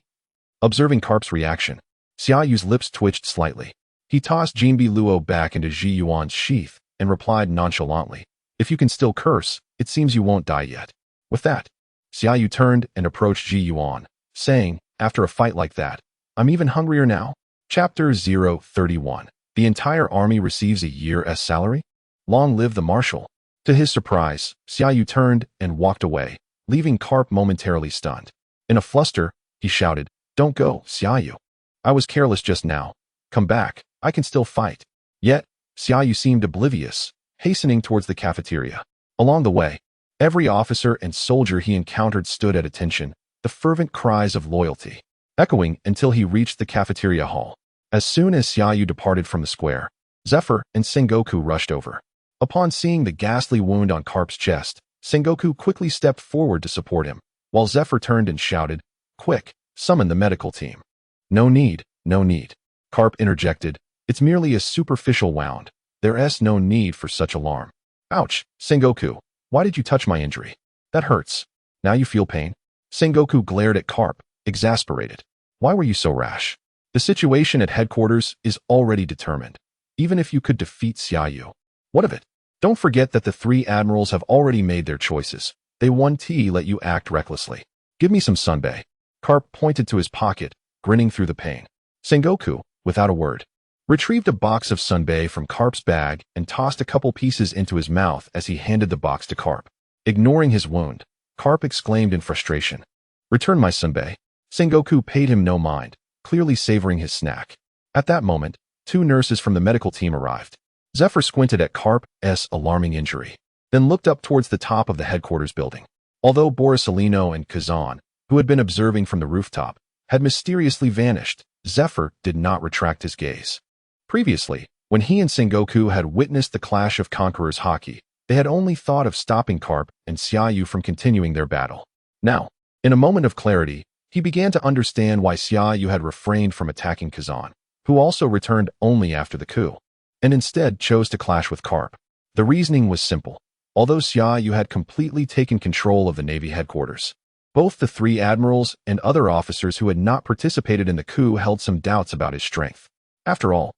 Observing Karp's reaction, Xia Yu's lips twitched slightly. He tossed Jinbi Luo back into Ji Yuan's sheath and replied nonchalantly, "If you can still curse, it seems you won't die yet." With that, Xia Yu turned and approached Ji Yuan, saying, "After a fight like that, I'm even hungrier now." Chapter 031. The entire army receives a year's salary? Long live the Marshal. To his surprise, Xia Yu turned and walked away, leaving Karp momentarily stunned. In a fluster, he shouted, "Don't go, Xia Yu. I was careless just now. Come back, I can still fight." Yet, Xia Yu seemed oblivious, hastening towards the cafeteria. Along the way, every officer and soldier he encountered stood at attention, the fervent cries of loyalty echoing until he reached the cafeteria hall. As soon as Xia Yu departed from the square, Zephyr and Sengoku rushed over. Upon seeing the ghastly wound on Karp's chest, Sengoku quickly stepped forward to support him, while Zephyr turned and shouted, "Quick, summon the medical team." "No need, no need," Karp interjected. "It's merely a superficial wound. There's no need for such alarm." "Ouch, Sengoku, why did you touch my injury? That hurts. Now you feel pain?" Sengoku glared at Karp, exasperated. "Why were you so rash? The situation at headquarters is already determined, even if you could defeat Xia Yu. What of it? Don't forget that the three admirals have already made their choices. They won't let you act recklessly. Give me some sunbae." Karp pointed to his pocket, grinning through the pain. Sengoku, without a word, retrieved a box of sunbae from Karp's bag and tossed a couple pieces into his mouth as he handed the box to Karp. Ignoring his wound, Karp exclaimed in frustration, "Return my sunbae." Sengoku paid him no mind, clearly savoring his snack. At that moment, two nurses from the medical team arrived. Zephyr squinted at Karp's alarming injury, then looked up towards the top of the headquarters building. Although Borisolino and Kazan, who had been observing from the rooftop, had mysteriously vanished, Zephyr did not retract his gaze. Previously, when he and Sengoku had witnessed the clash of Conquerors hockey, they had only thought of stopping Karp and Xia Yu from continuing their battle. Now, in a moment of clarity, he began to understand why Xia Yu had refrained from attacking Kazan, who also returned only after the coup, and instead chose to clash with Karp. The reasoning was simple. Although Xia Yu had completely taken control of the Navy headquarters, both the three admirals and other officers who had not participated in the coup held some doubts about his strength. After all,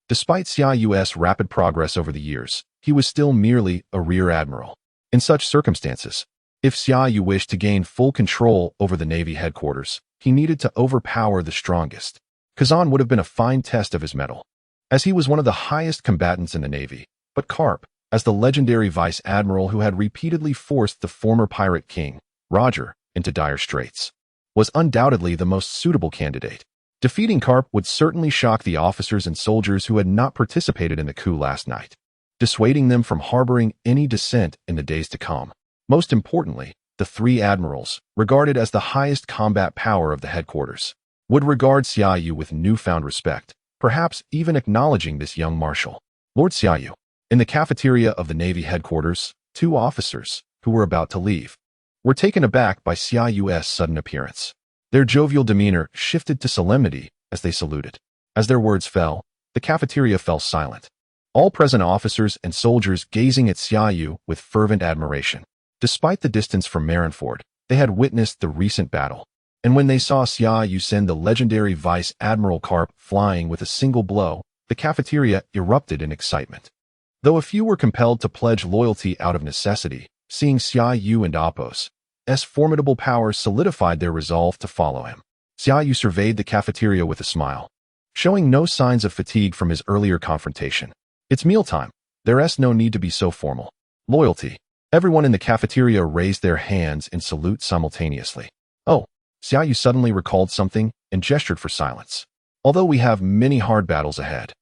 despite Xia Yu's rapid progress over the years, he was still merely a rear admiral. In such circumstances, if Xia Yu wished to gain full control over the Navy headquarters, he needed to overpower the strongest. Kazan would have been a fine test of his mettle, as he was one of the highest combatants in the Navy, but Karp, as the legendary vice admiral who had repeatedly forced the former pirate king, Roger, into dire straits, was undoubtedly the most suitable candidate. Defeating Karp would certainly shock the officers and soldiers who had not participated in the coup last night, dissuading them from harboring any dissent in the days to come. Most importantly, the three admirals, regarded as the highest combat power of the headquarters, would regard Xia Yu with newfound respect, perhaps even acknowledging this young marshal. Lord Xia Yu. In the cafeteria of the Navy headquarters, two officers, who were about to leave, were taken aback by Xia Yu's sudden appearance. Their jovial demeanor shifted to solemnity as they saluted. As their words fell, the cafeteria fell silent, all present officers and soldiers gazing at Xia Yu with fervent admiration. Despite the distance from Marineford, they had witnessed the recent battle, and when they saw Xia Yu send the legendary Vice Admiral Karp flying with a single blow, the cafeteria erupted in excitement. Though a few were compelled to pledge loyalty out of necessity, seeing Xia Yu and Apos' formidable power solidified their resolve to follow him. Xia Yu surveyed the cafeteria with a smile, showing no signs of fatigue from his earlier confrontation. "It's mealtime. There's no need to be so formal." Loyalty. Everyone in the cafeteria raised their hands in salute simultaneously. "Oh," Xia Yu suddenly recalled something and gestured for silence. "Although we have many hard battles ahead,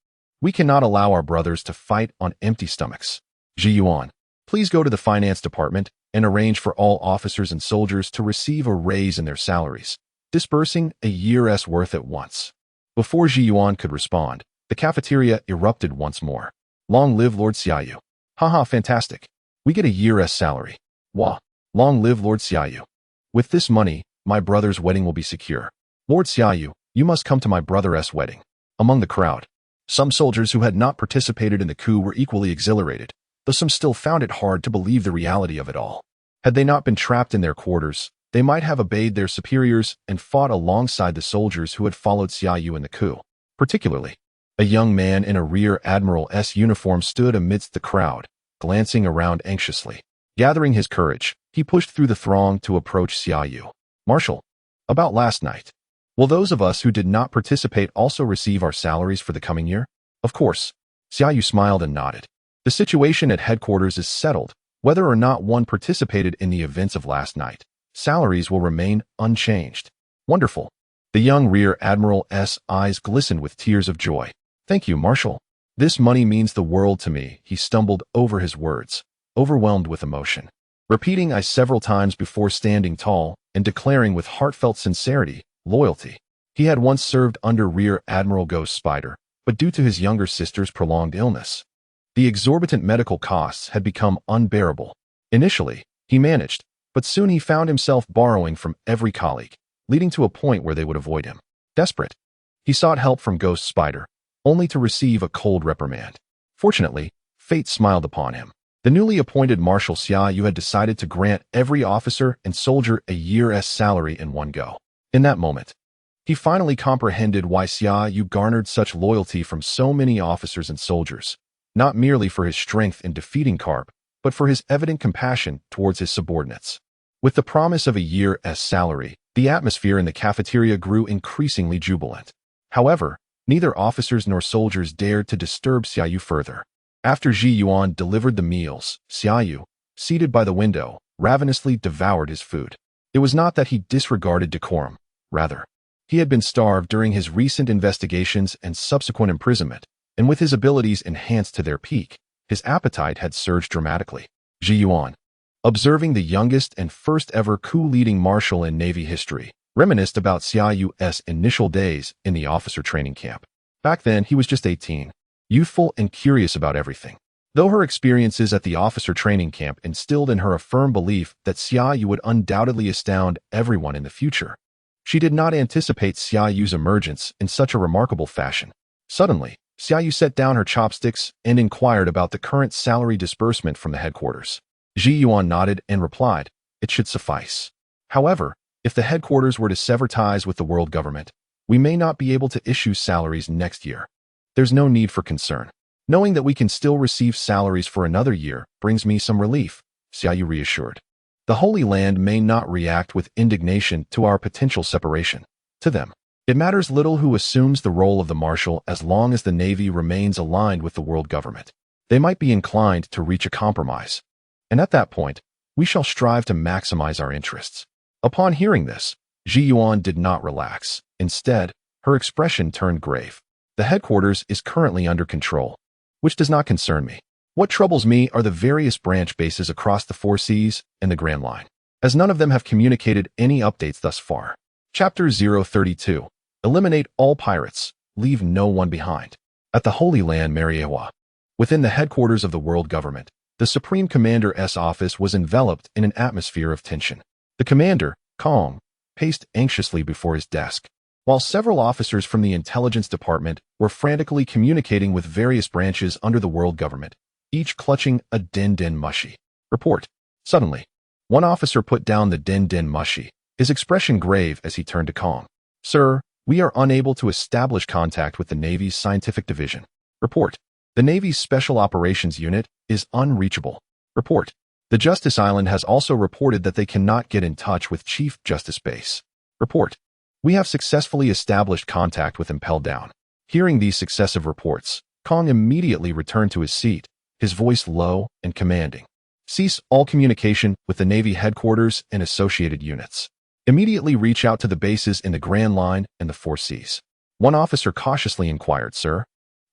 we cannot allow our brothers to fight on empty stomachs." Ji Yuan. Please go to the finance department and arrange for all officers and soldiers to receive a raise in their salaries, dispersing a year's worth at once. Before Ji Yuan could respond, the cafeteria erupted once more. Long live Lord Xiaoyu. Haha, fantastic. We get a year's salary. Wah. Long live Lord Xiaoyu. With this money, my brother's wedding will be secure. Lord Xiaoyu, you must come to my brother's wedding. Among the crowd, some soldiers who had not participated in the coup were equally exhilarated, though some still found it hard to believe the reality of it all. Had they not been trapped in their quarters, they might have obeyed their superiors and fought alongside the soldiers who had followed Xiaoyu in the coup. Particularly, a young man in a Rear Admiral's uniform stood amidst the crowd, glancing around anxiously. Gathering his courage, he pushed through the throng to approach Xiaoyu. Marshal, about last night. Will those of us who did not participate also receive our salaries for the coming year? Of course. Xiaoyu smiled and nodded. The situation at headquarters is settled. Whether or not one participated in the events of last night, salaries will remain unchanged. Wonderful. The young Rear Admiral's eyes glistened with tears of joy. Thank you, Marshal. This money means the world to me. He stumbled over his words, overwhelmed with emotion, repeating I several times before standing tall and declaring with heartfelt sincerity, loyalty. He had once served under Rear Admiral Ghost Spider, but due to his younger sister's prolonged illness, the exorbitant medical costs had become unbearable. Initially, he managed, but soon he found himself borrowing from every colleague, leading to a point where they would avoid him. Desperate, he sought help from Ghost Spider, only to receive a cold reprimand. Fortunately, fate smiled upon him. The newly appointed Marshal Xiaoyu had decided to grant every officer and soldier a year's salary in one go. In that moment, he finally comprehended why Xiaoyu garnered such loyalty from so many officers and soldiers, not merely for his strength in defeating Carp, but for his evident compassion towards his subordinates. With the promise of a year's salary, the atmosphere in the cafeteria grew increasingly jubilant. However, neither officers nor soldiers dared to disturb Xiaoyu further. After Ji Yuan delivered the meals, Xiaoyu, seated by the window, ravenously devoured his food. It was not that he disregarded decorum. Rather, he had been starved during his recent investigations and subsequent imprisonment, and with his abilities enhanced to their peak, his appetite had surged dramatically. Ji Yuan, observing the youngest and first ever coup-leading marshal in Navy history, reminisced about Xiaoyu's initial days in the officer training camp. Back then, he was just 18, youthful and curious about everything. Though her experiences at the officer training camp instilled in her a firm belief that Xiaoyu would undoubtedly astound everyone in the future, she did not anticipate Xiaoyu's emergence in such a remarkable fashion. Suddenly, Xiaoyu set down her chopsticks and inquired about the current salary disbursement from the headquarters. Ji Yuan nodded and replied, it should suffice. However, if the headquarters were to sever ties with the world government, we may not be able to issue salaries next year. There's no need for concern. Knowing that we can still receive salaries for another year brings me some relief, Xiaoyu reassured. The Holy Land may not react with indignation to our potential separation. To them, it matters little who assumes the role of the Marshal as long as the Navy remains aligned with the world government. They might be inclined to reach a compromise. And at that point, we shall strive to maximize our interests. Upon hearing this, Ji Yuan did not relax. Instead, her expression turned grave. The headquarters is currently under control, which does not concern me. What troubles me are the various branch bases across the 4 seas and the Grand Line, as none of them have communicated any updates thus far. Chapter 032. Eliminate all pirates, leave no one behind. At the Holy Land Mariewa, within the headquarters of the world government, the Supreme Commander's office was enveloped in an atmosphere of tension. The commander, Kong, paced anxiously before his desk, while several officers from the intelligence department were frantically communicating with various branches under the world government, each clutching a den mushi. Report. Suddenly, one officer put down the den mushi, his expression grave as he turned to Kong. Sir, we are unable to establish contact with the Navy's scientific division. Report. The Navy's Special Operations Unit is unreachable. Report. The Justice Island has also reported that they cannot get in touch with Chief Justice Base. Report. We have successfully established contact with Impel Down. Hearing these successive reports, Kong immediately returned to his seat, his voice low and commanding. Cease all communication with the Navy headquarters and associated units. Immediately reach out to the bases in the Grand Line and the 4 seas. One officer cautiously inquired, Sir,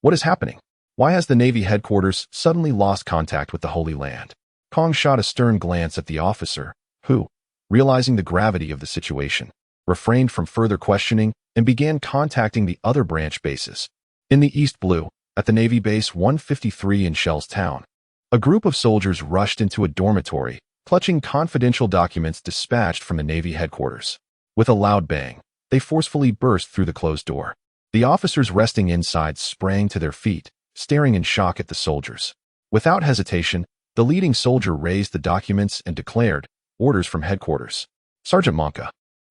what is happening? Why has the Navy headquarters suddenly lost contact with the Holy Land? Kong shot a stern glance at the officer, who, realizing the gravity of the situation, refrained from further questioning and began contacting the other branch bases. In the East Blue, at the Navy Base 153 in Shell's Town, a group of soldiers rushed into a dormitory, clutching confidential documents dispatched from the Navy headquarters. With a loud bang, they forcefully burst through the closed door. The officers resting inside sprang to their feet, staring in shock at the soldiers. Without hesitation, the leading soldier raised the documents and declared, "Orders from headquarters. Sergeant Monka,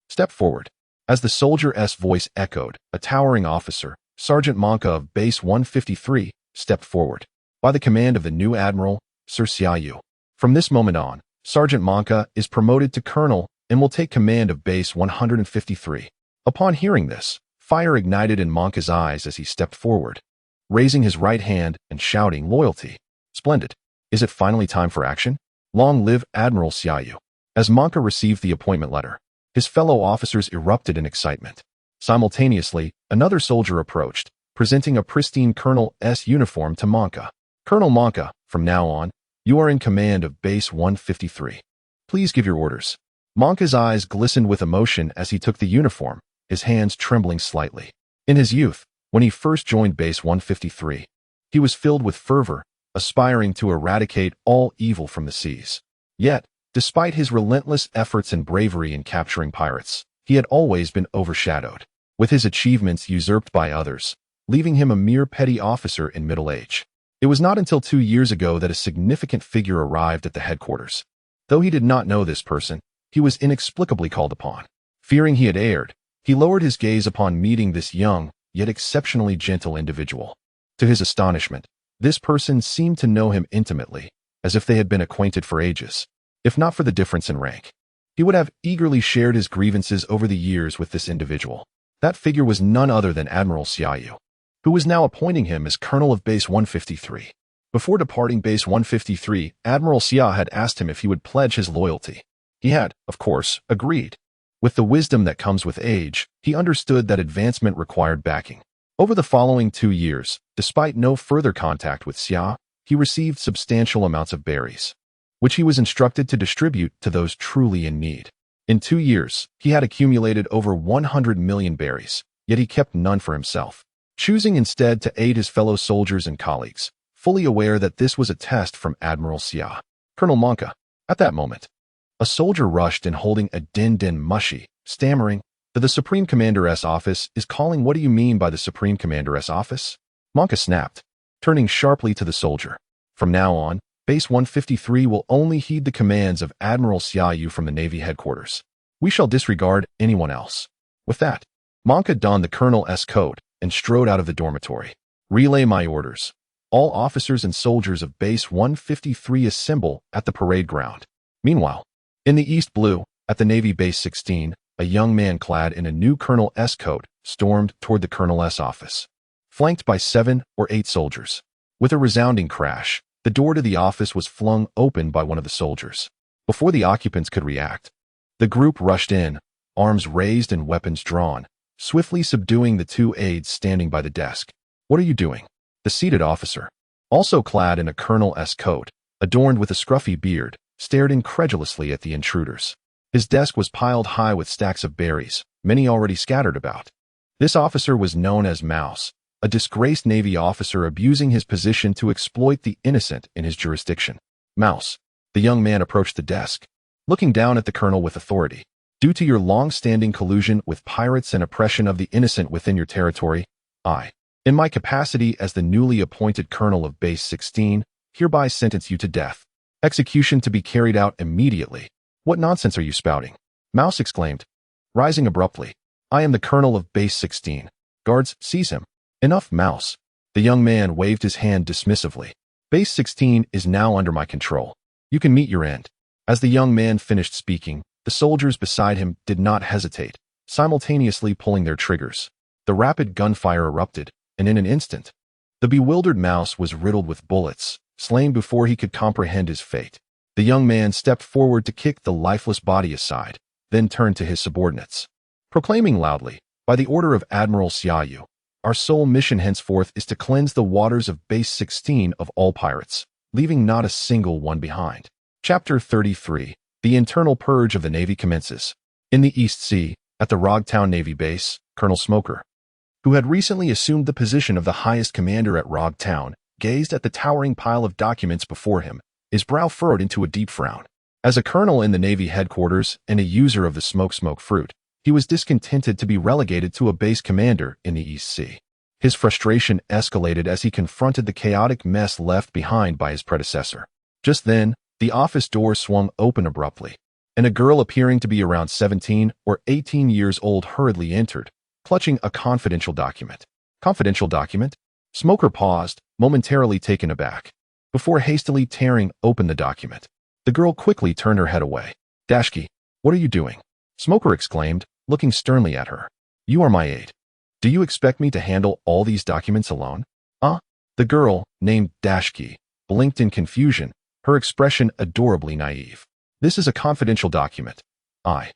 step forward." As the soldier's voice echoed, a towering officer, Sergeant Monka of Base 153, stepped forward. By the command of the new Admiral, Sir Xiaoyu. From this moment on, Sergeant Monka is promoted to Colonel and will take command of Base 153. Upon hearing this, fire ignited in Monka's eyes as he stepped forward, raising his right hand and shouting loyalty. Splendid. Is it finally time for action? Long live Admiral Xiaoyu. As Monka received the appointment letter, his fellow officers erupted in excitement. Simultaneously, another soldier approached, presenting a pristine Colonel's uniform to Monka. Colonel Monka, from now on, you are in command of Base 153. Please give your orders. Monka's eyes glistened with emotion as he took the uniform, his hands trembling slightly. In his youth, when he first joined Base 153, he was filled with fervor, aspiring to eradicate all evil from the seas. Yet, despite his relentless efforts and bravery in capturing pirates, he had always been overshadowed, with his achievements usurped by others, leaving him a mere petty officer in middle age. It was not until 2 years ago that a significant figure arrived at the headquarters. Though he did not know this person, he was inexplicably called upon. Fearing he had erred, he lowered his gaze upon meeting this young, yet exceptionally gentle individual. To his astonishment, this person seemed to know him intimately, as if they had been acquainted for ages. If not for the difference in rank, he would have eagerly shared his grievances over the years with this individual. That figure was none other than Admiral Xiaoyu, who was now appointing him as Colonel of Base 153. Before departing Base 153, Admiral Xia had asked him if he would pledge his loyalty. He had, of course, agreed. With the wisdom that comes with age, he understood that advancement required backing. Over the following 2 years, despite no further contact with Xia, he received substantial amounts of berries, which he was instructed to distribute to those truly in need. In 2 years, he had accumulated over 100 million berries, yet he kept none for himself, choosing instead to aid his fellow soldiers and colleagues, fully aware that this was a test from Admiral Xia. Colonel Monka, at that moment, a soldier rushed in holding a din mushy, stammering, "The Supreme Commander's office is calling. What do you mean by the Supreme Commander's office?" Monka snapped, turning sharply to the soldier. From now on, Base 153 will only heed the commands of Admiral Xiaoyu from the Navy headquarters. We shall disregard anyone else. With that, Monka donned the Colonel's coat and strode out of the dormitory. Relay my orders. All officers and soldiers of Base 153 assemble at the parade ground. Meanwhile, in the East Blue, at the Navy Base 16, a young man clad in a new Colonel's coat stormed toward the Colonel's office, flanked by 7 or 8 soldiers. With a resounding crash, the door to the office was flung open by one of the soldiers. Before the occupants could react, the group rushed in, arms raised and weapons drawn, swiftly subduing the 2 aides standing by the desk. "What are you doing?" The seated officer, also clad in a Colonel's coat, adorned with a scruffy beard, stared incredulously at the intruders. His desk was piled high with stacks of berries, many already scattered about. This officer was known as Mouse, a disgraced Navy officer abusing his position to exploit the innocent in his jurisdiction. "Mouse," the young man approached the desk, looking down at the colonel with authority. "Due to your long-standing collusion with pirates and oppression of the innocent within your territory, I, in my capacity as the newly appointed Colonel of Base 16, hereby sentence you to death. Execution to be carried out immediately." "What nonsense are you spouting?" Mouse exclaimed, rising abruptly. "I am the Colonel of Base 16. Guards, seize him." "Enough, Mouse." The young man waved his hand dismissively. "Base 16 is now under my control. You can meet your end." As the young man finished speaking, the soldiers beside him did not hesitate, simultaneously pulling their triggers. The rapid gunfire erupted, and in an instant, the bewildered Mouse was riddled with bullets, slain before he could comprehend his fate. The young man stepped forward to kick the lifeless body aside, then turned to his subordinates, proclaiming loudly, "By the order of Admiral Xiaoyu, our sole mission henceforth is to cleanse the waters of Base 16 of all pirates, leaving not a single one behind." Chapter 33. The internal purge of the Navy commences. In the East Sea, at the Rogtown Navy Base, Colonel Smoker, who had recently assumed the position of the highest commander at Rogtown, gazed at the towering pile of documents before him, his brow furrowed into a deep frown. As a colonel in the Navy headquarters and a user of the smoke fruit, he was discontented to be relegated to a base commander in the East Sea. His frustration escalated as he confronted the chaotic mess left behind by his predecessor. Just then, the office door swung open abruptly, and a girl appearing to be around 17 or 18 years old hurriedly entered, clutching a confidential document. Confidential document? Smoker paused, momentarily taken aback, before hastily tearing open the document. The girl quickly turned her head away. "Dashki, what are you doing?" Smoker exclaimed, looking sternly at her. "You are my aide. Do you expect me to handle all these documents alone?" The girl, named Dashki, blinked in confusion, her expression adorably naive. "This is a confidential document. I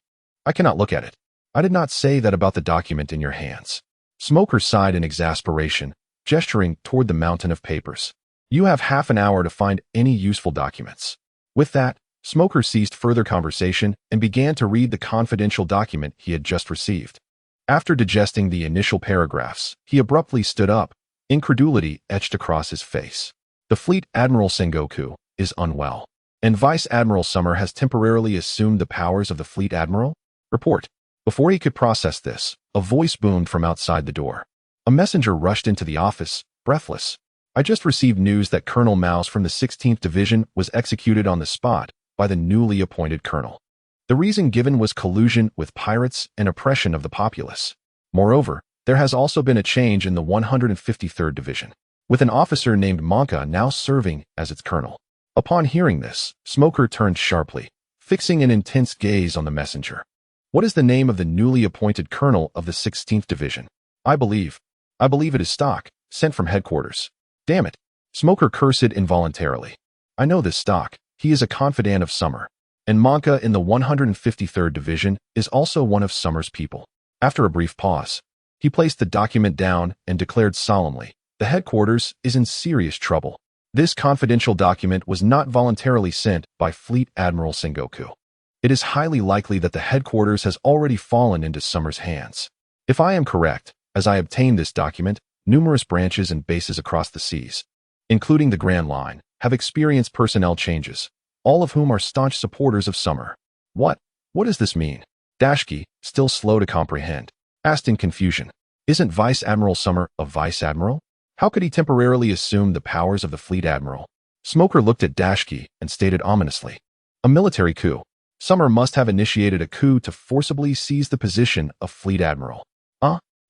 cannot look at it. I did not say that about the document in your hands." Smoker sighed in exasperation, gesturing toward the mountain of papers. "You have half an hour to find any useful documents." With that, Smoker ceased further conversation and began to read the confidential document he had just received. After digesting the initial paragraphs, he abruptly stood up, incredulity etched across his face. "The Fleet Admiral Sengoku is unwell, and Vice Admiral Summer has temporarily assumed the powers of the Fleet Admiral? Report." Before he could process this, a voice boomed from outside the door. A messenger rushed into the office, breathless. "I just received news that Colonel Mouse from the 16th Division was executed on the spot by the newly appointed colonel. The reason given was collusion with pirates and oppression of the populace. Moreover, there has also been a change in the 153rd Division, with an officer named Monka now serving as its colonel." Upon hearing this, Smoker turned sharply, fixing an intense gaze on the messenger. "What is the name of the newly appointed colonel of the 16th Division?" I believe it is Stock, sent from headquarters." "Damn it." Smoker cursed involuntarily. "I know this Stock. He is a confidant of Summer. And Monka in the 153rd Division is also one of Summer's people." After a brief pause, he placed the document down and declared solemnly, "The headquarters is in serious trouble. This confidential document was not voluntarily sent by Fleet Admiral Sengoku. It is highly likely that the headquarters has already fallen into Summer's hands. If I am correct, as I obtained this document, numerous branches and bases across the seas, including the Grand Line, have experienced personnel changes, all of whom are staunch supporters of Summer." What does this mean?" Dashki, still slow to comprehend, asked in confusion. "Isn't Vice Admiral Summer a Vice Admiral? How could he temporarily assume the powers of the Fleet Admiral?" Smoker looked at Dashki and stated ominously, "A military coup. Summer must have initiated a coup to forcibly seize the position of Fleet Admiral."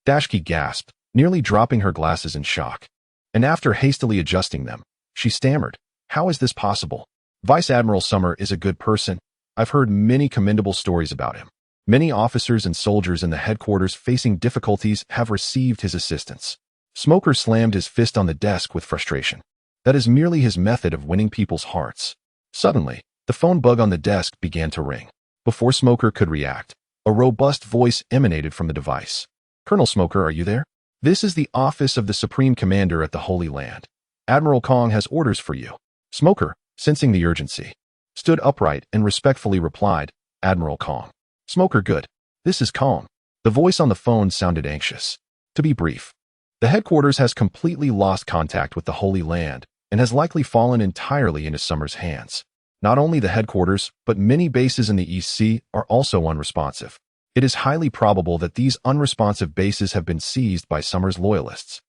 Dashki gasped, nearly dropping her glasses in shock. And after hastily adjusting them, she stammered, "How is this possible? Vice Admiral Summer is a good person. I've heard many commendable stories about him. Many officers and soldiers in the headquarters facing difficulties have received his assistance." Smoker slammed his fist on the desk with frustration. That is merely his method of winning people's hearts. Suddenly, the phone bug on the desk began to ring. Before Smoker could react, a robust voice emanated from the device. "Colonel Smoker, are you there? This is the office of the Supreme Commander at the Holy Land. Admiral Kong has orders for you." Smoker, sensing the urgency, stood upright and respectfully replied, "Admiral Kong." Smoker, "Good. This is Kong." The voice on the phone sounded anxious. "To be brief, the headquarters has completely lost contact with the Holy Land and has likely fallen entirely into Summer's hands. Not only the headquarters, but many bases in the East Sea are also unresponsive. It is highly probable that these unresponsive bases have been seized by Summer's loyalists.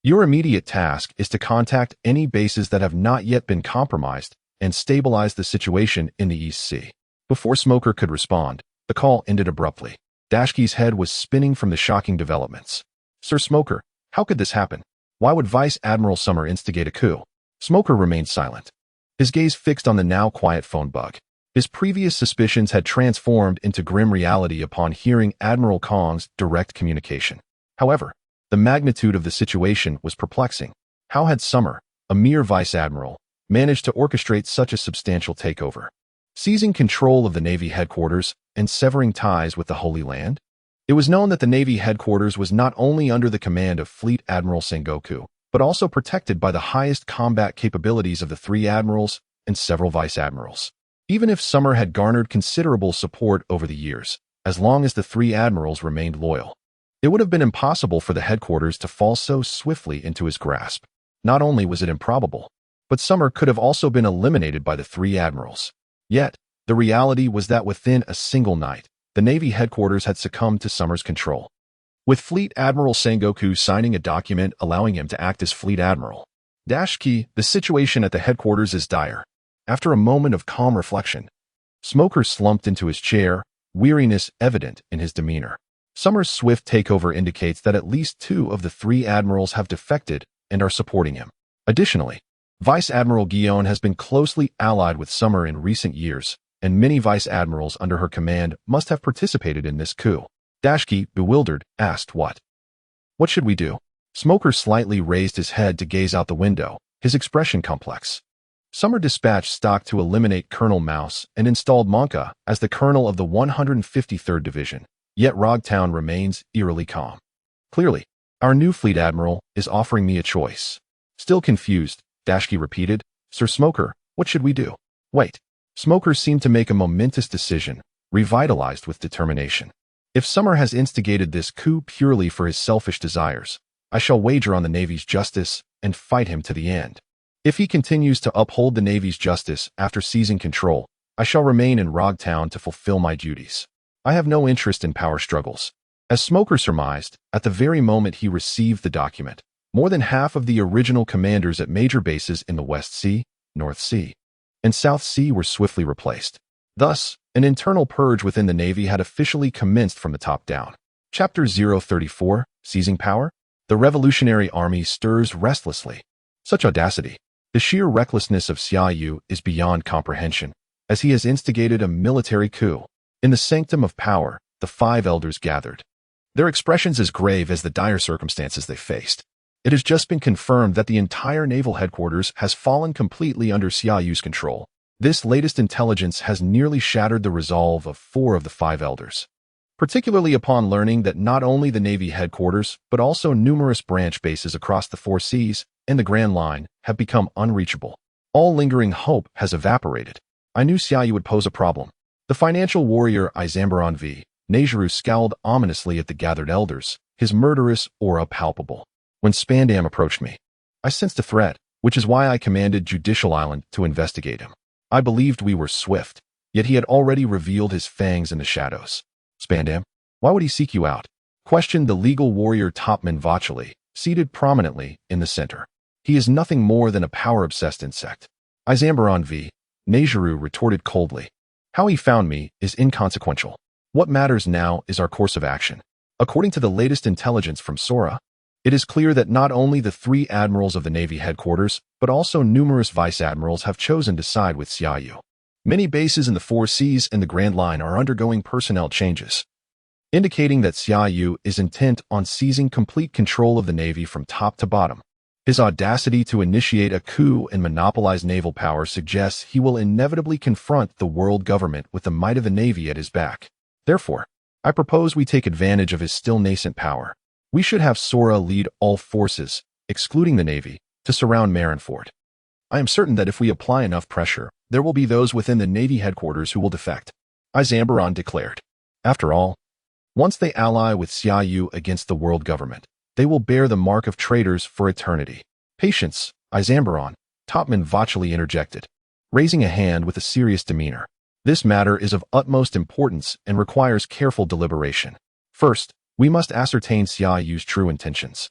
Your immediate task is to contact any bases that have not yet been compromised and stabilize the situation in the East Sea." Before Smoker could respond, the call ended abruptly. Dashki's head was spinning from the shocking developments. "Sir Smoker, how could this happen? Why would Vice Admiral Summer instigate a coup?" Smoker remained silent, his gaze fixed on the now quiet phone bug. His previous suspicions had transformed into grim reality upon hearing Admiral Kong's direct communication. However, the magnitude of the situation was perplexing. How had Summer, a mere vice admiral, managed to orchestrate such a substantial takeover, seizing control of the Navy headquarters and severing ties with the Holy Land? It was known that the Navy headquarters was not only under the command of Fleet Admiral Sengoku, but also protected by the highest combat capabilities of the 3 admirals and several vice admirals. Even if Summer had garnered considerable support over the years, as long as the three admirals remained loyal, it would have been impossible for the headquarters to fall so swiftly into his grasp. Not only was it improbable, but Summer could have also been eliminated by the three admirals. Yet, the reality was that within a single night, the Navy headquarters had succumbed to Summer's control. With Fleet Admiral Sengoku signing a document allowing him to act as Fleet Admiral. Key, the situation at the headquarters is dire. After a moment of calm reflection, Smoker slumped into his chair, weariness evident in his demeanor. Summer's swift takeover indicates that at least two of the three admirals have defected and are supporting him. Additionally, Vice Admiral Guion has been closely allied with Summer in recent years, and many vice admirals under her command must have participated in this coup. Dashki, bewildered, asked what? What should we do? Smoker slightly raised his head to gaze out the window, his expression complex. Summer dispatched stock to eliminate Colonel Mouse and installed Monka as the colonel of the 153rd Division, yet Rogtown remains eerily calm. Clearly, our new fleet admiral is offering me a choice. Still confused, Dashki repeated, Sir Smoker, what should we do? Wait. Smoker seemed to make a momentous decision, revitalized with determination. If Summer has instigated this coup purely for his selfish desires, I shall wager on the Navy's justice and fight him to the end. If he continues to uphold the Navy's justice after seizing control, I shall remain in Rogtown to fulfill my duties. I have no interest in power struggles. As Smoker surmised, at the very moment he received the document, more than half of the original commanders at major bases in the West Sea, North Sea, and South Sea were swiftly replaced. Thus, an internal purge within the Navy had officially commenced from the top down. Chapter 034, Seizing Power? The Revolutionary Army stirs restlessly. Such audacity. The sheer recklessness of Xiaoyu is beyond comprehension, as he has instigated a military coup. In the sanctum of power, the five elders gathered. Their expressions as grave as the dire circumstances they faced. It has just been confirmed that the entire naval headquarters has fallen completely under Xiaoyu's control. This latest intelligence has nearly shattered the resolve of four of the five elders, particularly upon learning that not only the Navy headquarters, but also numerous branch bases across the four seas and the Grand Line have become unreachable. All lingering hope has evaporated. I knew Xiaoyu would pose a problem. The financial warrior Izambaron V. Nejiru scowled ominously at the gathered elders, his murderous aura palpable. When Spandam approached me, I sensed a threat, which is why I commanded Judicial Island to investigate him. I believed we were swift, yet he had already revealed his fangs in the shadows. Spandam, why would he seek you out? Questioned the legal warrior Topman Vachali, seated prominently in the center. He is nothing more than a power-obsessed insect. Izambaron V. Nejiru retorted coldly. How he found me is inconsequential. What matters now is our course of action. According to the latest intelligence from Sora, it is clear that not only the three admirals of the Navy headquarters, but also numerous vice admirals have chosen to side with Xiaoyu. Many bases in the four seas and the Grand Line are undergoing personnel changes, indicating that Xiaoyu is intent on seizing complete control of the Navy from top to bottom. His audacity to initiate a coup and monopolize naval power suggests he will inevitably confront the world government with the might of the Navy at his back. Therefore, I propose we take advantage of his still nascent power. We should have Sora lead all forces, excluding the Navy, to surround Marineford. I am certain that if we apply enough pressure, there will be those within the Navy headquarters who will defect, Izambaron declared. After all, once they ally with Xiaoyu against the world government, they will bear the mark of traitors for eternity. Patience, Izambaron, Topman Vachali interjected, raising a hand with a serious demeanor. This matter is of utmost importance and requires careful deliberation. First, we must ascertain Xiaoyu's true intentions.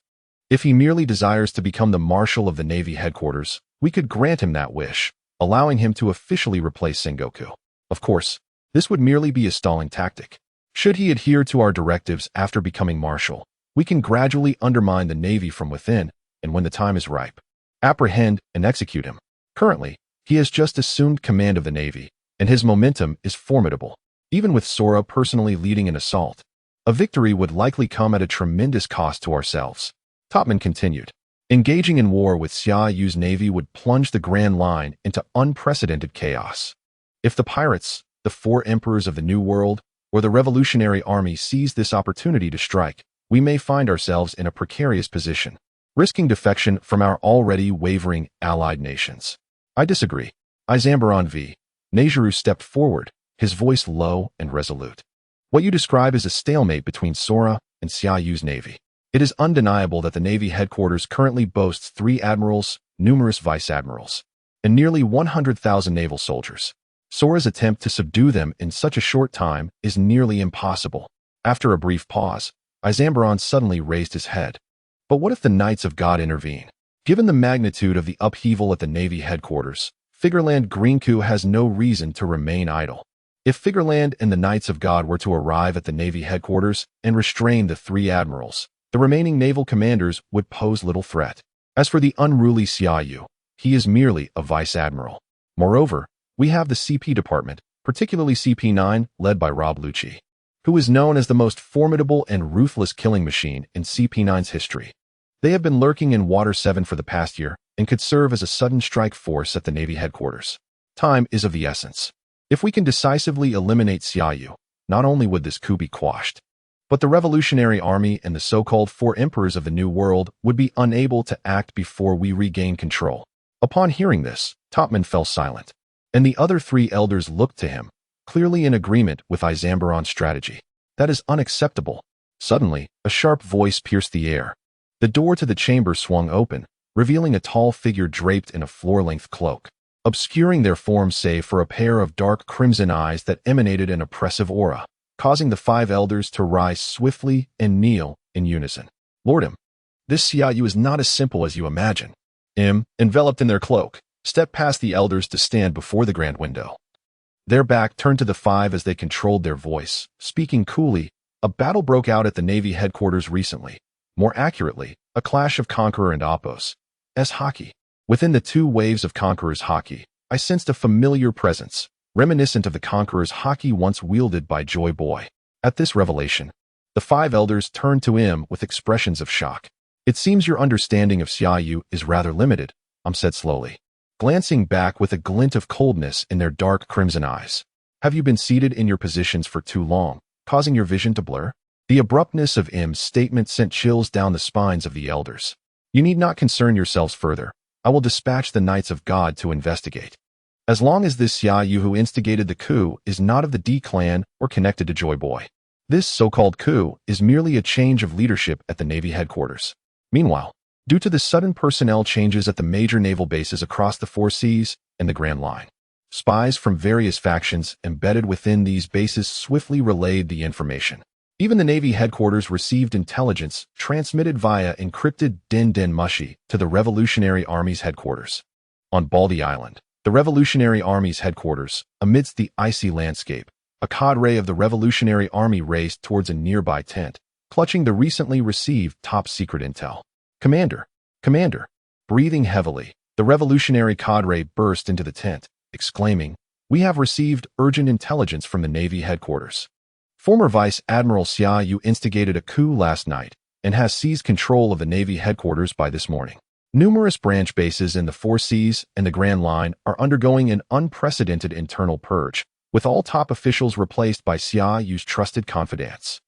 If he merely desires to become the Marshal of the Navy headquarters, we could grant him that wish, allowing him to officially replace Sengoku. Of course, this would merely be a stalling tactic. Should he adhere to our directives after becoming Marshal, we can gradually undermine the Navy from within, and when the time is ripe, apprehend and execute him. Currently, he has just assumed command of the Navy, and his momentum is formidable. Even with Sora personally leading an assault, a victory would likely come at a tremendous cost to ourselves. Topman continued. Engaging in war with Xiaoyu's Navy would plunge the Grand Line into unprecedented chaos. If the pirates, the four emperors of the New World, or the Revolutionary Army seize this opportunity to strike, we may find ourselves in a precarious position, risking defection from our already wavering allied nations. I disagree. Izambaron V. Nejiru stepped forward, his voice low and resolute. What you describe is a stalemate between Sora and Xiaoyu's navy. It is undeniable that the Navy headquarters currently boasts 3 admirals, numerous vice admirals, and nearly 100,000 naval soldiers. Sora's attempt to subdue them in such a short time is nearly impossible. After a brief pause, Izambaron suddenly raised his head. But what if the Knights of God intervene? Given the magnitude of the upheaval at the Navy headquarters, Figureland Greenku has no reason to remain idle. If Figureland and the Knights of God were to arrive at the Navy headquarters and restrain the 3 admirals, the remaining naval commanders would pose little threat. As for the unruly Xiaoyu, he is merely a vice admiral. Moreover, we have the CP department, particularly CP9, led by Rob Lucci, who is known as the most formidable and ruthless killing machine in CP9's history. They have been lurking in Water 7 for the past year and could serve as a sudden strike force at the Navy headquarters. Time is of the essence. If we can decisively eliminate Xiaoyu, not only would this coup be quashed, but the Revolutionary Army and the so-called 4 emperors of the New World would be unable to act before we regain control. Upon hearing this, Topman fell silent, and the other 3 elders looked to him, clearly in agreement with Izambaron's strategy. That is unacceptable. Suddenly, a sharp voice pierced the air. The door to the chamber swung open, revealing a tall figure draped in a floor-length cloak, obscuring their form save for a pair of dark crimson eyes that emanated an oppressive aura, causing the 5 elders to rise swiftly and kneel in unison. Lordum, this Xiaoyu is not as simple as you imagine. Enveloped in their cloak, stepped past the elders to stand before the grand window. Their back turned to the 5 as they controlled their voice, speaking coolly. A battle broke out at the Navy headquarters recently. More accurately, a clash of Conqueror and Appos. As Haki. Within the 2 waves of Conqueror's Haki, I sensed a familiar presence, reminiscent of the Conqueror's Haki once wielded by Joy Boy. At this revelation, the 5 elders turned to him with expressions of shock. It seems your understanding of Xiaoyu is rather limited, said slowly, glancing back with a glint of coldness in their dark crimson eyes. Have you been seated in your positions for too long, causing your vision to blur? The abruptness of M's statement sent chills down the spines of the elders. You need not concern yourselves further. I will dispatch the Knights of God to investigate. As long as this Xiaoyu who instigated the coup is not of the D clan or connected to Joy Boy. This so-called coup is merely a change of leadership at the Navy headquarters. Meanwhile, due to the sudden personnel changes at the major naval bases across the 4 seas and the Grand Line, spies from various factions embedded within these bases swiftly relayed the information. Even the Navy headquarters received intelligence transmitted via encrypted Den Mushi to the Revolutionary Army's headquarters. On Baldy Island, the Revolutionary Army's headquarters, amidst the icy landscape, a cadre of the Revolutionary Army raced towards a nearby tent, clutching the recently received top-secret intel. Commander! Breathing heavily, the Revolutionary cadre burst into the tent, exclaiming, "We have received urgent intelligence from the Navy headquarters. Former Vice Admiral Xiaoyu instigated a coup last night and has seized control of the Navy headquarters by this morning. Numerous branch bases in the 4 seas and the Grand Line are undergoing an unprecedented internal purge, with all top officials replaced by Xiaoyu's trusted confidants."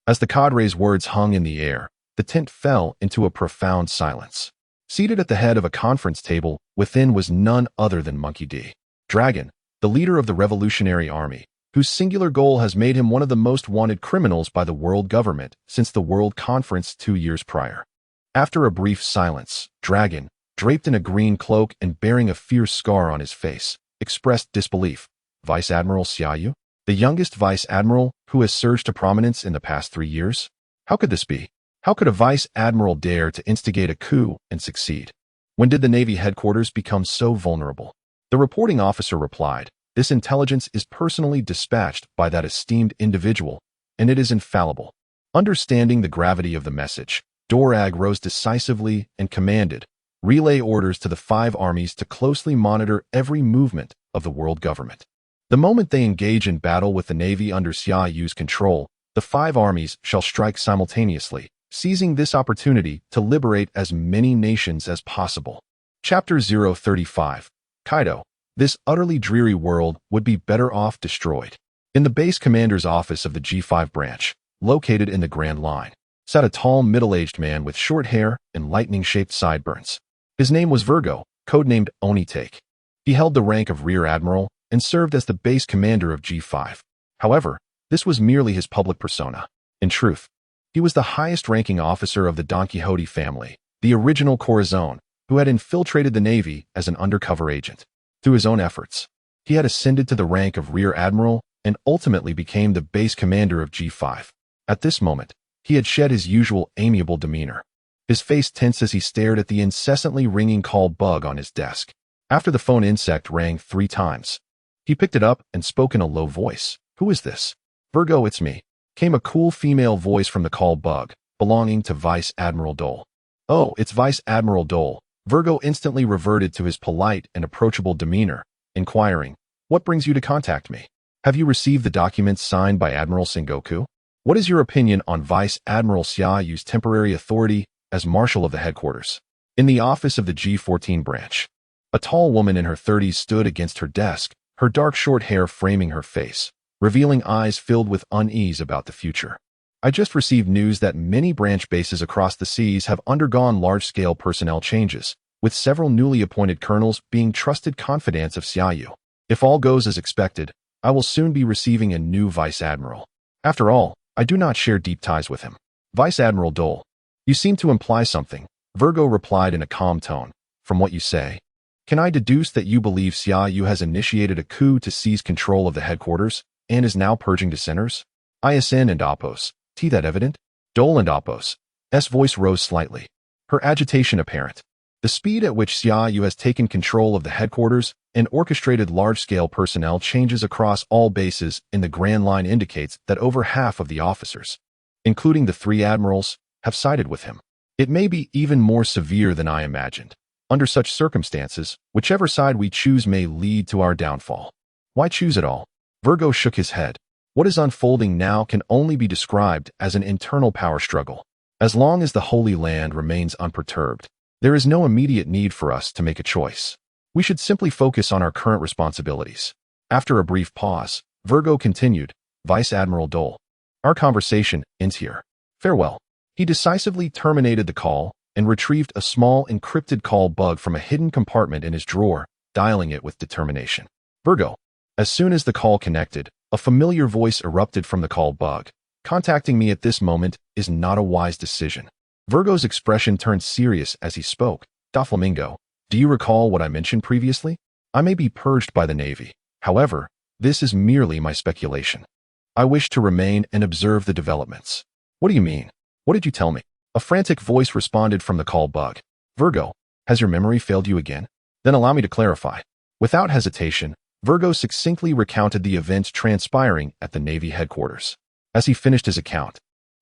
As the cadre's words hung in the air, the tent fell into a profound silence. Seated at the head of a conference table within was none other than Monkey D. Dragon, the leader of the Revolutionary Army, whose singular goal has made him one of the most wanted criminals by the world government since the World Conference 2 years prior. After a brief silence, Dragon, draped in a green cloak and bearing a fierce scar on his face, expressed disbelief. Vice Admiral Xiaoyu? The youngest Vice Admiral who has surged to prominence in the past 3 years? How could this be? How could a Vice Admiral dare to instigate a coup and succeed? When did the Navy headquarters become so vulnerable? The reporting officer replied, "This intelligence is personally dispatched by that esteemed individual, and it is infallible." Understanding the gravity of the message, Dorag rose decisively and commanded, "Relay orders to the 5 armies to closely monitor every movement of the world government. The moment they engage in battle with the Navy under Xiaoyu's control, the 5 armies shall strike simultaneously, seizing this opportunity to liberate as many nations as possible." Chapter 035. Kaido. This utterly dreary world would be better off destroyed. In the base commander's office of the G5 branch, located in the Grand Line, sat a tall middle-aged man with short hair and lightning-shaped sideburns. His name was Virgo, codenamed Onitake. He held the rank of Rear Admiral and served as the base commander of G5. However, this was merely his public persona. In truth, he was the highest-ranking officer of the Don Quixote family, the original Corazon, who had infiltrated the Navy as an undercover agent. Through his own efforts, he had ascended to the rank of Rear Admiral and ultimately became the base commander of G5. At this moment, he had shed his usual amiable demeanor. His face tense as he stared at the incessantly ringing call bug on his desk. After the phone insect rang 3 times, he picked it up and spoke in a low voice. "Who is this?" "Virgo, it's me," came a cool female voice from the call bug, belonging to Vice Admiral Dole. "Oh, it's Vice Admiral Dole." Virgo instantly reverted to his polite and approachable demeanor, inquiring, "What brings you to contact me? Have you received the documents signed by Admiral Sengoku? What is your opinion on Vice Admiral Xiaoyu's temporary authority as Marshal of the headquarters?" In the office of the G14 branch, a tall woman in her 30s stood against her desk, her dark short hair framing her face, revealing eyes filled with unease about the future. "I just received news that many branch bases across the seas have undergone large-scale personnel changes, with several newly appointed colonels being trusted confidants of Xiaoyu. If all goes as expected, I will soon be receiving a new Vice Admiral. After all, I do not share deep ties with him." "Vice Admiral Dole, you seem to imply something," Virgo replied in a calm tone. "From what you say, can I deduce that you believe Xiaoyu has initiated a coup to seize control of the headquarters and is now purging dissenters?" "ISN and Oppos, T that evident?" Dole and Oppos' voice rose slightly, her agitation apparent. "The speed at which Xiaoyu has taken control of the headquarters and orchestrated large-scale personnel changes across all bases in the Grand Line indicates that over half of the officers, including the 3 admirals, have sided with him. It may be even more severe than I imagined. Under such circumstances, whichever side we choose may lead to our downfall." "Why choose at all?" Virgo shook his head. "What is unfolding now can only be described as an internal power struggle. As long as the Holy Land remains unperturbed, there is no immediate need for us to make a choice. We should simply focus on our current responsibilities." After a brief pause, Virgo continued, "Vice Admiral Dole, our conversation ends here. Farewell." He decisively terminated the call and retrieved a small encrypted call bug from a hidden compartment in his drawer, dialing it with determination. "Virgo." As soon as the call connected, a familiar voice erupted from the call bug. "Contacting me at this moment is not a wise decision." Virgo's expression turned serious as he spoke. "Doflamingo, do you recall what I mentioned previously? I may be purged by the Navy. However, this is merely my speculation. I wish to remain and observe the developments." "What do you mean? What did you tell me?" A frantic voice responded from the call bug. "Virgo, has your memory failed you again? Then allow me to clarify." Without hesitation, Virgo succinctly recounted the events transpiring at the Navy headquarters. As he finished his account,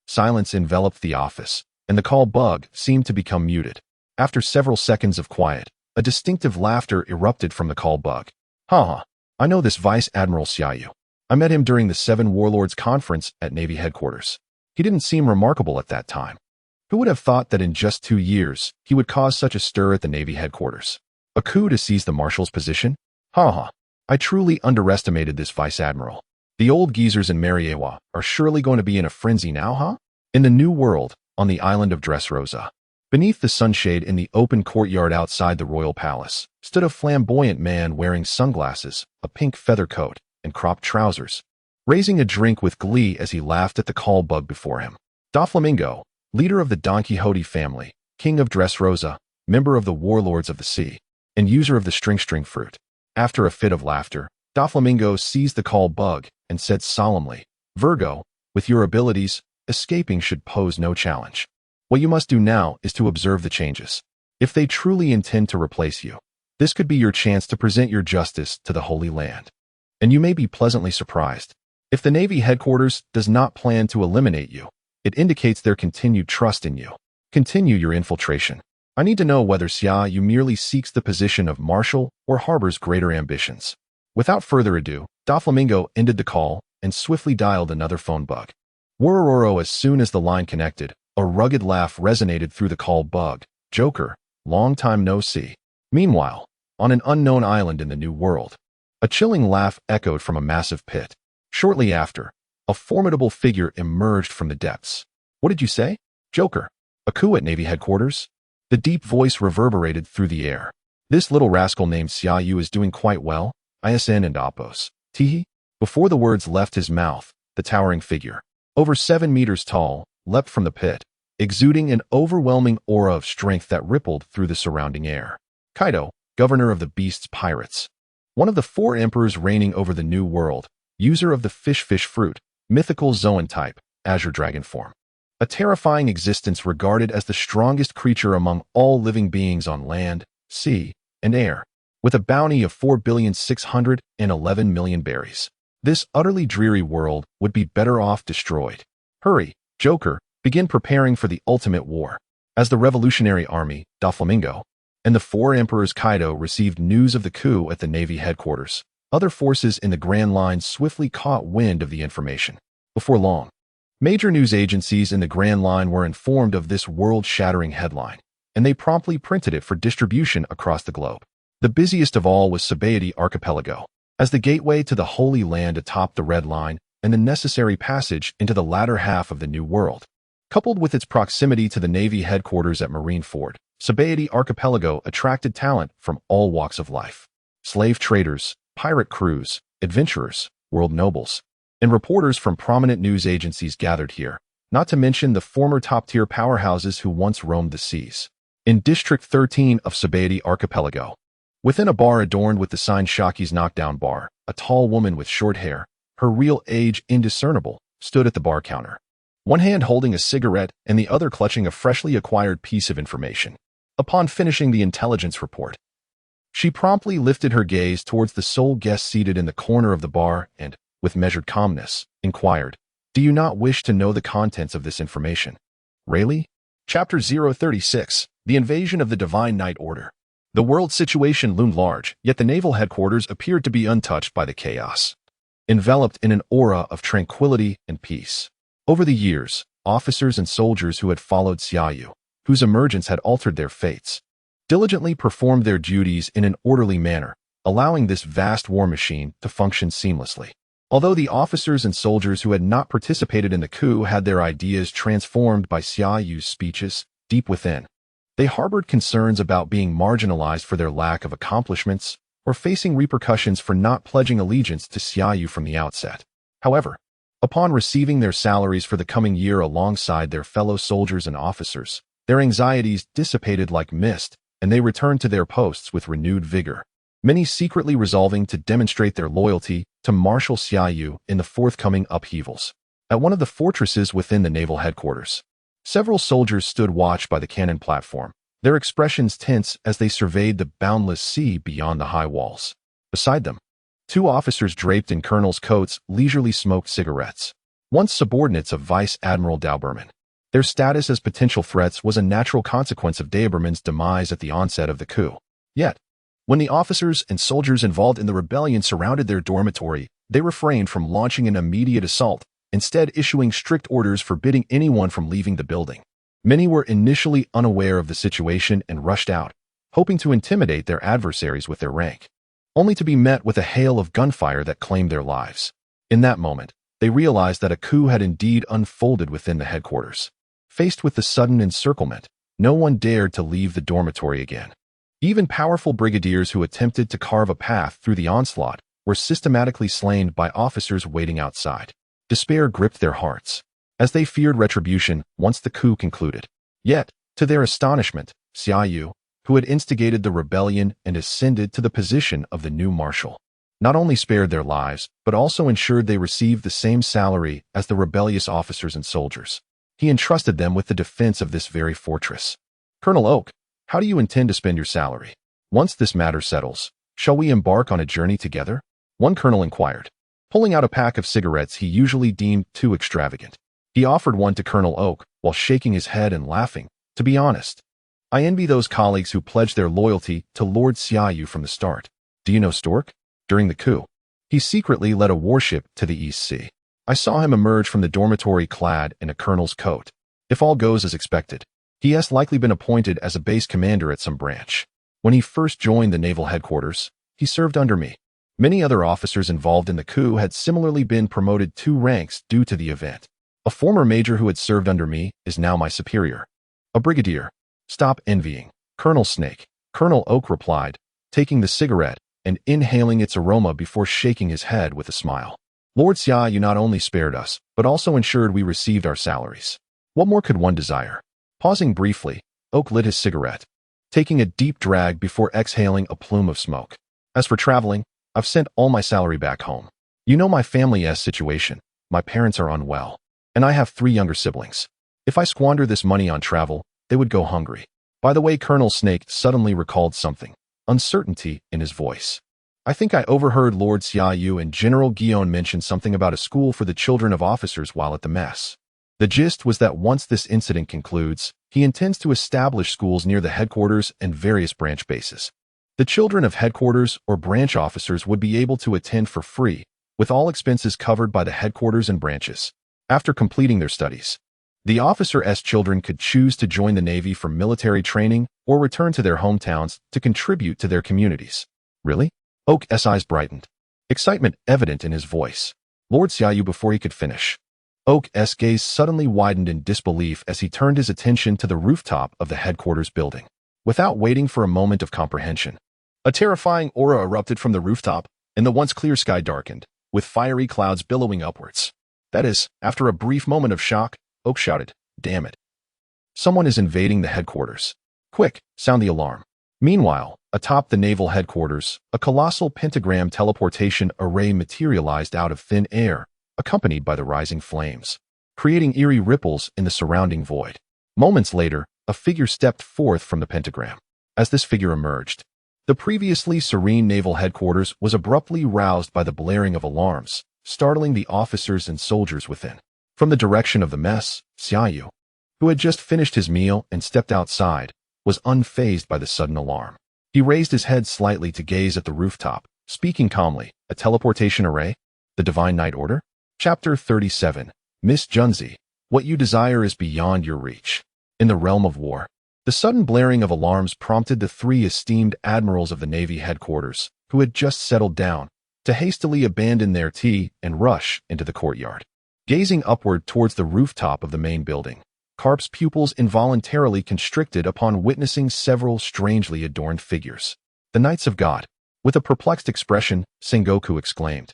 silence enveloped the office, and the call bug seemed to become muted. After several seconds of quiet, a distinctive laughter erupted from the call bug. "Ha ha, I know this Vice Admiral Xiaoyu. I met him during the 7 Warlords Conference at Navy headquarters. He didn't seem remarkable at that time. Who would have thought that in just 2 years, he would cause such a stir at the Navy headquarters? A coup to seize the Marshal's position? Ha ha, I truly underestimated this Vice Admiral. The old geezers in Mariewa are surely going to be in a frenzy now, huh?" In the New World, on the island of Dressrosa, beneath the sunshade in the open courtyard outside the royal palace, stood a flamboyant man wearing sunglasses, a pink feather coat, and cropped trousers, raising a drink with glee as he laughed at the call bug before him. Doflamingo, leader of the Don Quixote family, king of Dressrosa, member of the Warlords of the Sea, and user of the string fruit. After a fit of laughter, Doflamingo seized the call bug and said solemnly, "Virgo, with your abilities, escaping should pose no challenge. What you must do now is to observe the changes. If they truly intend to replace you, this could be your chance to present your justice to the Holy Land. And you may be pleasantly surprised. If the Navy headquarters does not plan to eliminate you, it indicates their continued trust in you. Continue your infiltration. I need to know whether Xiaoyu merely seeks the position of Marshal or harbors greater ambitions." Without further ado, Doflamingo ended the call and swiftly dialed another phone bug. Worororo. As soon as the line connected, a rugged laugh resonated through the call bug. "Joker, long time no see." Meanwhile, on an unknown island in the New World, a chilling laugh echoed from a massive pit. Shortly after, a formidable figure emerged from the depths. "What did you say? Joker, a coup at Navy headquarters?" The deep voice reverberated through the air. "This little rascal named Xiaoyu is doing quite well. ISN and Oppos. Teehee. Before the words left his mouth, the towering figure, over 7 meters tall, leapt from the pit, exuding an overwhelming aura of strength that rippled through the surrounding air. Kaido, governor of the beast's pirates. One of the 4 emperors reigning over the New World, user of the fish fruit, mythical Zoan type, azure dragon form. A terrifying existence regarded as the strongest creature among all living beings on land, sea, and air, with a bounty of 4,611,000,000 berries. This utterly dreary world would be better off destroyed. Hurry, Joker, begin preparing for the ultimate war. As the Revolutionary Army, Doflamingo, and the 4 emperors Kaido received news of the coup at the Navy headquarters, other forces in the Grand Line swiftly caught wind of the information. Before long, major news agencies in the Grand Line were informed of this world-shattering headline, and they promptly printed it for distribution across the globe. The busiest of all was Sabaody Archipelago, as the gateway to the Holy Land atop the Red Line and the necessary passage into the latter half of the New World. Coupled with its proximity to the Navy headquarters at Marineford, Sabaody Archipelago attracted talent from all walks of life. Slave traders, pirate crews, adventurers, world nobles, and reporters from prominent news agencies gathered here, not to mention the former top-tier powerhouses who once roamed the seas. In District 13 of Sabaody Archipelago, within a bar adorned with the sign Shaki's Knockdown Bar, a tall woman with short hair, her real age indiscernible, stood at the bar counter, one hand holding a cigarette and the other clutching a freshly acquired piece of information. Upon finishing the intelligence report, she promptly lifted her gaze towards the sole guest seated in the corner of the bar and, with measured calmness, inquired, "Do you not wish to know the contents of this information?" Rayleigh? Chapter 036, The Invasion of the Divine Night Order. The world situation loomed large, yet the naval headquarters appeared to be untouched by the chaos, enveloped in an aura of tranquility and peace. Over the years, officers and soldiers who had followed Xiaoyu, whose emergence had altered their fates, diligently performed their duties in an orderly manner, allowing this vast war machine to function seamlessly. Although the officers and soldiers who had not participated in the coup had their ideas transformed by Xiaoyu's speeches, deep within, they harbored concerns about being marginalized for their lack of accomplishments or facing repercussions for not pledging allegiance to Xiaoyu from the outset. However, upon receiving their salaries for the coming year alongside their fellow soldiers and officers, their anxieties dissipated like mist, and they returned to their posts with renewed vigor, many secretly resolving to demonstrate their loyalty to Marshal Xiaoyu in the forthcoming upheavals. At one of the fortresses within the naval headquarters, several soldiers stood watch by the cannon platform, their expressions tense as they surveyed the boundless sea beyond the high walls. Beside them, 2 officers draped in colonels' coats leisurely smoked cigarettes, once subordinates of Vice Admiral Dauberman. Their status as potential threats was a natural consequence of Dauberman's demise at the onset of the coup. Yet, when the officers and soldiers involved in the rebellion surrounded their dormitory, they refrained from launching an immediate assault, instead issuing strict orders forbidding anyone from leaving the building. Many were initially unaware of the situation and rushed out, hoping to intimidate their adversaries with their rank, only to be met with a hail of gunfire that claimed their lives. In that moment, they realized that a coup had indeed unfolded within the headquarters. Faced with the sudden encirclement, no one dared to leave the dormitory again. Even powerful brigadiers who attempted to carve a path through the onslaught were systematically slain by officers waiting outside. Despair gripped their hearts, as they feared retribution once the coup concluded. Yet, to their astonishment, Xiaoyu, who had instigated the rebellion and ascended to the position of the new marshal, not only spared their lives, but also ensured they received the same salary as the rebellious officers and soldiers. He entrusted them with the defense of this very fortress. "Colonel Oak, how do you intend to spend your salary? Once this matter settles, shall we embark on a journey together?" one colonel inquired, pulling out a pack of cigarettes he usually deemed too extravagant. He offered one to Colonel Oak while shaking his head and laughing. "To be honest, I envy those colleagues who pledged their loyalty to Lord Xiaoyu from the start. Do you know Stork? During the coup, he secretly led a warship to the East Sea. I saw him emerge from the dormitory clad in a colonel's coat. If all goes as expected, he has likely been appointed as a base commander at some branch. When he first joined the naval headquarters, he served under me. Many other officers involved in the coup had similarly been promoted 2 ranks due to the event. A former major who had served under me is now my superior. A brigadier. Stop envying, Colonel Snake," Colonel Oak replied, taking the cigarette and inhaling its aroma before shaking his head with a smile. Lord Xia, you not only spared us, but also ensured we received our salaries. What more could one desire? Pausing briefly, Oak lit his cigarette, taking a deep drag before exhaling a plume of smoke. As for traveling, I've sent all my salary back home. You know my family's situation. My parents are unwell, and I have 3 younger siblings. If I squander this money on travel, they would go hungry. By the way, Colonel Snake suddenly recalled something, uncertainty in his voice. I think I overheard Lord Xiaoyu and General Guion mention something about a school for the children of officers while at the mess. The gist was that once this incident concludes, he intends to establish schools near the headquarters and various branch bases. The children of headquarters or branch officers would be able to attend for free, with all expenses covered by the headquarters and branches. After completing their studies, the officers' children could choose to join the Navy for military training or return to their hometowns to contribute to their communities. Really? Oak's eyes brightened, excitement evident in his voice. Lord Xiaoyu, before he could finish, Oak's gaze suddenly widened in disbelief as he turned his attention to the rooftop of the headquarters building. Without waiting for a moment of comprehension, a terrifying aura erupted from the rooftop, and the once clear sky darkened, with fiery clouds billowing upwards. That is, after a brief moment of shock, Oak shouted, "Damn it! Someone is invading the headquarters. Quick, sound the alarm." Meanwhile, atop the naval headquarters, a colossal pentagram teleportation array materialized out of thin air, accompanied by the rising flames, creating eerie ripples in the surrounding void. Moments later, a figure stepped forth from the pentagram. As this figure emerged, the previously serene naval headquarters was abruptly roused by the blaring of alarms, startling the officers and soldiers within. From the direction of the mess, Xiaoyu, who had just finished his meal and stepped outside, was unfazed by the sudden alarm. He raised his head slightly to gaze at the rooftop, speaking calmly. A teleportation array? The Divine Night Order? Chapter 37. Miss Junzi, what you desire is beyond your reach. In the realm of war, the sudden blaring of alarms prompted the 3 esteemed admirals of the Navy headquarters, who had just settled down, to hastily abandon their tea and rush into the courtyard. Gazing upward towards the rooftop of the main building, Karp's pupils involuntarily constricted upon witnessing several strangely adorned figures. The Knights of God. With a perplexed expression, Sengoku exclaimed,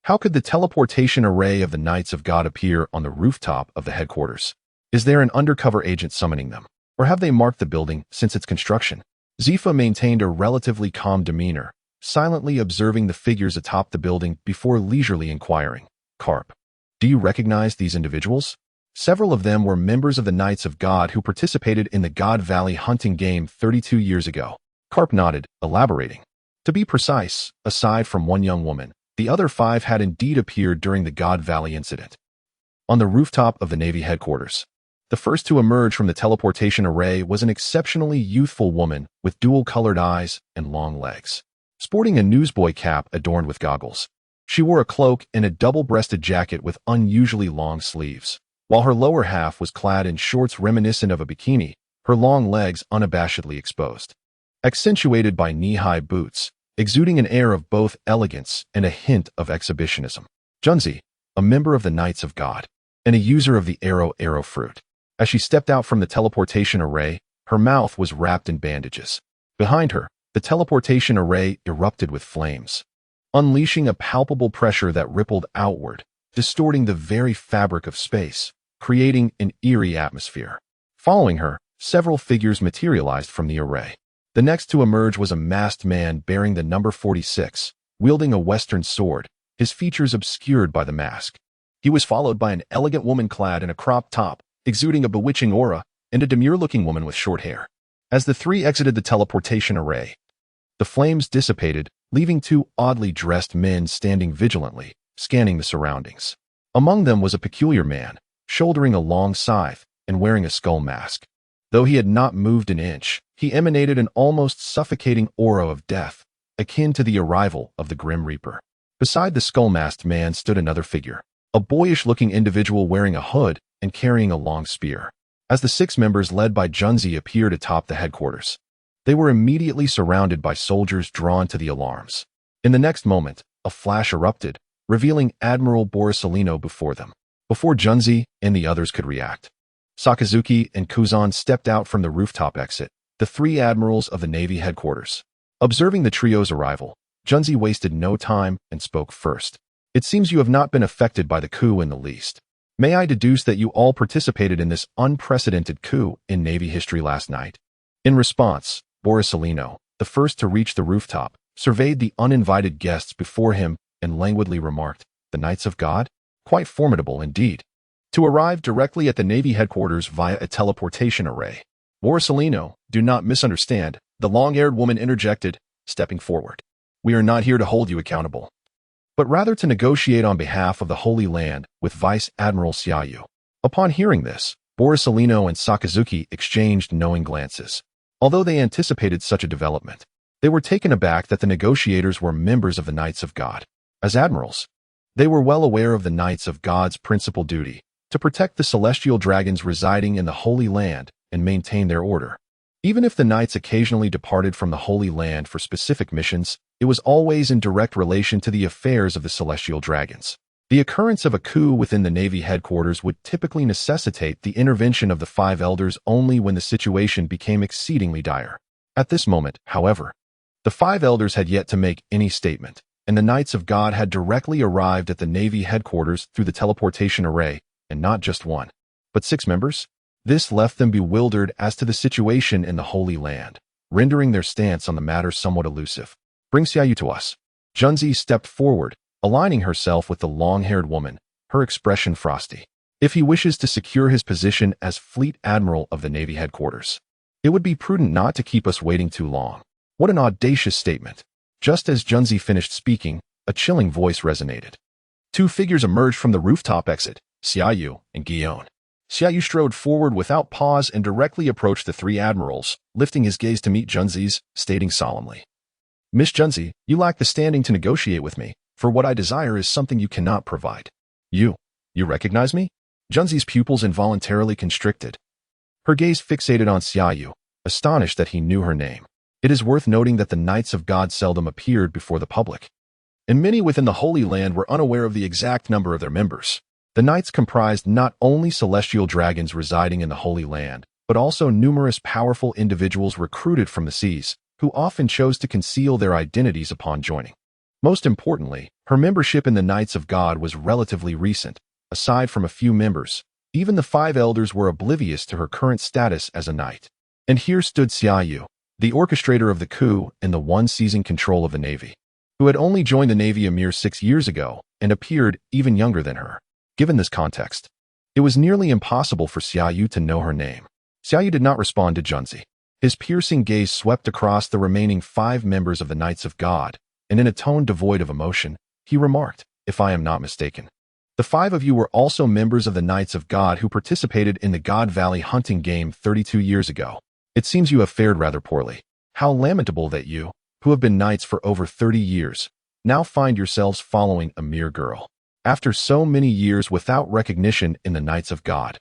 "How could the teleportation array of the Knights of God appear on the rooftop of the headquarters? Is there an undercover agent summoning them? Or have they marked the building since its construction?" Zifa maintained a relatively calm demeanor, silently observing the figures atop the building before leisurely inquiring, "Karp, do you recognize these individuals?" Several of them were members of the Knights of God who participated in the God Valley hunting game 32 years ago. Karp nodded, elaborating. To be precise, aside from one young woman, the other 5 had indeed appeared during the God Valley incident. On the rooftop of the Navy headquarters, the first to emerge from the teleportation array was an exceptionally youthful woman with dual-colored eyes and long legs. Sporting a newsboy cap adorned with goggles, she wore a cloak and a double-breasted jacket with unusually long sleeves. While her lower half was clad in shorts reminiscent of a bikini, her long legs unabashedly exposed, accentuated by knee-high boots, exuding an air of both elegance and a hint of exhibitionism. Junzi, a member of the Knights of God, and a user of the arrow fruit. As she stepped out from the teleportation array, her mouth was wrapped in bandages. Behind her, the teleportation array erupted with flames, unleashing a palpable pressure that rippled outward, distorting the very fabric of space, creating an eerie atmosphere. Following her, several figures materialized from the array. The next to emerge was a masked man bearing the number 46, wielding a Western sword, his features obscured by the mask. He was followed by an elegant woman clad in a cropped top, exuding a bewitching aura, and a demure-looking woman with short hair. As the 3 exited the teleportation array, the flames dissipated, leaving 2 oddly dressed men standing vigilantly, scanning the surroundings. Among them was a peculiar man, shouldering a long scythe and wearing a skull mask. Though he had not moved an inch, he emanated an almost suffocating aura of death, akin to the arrival of the Grim Reaper. Beside the skull-masked man stood another figure, a boyish-looking individual wearing a hood and carrying a long spear. As the 6 members led by Junzi appeared atop the headquarters, they were immediately surrounded by soldiers drawn to the alarms. In the next moment, a flash erupted, revealing Admiral Borisolino before them. Before Junzi and the others could react, Sakazuki and Kuzan stepped out from the rooftop exit, the 3 admirals of the Navy headquarters. Observing the trio's arrival, Junzi wasted no time and spoke first. It seems you have not been affected by the coup in the least. May I deduce that you all participated in this unprecedented coup in Navy history last night? In response, Borsellino, the first to reach the rooftop, surveyed the uninvited guests before him and languidly remarked, "The Knights of God? Quite formidable indeed. To arrive directly at the Navy headquarters via a teleportation array." "Borsellino, do not misunderstand," the long-haired woman interjected, stepping forward. "We are not here to hold you accountable, but rather to negotiate on behalf of the Holy Land with Vice Admiral Xiaoyu." Upon hearing this, Borsellino and Sakazuki exchanged knowing glances. Although they anticipated such a development, they were taken aback that the negotiators were members of the Knights of God. As admirals, they were well aware of the Knights of God's principal duty, to protect the celestial dragons residing in the Holy Land and maintain their order. Even if the knights occasionally departed from the Holy Land for specific missions, it was always in direct relation to the affairs of the celestial dragons. The occurrence of a coup within the Navy headquarters would typically necessitate the intervention of the five elders only when the situation became exceedingly dire. At this moment, however, the five elders had yet to make any statement, and the Knights of God had directly arrived at the Navy headquarters through the teleportation array, and not just one, but 6 members. This left them bewildered as to the situation in the Holy Land, rendering their stance on the matter somewhat elusive. "Bring Xiaoyu to us." Junzi stepped forward, aligning herself with the long-haired woman, her expression frosty. "If he wishes to secure his position as Fleet Admiral of the Navy headquarters, it would be prudent not to keep us waiting too long." What an audacious statement. Just as Junzi finished speaking, a chilling voice resonated. 2 figures emerged from the rooftop exit, Xiaoyu and Guillaume. Xiaoyu strode forward without pause and directly approached the 3 admirals, lifting his gaze to meet Junzi's, stating solemnly, "Miss Junzi, you lack the standing to negotiate with me, for what I desire is something you cannot provide." You recognize me?" Junzi's pupils involuntarily constricted. Her gaze fixated on Xiaoyu, astonished that he knew her name. It is worth noting that the Knights of God seldom appeared before the public, and many within the Holy Land were unaware of the exact number of their members. The Knights comprised not only celestial dragons residing in the Holy Land, but also numerous powerful individuals recruited from the seas, who often chose to conceal their identities upon joining. Most importantly, her membership in the Knights of God was relatively recent. Aside from a few members, even the 5 elders were oblivious to her current status as a knight. And here stood Xiaoyu, the orchestrator of the coup and the one seizing control of the Navy, who had only joined the Navy a mere 6 years ago and appeared even younger than her. Given this context, it was nearly impossible for Xiaoyu to know her name. Xiaoyu did not respond to Junzi. His piercing gaze swept across the remaining 5 members of the Knights of God, and in a tone devoid of emotion, he remarked, "If I am not mistaken, the 5 of you were also members of the Knights of God who participated in the God Valley hunting game 32 years ago. It seems you have fared rather poorly. How lamentable that you, who have been knights for over 30 years, now find yourselves following a mere girl. After so many years without recognition in the Knights of God,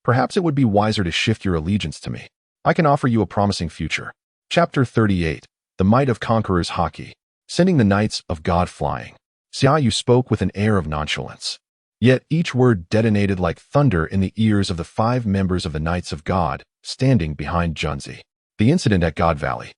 perhaps it would be wiser to shift your allegiance to me. I can offer you a promising future." Chapter 38. The Might of Conquerors Hockey. Sending the Knights of God flying. Xiaoyu spoke with an air of nonchalance. Yet each word detonated like thunder in the ears of the 5 members of the Knights of God, standing behind Junzi. The incident at God Valley,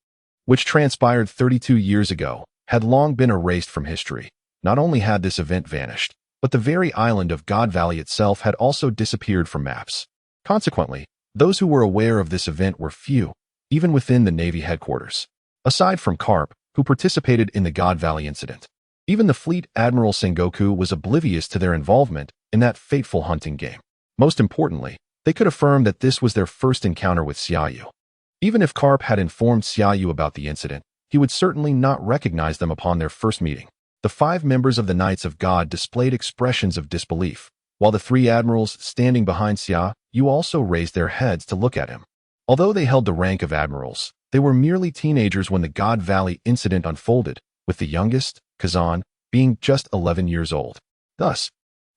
which transpired 32 years ago, had long been erased from history. Not only had this event vanished, but the very island of God Valley itself had also disappeared from maps. Consequently, those who were aware of this event were few, even within the Navy headquarters. Aside from Karp, who participated in the God Valley incident, even the Fleet Admiral Sengoku was oblivious to their involvement in that fateful hunting game. Most importantly, they could affirm that this was their first encounter with Xiaoyu. Even if Karp had informed Xiaoyu about the incident, he would certainly not recognize them upon their first meeting. The 5 members of the Knights of God displayed expressions of disbelief, while the 3 admirals standing behind Xiaoyu also raised their heads to look at him. Although they held the rank of admirals, they were merely teenagers when the God Valley incident unfolded, with the youngest, Kazan, being just 11 years old. Thus,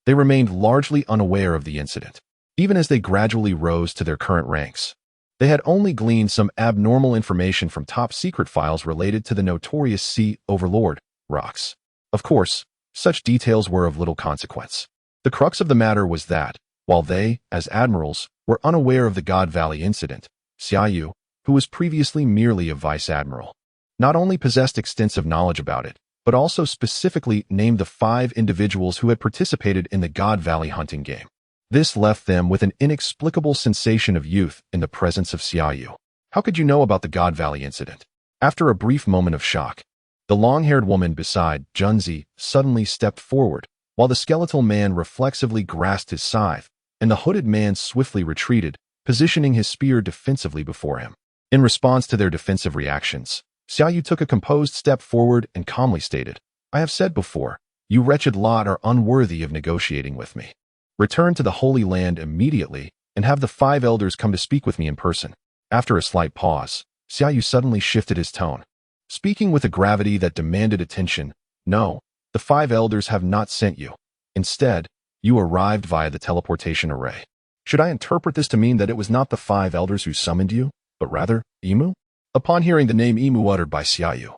they remained largely unaware of the incident. Even as they gradually rose to their current ranks, they had only gleaned some abnormal information from top-secret files related to the notorious Sea Overlord rocks. Of course, such details were of little consequence. The crux of the matter was that, while they, as admirals, were unaware of the God Valley incident, Xiaoyu, who was previously merely a vice admiral, not only possessed extensive knowledge about it, but also specifically named the 5 individuals who had participated in the God Valley hunting game. This left them with an inexplicable sensation of youth in the presence of Xiaoyu. How could you know about the God Valley incident? After a brief moment of shock, the long-haired woman beside Junzi suddenly stepped forward, while the skeletal man reflexively grasped his scythe, and the hooded man swiftly retreated, positioning his spear defensively before him. In response to their defensive reactions, Xiaoyu took a composed step forward and calmly stated, "I have said before, you wretched lot are unworthy of negotiating with me. Return to the Holy Land immediately and have the 5 elders come to speak with me in person." After a slight pause, Xiaoyu suddenly shifted his tone, speaking with a gravity that demanded attention. "No, the 5 elders have not sent you. Instead, you arrived via the teleportation array. Should I interpret this to mean that it was not the 5 elders who summoned you, but rather Imu?" Upon hearing the name Imu uttered by Xiaoyu,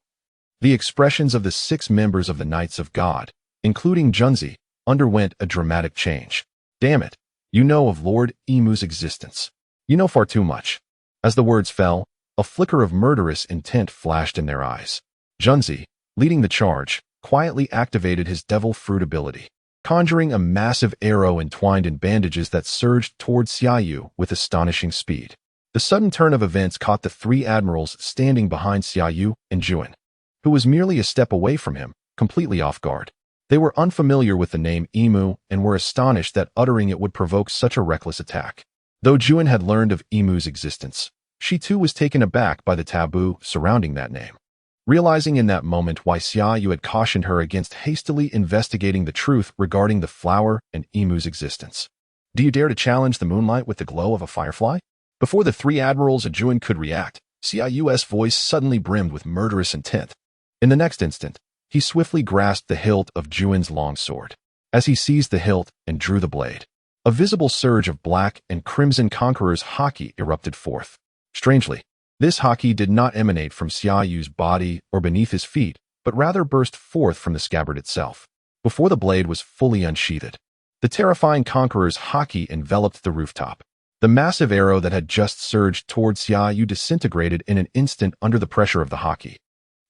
the expressions of the 6 members of the Knights of God, including Junzi, underwent a dramatic change. "Damn it, you know of Lord Imu's existence. You know far too much." As the words fell, a flicker of murderous intent flashed in their eyes. Junzi, leading the charge, quietly activated his devil fruit ability, conjuring a massive arrow entwined in bandages that surged towards Xiaoyu with astonishing speed. The sudden turn of events caught the 3 admirals standing behind Xiaoyu and Juan, who was merely a step away from him, completely off guard. They were unfamiliar with the name Imu and were astonished that uttering it would provoke such a reckless attack. Though Juan had learned of Imu's existence, she too was taken aback by the taboo surrounding that name. Realizing in that moment why Xiaoyu had cautioned her against hastily investigating the truth regarding the flower and Imu's existence. "Do you dare to challenge the moonlight with the glow of a firefly?" Before the 3 admirals and Juan could react, Xiaoyu's voice suddenly brimmed with murderous intent. In the next instant, he swiftly grasped the hilt of Juan's long sword. As he seized the hilt and drew the blade, a visible surge of black and crimson conqueror's haki erupted forth. Strangely, this haki did not emanate from Xiaoyu's body or beneath his feet, but rather burst forth from the scabbard itself. Before the blade was fully unsheathed, the terrifying conqueror's haki enveloped the rooftop. The massive arrow that had just surged towards Xiaoyu disintegrated in an instant under the pressure of the haki,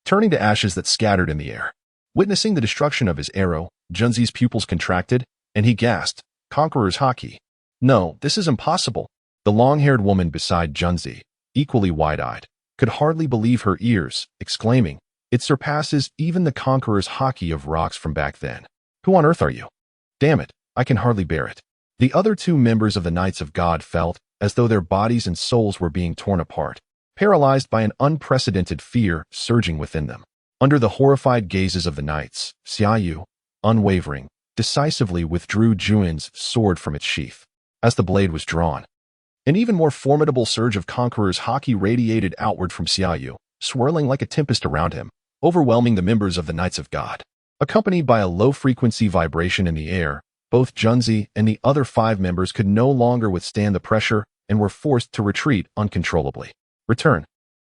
turning to ashes that scattered in the air. Witnessing the destruction of his arrow, Junzi's pupils contracted, and he gasped, "Conqueror's haki. No, this is impossible." The long-haired woman beside Junzi, equally wide-eyed, could hardly believe her ears, exclaiming, "It surpasses even the Conqueror's haki of rocks from back then. Who on earth are you? Damn it, I can hardly bear it." The other 2 members of the Knights of God felt as though their bodies and souls were being torn apart, paralyzed by an unprecedented fear surging within them. Under the horrified gazes of the knights, Xiaoyu, unwavering, decisively withdrew Juan's sword from its sheath. As the blade was drawn, an even more formidable surge of Conqueror's haki radiated outward from Xiaoyu, swirling like a tempest around him, overwhelming the members of the Knights of God. Accompanied by a low-frequency vibration in the air, both Junzi and the other 5 members could no longer withstand the pressure and were forced to retreat uncontrollably. "Return.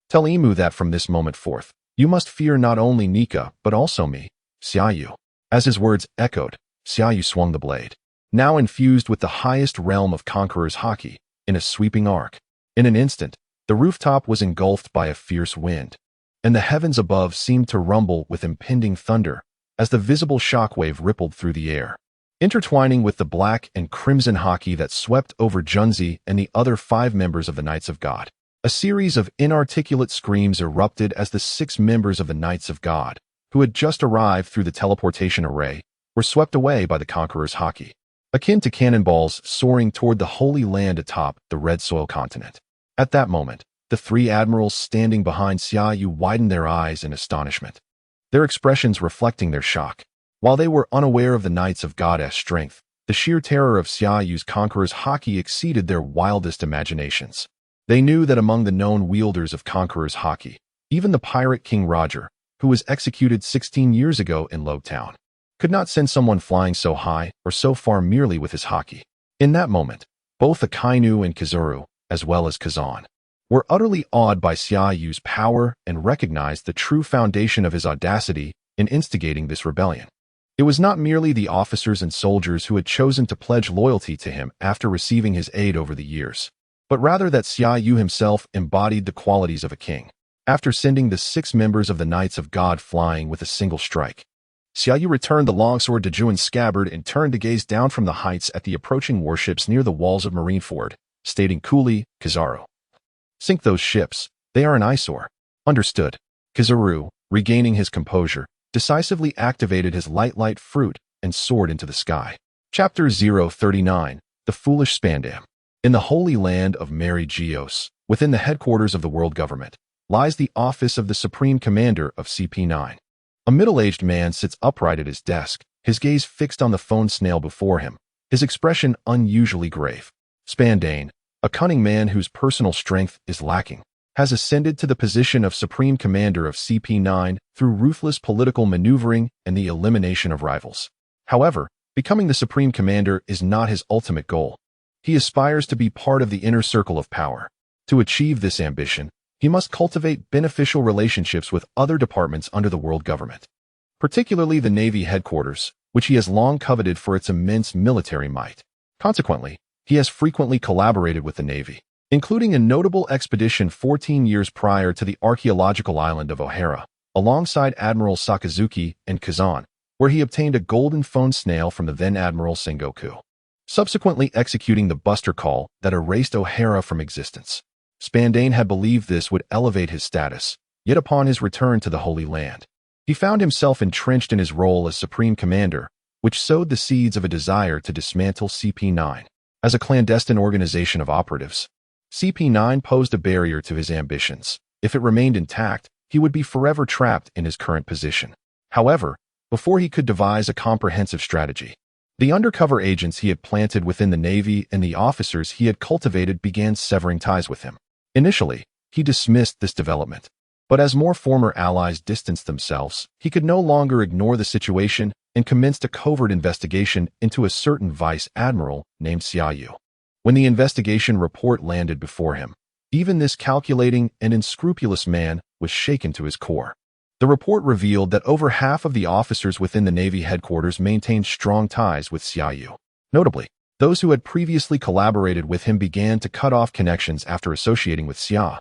Tell Imu that from this moment forth, you must fear not only Nika, but also me, Xiaoyu." As his words echoed, Xiaoyu swung the blade, now infused with the highest realm of Conqueror's haki, in a sweeping arc. In an instant, the rooftop was engulfed by a fierce wind, and the heavens above seemed to rumble with impending thunder as the visible shockwave rippled through the air. Intertwining with the black and crimson haki that swept over Junzi and the other 5 members of the Knights of God, a series of inarticulate screams erupted as the 6 members of the Knights of God, who had just arrived through the teleportation array, were swept away by the Conqueror's haki, akin to cannonballs soaring toward the Holy Land atop the Red Soil continent. At that moment, the 3 admirals standing behind Xiaoyu widened their eyes in astonishment, their expressions reflecting their shock. While they were unaware of the Knights of God's strength, the sheer terror of Xiaoyu's Conqueror's haki exceeded their wildest imaginations. They knew that among the known wielders of Conqueror's haki, even the pirate King Roger, who was executed 16 years ago in Logtown, could not send someone flying so high or so far merely with his haki. In that moment, both Akainu and Kazuru, as well as Kazan, were utterly awed by Xiaoyu's power and recognized the true foundation of his audacity in instigating this rebellion. It was not merely the officers and soldiers who had chosen to pledge loyalty to him after receiving his aid over the years, but rather that Xiaoyu himself embodied the qualities of a king. after sending the 6 members of the Knights of God flying with a single strike. Xiaoyu returned the longsword to Juan's scabbard and turned to gaze down from the heights at the approaching warships near the walls of Marineford, stating coolly, "Kizaru, sink those ships. They are an eyesore." "Understood." Kizaru, regaining his composure, decisively activated his light fruit and soared into the sky. Chapter 039, The Foolish Spandam. In the Holy Land of Mary Geos, within the headquarters of the world government, lies the office of the Supreme Commander of CP9. A middle-aged man sits upright at his desk, his gaze fixed on the phone snail before him, his expression unusually grave. Spandane, a cunning man whose personal strength is lacking, has ascended to the position of Supreme Commander of CP9 through ruthless political maneuvering and the elimination of rivals. However, becoming the Supreme Commander is not his ultimate goal. He aspires to be part of the inner circle of power. To achieve this ambition, he must cultivate beneficial relationships with other departments under the world government, particularly the Navy headquarters, which he has long coveted for its immense military might. Consequently, he has frequently collaborated with the Navy, including a notable expedition 14 years prior to the archaeological island of O'Hara, alongside Admiral Sakazuki and Kazan, where he obtained a golden phone snail from the then Admiral Sengoku, subsequently executing the buster call that erased O'Hara from existence. Spandane had believed this would elevate his status, yet upon his return to the Holy Land, he found himself entrenched in his role as Supreme Commander, which sowed the seeds of a desire to dismantle CP9. As a clandestine organization of operatives, CP9 posed a barrier to his ambitions. If it remained intact, he would be forever trapped in his current position. However, before he could devise a comprehensive strategy, the undercover agents he had planted within the Navy and the officers he had cultivated began severing ties with him. Initially, he dismissed this development, but as more former allies distanced themselves, he could no longer ignore the situation and commenced a covert investigation into a certain vice admiral named Xiaoyu. When the investigation report landed before him, even this calculating and unscrupulous man was shaken to his core. The report revealed that over half of the officers within the Navy headquarters maintained strong ties with Xiaoyu. Notably, those who had previously collaborated with him began to cut off connections after associating with Xia,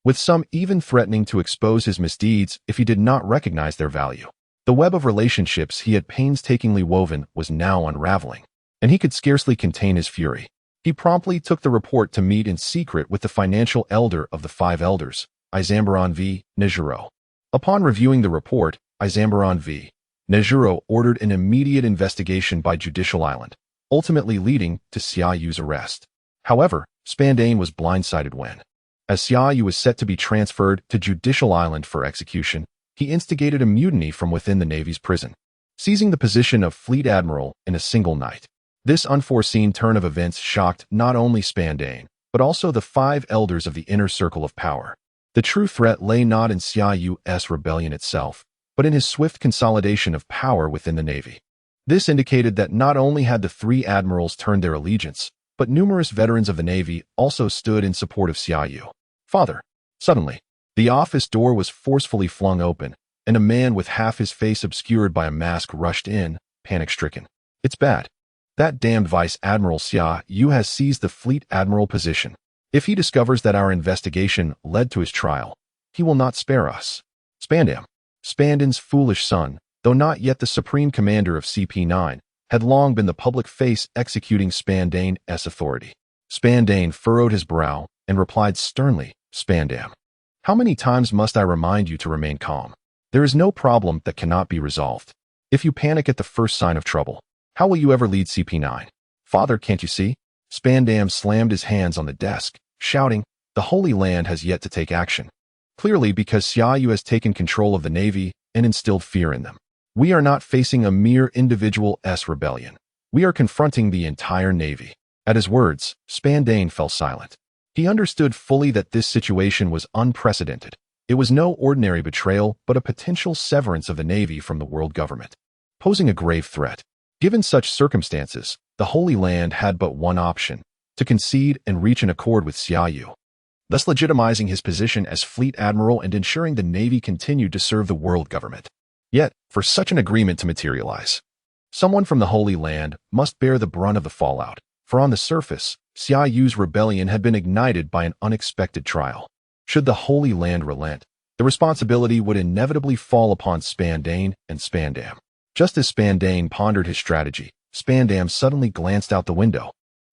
with some even threatening to expose his misdeeds if he did not recognize their value. The web of relationships he had painstakingly woven was now unraveling, and he could scarcely contain his fury. He promptly took the report to meet in secret with the financial elder of the 5 elders, Izambaran V. Nejuro. Upon reviewing the report, Izambaran V. Nejuro ordered an immediate investigation by Judicial Island, ultimately leading to Xiaoyu's arrest. However, Spandane was blindsided when, as Xiaoyu was set to be transferred to Judicial Island for execution, he instigated a mutiny from within the Navy's prison, seizing the position of Fleet Admiral in a single night. This unforeseen turn of events shocked not only Spandane, but also the 5 elders of the inner circle of power. The true threat lay not in Xiaoyu's rebellion itself, but in his swift consolidation of power within the Navy. This indicated that not only had the 3 admirals turned their allegiance, but numerous veterans of the Navy also stood in support of Xiaoyu. "Father." Suddenly, the office door was forcefully flung open, and a man with half his face obscured by a mask rushed in, panic-stricken. "It's bad. That damned Vice Admiral Xiaoyu has seized the Fleet Admiral position. If he discovers that our investigation led to his trial, he will not spare us." Spandam, Spandane's foolish son, though not yet the Supreme Commander of CP9, had long been the public face executing Spandane's authority. Spandane furrowed his brow and replied sternly, "Spandam, how many times must I remind you to remain calm? There is no problem that cannot be resolved. If you panic at the first sign of trouble, how will you ever lead CP9? Father, can't you see?" Spandam slammed his hands on the desk, shouting, "The Holy Land has yet to take action. Clearly because Xiaoyu has taken control of the Navy and instilled fear in them. We are not facing a mere individual's rebellion. We are confronting the entire Navy." At his words, Spandane fell silent. He understood fully that this situation was unprecedented. It was no ordinary betrayal, but a potential severance of the Navy from the world government, posing a grave threat. Given such circumstances, the Holy Land had but one option: to concede and reach an accord with Xiaoyu, thus legitimizing his position as Fleet Admiral and ensuring the Navy continued to serve the world government. Yet, for such an agreement to materialize, someone from the Holy Land must bear the brunt of the fallout, for on the surface, Xiaoyu's rebellion had been ignited by an unexpected trial. Should the Holy Land relent, The responsibility would inevitably fall upon Spandane and Spandam. Just as Spandane pondered his strategy, Spandam suddenly glanced out the window,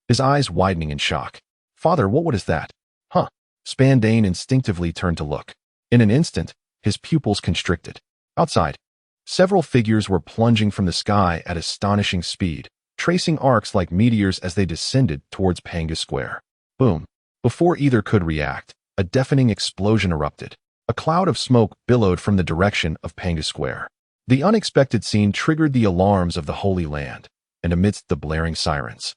his eyes widening in shock. "Father, what is that?" "Huh." Spandane instinctively turned to look. In an instant, his pupils constricted. Outside, several figures were plunging from the sky at astonishing speed, tracing arcs like meteors as they descended towards Panga Square. Boom. Before either could react, a deafening explosion erupted. A cloud of smoke billowed from the direction of Panga Square. The unexpected scene triggered the alarms of the Holy Land, and amidst the blaring sirens,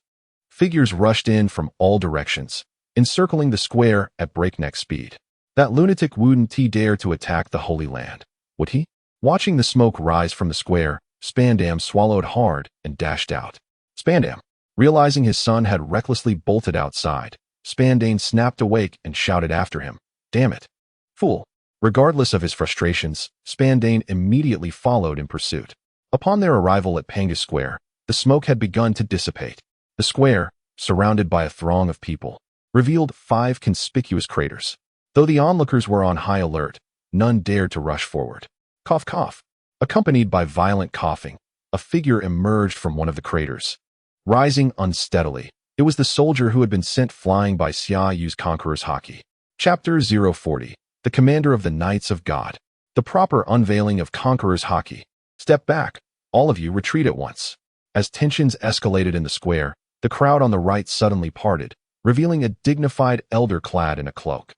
figures rushed in from all directions, encircling the square at breakneck speed. That lunatic wouldn't he dare to attack the Holy Land, would he? Watching the smoke rise from the square, Spandam swallowed hard and dashed out. Spandam, realizing his son had recklessly bolted outside, Spandane snapped awake and shouted after him, "Damn it, fool!" Regardless of his frustrations, Spandane immediately followed in pursuit. Upon their arrival at Panga Square, the smoke had begun to dissipate. The square, surrounded by a throng of people, revealed 5 conspicuous craters. Though the onlookers were on high alert, none dared to rush forward. Cough, cough. Accompanied by violent coughing, a figure emerged from one of the craters. Rising unsteadily, it was the soldier who had been sent flying by Xia Yu's Conqueror's Haki. Chapter 040. The Commander of the Knights of God. The proper unveiling of Conqueror's Haki. Step back. All of you retreat at once. As tensions escalated in the square, the crowd on the right suddenly parted, revealing a dignified elder clad in a cloak.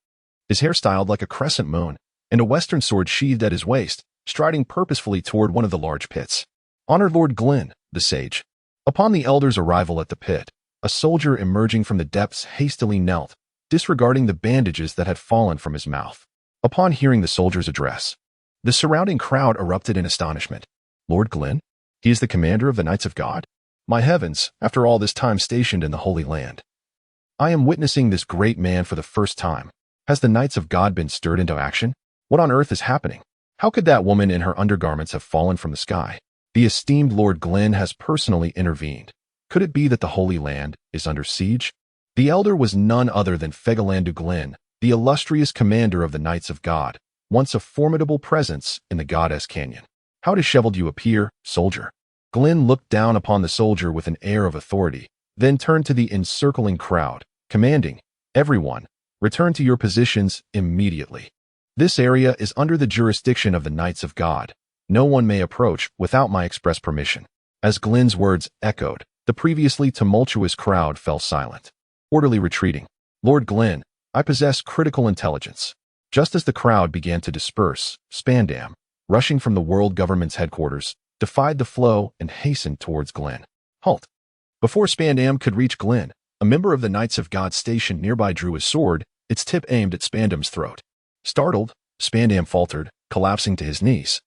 His hair styled like a crescent moon, and a western sword sheathed at his waist, striding purposefully toward one of the large pits. Honored Lord Glynn, the sage. Upon the elder's arrival at the pit, a soldier emerging from the depths hastily knelt, disregarding the bandages that had fallen from his mouth. Upon hearing the soldier's address, the surrounding crowd erupted in astonishment. Lord Glynn? He is the commander of the Knights of God? My heavens, after all this time stationed in the Holy Land, I am witnessing this great man for the first time. Has the Knights of God been stirred into action? What on earth is happening? How could that woman in her undergarments have fallen from the sky? The esteemed Lord Glynn has personally intervened. Could it be that the Holy Land is under siege? The elder was none other than Fegalandu Glynn, the illustrious commander of the Knights of God, once a formidable presence in the Goddess Canyon. How disheveled you appear, soldier. Glynn looked down upon the soldier with an air of authority, then turned to the encircling crowd, commanding, "Everyone, return to your positions immediately. This area is under the jurisdiction of the Knights of God. No one may approach without my express permission." As Glynn's words echoed, the previously tumultuous crowd fell silent, orderly retreating. "Lord Glynn, I possess critical intelligence." Just as the crowd began to disperse, Spandam, rushing from the world government's headquarters, defied the flow and hastened towards Glynn. "Halt!" Before Spandam could reach Glynn, a member of the Knights of God stationed nearby drew his sword, its tip aimed at Spandam's throat. Startled, Spandam faltered, collapsing to his knees.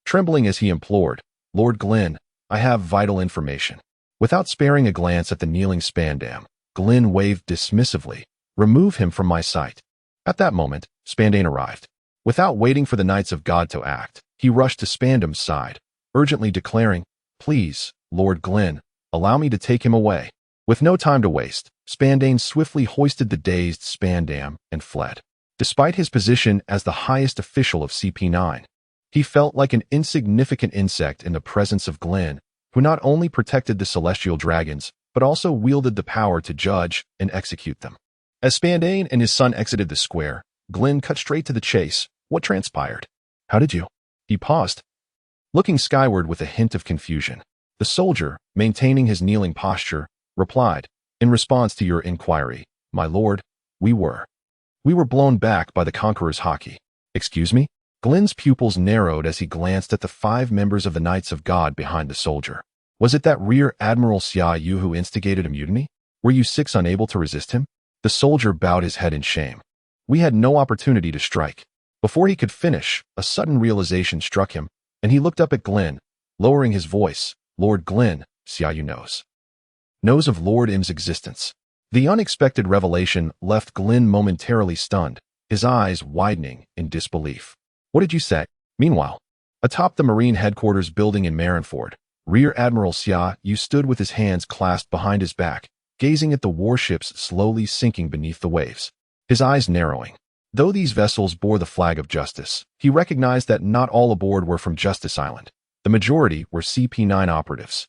Trembling as he implored, "Lord Glynn, I have vital information." Without sparing a glance at the kneeling Spandam, Glynn waved dismissively, "Remove him from my sight." At that moment, Spandane arrived. Without waiting for the Knights of God to act, he rushed to Spandam's side, urgently declaring, "Please, Lord Glynn, allow me to take him away." With no time to waste, Spandane swiftly hoisted the dazed Spandam and fled. Despite his position as the highest official of CP9, he felt like an insignificant insect in the presence of Glynn, who not only protected the celestial dragons, but also wielded the power to judge and execute them. As Spandane and his son exited the square, Glynn cut straight to the chase. "What transpired? How did you?" He paused, looking skyward with a hint of confusion. The soldier, maintaining his kneeling posture, replied, "In response to your inquiry, my lord, we were blown back by the Conqueror's Haki." "Excuse me?" Glynn's pupils narrowed as he glanced at the 5 members of the Knights of God behind the soldier. Was it that Rear Admiral Xia Yu who instigated a mutiny? Were you 6 unable to resist him? The soldier bowed his head in shame. "We had no opportunity to strike." Before he could finish, a sudden realization struck him, and he looked up at Glynn, lowering his voice. "Lord Glynn, Xia Yu knows of Lord Im's existence." The unexpected revelation left Glynn momentarily stunned, his eyes widening in disbelief. "What did you say?" Meanwhile, atop the Marine headquarters building in Marineford, Rear Admiral Xia Yu stood with his hands clasped behind his back, gazing at the warships slowly sinking beneath the waves, his eyes narrowing. Though these vessels bore the flag of justice, he recognized that not all aboard were from Justice Island. The majority were CP9 operatives.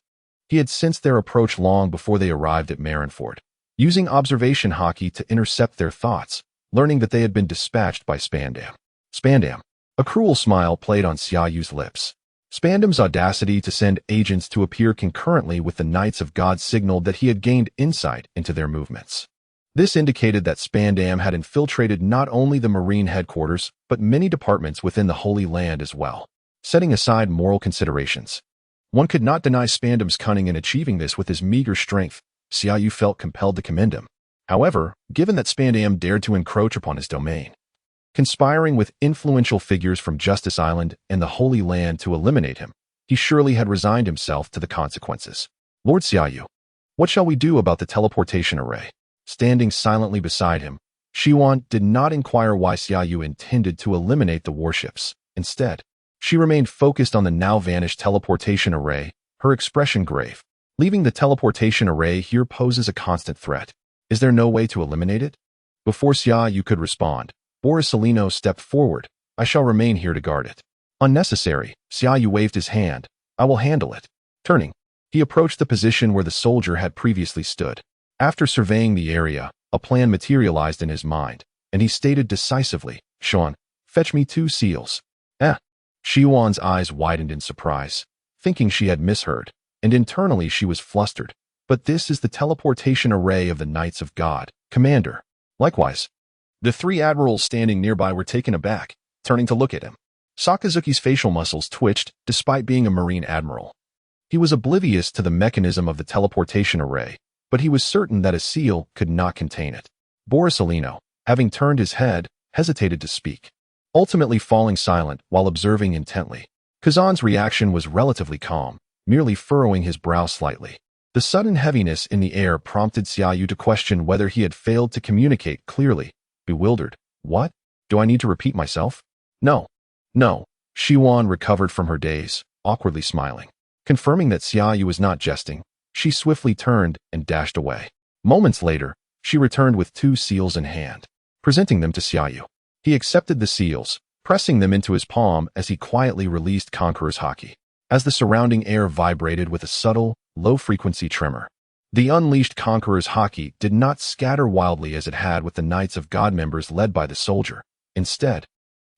He had sensed their approach long before they arrived at Marineford, using observation hockey to intercept their thoughts, learning that they had been dispatched by Spandam. Spandam. A cruel smile played on Xiaoyu's lips. Spandam's audacity to send agents to appear concurrently with the Knights of God signaled that he had gained insight into their movements. This indicated that Spandam had infiltrated not only the Marine headquarters, but many departments within the Holy Land as well. Setting aside moral considerations, one could not deny Spandam's cunning in achieving this with his meager strength. Xiaoyu felt compelled to commend him. However, given that Spandam dared to encroach upon his domain, conspiring with influential figures from Justice Island and the Holy Land to eliminate him, he surely had resigned himself to the consequences. Lord Xiaoyu, what shall we do about the teleportation array? Standing silently beside him, Shiwan did not inquire why Xiaoyu intended to eliminate the warships. Instead, she remained focused on the now-vanished teleportation array, her expression grave. Leaving the teleportation array here poses a constant threat. Is there no way to eliminate it? Before Xiaoyu could respond, Borisolino stepped forward. I shall remain here to guard it. Unnecessary. Xiaoyu waved his hand. I will handle it. Turning, he approached the position where the soldier had previously stood. After surveying the area, a plan materialized in his mind, and he stated decisively, Sean, fetch me 2 seals. Shiwan's eyes widened in surprise, thinking she had misheard, and internally she was flustered. But this is the teleportation array of the Knights of God, Commander. Likewise, the 3 admirals standing nearby were taken aback, turning to look at him. Sakazuki's facial muscles twitched, despite being a Marine admiral. He was oblivious to the mechanism of the teleportation array, but he was certain that a seal could not contain it. Borisolino, having turned his head, hesitated to speak, ultimately falling silent while observing intently. Kazan's reaction was relatively calm, merely furrowing his brow slightly. The sudden heaviness in the air prompted Xiaoyu to question whether he had failed to communicate clearly. Bewildered, what? Do I need to repeat myself? No. Shiwan recovered from her daze, awkwardly smiling. Confirming that Xiaoyu was not jesting, she swiftly turned and dashed away. Moments later, she returned with 2 seals in hand, presenting them to Xiaoyu. He accepted the seals, pressing them into his palm as he quietly released Conqueror's Haki. As the surrounding air vibrated with a subtle, low-frequency tremor, the unleashed Conqueror's Haki did not scatter wildly as it had with the Knights of God members led by the soldier. Instead,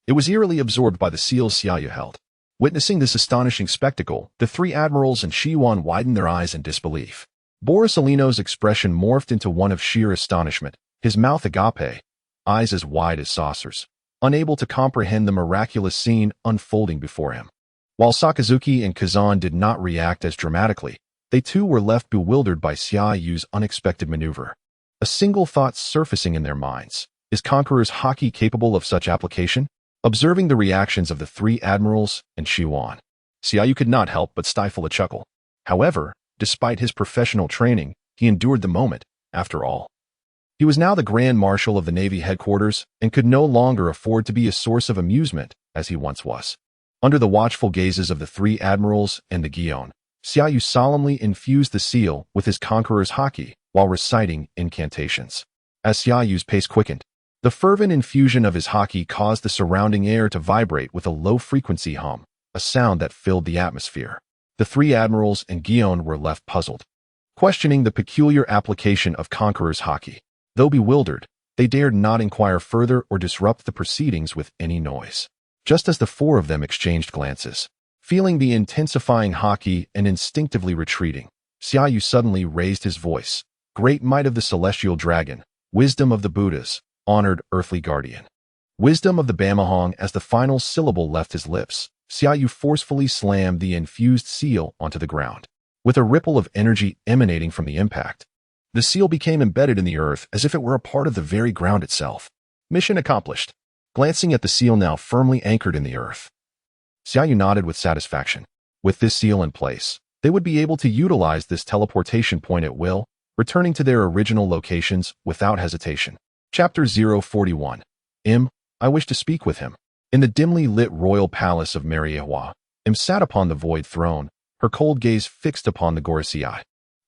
it was eerily absorbed by the seals Xiaoyu held. Witnessing this astonishing spectacle, the 3 admirals and Shiwan widened their eyes in disbelief. Borisolino's expression morphed into one of sheer astonishment, his mouth agape, eyes as wide as saucers, unable to comprehend the miraculous scene unfolding before him. While Sakazuki and Kazan did not react as dramatically, they too were left bewildered by Xiaoyu's unexpected maneuver. A single thought surfacing in their minds: is Conqueror's Haki capable of such application? Observing the reactions of the 3 admirals and Shiwan, Xiaoyu could not help but stifle a chuckle. However, despite his professional training, he endured the moment. After all, he was now the Grand Marshal of the Navy headquarters and could no longer afford to be a source of amusement as he once was. Under the watchful gazes of the 3 admirals and the Guion, Xiaoyu solemnly infused the seal with his Conqueror's Haki while reciting incantations. As Xiaoyu's pace quickened, the fervent infusion of his Haki caused the surrounding air to vibrate with a low-frequency hum, a sound that filled the atmosphere. The 3 admirals and Guion were left puzzled, questioning the peculiar application of Conqueror's Haki. Though bewildered, they dared not inquire further or disrupt the proceedings with any noise. Just as the 4 of them exchanged glances, feeling the intensifying Haki and instinctively retreating, Xiaoyu suddenly raised his voice. Great might of the celestial dragon, wisdom of the Buddhas, honored earthly guardian. Wisdom of the Bamahong. As the final syllable left his lips, Xiaoyu forcefully slammed the infused seal onto the ground. With a ripple of energy emanating from the impact, the seal became embedded in the earth as if it were a part of the very ground itself. Mission accomplished. Glancing at the seal now firmly anchored in the earth, Xiaoyu nodded with satisfaction. With this seal in place, they would be able to utilize this teleportation point at will, returning to their original locations without hesitation. Chapter 041. I wish to speak with him. In the dimly lit royal palace of Mariehua, sat upon the void throne, her cold gaze fixed upon the Gorisei,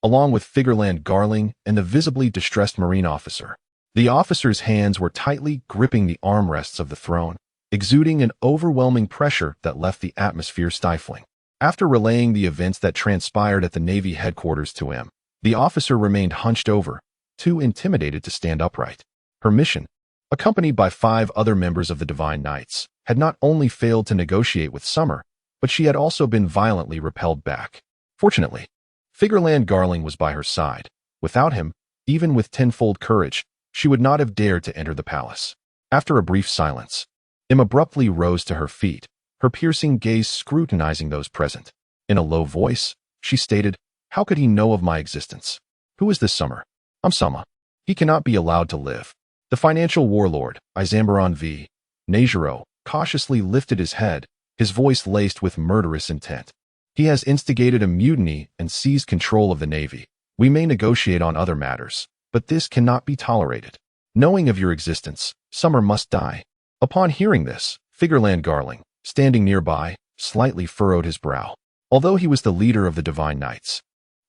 along with Figureland Garling and the visibly distressed marine officer. The officer's hands were tightly gripping the armrests of the throne, exuding an overwhelming pressure that left the atmosphere stifling. After relaying the events that transpired at the Navy headquarters to him, the officer remained hunched over, too intimidated to stand upright. Her mission, accompanied by 5 other members of the Divine Knights, had not only failed to negotiate with Summer, but she had also been violently repelled back. Fortunately, Figureland Garling was by her side. Without him, even with tenfold courage, she would not have dared to enter the palace. After a brief silence, Im abruptly rose to her feet, her piercing gaze scrutinizing those present. In a low voice, she stated, "How could he know of my existence? Who is this Summer? I'm Sama. He cannot be allowed to live." The financial warlord, Izambaron V. Nejiro, cautiously lifted his head, his voice laced with murderous intent. "He has instigated a mutiny and seized control of the Navy. We may negotiate on other matters, but this cannot be tolerated. Knowing of your existence, Summer must die." Upon hearing this, Figureland Garling, standing nearby, slightly furrowed his brow. Although he was the leader of the Divine Knights,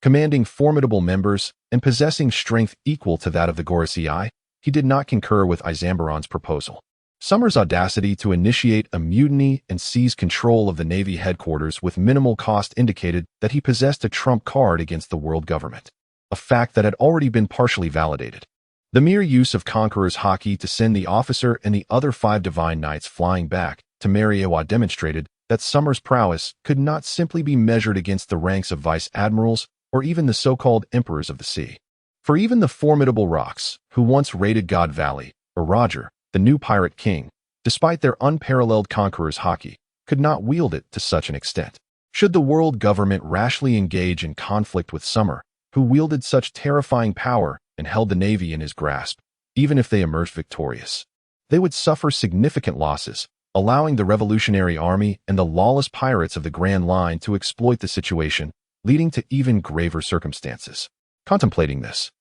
commanding formidable members and possessing strength equal to that of the Gorosei, he did not concur with Izambaron's proposal. Summer's audacity to initiate a mutiny and seize control of the Navy headquarters with minimal cost indicated that he possessed a trump card against the world government, a fact that had already been partially validated. The mere use of Conqueror's Haki to send the officer and the other 5 Divine Knights flying back to Mariewa demonstrated that Summer's prowess could not simply be measured against the ranks of vice admirals or even the so-called emperors of the sea. For even the formidable Rocks, who once raided God Valley, or Roger, the new pirate king, despite their unparalleled Conqueror's Haki, could not wield it to such an extent. Should the world government rashly engage in conflict with Summer, who wielded such terrifying power and held the Navy in his grasp, even if they emerged victorious, they would suffer significant losses, allowing the Revolutionary Army and the lawless pirates of the Grand Line to exploit the situation, leading to even graver circumstances. Contemplating this,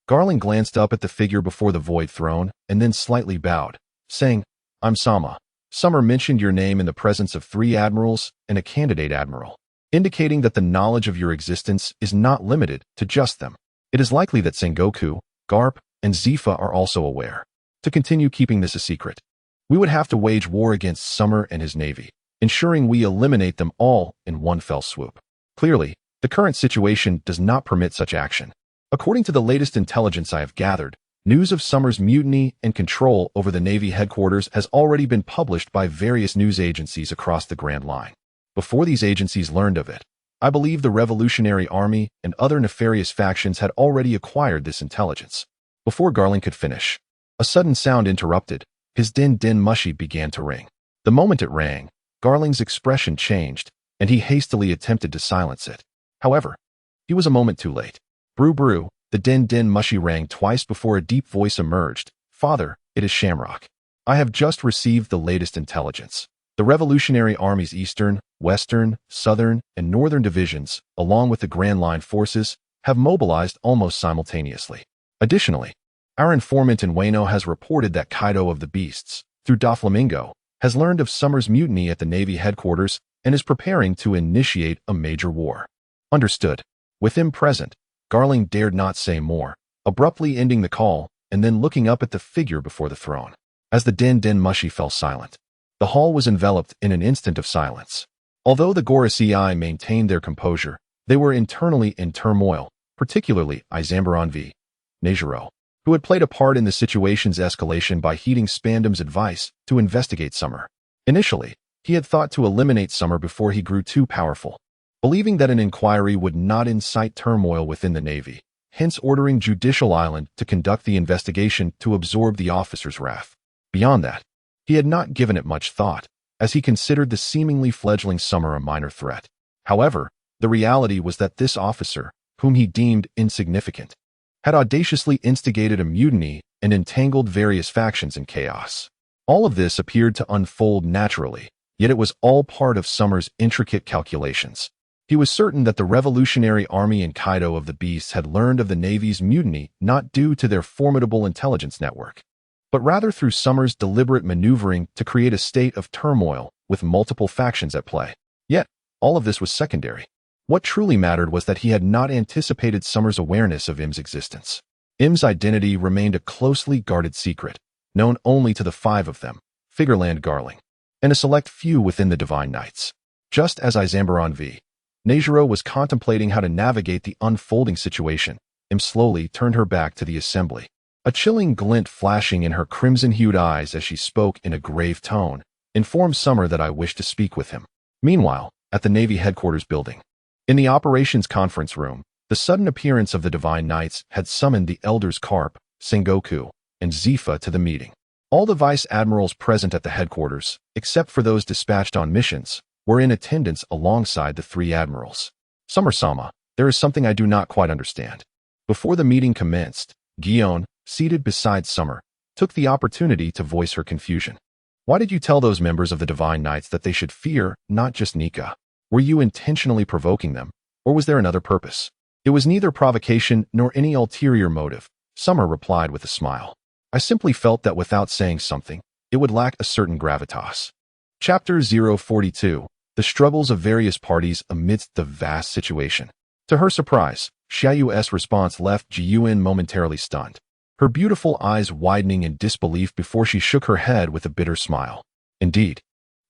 Garling glanced up at the figure before the Void Throne and then slightly bowed, saying, "I'm Sama. Summer mentioned your name in the presence of 3 admirals and a candidate admiral, indicating that the knowledge of your existence is not limited to just them. It is likely that Sengoku, Garp, and Zifa are also aware. To continue keeping this a secret, we would have to wage war against Summer and his navy, ensuring we eliminate them all in one fell swoop. Clearly, the current situation does not permit such action. According to the latest intelligence I have gathered, news of Summer's mutiny and control over the Navy headquarters has already been published by various news agencies across the Grand Line. Before these agencies learned of it, I believe the Revolutionary Army and other nefarious factions had already acquired this intelligence." Before Garling could finish, a sudden sound interrupted. His din-din mushy began to ring. The moment it rang, Garling's expression changed, and he hastily attempted to silence it. However, he was a moment too late. Brew brew, the din-din mushy rang twice before a deep voice emerged. "Father, it is Shamrock. I have just received the latest intelligence. The Revolutionary Army's Eastern, Western, Southern, and Northern divisions, along with the Grand Line forces, have mobilized almost simultaneously. Additionally, our informant in Wano has reported that Kaido of the Beasts, through Doflamingo, has learned of Summer's mutiny at the Navy headquarters and is preparing to initiate a major war." Understood. With him present, Garling dared not say more, abruptly ending the call and then looking up at the figure before the throne. As the din-din mushy fell silent, the hall was enveloped in an instant of silence. Although the Gorosei maintained their composure, they were internally in turmoil, particularly Izambaron V. Nejiro, who had played a part in the situation's escalation by heeding Spandam's advice to investigate Summer. Initially, he had thought to eliminate Summer before he grew too powerful, believing that an inquiry would not incite turmoil within the Navy, hence ordering Judicial Island to conduct the investigation to absorb the officer's wrath. Beyond that, he had not given it much thought, as he considered the seemingly fledgling Summer a minor threat. However, the reality was that this officer, whom he deemed insignificant, had audaciously instigated a mutiny and entangled various factions in chaos. All of this appeared to unfold naturally, yet it was all part of Summer's intricate calculations. He was certain that the Revolutionary Army and Kaido of the Beasts had learned of the Navy's mutiny not due to their formidable intelligence network, but rather through Summer's deliberate maneuvering to create a state of turmoil with multiple factions at play. Yet, all of this was secondary. What truly mattered was that he had not anticipated Summer's awareness of Im's existence. Im's identity remained a closely guarded secret, known only to the 5 of them, Figureland Garling, and a select few within the Divine Knights. Just as Izambaron v. Nejiro was contemplating how to navigate the unfolding situation, Im slowly turned her back to the assembly, a chilling glint flashing in her crimson-hued eyes as she spoke in a grave tone, informed Summer that I wished to speak with him. Meanwhile, at the Navy headquarters building, in the operations conference room, the sudden appearance of the Divine Knights had summoned the elders Karp, Sengoku, and Zifa to the meeting. All the vice admirals present at the headquarters, except for those dispatched on missions, were in attendance alongside the 3 admirals. Summer-sama, there is something I do not quite understand. Before the meeting commenced, Gion, seated beside Summer, took the opportunity to voice her confusion. Why did you tell those members of the Divine Knights that they should fear not just Nika? Were you intentionally provoking them, or was there another purpose? It was neither provocation nor any ulterior motive, Summer replied with a smile. I simply felt that without saying something, it would lack a certain gravitas. Chapter 042, The Struggles of Various Parties Amidst the Vast Situation. To her surprise, Xiaoyu's response left Jiyuan momentarily stunned, her beautiful eyes widening in disbelief before she shook her head with a bitter smile. Indeed,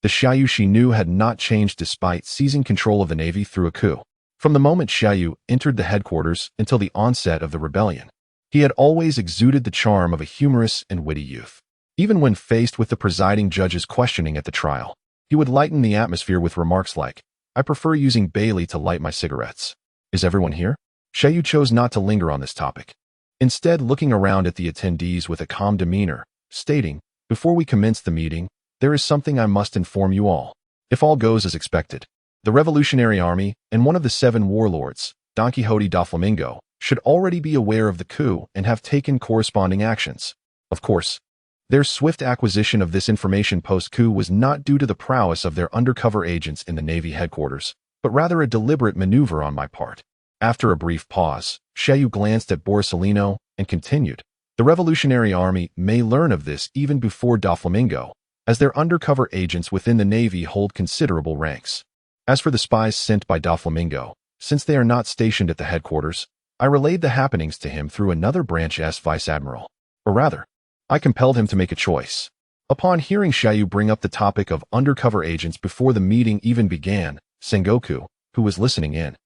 the Xiaoyu she knew had not changed despite seizing control of the Navy through a coup. From the moment Xiaoyu entered the headquarters until the onset of the rebellion, he had always exuded the charm of a humorous and witty youth. Even when faced with the presiding judge's questioning at the trial, he would lighten the atmosphere with remarks like, I prefer using Bailey to light my cigarettes. Is everyone here? Xiaoyu chose not to linger on this topic, instead looking around at the attendees with a calm demeanor, stating, before we commence the meeting, there is something I must inform you all. If all goes as expected, the Revolutionary Army and one of the 7 warlords, Don Quixote da Flamingo, should already be aware of the coup and have taken corresponding actions. Of course, their swift acquisition of this information post-coup was not due to the prowess of their undercover agents in the Navy headquarters, but rather a deliberate maneuver on my part. After a brief pause, Xiaoyu glanced at Borsalino and continued, the Revolutionary Army may learn of this even before da Flamingo, as their undercover agents within the Navy hold considerable ranks. As for the spies sent by da Flamingo, since they are not stationed at the headquarters, I relayed the happenings to him through another branch vice admiral. Or rather, I compelled him to make a choice. Upon hearing Xiaoyu bring up the topic of undercover agents before the meeting even began, Sengoku, who was listening in,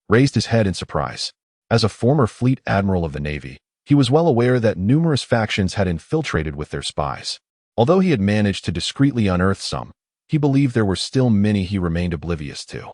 raised his head in surprise. As a former fleet admiral of the Navy, he was well aware that numerous factions had infiltrated with their spies. Although he had managed to discreetly unearth some, he believed there were still many he remained oblivious to.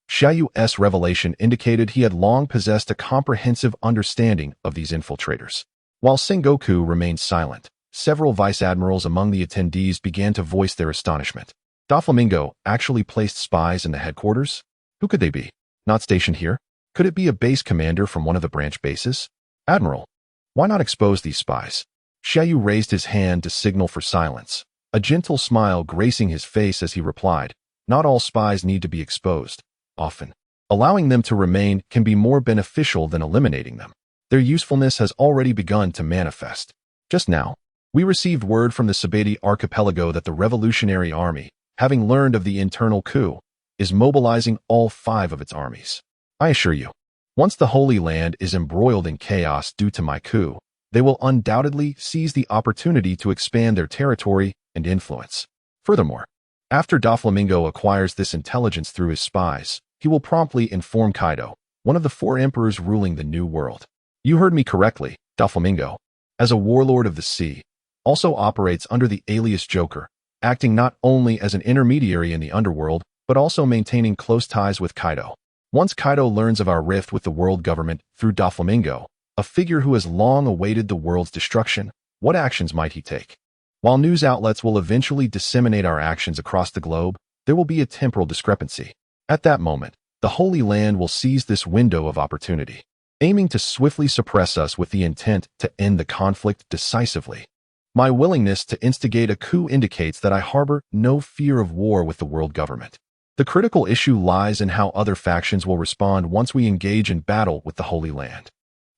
Xiaoyu's revelation indicated he had long possessed a comprehensive understanding of these infiltrators. While Sengoku remained silent, several vice admirals among the attendees began to voice their astonishment. Da Flamingo actually placed spies in the headquarters? Who could they be? Not stationed here? Could it be a base commander from one of the branch bases? Admiral, why not expose these spies? Xiaoyu raised his hand to signal for silence, a gentle smile gracing his face as he replied, not all spies need to be exposed. Often, allowing them to remain can be more beneficial than eliminating them. Their usefulness has already begun to manifest. Just now, we received word from the Sabeti archipelago that the Revolutionary Army, having learned of the internal coup, is mobilizing all 5 of its armies. I assure you, once the Holy Land is embroiled in chaos due to my coup, they will undoubtedly seize the opportunity to expand their territory and influence. Furthermore, after da Flamingo acquires this intelligence through his spies, he will promptly inform Kaido, one of the 4 emperors ruling the New World. You heard me correctly, da Flamingo, as a warlord of the sea, also operates under the alias Joker, acting not only as an intermediary in the underworld, but also maintaining close ties with Kaido. Once Kaido learns of our rift with the world government through da Flamingo, a figure who has long awaited the world's destruction, what actions might he take? While news outlets will eventually disseminate our actions across the globe, there will be a temporal discrepancy. At that moment, the Holy Land will seize this window of opportunity, aiming to swiftly suppress us with the intent to end the conflict decisively. My willingness to instigate a coup indicates that I harbor no fear of war with the world government. The critical issue lies in how other factions will respond once we engage in battle with the Holy Land.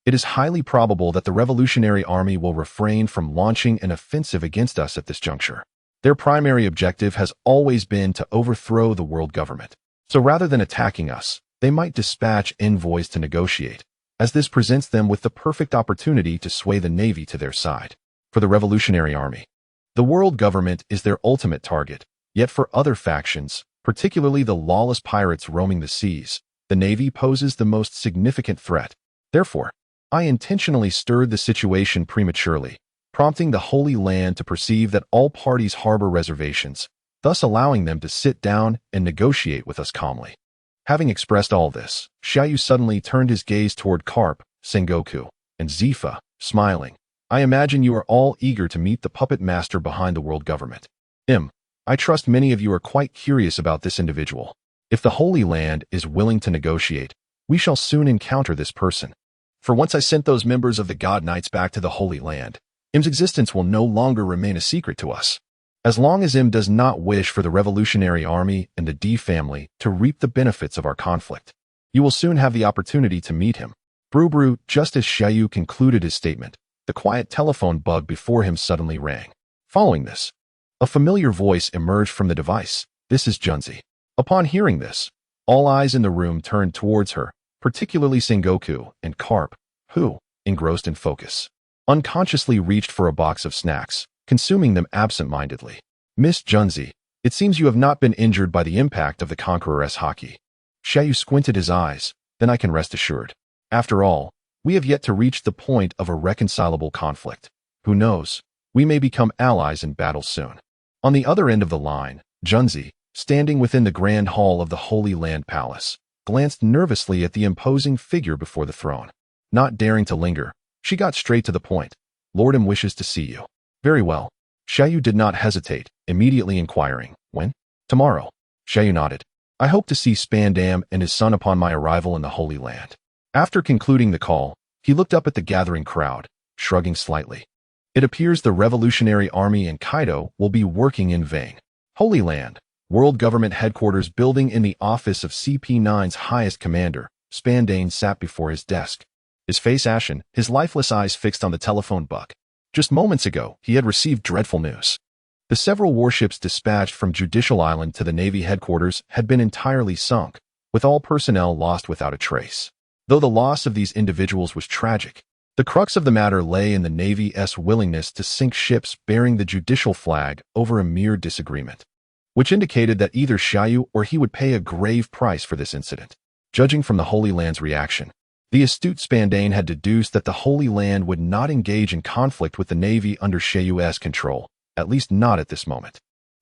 It is highly probable that the Revolutionary Army will refrain from launching an offensive against us at this juncture. Their primary objective has always been to overthrow the world government. So rather than attacking us, they might dispatch envoys to negotiate, as this presents them with the perfect opportunity to sway the Navy to their side. For the Revolutionary Army, the world government is their ultimate target, yet for other factions, particularly the lawless pirates roaming the seas, the Navy poses the most significant threat. Therefore, I intentionally stirred the situation prematurely, prompting the Holy Land to perceive that all parties harbor reservations, thus allowing them to sit down and negotiate with us calmly. Having expressed all this, Xiaoyu suddenly turned his gaze toward Karp, Sengoku, and Zifa, smiling. I imagine you are all eager to meet the puppet master behind the world government. I trust many of you are quite curious about this individual. If the Holy Land is willing to negotiate, we shall soon encounter this person. For once I sent those members of the God Knights back to the Holy Land, Im's existence will no longer remain a secret to us. As long as Im does not wish for the Revolutionary Army and the D family to reap the benefits of our conflict, you will soon have the opportunity to meet him. Brew, just as Xiaoyu concluded his statement, the quiet telephone bug before him suddenly rang. Following this, a familiar voice emerged from the device. This is Junzi. Upon hearing this, all eyes in the room turned towards her, particularly Sengoku and Karp, who, engrossed in focus, unconsciously reached for a box of snacks, consuming them absent-mindedly. Miss Junzi, it seems you have not been injured by the impact of the Conqueror's hockey. Xiaoyu squinted his eyes, then I can rest assured. After all, we have yet to reach the point of a reconcilable conflict. Who knows, we may become allies in battle soon. On the other end of the line, Junzi, standing within the grand hall of the Holy Land Palace, glanced nervously at the imposing figure before the throne. Not daring to linger, she got straight to the point. Lord Im wishes to see you. Very well. Xiaoyu did not hesitate, immediately inquiring, when? Tomorrow. Xiaoyu nodded. I hope to see Spandam and his son upon my arrival in the Holy Land. After concluding the call, he looked up at the gathering crowd, shrugging slightly. It appears the Revolutionary Army and Kaido will be working in vain. Holy Land, World Government Headquarters building in the office of CP9's highest commander, Spandane sat before his desk. His face ashen, his lifeless eyes fixed on the telephone buck. Just moments ago, he had received dreadful news. The several warships dispatched from Judicial Island to the Navy headquarters had been entirely sunk, with all personnel lost without a trace. Though the loss of these individuals was tragic, the crux of the matter lay in the Navy's willingness to sink ships bearing the judicial flag over a mere disagreement, which indicated that either Xiaoyu or he would pay a grave price for this incident. Judging from the Holy Land's reaction, the astute Spandane had deduced that the Holy Land would not engage in conflict with the Navy under Xiaoyu's control, at least not at this moment.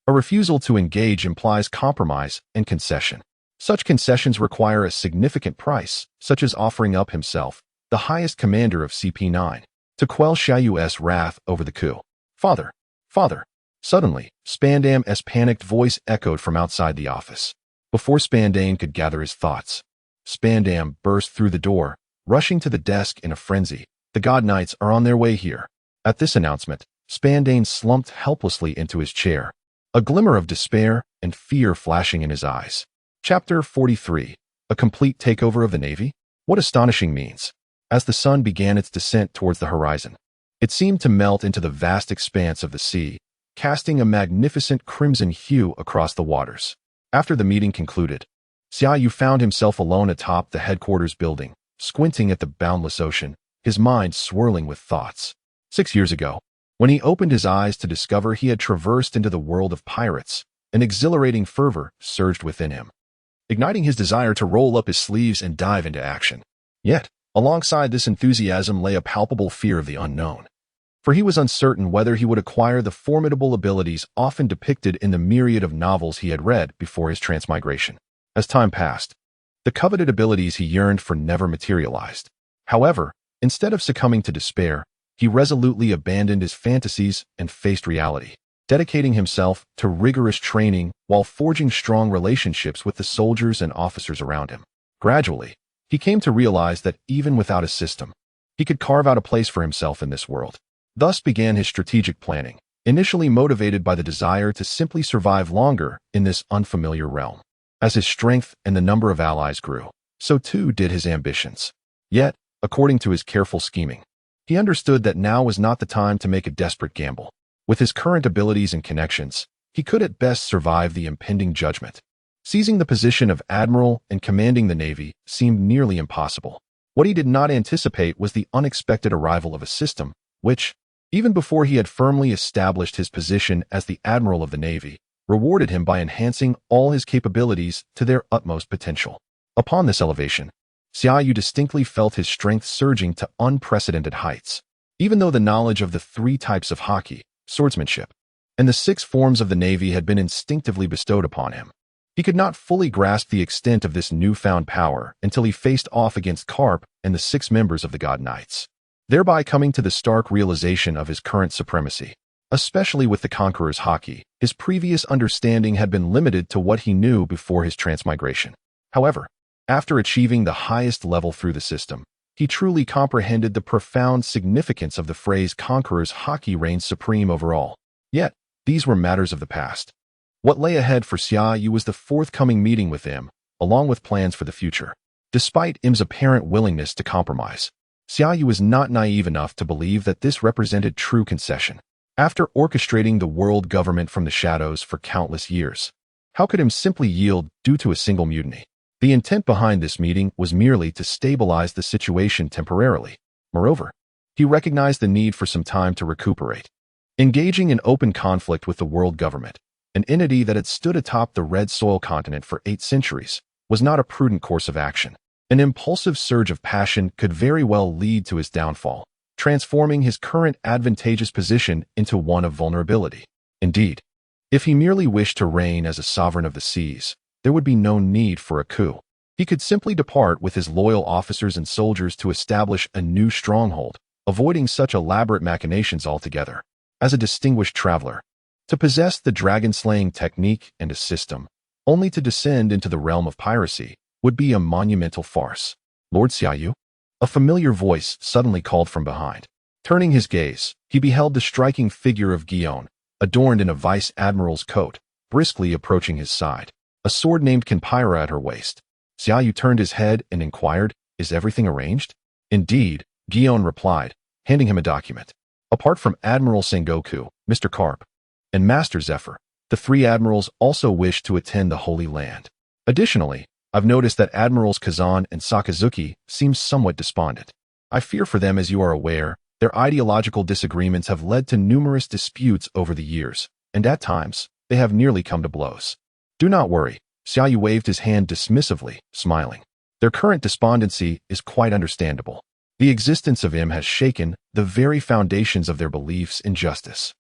A refusal to engage implies compromise and concession. Such concessions require a significant price, such as offering up himself, the highest commander of CP9, to quell Xiaoyu's wrath over the coup. Father! Father! Suddenly, Spandam's panicked voice echoed from outside the office. Before Spandane could gather his thoughts, Spandam burst through the door, rushing to the desk in a frenzy. The God Knights are on their way here. At this announcement, Spandane slumped helplessly into his chair, a glimmer of despair and fear flashing in his eyes. Chapter 43. A complete takeover of the Navy? What astonishing means. As the sun began its descent towards the horizon, it seemed to melt into the vast expanse of the sea, casting a magnificent crimson hue across the waters. After the meeting concluded, Xiaoyu found himself alone atop the headquarters building, squinting at the boundless ocean, his mind swirling with thoughts. 6 years ago, when he opened his eyes to discover he had traversed into the world of pirates, an exhilarating fervor surged within him, igniting his desire to roll up his sleeves and dive into action. Yet, alongside this enthusiasm lay a palpable fear of the unknown. For he was uncertain whether he would acquire the formidable abilities often depicted in the myriad of novels he had read before his transmigration. As time passed, the coveted abilities he yearned for never materialized. However, instead of succumbing to despair, he resolutely abandoned his fantasies and faced reality, dedicating himself to rigorous training while forging strong relationships with the soldiers and officers around him. Gradually, he came to realize that even without a system, he could carve out a place for himself in this world. Thus began his strategic planning, initially motivated by the desire to simply survive longer in this unfamiliar realm. As his strength and the number of allies grew, so too did his ambitions. Yet, according to his careful scheming, he understood that now was not the time to make a desperate gamble. With his current abilities and connections, he could at best survive the impending judgment. Seizing the position of admiral and commanding the Navy seemed nearly impossible. What he did not anticipate was the unexpected arrival of a system, which, even before he had firmly established his position as the Admiral of the Navy, rewarded him by enhancing all his capabilities to their utmost potential. Upon this elevation, Xiaoyu distinctly felt his strength surging to unprecedented heights. Even though the knowledge of the 3 types of haki, swordsmanship, and the 6 forms of the Navy had been instinctively bestowed upon him, he could not fully grasp the extent of this newfound power until he faced off against Karp and the 6 members of the God Knights, thereby coming to the stark realization of his current supremacy. Especially with the Conqueror's haki, his previous understanding had been limited to what he knew before his transmigration. However, after achieving the highest level through the system, he truly comprehended the profound significance of the phrase Conqueror's haki reigns supreme over all. Yet, these were matters of the past. What lay ahead for Xiaoyu was the forthcoming meeting with Im, along with plans for the future. Despite Im's apparent willingness to compromise, Xiaoyu was not naive enough to believe that this represented true concession. After orchestrating the world government from the shadows for countless years, how could Im simply yield due to a single mutiny? The intent behind this meeting was merely to stabilize the situation temporarily. Moreover, he recognized the need for some time to recuperate. Engaging in open conflict with the world government, an entity that had stood atop the Red Soil continent for 8 centuries, was not a prudent course of action. An impulsive surge of passion could very well lead to his downfall, transforming his current advantageous position into one of vulnerability. Indeed, if he merely wished to reign as a sovereign of the seas, there would be no need for a coup. He could simply depart with his loyal officers and soldiers to establish a new stronghold, avoiding such elaborate machinations altogether. As a distinguished traveler, to possess the dragon-slaying technique and a system, only to descend into the realm of piracy, would be a monumental farce. Lord Xiaoyu? A familiar voice suddenly called from behind. Turning his gaze, he beheld the striking figure of Guion, adorned in a vice admiral's coat, briskly approaching his side, a sword named Kenpyra at her waist. Xiaoyu turned his head and inquired, "Is everything arranged?" "Indeed," Guion replied, handing him a document. Apart from Admiral Sengoku, Mr. Karp, and Master Zephyr, the 3 admirals also wish to attend the Holy Land. Additionally, I've noticed that Admirals Kazan and Sakazuki seem somewhat despondent. I fear for them. As you are aware, their ideological disagreements have led to numerous disputes over the years, and at times, they have nearly come to blows. Do not worry, Xiaoyu waved his hand dismissively, smiling. Their current despondency is quite understandable. The existence of Im has shaken the very foundations of their beliefs in justice.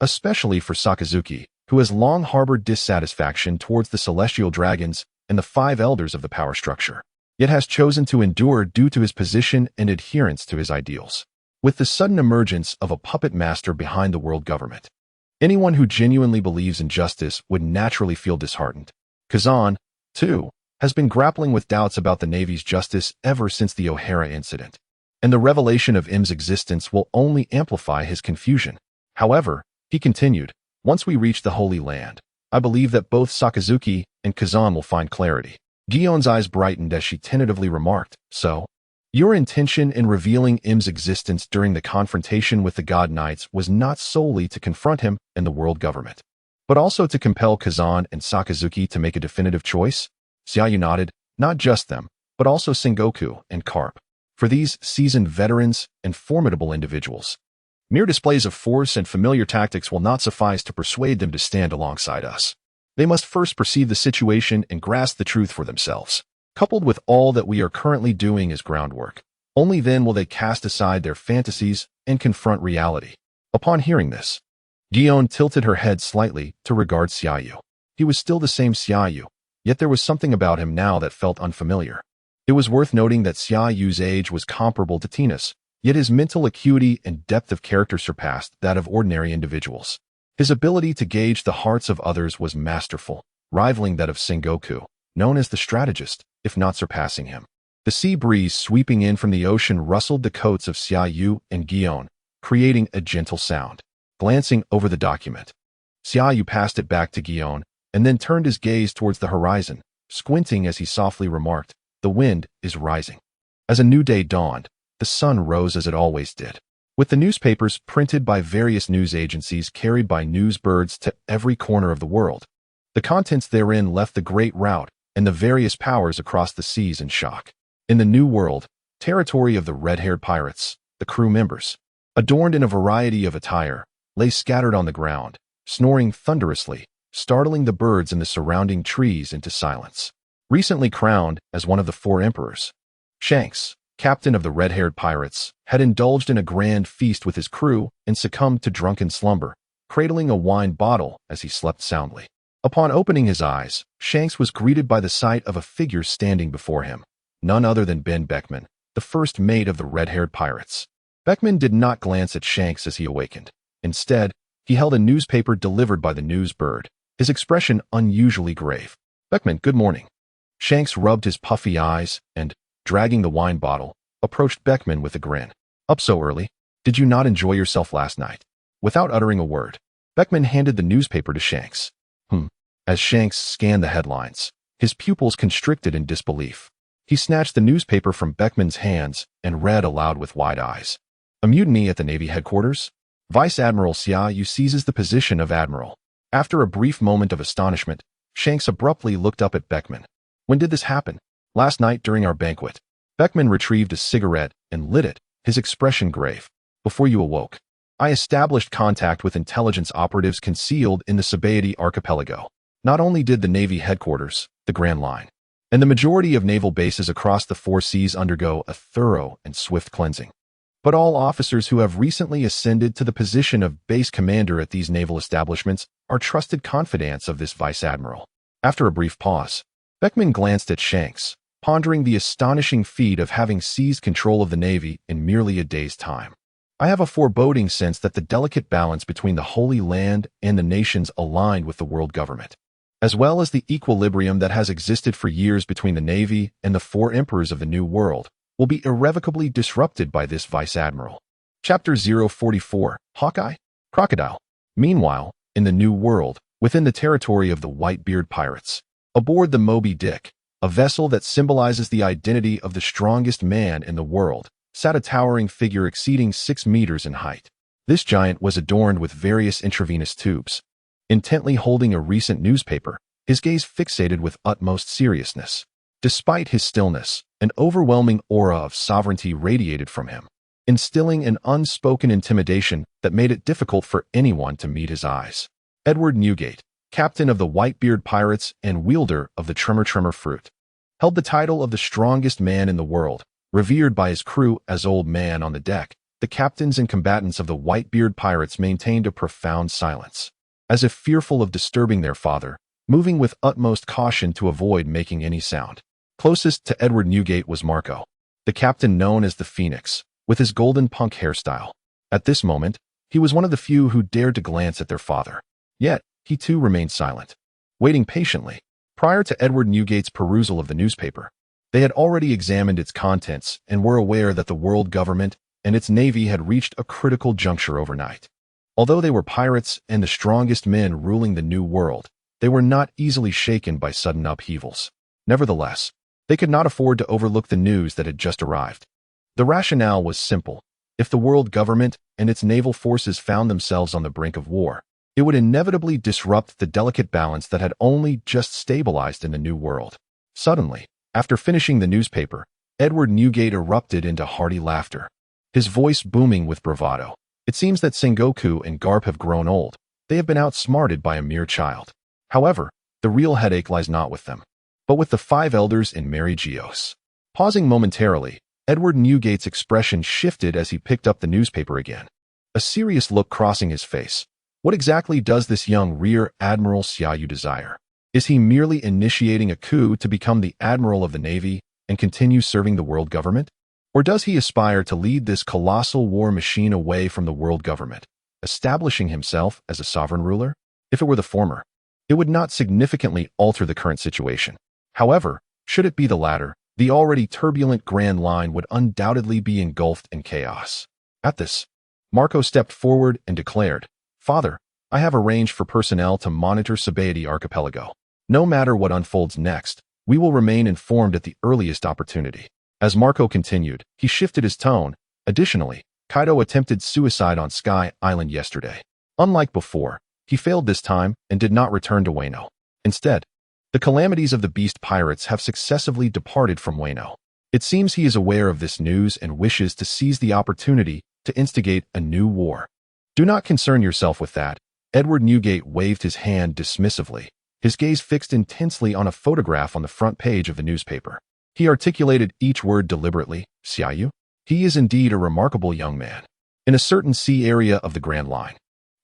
Especially for Sakazuki, who has long harbored dissatisfaction towards the celestial dragons and the 5 elders of the power structure, yet has chosen to endure due to his position and adherence to his ideals. With the sudden emergence of a puppet master behind the world government, anyone who genuinely believes in justice would naturally feel disheartened. Kazan, too, has been grappling with doubts about the Navy's justice ever since the O'Hara incident, and the revelation of Im's existence will only amplify his confusion. However, he continued, once we reach the Holy Land, I believe that both Sakazuki and Kazan will find clarity. Guion's eyes brightened as she tentatively remarked, "So, your intention in revealing Im's existence during the confrontation with the God Knights was not solely to confront him and the world government, but also to compel Kazan and Sakazuki to make a definitive choice?" Xiaoyu nodded, not just them, but also Sengoku and Karp. For these seasoned veterans and formidable individuals, mere displays of force and familiar tactics will not suffice to persuade them to stand alongside us. They must first perceive the situation and grasp the truth for themselves. Coupled with all that we are currently doing as groundwork, only then will they cast aside their fantasies and confront reality. Upon hearing this, Guion tilted her head slightly to regard Xiaoyu. He was still the same Xiaoyu, yet there was something about him now that felt unfamiliar. It was worth noting that Xiaoyu's age was comparable to Tina's, yet his mental acuity and depth of character surpassed that of ordinary individuals. His ability to gauge the hearts of others was masterful, rivaling that of Sengoku, known as the strategist, if not surpassing him. The sea breeze sweeping in from the ocean rustled the coats of Xiaoyu and Guion, creating a gentle sound. Glancing over the document, Xiaoyu passed it back to Guion, and then turned his gaze towards the horizon, squinting as he softly remarked, "The wind is rising." As a new day dawned, the sun rose as it always did. With the newspapers printed by various news agencies carried by newsbirds to every corner of the world, the contents therein left the great rout and the various powers across the seas in shock. In the New World, territory of the red-haired pirates, the crew members, adorned in a variety of attire, lay scattered on the ground, snoring thunderously, startling the birds in the surrounding trees into silence. Recently crowned as one of the 4 emperors, Shanks, captain of the red-haired pirates, had indulged in a grand feast with his crew and succumbed to drunken slumber, cradling a wine bottle as he slept soundly. Upon opening his eyes, Shanks was greeted by the sight of a figure standing before him, none other than Ben Beckman, the first mate of the red-haired pirates. Beckman did not glance at Shanks as he awakened. Instead, he held a newspaper delivered by the news bird, his expression unusually grave. "Beckman, good morning." Shanks rubbed his puffy eyes and, dragging the wine bottle, approached Beckman with a grin. "Up so early? Did you not enjoy yourself last night?" Without uttering a word, Beckman handed the newspaper to Shanks. As Shanks scanned the headlines, his pupils constricted in disbelief. He snatched the newspaper from Beckman's hands and read aloud with wide eyes. "A mutiny at the Navy headquarters. Vice Admiral Xiaoyu seizes the position of Admiral." After a brief moment of astonishment, Shanks abruptly looked up at Beckman. "When did this happen?" "Last night during our banquet." Beckman retrieved a cigarette and lit it, his expression grave. "Before you awoke, I established contact with intelligence operatives concealed in the Sabaody archipelago. Not only did the Navy headquarters, the Grand Line, and the majority of naval bases across the 4 seas undergo a thorough and swift cleansing, but all officers who have recently ascended to the position of base commander at these naval establishments are trusted confidants of this vice admiral." After a brief pause, Beckman glanced at Shanks, pondering the astonishing feat of having seized control of the Navy in merely a day's time. "I have a foreboding sense that the delicate balance between the Holy Land and the nations aligned with the world government, as well as the equilibrium that has existed for years between the Navy and the 4 emperors of the New World, will be irrevocably disrupted by this vice admiral." Chapter 044, Hawkeye? Crocodile. Meanwhile, in the New World, within the territory of the Whitebeard pirates, aboard the Moby Dick, a vessel that symbolizes the identity of the strongest man in the world, sat a towering figure exceeding 6 meters in height. This giant was adorned with various intravenous tubes. Intently holding a recent newspaper, his gaze fixated with utmost seriousness. Despite his stillness, an overwhelming aura of sovereignty radiated from him, instilling an unspoken intimidation that made it difficult for anyone to meet his eyes. Edward Newgate, captain of the Whitebeard pirates and wielder of the Tremor fruit, held the title of the strongest man in the world, revered by his crew as Old Man on the deck. The captains and combatants of the Whitebeard pirates maintained a profound silence, as if fearful of disturbing their father, moving with utmost caution to avoid making any sound. Closest to Edward Newgate was Marco, the captain known as the Phoenix, with his golden punk hairstyle. At this moment, he was one of the few who dared to glance at their father. Yet, he too remained silent, waiting patiently. Prior to Edward Newgate's perusal of the newspaper, they had already examined its contents and were aware that the world government and its navy had reached a critical juncture overnight. Although they were pirates and the strongest men ruling the New World, they were not easily shaken by sudden upheavals. Nevertheless, they could not afford to overlook the news that had just arrived. The rationale was simple. If the world government and its naval forces found themselves on the brink of war, it would inevitably disrupt the delicate balance that had only just stabilized in the New World. Suddenly, after finishing the newspaper, Edward Newgate erupted into hearty laughter, his voice booming with bravado. "It seems that Sengoku and Garp have grown old. They have been outsmarted by a mere child. However, the real headache lies not with them, but with the 5 elders in Mary Geos." Pausing momentarily, Edward Newgate's expression shifted as he picked up the newspaper again, a serious look crossing his face. What exactly does this young Rear Admiral Xiaoyu desire? Is he merely initiating a coup to become the Admiral of the Navy and continue serving the world government? Or does he aspire to lead this colossal war machine away from the world government, establishing himself as a sovereign ruler? If it were the former, it would not significantly alter the current situation. However, should it be the latter, the already turbulent Grand Line would undoubtedly be engulfed in chaos. At this, Marco stepped forward and declared, "Father, I have arranged for personnel to monitor Sabaody archipelago. No matter what unfolds next, we will remain informed at the earliest opportunity." As Marco continued, he shifted his tone. "Additionally, Kaido attempted suicide on Sky Island yesterday. Unlike before, he failed this time and did not return to Wano. Instead, the calamities of the Beast Pirates have successively departed from Wano. It seems he is aware of this news and wishes to seize the opportunity to instigate a new war. Do not concern yourself with that. Edward Newgate waved his hand dismissively, his gaze fixed intensely on a photograph on the front page of the newspaper. He articulated each word deliberately. Xiaoyu? He is indeed a remarkable young man. In a certain sea area of the Grand Line,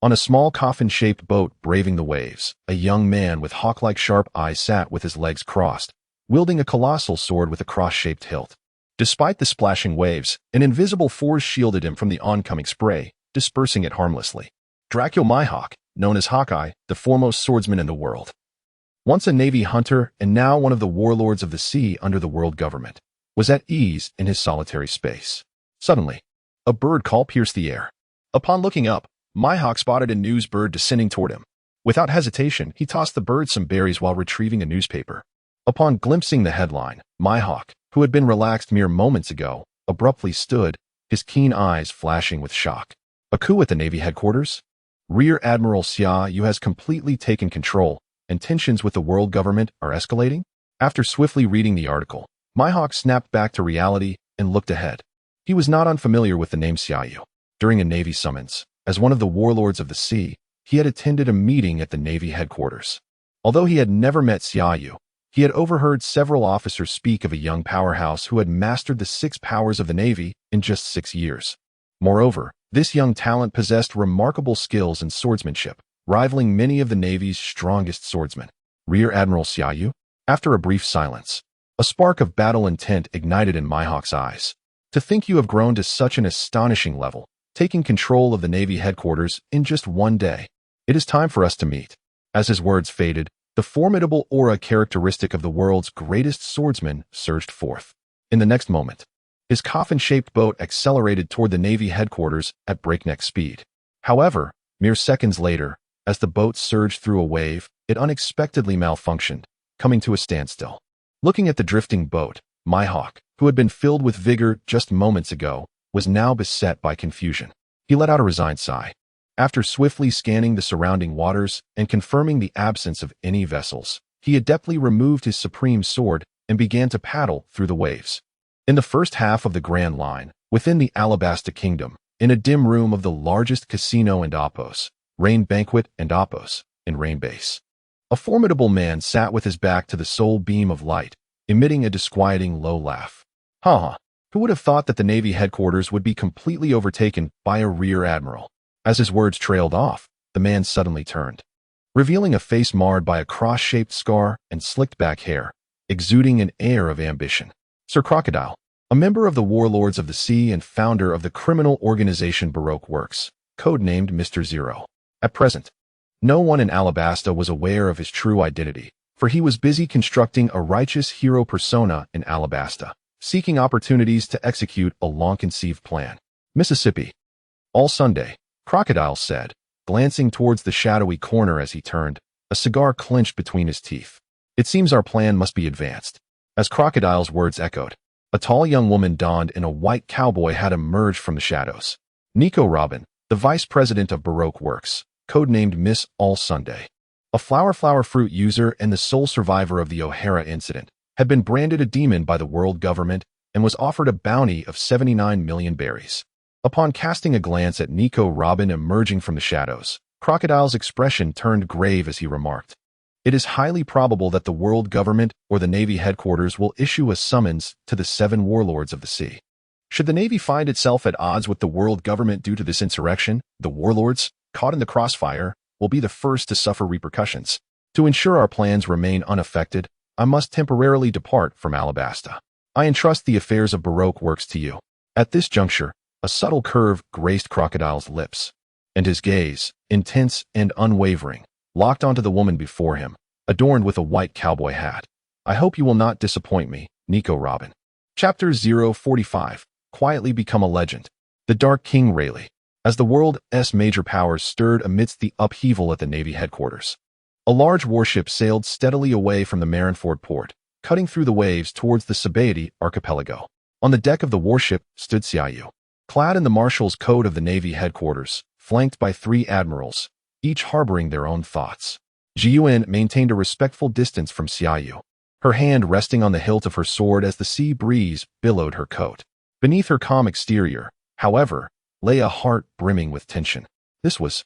on a small coffin-shaped boat braving the waves, a young man with hawk-like sharp eyes sat with his legs crossed, wielding a colossal sword with a cross-shaped hilt. Despite the splashing waves, an invisible force shielded him from the oncoming spray, dispersing it harmlessly. Draco Mihawk, known as Hawkeye, the foremost swordsman in the world. Once a Navy hunter and now one of the warlords of the sea under the world government, was at ease in his solitary space. Suddenly, a bird call pierced the air. Upon looking up, Mihawk spotted a news bird descending toward him. Without hesitation, he tossed the bird some berries while retrieving a newspaper. Upon glimpsing the headline, Mihawk, who had been relaxed mere moments ago, abruptly stood, his keen eyes flashing with shock. A coup at the Navy headquarters? Rear Admiral Xiaoyu has completely taken control, and tensions with the world government are escalating? After swiftly reading the article, Mihawk snapped back to reality and looked ahead. He was not unfamiliar with the name Xiaoyu. During a Navy summons, as one of the warlords of the sea, he had attended a meeting at the Navy headquarters. Although he had never met Xiaoyu, he had overheard several officers speak of a young powerhouse who had mastered the 6 powers of the Navy in just 6 years. Moreover, this young talent possessed remarkable skills in swordsmanship, rivaling many of the Navy's strongest swordsmen. Rear Admiral Xiaoyu? After a brief silence, a spark of battle intent ignited in Mihawk's eyes. To think you have grown to such an astonishing level, taking control of the Navy headquarters in just 1 day. It is time for us to meet. As his words faded, the formidable aura characteristic of the world's greatest swordsman surged forth. In the next moment, his coffin-shaped boat accelerated toward the Navy headquarters at breakneck speed. However, mere seconds later, as the boat surged through a wave, it unexpectedly malfunctioned, coming to a standstill. Looking at the drifting boat, Mihawk, who had been filled with vigor just moments ago, was now beset by confusion. He let out a resigned sigh. After swiftly scanning the surrounding waters and confirming the absence of any vessels, he adeptly removed his supreme sword and began to paddle through the waves. In the first half of the Grand Line, within the Alabasta Kingdom, in a dim room of the largest casino and Opos, Rain Banquet and Opos, in Rain Base, a formidable man sat with his back to the sole beam of light, emitting a disquieting low laugh. Ha! Who would have thought that the Navy headquarters would be completely overtaken by a rear admiral? As his words trailed off, the man suddenly turned, revealing a face marred by a cross-shaped scar and slicked-back hair, exuding an air of ambition. Sir Crocodile, a member of the Warlords of the Sea and founder of the criminal organization Baroque Works, codenamed Mr. Zero. At present, no one in Alabasta was aware of his true identity, for he was busy constructing a righteous hero persona in Alabasta, seeking opportunities to execute a long-conceived plan. Mississippi. All Sunday, Crocodile said, glancing towards the shadowy corner as he turned, a cigar clenched between his teeth. It seems our plan must be advanced. As Crocodile's words echoed, a tall young woman donned in a white cowboy hat emerged from the shadows. Nico Robin, the vice president of Baroque Works, codenamed Miss All Sunday. A flower fruit user and the sole survivor of the O'Hara incident, had been branded a demon by the world government and was offered a bounty of 79 million berries. Upon casting a glance at Nico Robin emerging from the shadows, Crocodile's expression turned grave as he remarked, "It is highly probable that the world government or the Navy headquarters will issue a summons to the 7 warlords of the sea. Should the Navy find itself at odds with the world government due to this insurrection, the warlords, caught in the crossfire, will be the first to suffer repercussions. To ensure our plans remain unaffected, I must temporarily depart from Alabasta. I entrust the affairs of Baroque Works to you." At this juncture, a subtle curve graced Crocodile's lips, and his gaze, intense and unwavering, locked onto the woman before him, adorned with a white cowboy hat. "I hope you will not disappoint me, Nico Robin." Chapter 045, Quietly Become a Legend. The Dark King Rayleigh. As the world's major powers stirred amidst the upheaval at the Navy headquarters, a large warship sailed steadily away from the Marineford port, cutting through the waves towards the Sabaody archipelago. On the deck of the warship stood Xiaoyu, clad in the Marshal's code of the Navy headquarters, flanked by 3 admirals, each harboring their own thoughts. Jiyuan maintained a respectful distance from Xiaoyu, her hand resting on the hilt of her sword as the sea breeze billowed her coat. Beneath her calm exterior, however, lay a heart brimming with tension. This was,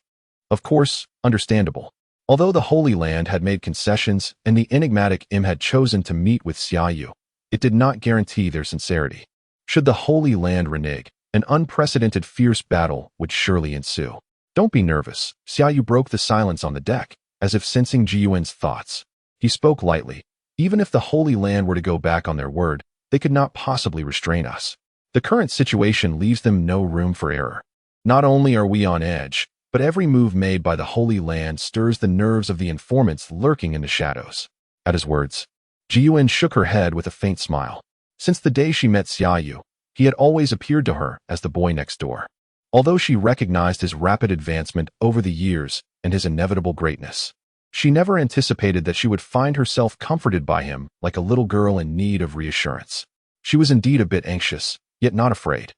of course, understandable. Although the Holy Land had made concessions and the enigmatic Im had chosen to meet with Xiaoyu, it did not guarantee their sincerity. Should the Holy Land renege, an unprecedented fierce battle would surely ensue. Don't be nervous. Xiaoyu broke the silence on the deck, as if sensing Jiyuan's thoughts. He spoke lightly. Even if the Holy Land were to go back on their word, they could not possibly restrain us. The current situation leaves them no room for error. Not only are we on edge, but every move made by the Holy Land stirs the nerves of the informants lurking in the shadows. At his words, Jiyuan shook her head with a faint smile. Since the day she met Xiaoyu, he had always appeared to her as the boy next door. Although she recognized his rapid advancement over the years and his inevitable greatness, she never anticipated that she would find herself comforted by him like a little girl in need of reassurance. She was indeed a bit anxious, yet not afraid.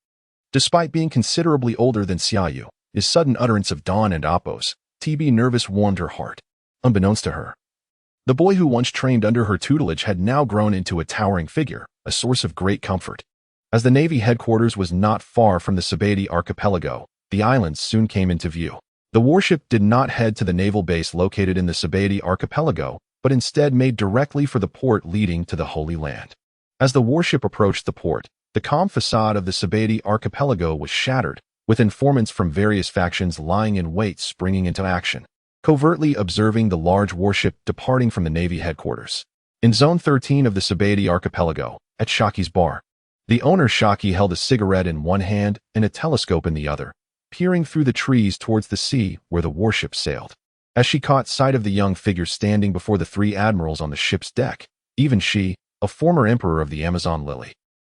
Despite being considerably older than Xiaoyu, his sudden utterance of dawn and appos, TB nervous warmed her heart. Unbeknownst to her, the boy who once trained under her tutelage had now grown into a towering figure, a source of great comfort. As the Navy headquarters was not far from the Sabeti archipelago, the islands soon came into view. The warship did not head to the naval base located in the Sabeti archipelago, but instead made directly for the port leading to the Holy Land. As the warship approached the port, the calm facade of the Sabeti archipelago was shattered, with informants from various factions lying in wait springing into action, covertly observing the large warship departing from the Navy headquarters. In Zone 13 of the Sabeti archipelago, at Shaki's bar, the owner Shaki held a cigarette in one hand and a telescope in the other, peering through the trees towards the sea where the warship sailed. As she caught sight of the young figure standing before the three admirals on the ship's deck, even she, a former emperor of the Amazon Lily,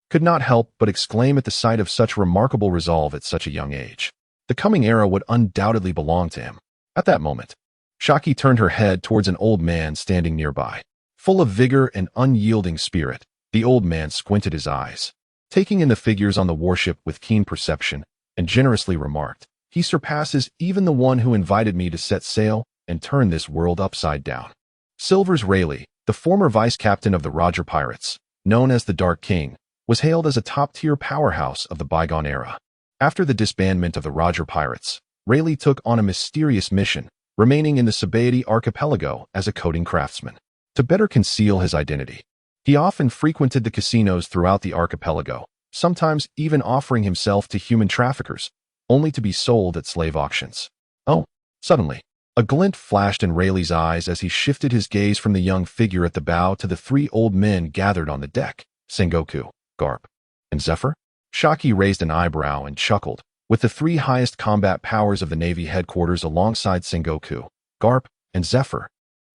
could not help but exclaim at the sight of such remarkable resolve at such a young age. The coming era would undoubtedly belong to him. At that moment, Shaki turned her head towards an old man standing nearby. Full of vigor and unyielding spirit, the old man squinted his eyes, taking in the figures on the warship with keen perception, and generously remarked, "He surpasses even the one who invited me to set sail and turn this world upside down." Silvers Rayleigh, the former vice-captain of the Roger Pirates, known as the Dark King, was hailed as a top-tier powerhouse of the bygone era. After the disbandment of the Roger Pirates, Rayleigh took on a mysterious mission, remaining in the Sabeti archipelago as a coding craftsman. To better conceal his identity, he often frequented the casinos throughout the archipelago, sometimes even offering himself to human traffickers, only to be sold at slave auctions. Oh, suddenly, a glint flashed in Rayleigh's eyes as he shifted his gaze from the young figure at the bow to the three old men gathered on the deck, Sengoku, Garp, and Zephyr. Shaki raised an eyebrow and chuckled. With the three highest combat powers of the Navy headquarters alongside Sengoku, Garp, and Zephyr,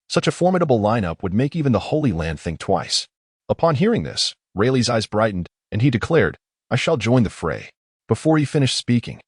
such a formidable lineup would make even the Holy Land think twice. Upon hearing this, Rayleigh's eyes brightened, and he declared, "I shall join the fray." Before he finished speaking,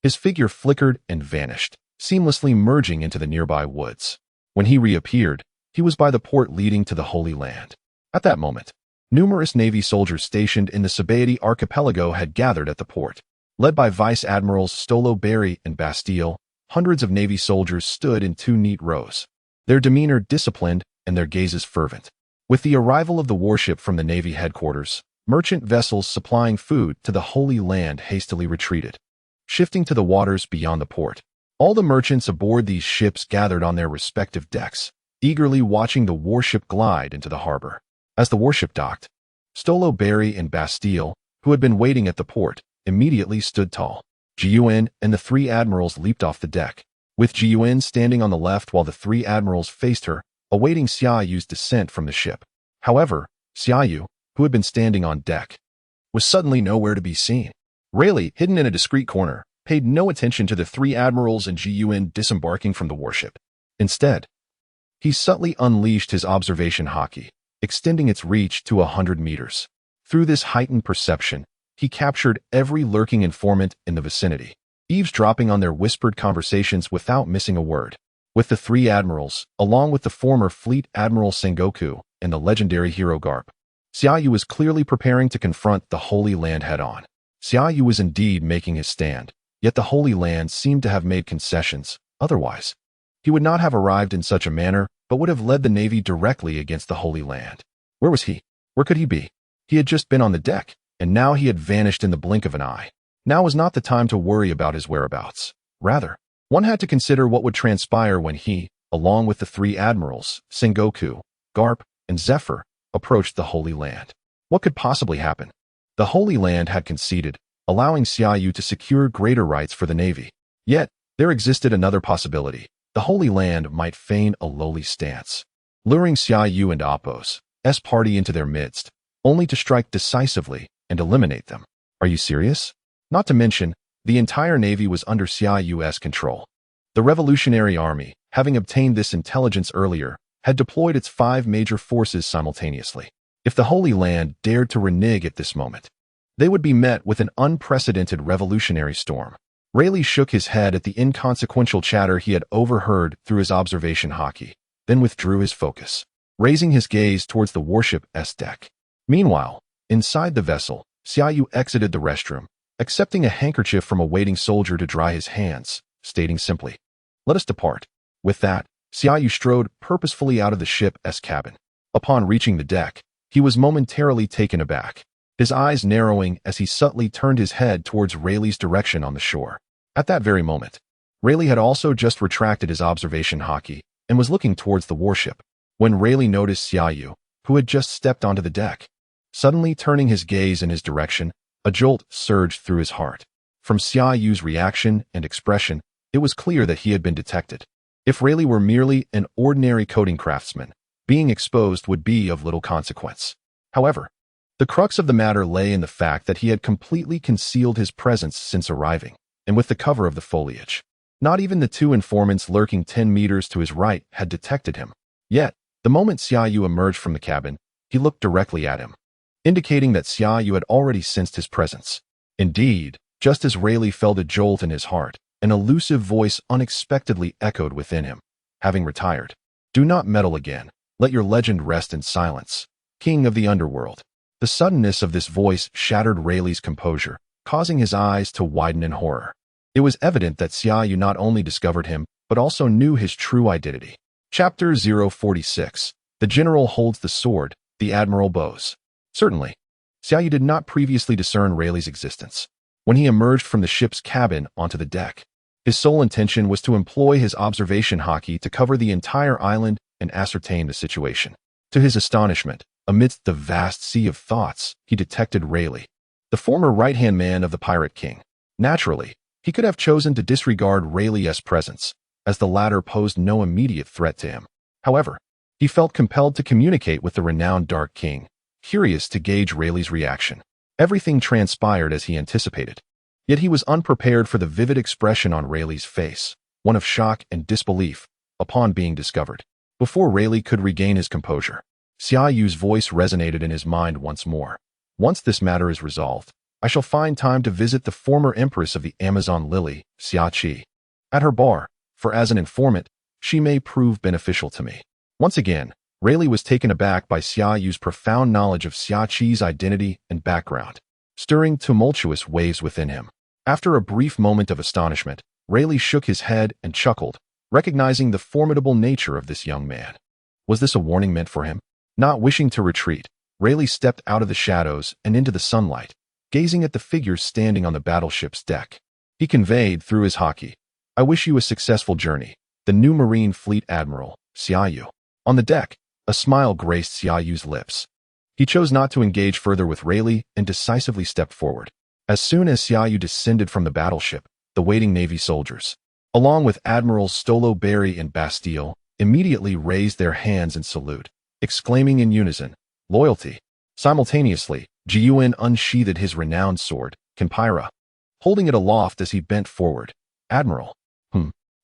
his figure flickered and vanished, seamlessly merging into the nearby woods. When he reappeared, he was by the port leading to the Holy Land. At that moment, numerous Navy soldiers stationed in the Sabeti archipelago had gathered at the port. Led by Vice Admirals Stolo Berry and Bastille, hundreds of Navy soldiers stood in two neat rows, their demeanor disciplined and their gazes fervent. With the arrival of the warship from the Navy headquarters, merchant vessels supplying food to the Holy Land hastily retreated, shifting to the waters beyond the port. All the merchants aboard these ships gathered on their respective decks, eagerly watching the warship glide into the harbor. As the warship docked, Stolo Berry and Bastille, who had been waiting at the port, immediately stood tall. Jiyuan and the three admirals leaped off the deck, with Jiyuan standing on the left while the three admirals faced her, awaiting Xiaoyu's descent from the ship. However, Xiaoyu, who had been standing on deck, was suddenly nowhere to be seen. Rayleigh, hidden in a discreet corner, paid no attention to the three admirals and Jiyuan disembarking from the warship. Instead, he subtly unleashed his observation haki, extending its reach to 100 meters. Through this heightened perception, he captured every lurking informant in the vicinity, eavesdropping on their whispered conversations without missing a word. With the three admirals, along with the former Fleet Admiral Sengoku and the legendary hero Garp, Xiaoyu was clearly preparing to confront the Holy Land head-on. Xiaoyu was indeed making his stand, yet the Holy Land seemed to have made concessions. Otherwise, he would not have arrived in such a manner, but would have led the Navy directly against the Holy Land. Where was he? Where could he be? He had just been on the deck, and now he had vanished in the blink of an eye. Now was not the time to worry about his whereabouts. Rather, one had to consider what would transpire when he, along with the three admirals, Sengoku, Garp, and Zephyr, approached the Holy Land. What could possibly happen? The Holy Land had conceded, allowing Xiaoyu to secure greater rights for the Navy. Yet, there existed another possibility. The Holy Land might feign a lowly stance, luring Xiaoyu and Appo's party into their midst, only to strike decisively and eliminate them. Are you serious? Not to mention, the entire Navy was under Xiaoyu's control. The Revolutionary Army, having obtained this intelligence earlier, had deployed its 5 major forces simultaneously. If the Holy Land dared to renege at this moment, they would be met with an unprecedented revolutionary storm. Rayleigh shook his head at the inconsequential chatter he had overheard through his observation hockey, then withdrew his focus, raising his gaze towards the warship's deck. Meanwhile, inside the vessel, Xiaoyu exited the restroom, accepting a handkerchief from a waiting soldier to dry his hands, stating simply, "Let us depart." With that, Xiaoyu strode purposefully out of the ship's cabin. Upon reaching the deck, he was momentarily taken aback, his eyes narrowing as he subtly turned his head towards Rayleigh's direction on the shore. At that very moment, Rayleigh had also just retracted his observation hockey and was looking towards the warship, when Rayleigh noticed Xiaoyu, who had just stepped onto the deck. Suddenly turning his gaze in his direction, a jolt surged through his heart. From Xiaoyu's reaction and expression, it was clear that he had been detected. If Rayleigh were merely an ordinary coding craftsman, being exposed would be of little consequence. However, the crux of the matter lay in the fact that he had completely concealed his presence since arriving, and with the cover of the foliage. Not even the 2 informants lurking 10 meters to his right had detected him. Yet, the moment Xiaoyu emerged from the cabin, he looked directly at him, indicating that Xiaoyu had already sensed his presence. Indeed, just as Rayleigh felt a jolt in his heart, an elusive voice unexpectedly echoed within him. Having retired, "Do not meddle again. Let your legend rest in silence, King of the Underworld." The suddenness of this voice shattered Rayleigh's composure, causing his eyes to widen in horror. It was evident that Xiaoyu not only discovered him, but also knew his true identity. Chapter 046. The General holds the sword, the Admiral bows. Certainly, Xiaoyu did not previously discern Rayleigh's existence. When he emerged from the ship's cabin onto the deck, his sole intention was to employ his observation hockey to cover the entire island and ascertain the situation. To his astonishment, amidst the vast sea of thoughts, he detected Rayleigh, the former right-hand man of the Pirate King. Naturally, he could have chosen to disregard Rayleigh's presence, as the latter posed no immediate threat to him. However, he felt compelled to communicate with the renowned Dark King, curious to gauge Rayleigh's reaction. Everything transpired as he anticipated. Yet he was unprepared for the vivid expression on Rayleigh's face, one of shock and disbelief, upon being discovered. Before Rayleigh could regain his composure, Xiaoyu's voice resonated in his mind once more. "Once this matter is resolved, I shall find time to visit the former empress of the Amazon Lily, Xiaqi, at her bar, for as an informant, she may prove beneficial to me." Once again, Rayleigh was taken aback by Xiaoyu's profound knowledge of Xiaqi's identity and background, stirring tumultuous waves within him. After a brief moment of astonishment, Rayleigh shook his head and chuckled, recognizing the formidable nature of this young man. Was this a warning meant for him? Not wishing to retreat, Rayleigh stepped out of the shadows and into the sunlight, gazing at the figures standing on the battleship's deck. He conveyed through his hockey, "I wish you a successful journey, the new Marine Fleet Admiral, Xiaoyu." On the deck, a smile graced Xiaoyu's lips. He chose not to engage further with Rayleigh and decisively stepped forward. As soon as Xiaoyu descended from the battleship, the waiting Navy soldiers, along with Admirals Stolo Berry and Bastille, immediately raised their hands in salute, exclaiming in unison, "Loyalty." Simultaneously, Jiyuan unsheathed his renowned sword, Kenpira, holding it aloft as he bent forward. "Admiral."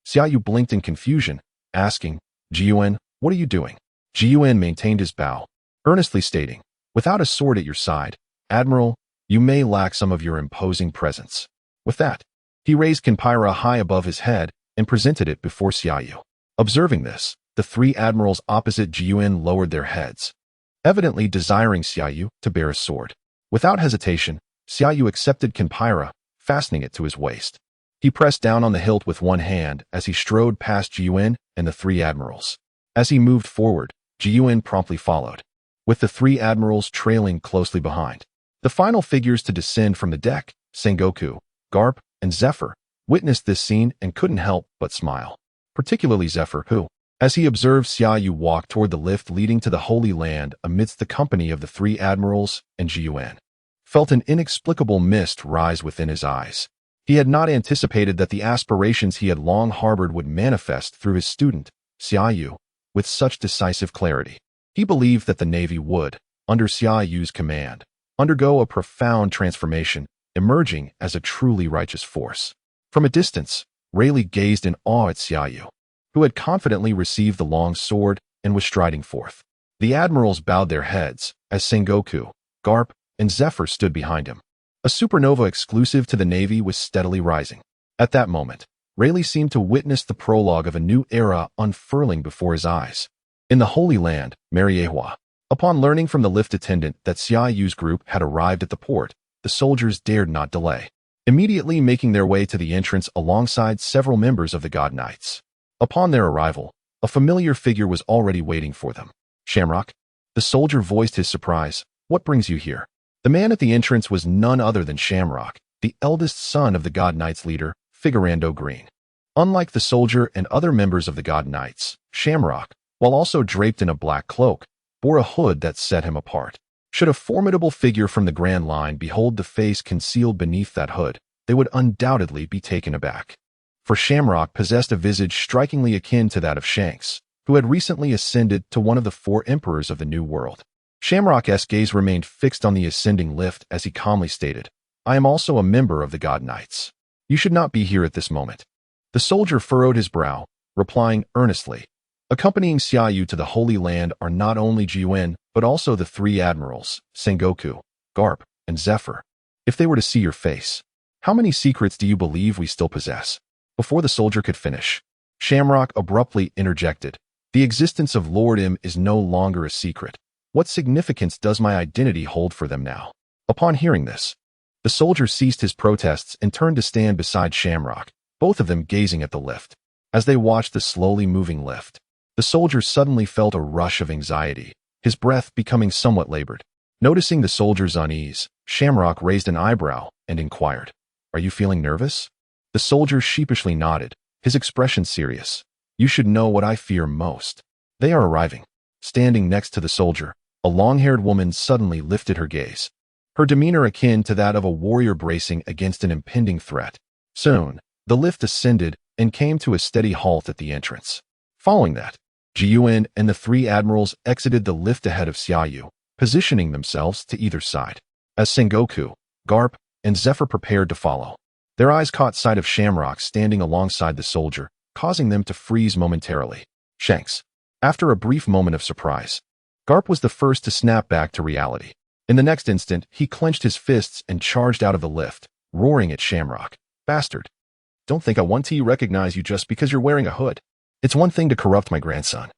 Xiaoyu blinked in confusion, asking, "Jiyuan, what are you doing?" Jiyuan maintained his bow, earnestly stating, "Without a sword at your side, Admiral, you may lack some of your imposing presence." With that, he raised Kenpira high above his head and presented it before Xiaoyu. Observing this, the 3 admirals opposite Jiyuan lowered their heads, evidently desiring Xiaoyu to bear a sword. Without hesitation, Xiaoyu accepted Kenpira, fastening it to his waist. He pressed down on the hilt with one hand as he strode past Jiyuan and the 3 admirals. As he moved forward, Jiyuan promptly followed. with the three admirals trailing closely behind. The final figures to descend from the deck, Sengoku, Garp, and Zephyr, witnessed this scene and couldn't help but smile. Particularly Zephyr, who, as he observed Xiaoyu walk toward the lift leading to the Holy Land amidst the company of the three admirals and Jiyuan, felt an inexplicable mist rise within his eyes. He had not anticipated that the aspirations he had long harbored would manifest through his student, Xiaoyu, with such decisive clarity. He believed that the Navy would, under Xiaoyu's command, undergo a profound transformation, emerging as a truly righteous force. From a distance, Rayleigh gazed in awe at Xiaoyu, who had confidently received the long sword and was striding forth. The admirals bowed their heads as Sengoku, Garp, and Zephyr stood behind him. A supernova exclusive to the Navy was steadily rising. At that moment, Rayleigh seemed to witness the prologue of a new era unfurling before his eyes. In the Holy Land, Mariehua, upon learning from the lift attendant that Xiaoyu's group had arrived at the port, the soldiers dared not delay, immediately making their way to the entrance alongside several members of the God Knights. Upon their arrival, a familiar figure was already waiting for them. Shamrock? The soldier voiced his surprise. What brings you here? The man at the entrance was none other than Shamrock, the eldest son of the God Knights leader, Figurando Green. Unlike the soldier and other members of the God Knights, Shamrock, while also draped in a black cloak, bore a hood that set him apart. Should a formidable figure from the Grand Line behold the face concealed beneath that hood, they would undoubtedly be taken aback. For Shamrock possessed a visage strikingly akin to that of Shanks, who had recently ascended to one of the four emperors of the New World. Shamrock's gaze remained fixed on the ascending lift as he calmly stated, I am also a member of the God Knights. You should not be here at this moment. The soldier furrowed his brow, replying earnestly, accompanying Xiaoyu to the Holy Land are not only Jiyuan, but also the three admirals, Sengoku, Garp, and Zephyr. If they were to see your face, how many secrets do you believe we still possess? Before the soldier could finish, Shamrock abruptly interjected, the existence of Lord M is no longer a secret. What significance does my identity hold for them now? Upon hearing this, the soldier ceased his protests and turned to stand beside Shamrock, both of them gazing at the lift. As they watched the slowly moving lift, the soldier suddenly felt a rush of anxiety, his breath becoming somewhat labored. Noticing the soldier's unease, Shamrock raised an eyebrow and inquired, Are you feeling nervous? The soldier sheepishly nodded, his expression serious. You should know what I fear most. They are arriving. Standing next to the soldier, a long-haired woman suddenly lifted her gaze, her demeanor akin to that of a warrior bracing against an impending threat. Soon, the lift ascended and came to a steady halt at the entrance. Following that, Jiyuan and the three admirals exited the lift ahead of Xiaoyu, positioning themselves to either side. As Sengoku, Garp, and Zephyr prepared to follow, their eyes caught sight of Shamrock standing alongside the soldier, causing them to freeze momentarily. Shanks. After a brief moment of surprise, Garp was the first to snap back to reality. In the next instant, he clenched his fists and charged out of the lift, roaring at Shamrock. Bastard. Don't think I want to recognize you just because you're wearing a hood. It's one thing to corrupt my grandson.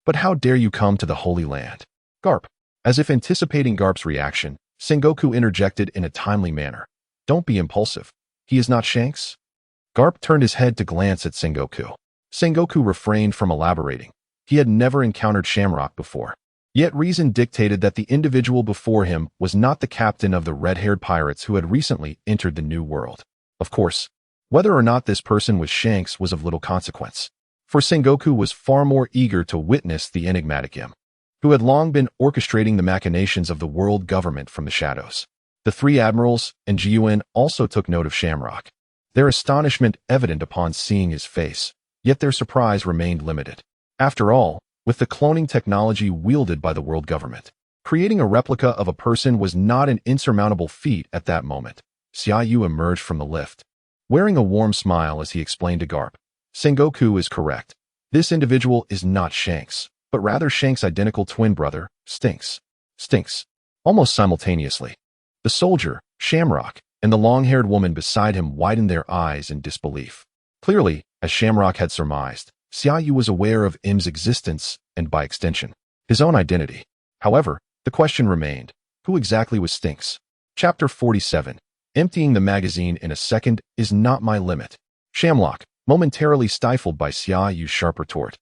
But how dare you come to the Holy Land? Garp. As if anticipating Garp's reaction, Sengoku interjected in a timely manner. Don't be impulsive. He is not Shanks? Garp turned his head to glance at Sengoku. Sengoku refrained from elaborating. He had never encountered Shamrock before. Yet reason dictated that the individual before him was not the captain of the red-haired pirates who had recently entered the New World. Of course, whether or not this person was Shanks was of little consequence, for Sengoku was far more eager to witness the enigmatic M, who had long been orchestrating the machinations of the world government from the shadows. The three admirals and Jiyuan also took note of Shamrock, their astonishment evident upon seeing his face, yet their surprise remained limited. After all, with the cloning technology wielded by the world government, creating a replica of a person was not an insurmountable feat at that moment. Xiaoyu emerged from the lift, wearing a warm smile as he explained to Garp, Sengoku is correct. This individual is not Shanks, but rather Shanks' identical twin brother, Stinks. Almost simultaneously, the soldier, Shamrock, and the long-haired woman beside him widened their eyes in disbelief. Clearly, as Shamrock had surmised, Xiaoyu was aware of M's existence and, by extension, his own identity. However, the question remained, who exactly was Stinks? Chapter 47. Emptying the magazine in a second is not my limit. Shamrock, momentarily stifled by Xiaoyu's sharp retort,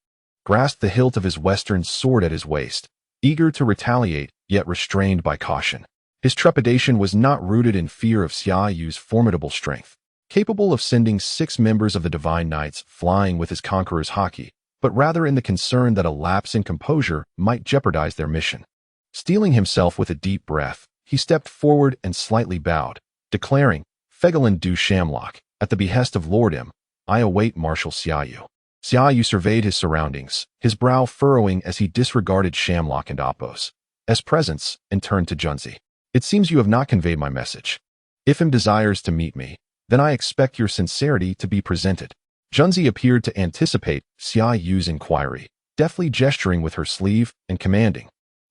grasped the hilt of his western sword at his waist, eager to retaliate, yet restrained by caution. His trepidation was not rooted in fear of Xia Yu's formidable strength, capable of sending 6 members of the Divine Knights flying with his conqueror's haki, but rather in the concern that a lapse in composure might jeopardize their mission. Steeling himself with a deep breath, he stepped forward and slightly bowed, declaring, "Fegelin du Shamlock, at the behest of Lord M, I await Marshal Xia Yu." Xia Yu surveyed his surroundings, his brow furrowing as he disregarded Shamlock and Appos as presents, and turned to Junzi. "It seems you have not conveyed my message. If M desires to meet me, then I expect your sincerity to be presented." Junzi appeared to anticipate Xia Yu's inquiry, deftly gesturing with her sleeve and commanding,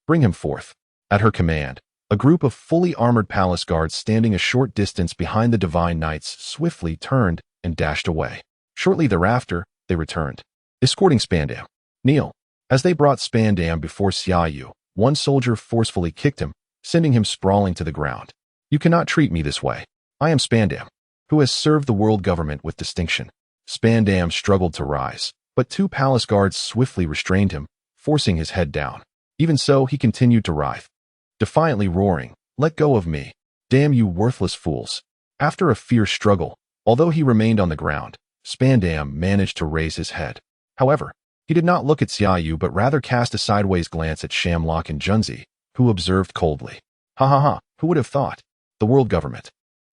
"Bring him forth." At her command, a group of fully armored palace guards standing a short distance behind the Divine Knights swiftly turned and dashed away. Shortly thereafter, they returned, escorting Spandam. "Kneel." As they brought Spandam before Xia Yu, one soldier forcefully kicked him, sending him sprawling to the ground. "You cannot treat me this way. I am Spandam, who has served the world government with distinction." Spandam struggled to rise, but 2 palace guards swiftly restrained him, forcing his head down. Even so, he continued to writhe, defiantly roaring, "Let go of me. Damn you worthless fools." After a fierce struggle, although he remained on the ground, Spandam managed to raise his head. However, he did not look at Xia Yu but rather cast a sideways glance at Shamlock and Junzi, who observed coldly, "Ha ha ha, who would have thought? The world government,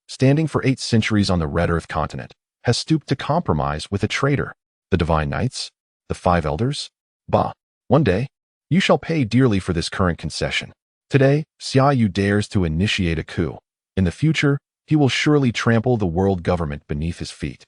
standing for 8 centuries on the Red Earth continent, has stooped to compromise with a traitor. The Divine Knights? The 5 Elders? Bah! One day, you shall pay dearly for this current concession. Today, Xia Yu dares to initiate a coup. In the future, he will surely trample the world government beneath his feet."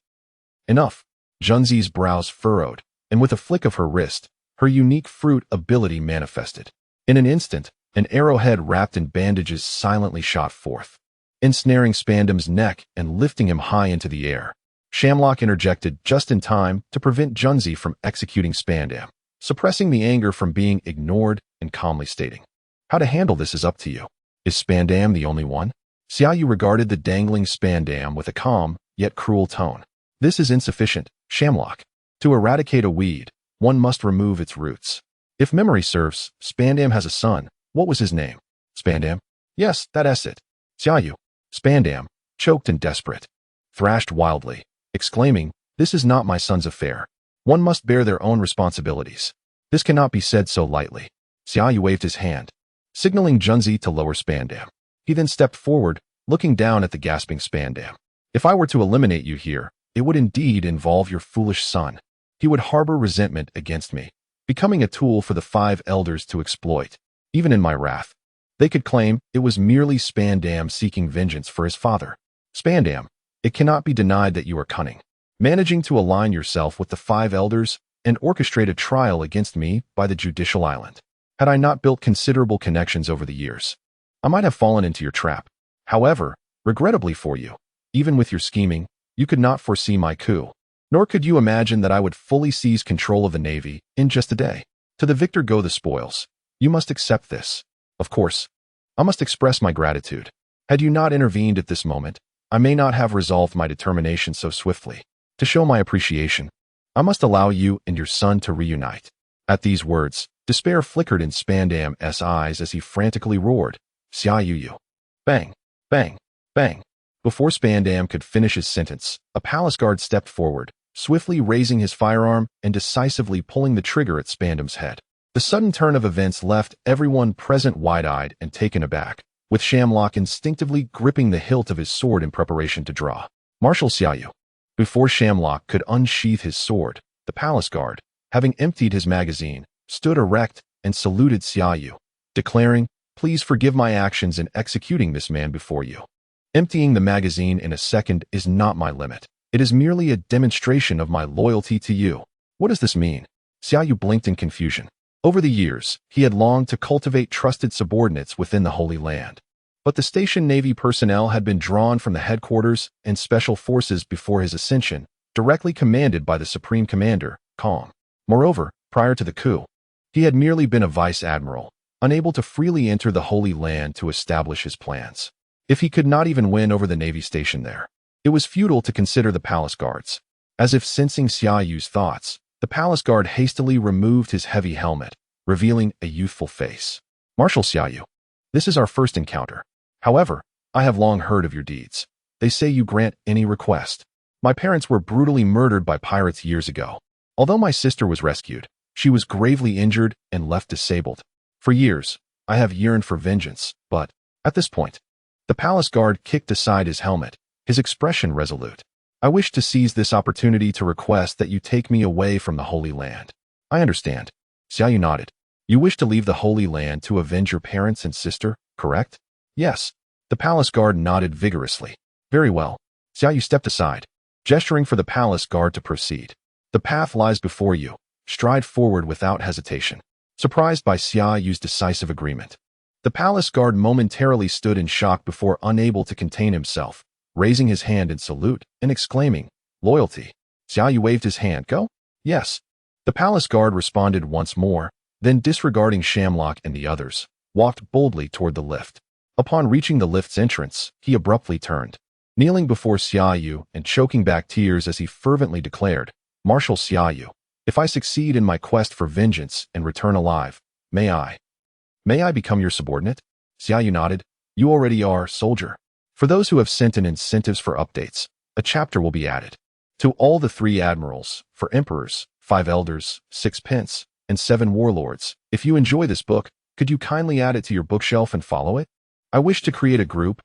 Enough. Junzi's brows furrowed, and with a flick of her wrist, her unique fruit ability manifested. In an instant, an arrowhead wrapped in bandages silently shot forth, ensnaring Spandam's neck and lifting him high into the air. Shamlock interjected just in time to prevent Junzi from executing Spandam, suppressing the anger from being ignored and calmly stating, "How to handle this is up to you. Is Spandam the only one?" Xia Yu regarded the dangling Spandam with a calm, yet cruel tone. "This is insufficient, Shamlock. To eradicate a weed, one must remove its roots. If memory serves, Spandam has a son. What was his name?" "Spandam? Yes, that's it." Xia Yu. Spandam, choked and desperate, thrashed wildly, exclaiming, "This is not my son's affair. One must bear their own responsibilities. This cannot be said so lightly." Xia Yu waved his hand, signaling Junzi to lower Spandam. He then stepped forward, looking down at the gasping Spandam. "If I were to eliminate you here, it would indeed involve your foolish son. He would harbor resentment against me, becoming a tool for the 5 Elders to exploit. Even in my wrath, they could claim it was merely Spandam seeking vengeance for his father. Spandam, it cannot be denied that you are cunning, managing to align yourself with the 5 Elders and orchestrate a trial against me by the judicial island. Had I not built considerable connections over the years, I might have fallen into your trap. However, regrettably for you, even with your scheming, you could not foresee my coup, nor could you imagine that I would fully seize control of the Navy in just a day. To the victor go the spoils. You must accept this. Of course, I must express my gratitude. Had you not intervened at this moment, I may not have resolved my determination so swiftly. To show my appreciation, I must allow you and your son to reunite." At these words, despair flickered in Spandam's eyes as he frantically roared, "Xia Yu." Bang, bang, bang. Before Spandam could finish his sentence, a palace guard stepped forward, swiftly raising his firearm and decisively pulling the trigger at Spandam's head. The sudden turn of events left everyone present wide-eyed and taken aback, with Shamlock instinctively gripping the hilt of his sword in preparation to draw. Marshal Xia Yu. Before Shamlock could unsheath his sword, the palace guard, having emptied his magazine, stood erect and saluted Xia Yu, declaring, "Please forgive my actions in executing this man before you. Emptying the magazine in a second is not my limit. It is merely a demonstration of my loyalty to you." "What does this mean?" Xia Yu blinked in confusion. Over the years, he had longed to cultivate trusted subordinates within the Holy Land. But the station Navy personnel had been drawn from the headquarters and special forces before his ascension, directly commanded by the Supreme Commander, Kong. Moreover, prior to the coup, he had merely been a vice admiral, unable to freely enter the Holy Land to establish his plans. If he could not even win over the Navy station there, it was futile to consider the palace guards. As if sensing Xia Yu's thoughts, the palace guard hastily removed his heavy helmet, revealing a youthful face. Marshal Xiaoyu, this is our first encounter. However, I have long heard of your deeds. They say you grant any request. My parents were brutally murdered by pirates years ago. Although my sister was rescued, she was gravely injured and left disabled. For years, I have yearned for vengeance, but at this point, the palace guard kicked aside his helmet, his expression resolute. I wish to seize this opportunity to request that you take me away from the Holy Land. I understand. Xiaoyu nodded. You wish to leave the Holy Land to avenge your parents and sister, correct? Yes. The palace guard nodded vigorously. Very well. Xiaoyu stepped aside, gesturing for the palace guard to proceed. The path lies before you. Stride forward without hesitation. Surprised by Xiaoyu's decisive agreement, the palace guard momentarily stood in shock before unable to contain himself, raising his hand in salute and exclaiming, "Loyalty." Xiaoyu waved his hand. Go? Yes. The palace guard responded once more, then disregarding Shamrock and the others, walked boldly toward the lift. Upon reaching the lift's entrance, he abruptly turned, kneeling before Xiaoyu and choking back tears as he fervently declared, "Marshal Xiaoyu, if I succeed in my quest for vengeance and return alive, may I become your subordinate?" Xiaoyu nodded. You already are, soldier. For those who have sent in incentives for updates, a chapter will be added. To all the 3 admirals, for emperors, 5 elders, 6 pence, and 7 warlords. If you enjoy this book, could you kindly add it to your bookshelf and follow it? I wish to create a group.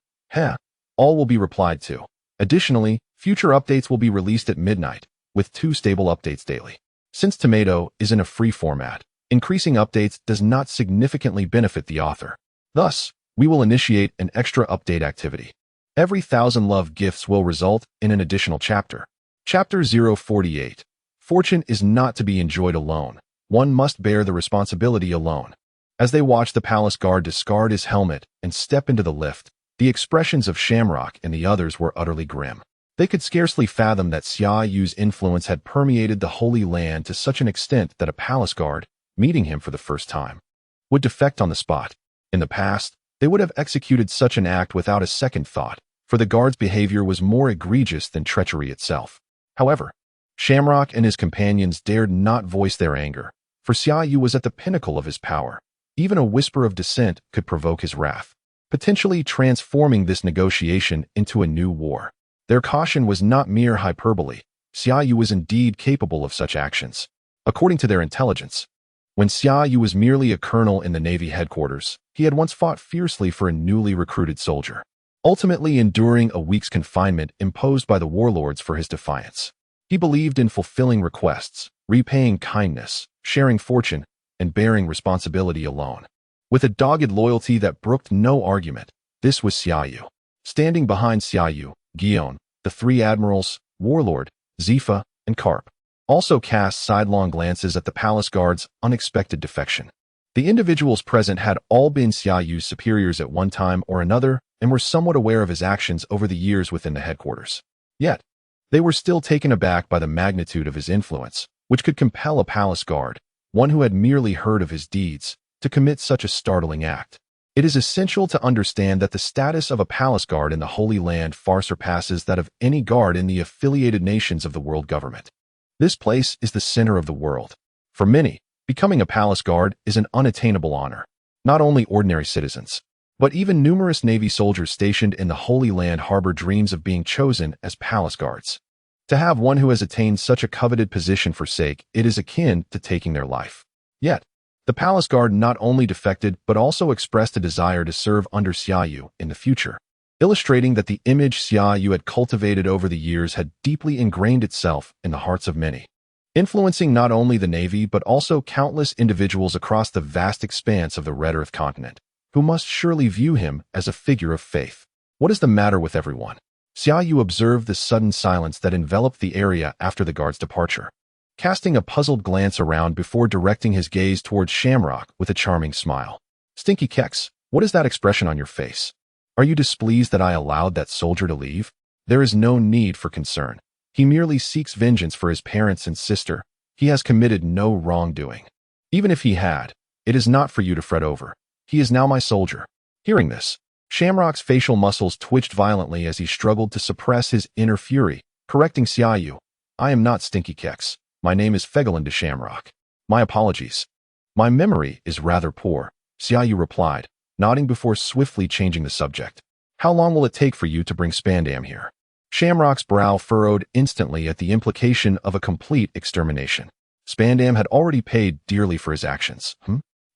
All will be replied to. Additionally, future updates will be released at midnight, with 2 stable updates daily. Since Tomato is in a free format, increasing updates does not significantly benefit the author. Thus, we will initiate an extra update activity. Every 1,000 love gifts will result in an additional chapter. Chapter 048. Fortune is not to be enjoyed alone. One must bear the responsibility alone. As they watched the palace guard discard his helmet and step into the lift, the expressions of Shamrock and the others were utterly grim. They could scarcely fathom that Xiaoyu's influence had permeated the Holy Land to such an extent that a palace guard, meeting him for the first time, would defect on the spot. In the past, they would have executed such an act without a second thought, for the guard's behavior was more egregious than treachery itself. However, Shamrock and his companions dared not voice their anger, for Xiaoyu was at the pinnacle of his power. Even a whisper of dissent could provoke his wrath, potentially transforming this negotiation into a new war. Their caution was not mere hyperbole. Xiaoyu was indeed capable of such actions. According to their intelligence, when Xiaoyu was merely a colonel in the Navy headquarters, he had once fought fiercely for a newly recruited soldier, ultimately enduring a week's confinement imposed by the warlords for his defiance. He believed in fulfilling requests, repaying kindness, sharing fortune, and bearing responsibility alone. With a dogged loyalty that brooked no argument, this was Xiaoyu. Standing behind Xiaoyu, Guion, the 3 admirals, Warlord, Zifa, and Carp, also cast sidelong glances at the palace guard's unexpected defection. The individuals present had all been Xiaoyu's superiors at one time or another and were somewhat aware of his actions over the years within the headquarters. Yet, they were still taken aback by the magnitude of his influence, which could compel a palace guard, one who had merely heard of his deeds, to commit such a startling act. It is essential to understand that the status of a palace guard in the Holy Land far surpasses that of any guard in the affiliated nations of the world government. This place is the center of the world. For many, becoming a palace guard is an unattainable honor. Not only ordinary citizens, but even numerous Navy soldiers stationed in the Holy Land harbor dreams of being chosen as palace guards. To have one who has attained such a coveted position forsake it is akin to taking their life. Yet, the palace guard not only defected but also expressed a desire to serve under Xiaoyu in the future, illustrating that the image Xiaoyu had cultivated over the years had deeply ingrained itself in the hearts of many, influencing not only the Navy but also countless individuals across the vast expanse of the Red Earth continent, who must surely view him as a figure of faith. What is the matter with everyone? Xiaoyu observed the sudden silence that enveloped the area after the guard's departure, casting a puzzled glance around before directing his gaze towards Shamrock with a charming smile. Stinky Keks, what is that expression on your face? Are you displeased that I allowed that soldier to leave? There is no need for concern. He merely seeks vengeance for his parents and sister. He has committed no wrongdoing. Even if he had, it is not for you to fret over. He is now my soldier. Hearing this, Shamrock's facial muscles twitched violently as he struggled to suppress his inner fury, correcting Xiaoyu. I am not Stinky Keks. My name is Fegelin de Shamrock. My apologies. My memory is rather poor, Xiaoyu replied, nodding before swiftly changing the subject. How long will it take for you to bring Spandam here? Shamrock's brow furrowed instantly at the implication of a complete extermination. Spandam had already paid dearly for his actions.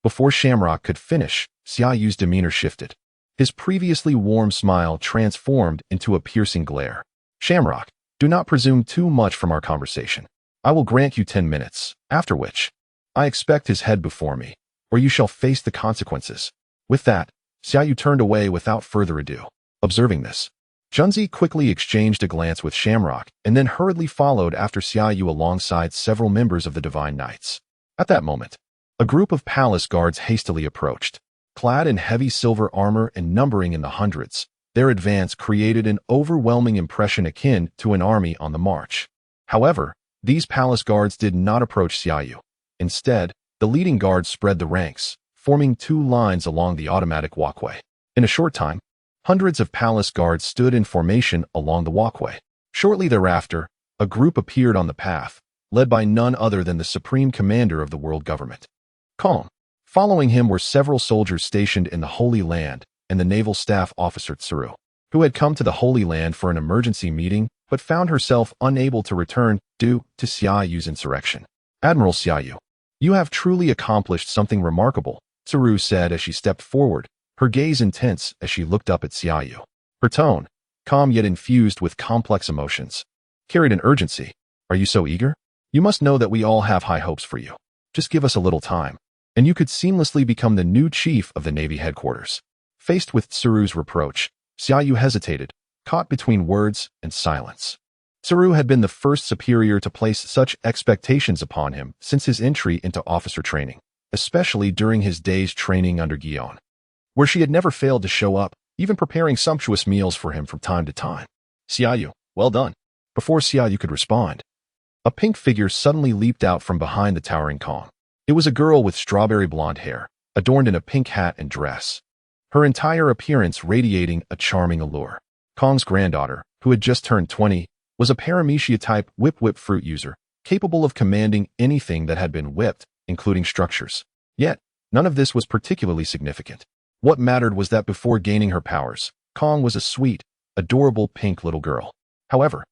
Before Shamrock could finish, Xiaoyu's demeanor shifted. His previously warm smile transformed into a piercing glare. Shamrock, do not presume too much from our conversation. I will grant you 10 minutes, after which I expect his head before me, or you shall face the consequences. With that, Xiaoyu turned away without further ado. Observing this, Junzi quickly exchanged a glance with Shamrock and then hurriedly followed after Xiaoyu alongside several members of the Divine Knights. At that moment, a group of palace guards hastily approached. Clad in heavy silver armor and numbering in the hundreds, their advance created an overwhelming impression akin to an army on the march. However, these palace guards did not approach Xiaoyu. Instead, the leading guards spread the ranks, forming 2 lines along the automatic walkway. In a short time, hundreds of palace guards stood in formation along the walkway. Shortly thereafter, a group appeared on the path, led by none other than the supreme commander of the world government. Kong. Following him were several soldiers stationed in the Holy Land and the naval staff officer Tsuru, who had come to the Holy Land for an emergency meeting but found herself unable to return due to Xiaoyu's insurrection. Admiral Xiaoyu, you have truly accomplished something remarkable, Tsuru said as she stepped forward, her gaze intense as she looked up at Xiaoyu. Her tone, calm yet infused with complex emotions, carried an urgency. Are you so eager? You must know that we all have high hopes for you. Just give us a little time, and you could seamlessly become the new chief of the Navy headquarters. Faced with Tsuru's reproach, Xiaoyu hesitated, caught between words and silence. Tsuru had been the first superior to place such expectations upon him since his entry into officer training, especially during his days training under Guion, where she had never failed to show up, even preparing sumptuous meals for him from time to time. Xiaoyu, well done. Before Xiaoyu could respond, a pink figure suddenly leaped out from behind the towering Kong. It was a girl with strawberry blonde hair, adorned in a pink hat and dress, her entire appearance radiating a charming allure. Kong's granddaughter, who had just turned 20, was a paramecia-type whip fruit user, capable of commanding anything that had been whipped, including structures. Yet, none of this was particularly significant. What mattered was that before gaining her powers, Kong was a sweet, adorable pink little girl. However,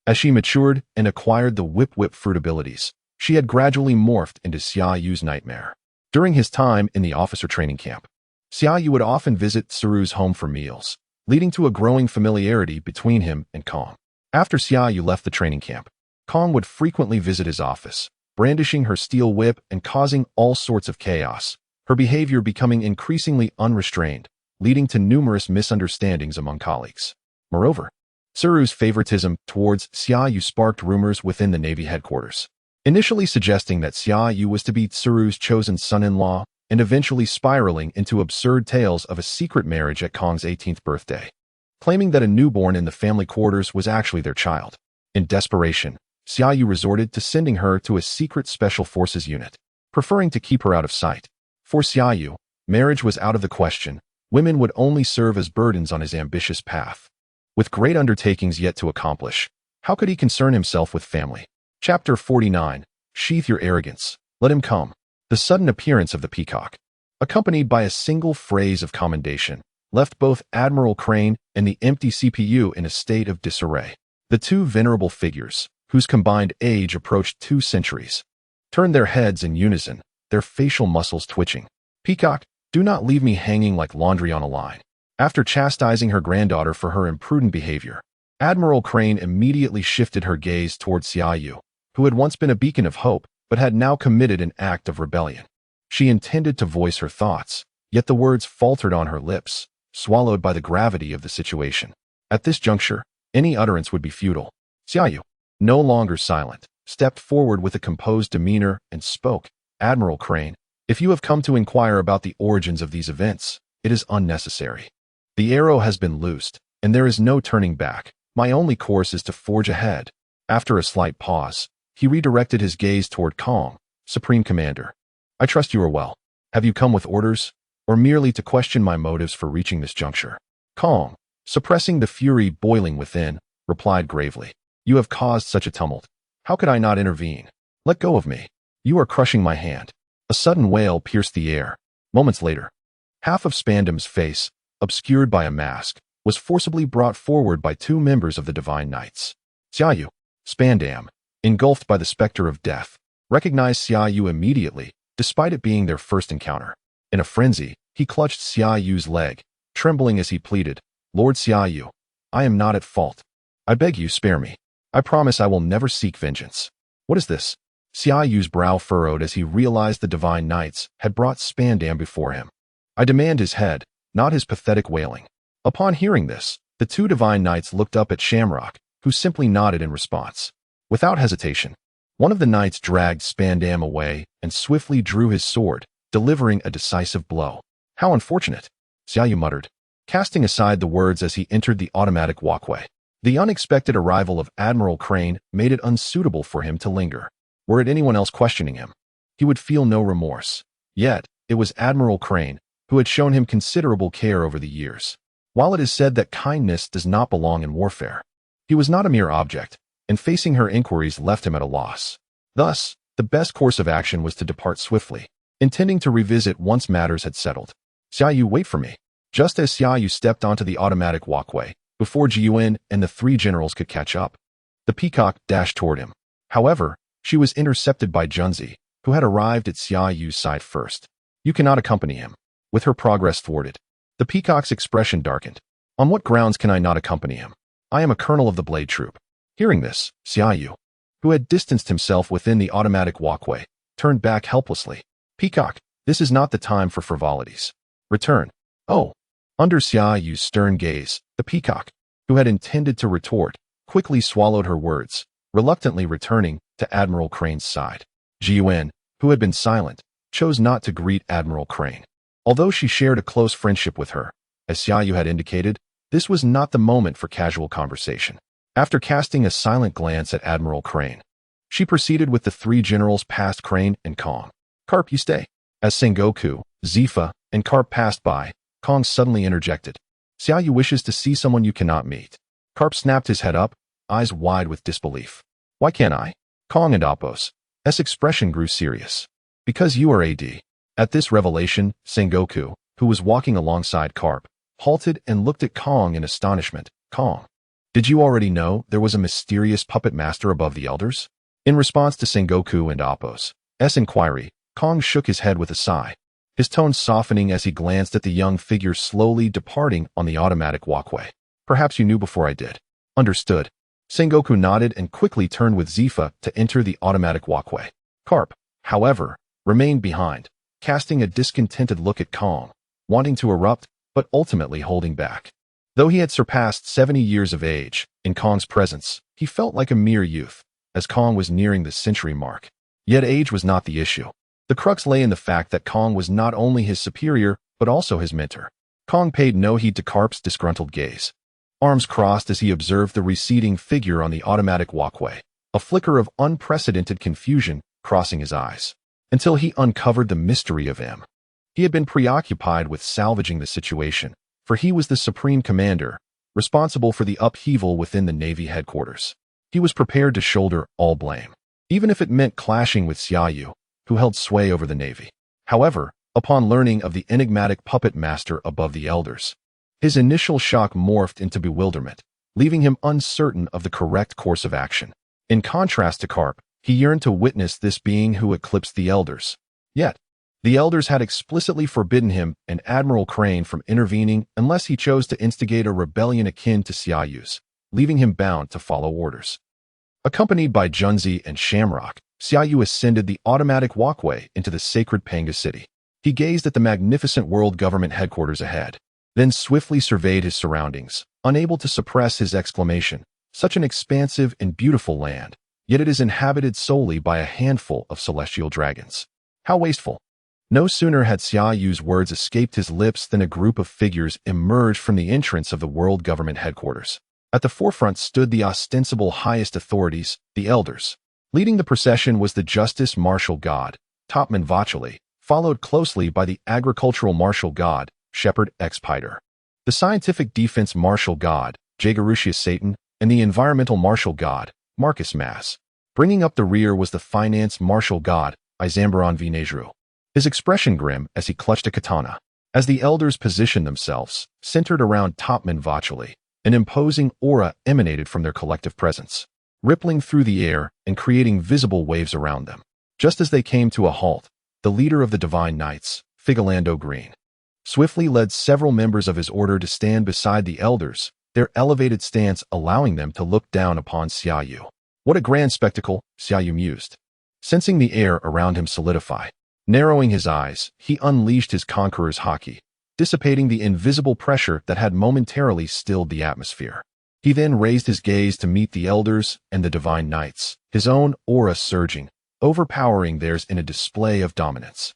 as she matured and acquired the whip fruit abilities, she had gradually morphed into Xiaoyu's nightmare. During his time in the officer training camp, Xiaoyu would often visit Tsuru's home for meals, leading to a growing familiarity between him and Kong. After Xiaoyu left the training camp, Kong would frequently visit his office, brandishing her steel whip and causing all sorts of chaos, her behavior becoming increasingly unrestrained, leading to numerous misunderstandings among colleagues. Moreover, Tsuru's favoritism towards Xiaoyu sparked rumors within the Navy headquarters, initially suggesting that Xiaoyu was to be Tsuru's chosen son-in-law and eventually spiraling into absurd tales of a secret marriage at Kong's 18th birthday, claiming that a newborn in the family quarters was actually their child. In desperation, Xiaoyu resorted to sending her to a secret special forces unit, preferring to keep her out of sight. For Xiaoyu, marriage was out of the question. Women would only serve as burdens on his ambitious path. With great undertakings yet to accomplish, how could he concern himself with family? Chapter 49. Sheath your arrogance. Let him come. The sudden appearance of the peacock, accompanied by a single phrase of commendation, left both Admiral Crane and the empty CPU in a state of disarray. The 2 venerable figures, whose combined age approached 2 centuries, turned their heads in unison, their facial muscles twitching. Peacock, do not leave me hanging like laundry on a line. After chastising her granddaughter for her imprudent behavior, Admiral Crane immediately shifted her gaze towards Xiaoyu, who had once been a beacon of hope but had now committed an act of rebellion. She intended to voice her thoughts, yet the words faltered on her lips, swallowed by the gravity of the situation. At this juncture, any utterance would be futile. Xiaoyu, no longer silent, stepped forward with a composed demeanor and spoke. Admiral Crane, if you have come to inquire about the origins of these events, it is unnecessary. The arrow has been loosed, and there is no turning back. My only course is to forge ahead. After a slight pause, he redirected his gaze toward Kong, Supreme Commander. I trust you are well. Have you come with orders, or merely to question my motives for reaching this juncture? Kong, suppressing the fury boiling within, replied gravely. You have caused such a tumult. How could I not intervene? Let go of me. You are crushing my hand. A sudden wail pierced the air. Moments later, half of Spandam's face, obscured by a mask, was forcibly brought forward by two members of the Divine Knights. Xiaoyu, Spandam, engulfed by the specter of death, recognized Xiaoyu immediately, despite it being their first encounter. In a frenzy, he clutched Xiaoyu's leg, trembling as he pleaded, "Lord Xiaoyu, I am not at fault. I beg you, spare me. I promise I will never seek vengeance." "What is this?" Xiaoyu's brow furrowed as he realized the Divine Knights had brought Spandam before him. "I demand his head, not his pathetic wailing." Upon hearing this, the two Divine Knights looked up at Shamrock, who simply nodded in response. Without hesitation, one of the knights dragged Spandam away and swiftly drew his sword, delivering a decisive blow. "How unfortunate," Xiaoyu muttered, casting aside the words as he entered the automatic walkway. The unexpected arrival of Admiral Crane made it unsuitable for him to linger. Were it anyone else questioning him, he would feel no remorse. Yet, it was Admiral Crane, who had shown him considerable care over the years. While it is said that kindness does not belong in warfare, he was not a mere object, and facing her inquiries left him at a loss. Thus, the best course of action was to depart swiftly, intending to revisit once matters had settled. "Xiaoyu, wait for me." Just as Xiaoyu stepped onto the automatic walkway, before Jiyuan and the three generals could catch up, the peacock dashed toward him. However, she was intercepted by Junzi, who had arrived at Xiaoyu's side first. "You cannot accompany him." With her progress thwarted, the peacock's expression darkened. "On what grounds can I not accompany him? I am a colonel of the Blade Troop." Hearing this, Xiaoyu, who had distanced himself within the automatic walkway, turned back helplessly. "Peacock, this is not the time for frivolities. Return." "Oh." Under Xiaoyu's stern gaze, the peacock, who had intended to retort, quickly swallowed her words, reluctantly returning to Admiral Crane's side. Jiyuan, who had been silent, chose not to greet Admiral Crane. Although she shared a close friendship with her, as Xiaoyu had indicated, this was not the moment for casual conversation. After casting a silent glance at Admiral Crane, she proceeded with the three generals past Crane and Kong. "Carp, you stay." As Sengoku, Zifa, and Carp passed by, Kong suddenly interjected. "Xiaoyu wishes to see someone you cannot meet." Carp snapped his head up, eyes wide with disbelief. "Why can't I?" Kong and Apos' expression grew serious. "Because you are AD." At this revelation, Sengoku, who was walking alongside Carp, halted and looked at Kong in astonishment. "Kong, did you already know there was a mysterious puppet master above the elders?" In response to Sengoku and Apos' inquiry, Kong shook his head with a sigh, his tone softening as he glanced at the young figure slowly departing on the automatic walkway. "Perhaps you knew before I did." "Understood." Sengoku nodded and quickly turned with Zifa to enter the automatic walkway. Carp, however, remained behind, casting a discontented look at Kong, wanting to erupt, but ultimately holding back. Though he had surpassed 70 years of age, in Kong's presence, he felt like a mere youth, as Kong was nearing the century mark. Yet age was not the issue. The crux lay in the fact that Kong was not only his superior, but also his mentor. Kong paid no heed to Carp's disgruntled gaze, arms crossed as he observed the receding figure on the automatic walkway, a flicker of unprecedented confusion crossing his eyes, until he uncovered the mystery of him. He had been preoccupied with salvaging the situation, for he was the supreme commander, responsible for the upheaval within the Navy headquarters. He was prepared to shoulder all blame, even if it meant clashing with Xiaoyu, who held sway over the Navy. However, upon learning of the enigmatic puppet master above the elders, his initial shock morphed into bewilderment, leaving him uncertain of the correct course of action. In contrast to Carp, he yearned to witness this being who eclipsed the elders. Yet, the elders had explicitly forbidden him and Admiral Crane from intervening unless he chose to instigate a rebellion akin to Xiaoyu's, leaving him bound to follow orders. Accompanied by Junzi and Shamrock, Xiaoyu ascended the automatic walkway into the sacred Panga city. He gazed at the magnificent world government headquarters ahead, then swiftly surveyed his surroundings, unable to suppress his exclamation. "Such an expansive and beautiful land, yet it is inhabited solely by a handful of celestial dragons. How wasteful." No sooner had Xiaoyu's words escaped his lips than a group of figures emerged from the entrance of the world government headquarters. At the forefront stood the ostensible highest authorities, the elders. Leading the procession was the Justice Marshal God, Topman Vachali, followed closely by the Agricultural Marshal God, Shepherd X. Piter, the Scientific Defense Marshal God, Jagarutius Satan, and the Environmental Marshal God, Marcus Mass. Bringing up the rear was the Finance Marshal God, Izambaron V. Nejru. his expression grim as he clutched a katana. As the elders positioned themselves, centered around Topman Vachali, an imposing aura emanated from their collective presence, rippling through the air and creating visible waves around them. Just as they came to a halt, the leader of the Divine Knights, Figolando Green, swiftly led several members of his order to stand beside the elders, their elevated stance allowing them to look down upon Xiaoyu. What a grand spectacle, Xiaoyu mused. Sensing the air around him solidify, narrowing his eyes, he unleashed his conqueror's haki, dissipating the invisible pressure that had momentarily stilled the atmosphere. He then raised his gaze to meet the elders and the Divine Knights, his own aura surging, overpowering theirs in a display of dominance.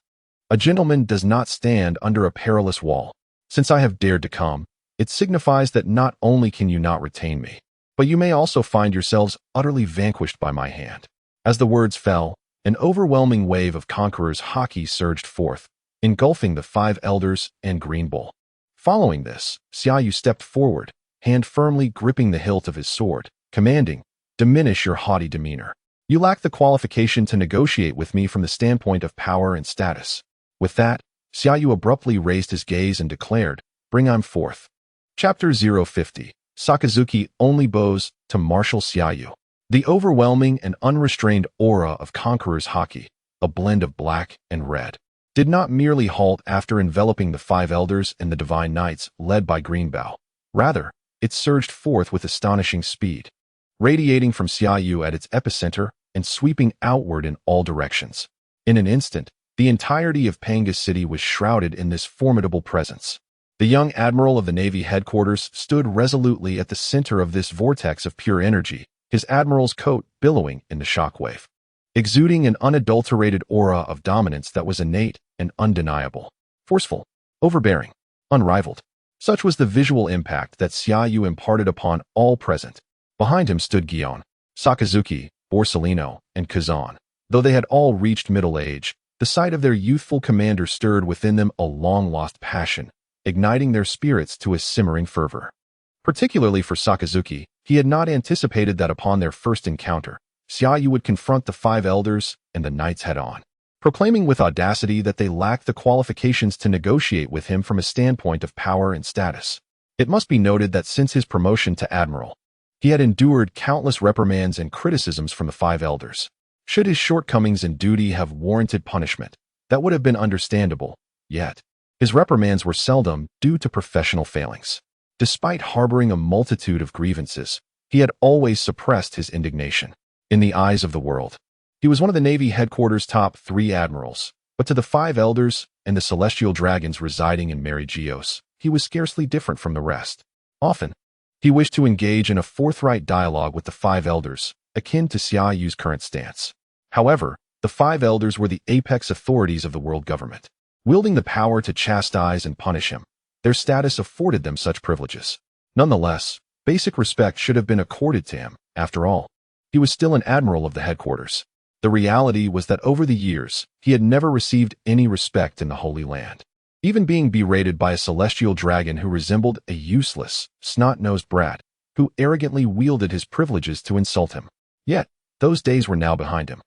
A gentleman does not stand under a perilous wall. Since I have dared to come, it signifies that not only can you not retain me, but you may also find yourselves utterly vanquished by my hand. As the words fell, an overwhelming wave of conquerors' haki surged forth, engulfing the 5 elders and Green Bull. Following this, Xiaoyu stepped forward, hand firmly gripping the hilt of his sword, commanding, "Diminish your haughty demeanor. You lack the qualification to negotiate with me from the standpoint of power and status." With that, Xiaoyu abruptly raised his gaze and declared, "Bring him forth." Chapter 050. Sakazuki only bows to Marshal Xiaoyu. The overwhelming and unrestrained aura of Conqueror's haki, a blend of black and red, did not merely halt after enveloping the 5 elders and the Divine Knights led by Greenbow. Rather, it surged forth with astonishing speed, radiating from Xiaoyu at its epicenter and sweeping outward in all directions. In an instant, the entirety of Pangus City was shrouded in this formidable presence. The young admiral of the Navy headquarters stood resolutely at the center of this vortex of pure energy, his admiral's coat billowing in the shockwave, exuding an unadulterated aura of dominance that was innate and undeniable, forceful, overbearing, unrivaled. Such was the visual impact that Xiaoyu imparted upon all present. Behind him stood Gion, Sakazuki, Borsellino, and Kazan. Though they had all reached middle age, the sight of their youthful commander stirred within them a long-lost passion, igniting their spirits to a simmering fervor. Particularly for Sakazuki, he had not anticipated that upon their first encounter, Xiaoyu would confront the 5 elders and the knights head-on, proclaiming with audacity that they lacked the qualifications to negotiate with him from a standpoint of power and status. It must be noted that since his promotion to admiral, he had endured countless reprimands and criticisms from the 5 elders. Should his shortcomings in duty have warranted punishment, that would have been understandable, yet his reprimands were seldom due to professional failings. Despite harboring a multitude of grievances, he had always suppressed his indignation. In the eyes of the world, he was one of the Navy headquarters' top 3 admirals, but to the 5 elders and the celestial dragons residing in Mary Geos, he was scarcely different from the rest. Often, he wished to engage in a forthright dialogue with the 5 elders, akin to Xiaoyu's current stance. However, the 5 elders were the apex authorities of the world government, wielding the power to chastise and punish him. Their status afforded them such privileges. Nonetheless, basic respect should have been accorded to him. After all, he was still an admiral of the headquarters. The reality was that over the years, he had never received any respect in the Holy Land, even being berated by a celestial dragon who resembled a useless, snot-nosed brat who arrogantly wielded his privileges to insult him. Yet, those days were now behind him.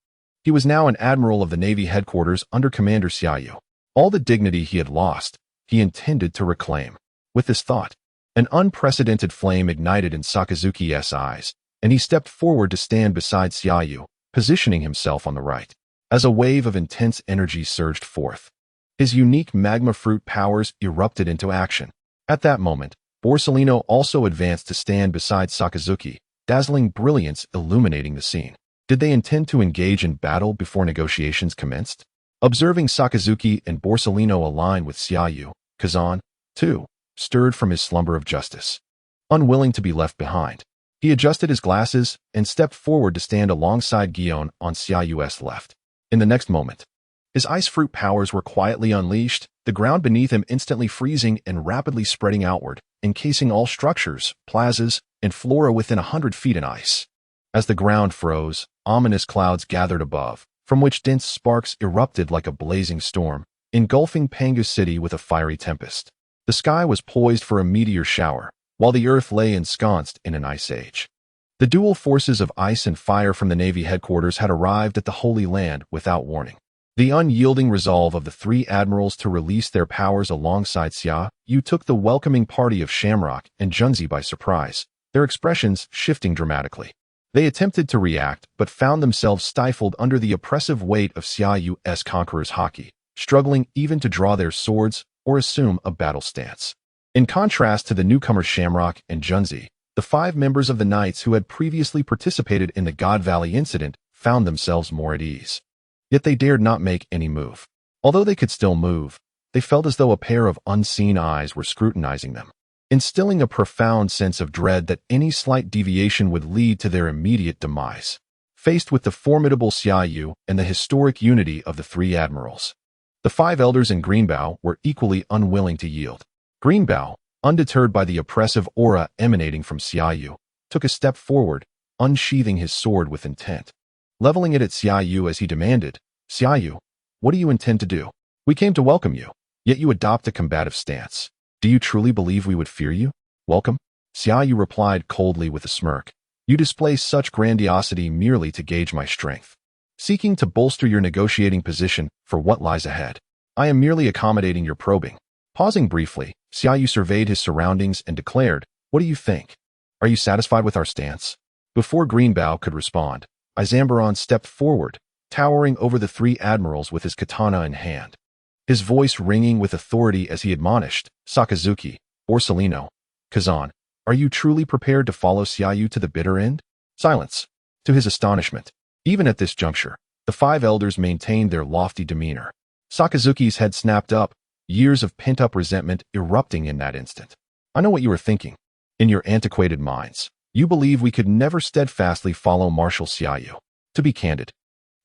He was now an admiral of the Navy headquarters under Commander Xiaoyu. All the dignity he had lost, he intended to reclaim. With this thought, an unprecedented flame ignited in Sakazuki's eyes, and he stepped forward to stand beside Xiaoyu, positioning himself on the right. As a wave of intense energy surged forth, his unique magma fruit powers erupted into action. At that moment, Borsellino also advanced to stand beside Sakazuki, dazzling brilliance illuminating the scene. Did they intend to engage in battle before negotiations commenced? Observing Sakazuki and Borsellino align with Xiaoyu, Kazan, too, stirred from his slumber of justice. Unwilling to be left behind, he adjusted his glasses and stepped forward to stand alongside Gion on Xiaoyu's left. In the next moment, his ice fruit powers were quietly unleashed, the ground beneath him instantly freezing and rapidly spreading outward, encasing all structures, plazas, and flora within 100 feet in ice. As the ground froze, ominous clouds gathered above, from which dense sparks erupted like a blazing storm, engulfing Pangus City with a fiery tempest. The sky was poised for a meteor shower, while the earth lay ensconced in an ice age. The dual forces of ice and fire from the Navy headquarters had arrived at the Holy Land without warning. The unyielding resolve of the three admirals to release their powers alongside Xia Yu took the welcoming party of Shamrock and Junzi by surprise, their expressions shifting dramatically. They attempted to react, but found themselves stifled under the oppressive weight of Xia Yu's conqueror's haki, struggling even to draw their swords or assume a battle stance. In contrast to the newcomers Shamrock and Junzi, the 5 members of the Knights who had previously participated in the God Valley incident found themselves more at ease. Yet they dared not make any move. Although they could still move, they felt as though a pair of unseen eyes were scrutinizing them, instilling a profound sense of dread that any slight deviation would lead to their immediate demise. Faced with the formidable Xia Yu and the historic unity of the 3 admirals, the 5 elders in Greenbow were equally unwilling to yield. Greenbow, undeterred by the oppressive aura emanating from Xia Yu, took a step forward, unsheathing his sword with intent. Leveling it at Xia Yu as he demanded, "Xia Yu, what do you intend to do? We came to welcome you, yet you adopt a combative stance. Do you truly believe we would fear you? Welcome?" Xia Yu replied coldly with a smirk. "You display such grandiosity merely to gauge my strength, seeking to bolster your negotiating position for what lies ahead. I am merely accommodating your probing." Pausing briefly, Xia Yu surveyed his surroundings and declared, "What do you think? Are you satisfied with our stance?" Before Greenbow could respond, Izambaron stepped forward, towering over the 3 admirals with his katana in hand. His voice ringing with authority as he admonished, "Sakazuki, Borsellino, Kazan, are you truly prepared to follow Xia Yu to the bitter end?" Silence. To his astonishment, even at this juncture, the 5 elders maintained their lofty demeanor. Sakazuki's head snapped up, years of pent-up resentment erupting in that instant. "I know what you are thinking. In your antiquated minds, you believe we could never steadfastly follow Marshal Xia Yu. To be candid,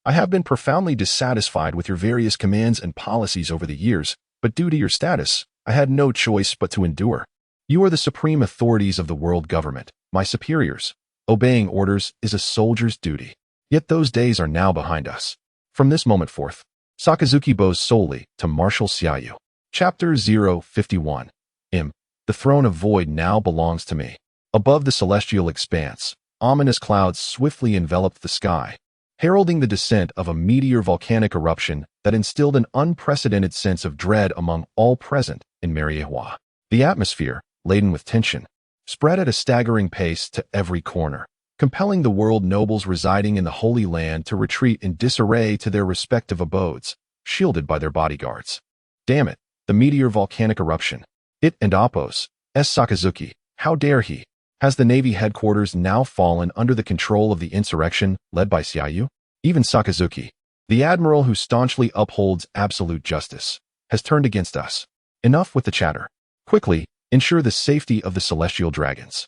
I have been profoundly dissatisfied with your various commands and policies over the years, but due to your status, I had no choice but to endure. You are the supreme authorities of the world government, my superiors. Obeying orders is a soldier's duty. Yet those days are now behind us. From this moment forth, Sakazuki bows solely to Marshal Xia Yu." Chapter 051. The throne of void now belongs to me. Above the celestial expanse, ominous clouds swiftly enveloped the sky, heralding the descent of a meteor volcanic eruption that instilled an unprecedented sense of dread among all present in Mariehua. The atmosphere, laden with tension, spread at a staggering pace to every corner, compelling the world nobles residing in the Holy Land to retreat in disarray to their respective abodes, shielded by their bodyguards. Damn it, the meteor volcanic eruption. It and Appos, Sakazuki, how dare he? Has the Navy headquarters now fallen under the control of the insurrection led by Xia Yu? Even Sakazuki, the admiral who staunchly upholds absolute justice, has turned against us. Enough with the chatter. Quickly, ensure the safety of the celestial dragons.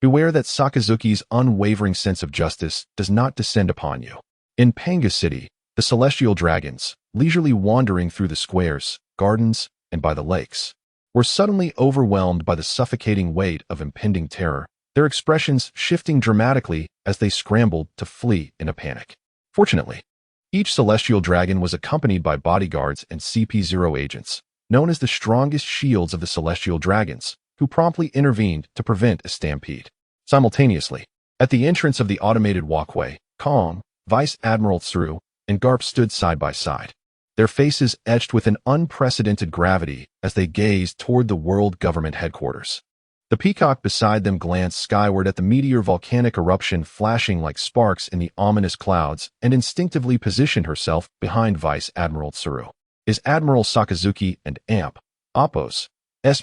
Beware that Sakazuki's unwavering sense of justice does not descend upon you. In Panga City, the celestial dragons, leisurely wandering through the squares, gardens, and by the lakes, were suddenly overwhelmed by the suffocating weight of impending terror, their expressions shifting dramatically as they scrambled to flee in a panic. Fortunately, each celestial dragon was accompanied by bodyguards and CP0 agents, known as the strongest shields of the celestial dragons, who promptly intervened to prevent a stampede. Simultaneously, at the entrance of the automated walkway, Kong, Vice Admiral Tsuru, and Garp stood side by side, their faces etched with an unprecedented gravity as they gazed toward the world government headquarters. The peacock beside them glanced skyward at the meteor volcanic eruption flashing like sparks in the ominous clouds and instinctively positioned herself behind Vice Admiral Tsuru. Is Admiral Sakazuki and Appos'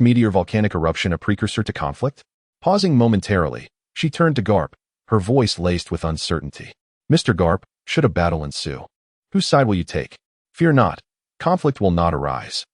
meteor volcanic eruption a precursor to conflict? Pausing momentarily, she turned to Garp, her voice laced with uncertainty. "Mr. Garp, should a battle ensue, whose side will you take? Fear not, conflict will not arise."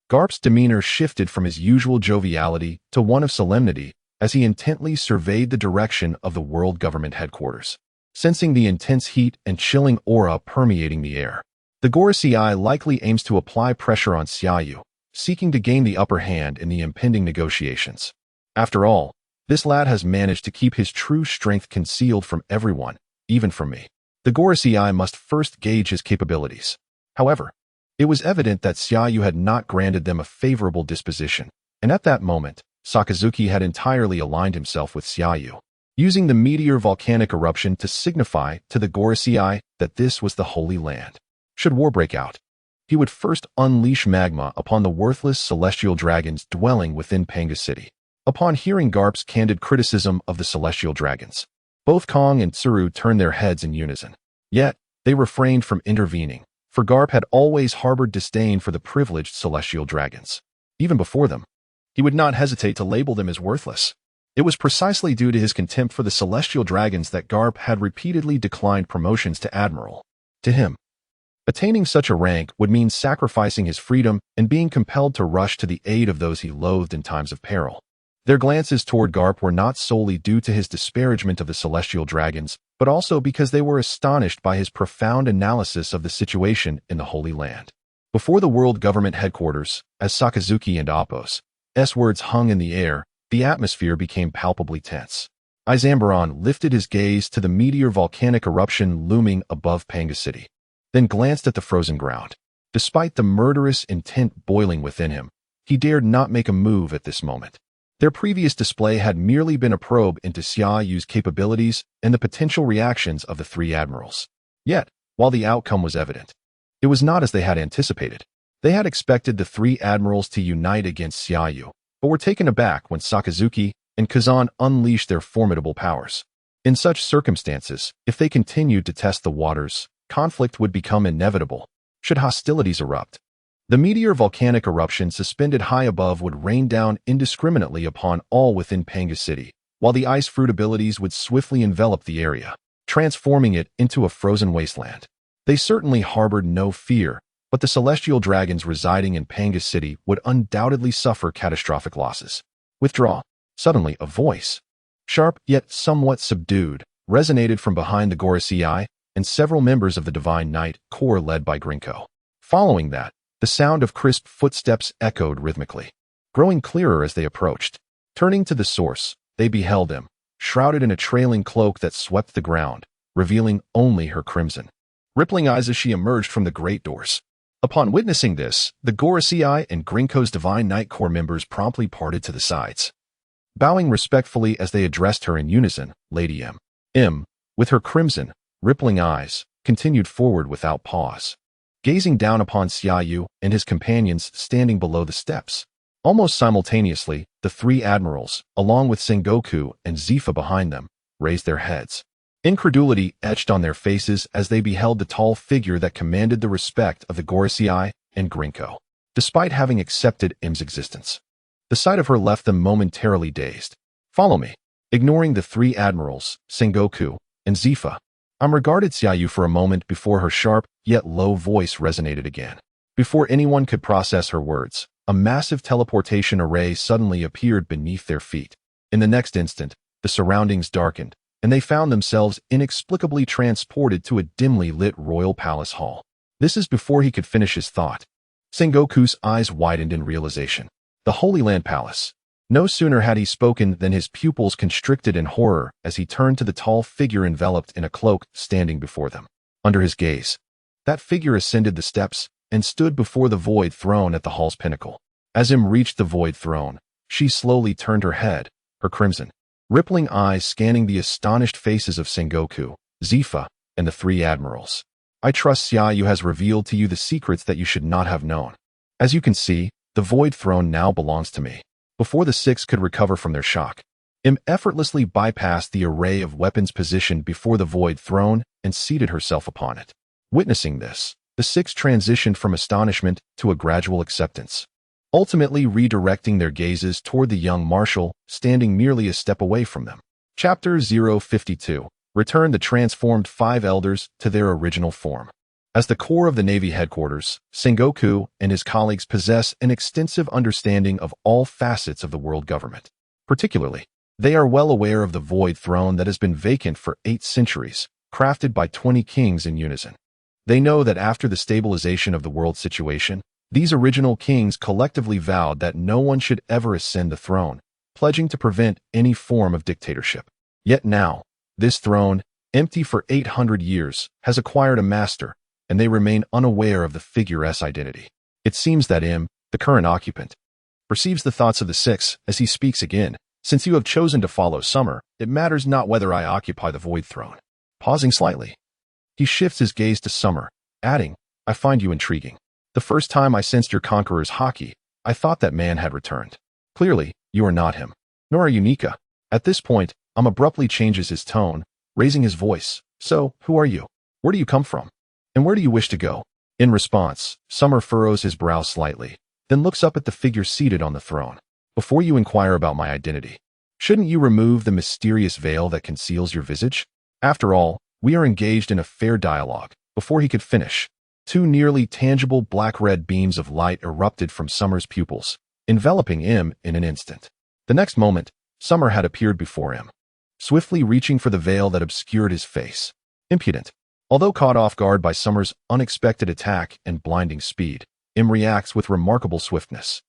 Garp's demeanor shifted from his usual joviality to one of solemnity as he intently surveyed the direction of the world government headquarters. Sensing the intense heat and chilling aura permeating the air, the Gorosei likely aims to apply pressure on Xia Yu, seeking to gain the upper hand in the impending negotiations. After all, this lad has managed to keep his true strength concealed from everyone, even from me. The Gorosei must first gauge his capabilities. However, it was evident that Xia Yu had not granted them a favorable disposition, and at that moment, Sakazuki had entirely aligned himself with Xia Yu, using the meteor volcanic eruption to signify to the Gorosei that this was the Holy Land. Should war break out, he would first unleash magma upon the worthless celestial dragons dwelling within Panga City. Upon hearing Garp's candid criticism of the celestial dragons, both Kong and Tsuru turned their heads in unison. Yet, they refrained from intervening, for Garp had always harbored disdain for the privileged celestial dragons. Even before them, he would not hesitate to label them as worthless. It was precisely due to his contempt for the celestial dragons that Garp had repeatedly declined promotions to admiral. To him, attaining such a rank would mean sacrificing his freedom and being compelled to rush to the aid of those he loathed in times of peril. Their glances toward Garp were not solely due to his disparagement of the celestial dragons, but also because they were astonished by his profound analysis of the situation in the Holy Land. Before the World Government Headquarters, as Sakazuki and Appo's words hung in the air, the atmosphere became palpably tense. Izambaron lifted his gaze to the meteor volcanic eruption looming above Panga City, then glanced at the frozen ground. Despite the murderous intent boiling within him, he dared not make a move at this moment. Their previous display had merely been a probe into Xia Yu's capabilities and the potential reactions of the three admirals. Yet, while the outcome was evident, it was not as they had anticipated. They had expected the three admirals to unite against Xia Yu, but were taken aback when Sakazuki and Kazan unleashed their formidable powers. In such circumstances, if they continued to test the waters, conflict would become inevitable, should hostilities erupt. The meteor volcanic eruption suspended high above would rain down indiscriminately upon all within Panga City, while the ice fruit abilities would swiftly envelop the area, transforming it into a frozen wasteland. They certainly harbored no fear, but the celestial dragons residing in Panga City would undoubtedly suffer catastrophic losses. Withdraw. Suddenly, a voice, sharp yet somewhat subdued, resonated from behind the Gorosei and several members of the Divine Knight Corps led by Grinko. Following that, the sound of crisp footsteps echoed rhythmically, growing clearer as they approached. Turning to the source, they beheld him, shrouded in a trailing cloak that swept the ground, revealing only her crimson, rippling eyes as she emerged from the great doors. Upon witnessing this, the Gorosei and Grinko's Divine Knight Corps members promptly parted to the sides, bowing respectfully as they addressed her in unison. Lady M, with her crimson, rippling eyes, continued forward without pause, gazing down upon Xia Yu and his companions standing below the steps. Almost simultaneously, the three admirals, along with Sengoku and Zifa behind them, raised their heads. Incredulity etched on their faces as they beheld the tall figure that commanded the respect of the Gorosei and Grinko. Despite having accepted M's existence, the sight of her left them momentarily dazed. Follow me. Ignoring the three admirals, Sengoku and Zifa, regarded Xia Yu for a moment before her sharp, yet low voice resonated again. Before anyone could process her words, a massive teleportation array suddenly appeared beneath their feet. In the next instant, the surroundings darkened, and they found themselves inexplicably transported to a dimly lit royal palace hall. This is before he could finish his thought. Sengoku's eyes widened in realization. The Holy Land Palace. No sooner had he spoken than his pupils constricted in horror as he turned to the tall figure enveloped in a cloak standing before them. Under his gaze, that figure ascended the steps and stood before the void throne at the hall's pinnacle. As Im reached the void throne, she slowly turned her head, her crimson, rippling eyes scanning the astonished faces of Sengoku, Zifa, and the three admirals. I trust Xia Yu has revealed to you the secrets that you should not have known. As you can see, the void throne now belongs to me. Before the six could recover from their shock, Im effortlessly bypassed the array of weapons positioned before the void throne and seated herself upon it. Witnessing this, the six transitioned from astonishment to a gradual acceptance, ultimately redirecting their gazes toward the young Marshal standing merely a step away from them. Chapter 052. Return the transformed five elders to their original form. As the core of the Navy headquarters, Sengoku and his colleagues possess an extensive understanding of all facets of the world government. Particularly, they are well aware of the void throne that has been vacant for 8 centuries, crafted by 20 kings in unison. They know that after the stabilization of the world situation, these original kings collectively vowed that no one should ever ascend the throne, pledging to prevent any form of dictatorship. Yet now, this throne, empty for 800 years, has acquired a master, and they remain unaware of the figure's identity. It seems that Im, the current occupant, perceives the thoughts of the six as he speaks again. Since you have chosen to follow Summer, it matters not whether I occupy the void throne. Pausing slightly, he shifts his gaze to Summer, adding, I find you intriguing. The first time I sensed your conqueror's haki, I thought that man had returned. Clearly, you are not him. Nor are you Nika. At this point, abruptly changes his tone, raising his voice. So, who are you? Where do you come from? And where do you wish to go? In response, Summer furrows his brow slightly, then looks up at the figure seated on the throne. Before you inquire about my identity, shouldn't you remove the mysterious veil that conceals your visage? After all, we are engaged in a fair dialogue. Before he could finish, two nearly tangible black-red beams of light erupted from Summer's pupils, enveloping him in an instant. The next moment, Summer had appeared before him, swiftly reaching for the veil that obscured his face. Impudent. Although caught off guard by Summer's unexpected attack and blinding speed, Im reacts with remarkable swiftness.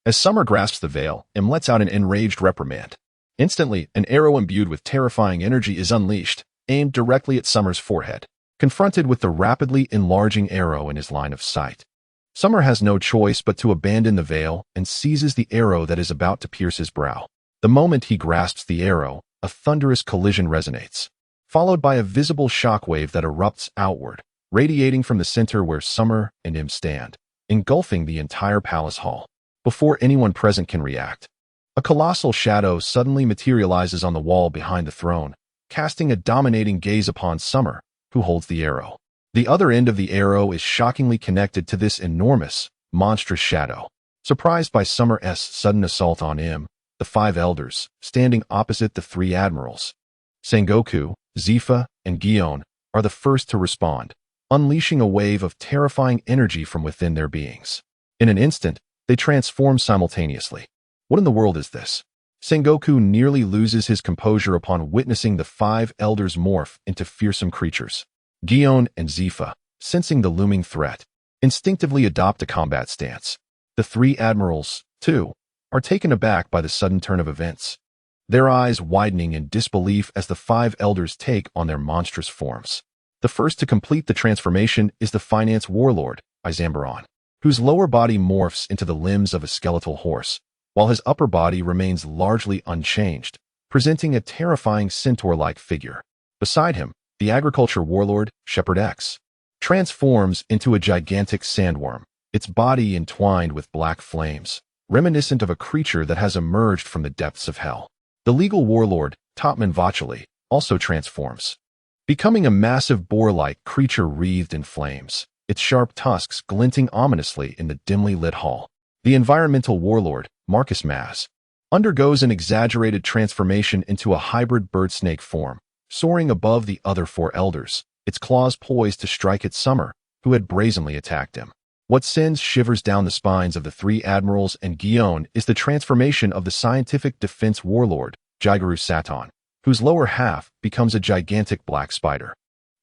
As Summer grasps the veil, Im lets out an enraged reprimand. Instantly, an arrow imbued with terrifying energy is unleashed, aimed directly at Summer's forehead. Confronted with the rapidly enlarging arrow in his line of sight, Summer has no choice but to abandon the veil and seizes the arrow that is about to pierce his brow. The moment he grasps the arrow, a thunderous collision resonates, followed by a visible shockwave that erupts outward, radiating from the center where Summer and Im stand, engulfing the entire palace hall. Before anyone present can react, a colossal shadow suddenly materializes on the wall behind the throne, casting a dominating gaze upon Summer, who holds the arrow. The other end of the arrow is shockingly connected to this enormous, monstrous shadow. Surprised by Summer's sudden assault on Im, the five elders, standing opposite the three admirals, Sengoku, Zifa, and Gion, are the first to respond, unleashing a wave of terrifying energy from within their beings. In an instant, they transform simultaneously. What in the world is this? Sengoku nearly loses his composure upon witnessing the five elders morph into fearsome creatures. Gion and Zifa, sensing the looming threat, instinctively adopt a combat stance. The three admirals, too, are taken aback by the sudden turn of events, their eyes widening in disbelief as the five elders take on their monstrous forms. The first to complete the transformation is the finance warlord, Izambaron, whose lower body morphs into the limbs of a skeletal horse, while his upper body remains largely unchanged, presenting a terrifying centaur-like figure. Beside him, the agriculture warlord, Shepherd X, transforms into a gigantic sandworm, its body entwined with black flames, reminiscent of a creature that has emerged from the depths of hell. The legal warlord, Topman Vachali, also transforms, becoming a massive boar-like creature wreathed in flames, its sharp tusks glinting ominously in the dimly lit hall. The environmental warlord, Marcus Maz, undergoes an exaggerated transformation into a hybrid bird-snake form, soaring above the other four elders, its claws poised to strike at Summer, who had brazenly attacked him. What sends shivers down the spines of the three admirals and Gion is the transformation of the scientific defense warlord, Jiguru Saton, whose lower half becomes a gigantic black spider,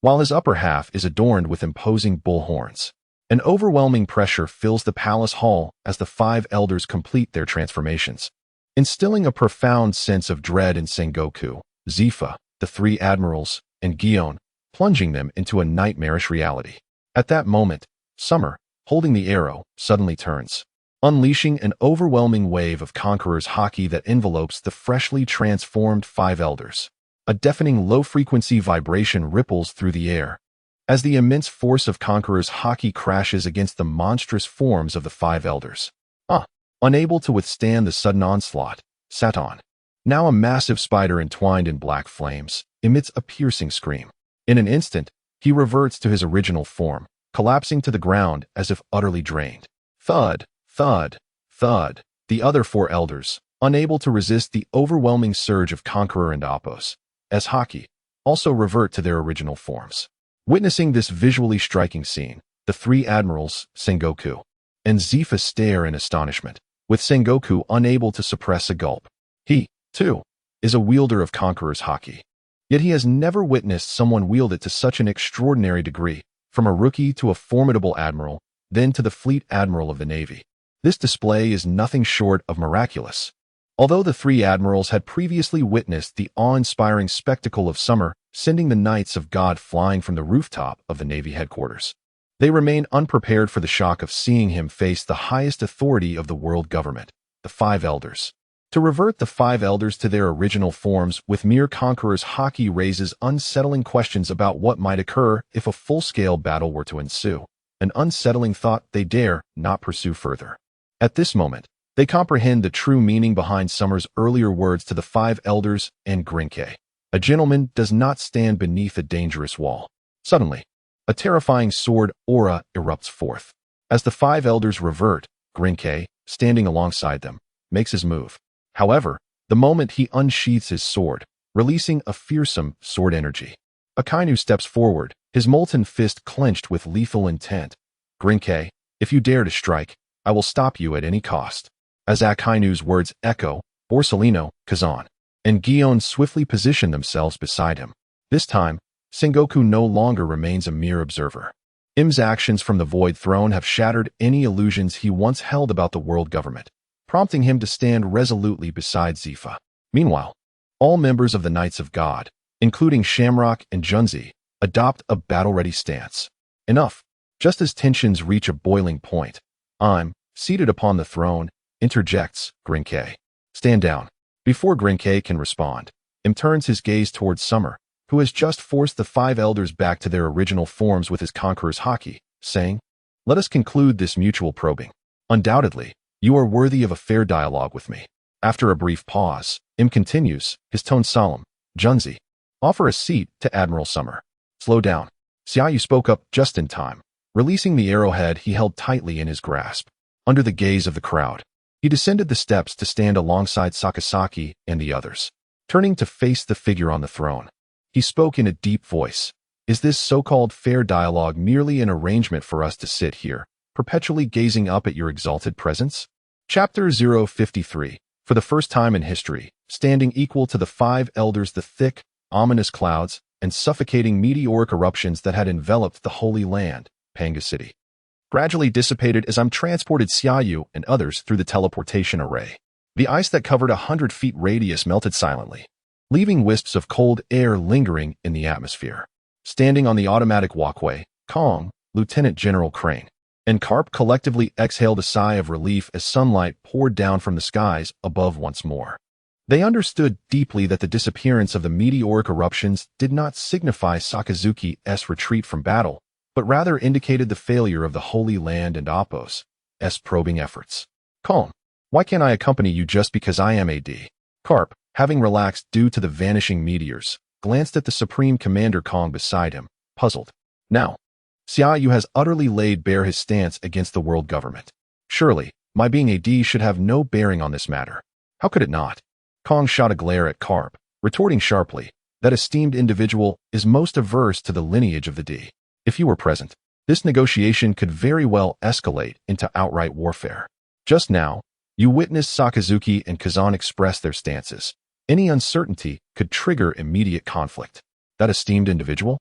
while his upper half is adorned with imposing bull horns. An overwhelming pressure fills the palace hall as the five elders complete their transformations, instilling a profound sense of dread in Sengoku, Zifa, the three admirals, and Gion, plunging them into a nightmarish reality. At that moment, Summer, holding the arrow, suddenly turns, unleashing an overwhelming wave of Conqueror's haki that envelopes the freshly transformed five elders. A deafening low-frequency vibration ripples through the air, as the immense force of Conqueror's haki crashes against the monstrous forms of the five elders. Unable to withstand the sudden onslaught, Saton, now a massive spider entwined in black flames, emits a piercing scream. In an instant, he reverts to his original form, collapsing to the ground as if utterly drained. Thud, thud, thud. The other four elders, unable to resist the overwhelming surge of Conqueror and Appos, as haki, also revert to their original forms. Witnessing this visually striking scene, the three admirals, Sengoku, and Zifa stare in astonishment, with Sengoku unable to suppress a gulp. He, too, is a wielder of Conqueror's haki. Yet he has never witnessed someone wield it to such an extraordinary degree, from a rookie to a formidable admiral, then to the fleet admiral of the Navy. This display is nothing short of miraculous. Although the three admirals had previously witnessed the awe-inspiring spectacle of Summer sending the Knights of God flying from the rooftop of the Navy headquarters, they remain unprepared for the shock of seeing him face the highest authority of the world government, the five elders. To revert the five elders to their original forms with mere Conqueror's haki raises unsettling questions about what might occur if a full-scale battle were to ensue. an unsettling thought they dare not pursue further. At this moment, they comprehend the true meaning behind Summer's earlier words to the five elders and Grinke. A gentleman does not stand beneath a dangerous wall. Suddenly, a terrifying sword aura erupts forth. As the five elders revert, Grinke, standing alongside them, makes his move. However, the moment he unsheaths his sword, releasing a fearsome sword energy, Akainu steps forward, his molten fist clenched with lethal intent. Grinke, if you dare to strike, I will stop you at any cost. As Akainu's words echo, Borsellino, Kazan, and Gion swiftly position themselves beside him. This time, Sengoku no longer remains a mere observer. Im's actions from the Void Throne have shattered any illusions he once held about the world government, prompting him to stand resolutely beside Zifa. Meanwhile, all members of the Knights of God, including Shamrock and Junzi, adopt a battle-ready stance. Enough. Just as tensions reach a boiling point, I'm, seated upon the throne, interjects Grinke. Stand down. Before Grinke can respond, Im turns his gaze towards Summer, who has just forced the five elders back to their original forms with his conqueror's haki, saying, let us conclude this mutual probing. Undoubtedly, you are worthy of a fair dialogue with me. After a brief pause, Im continues, his tone solemn. Junzi, offer a seat to Admiral Summer. Slow down. Xiaoyu spoke up just in time, releasing the arrowhead he held tightly in his grasp. Under the gaze of the crowd, he descended the steps to stand alongside Sakasaki and the others. Turning to face the figure on the throne, he spoke in a deep voice. Is this so-called fair dialogue merely an arrangement for us to sit here, perpetually gazing up at your exalted presence? Chapter 053. For the first time in history, standing equal to the five elders, the thick, ominous clouds and suffocating meteoric eruptions that had enveloped the Holy Land, Panga City, gradually dissipated as I'm transported Xiaoyu and others through the teleportation array. The ice that covered 100 feet radius melted silently, leaving wisps of cold air lingering in the atmosphere. Standing on the automatic walkway, Kong, Lieutenant General Crane, and Carp collectively exhaled a sigh of relief as sunlight poured down from the skies above once more. They understood deeply that the disappearance of the meteoric eruptions did not signify Sakazuki's retreat from battle, but rather indicated the failure of the Holy Land and Appo's probing efforts. Calm. Why can't I accompany you just because I am AD? Carp, having relaxed due to the vanishing meteors, glanced at the Supreme Commander Kong beside him, puzzled. Now, Xiaoyu has utterly laid bare his stance against the world government. Surely, my being AD should have no bearing on this matter. How could it not? Kong shot a glare at Carp, retorting sharply, that esteemed individual is most averse to the lineage of the D. If you were present, this negotiation could very well escalate into outright warfare. Just now, you witnessed Sakazuki and Kazan express their stances. Any uncertainty could trigger immediate conflict. That esteemed individual?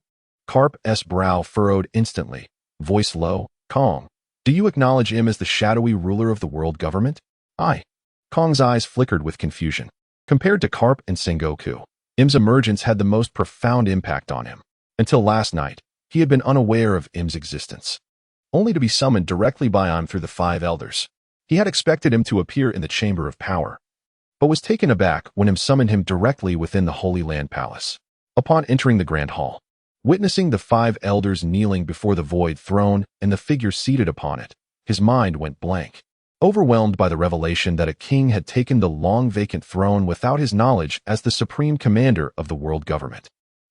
Carp's brow furrowed instantly, voice low. Kong, do you acknowledge him as the shadowy ruler of the world government? Aye. Kong's eyes flickered with confusion. Compared to Carp and Sengoku, Im's emergence had the most profound impact on him. Until last night, he had been unaware of Im's existence, only to be summoned directly by Im through the five elders. He had expected him to appear in the Chamber of Power, but was taken aback when Im summoned him directly within the Holy Land Palace. Upon entering the Grand Hall, witnessing the five elders kneeling before the Void Throne and the figure seated upon it, his mind went blank. Overwhelmed by the revelation that a king had taken the long-vacant throne without his knowledge as the supreme commander of the world government.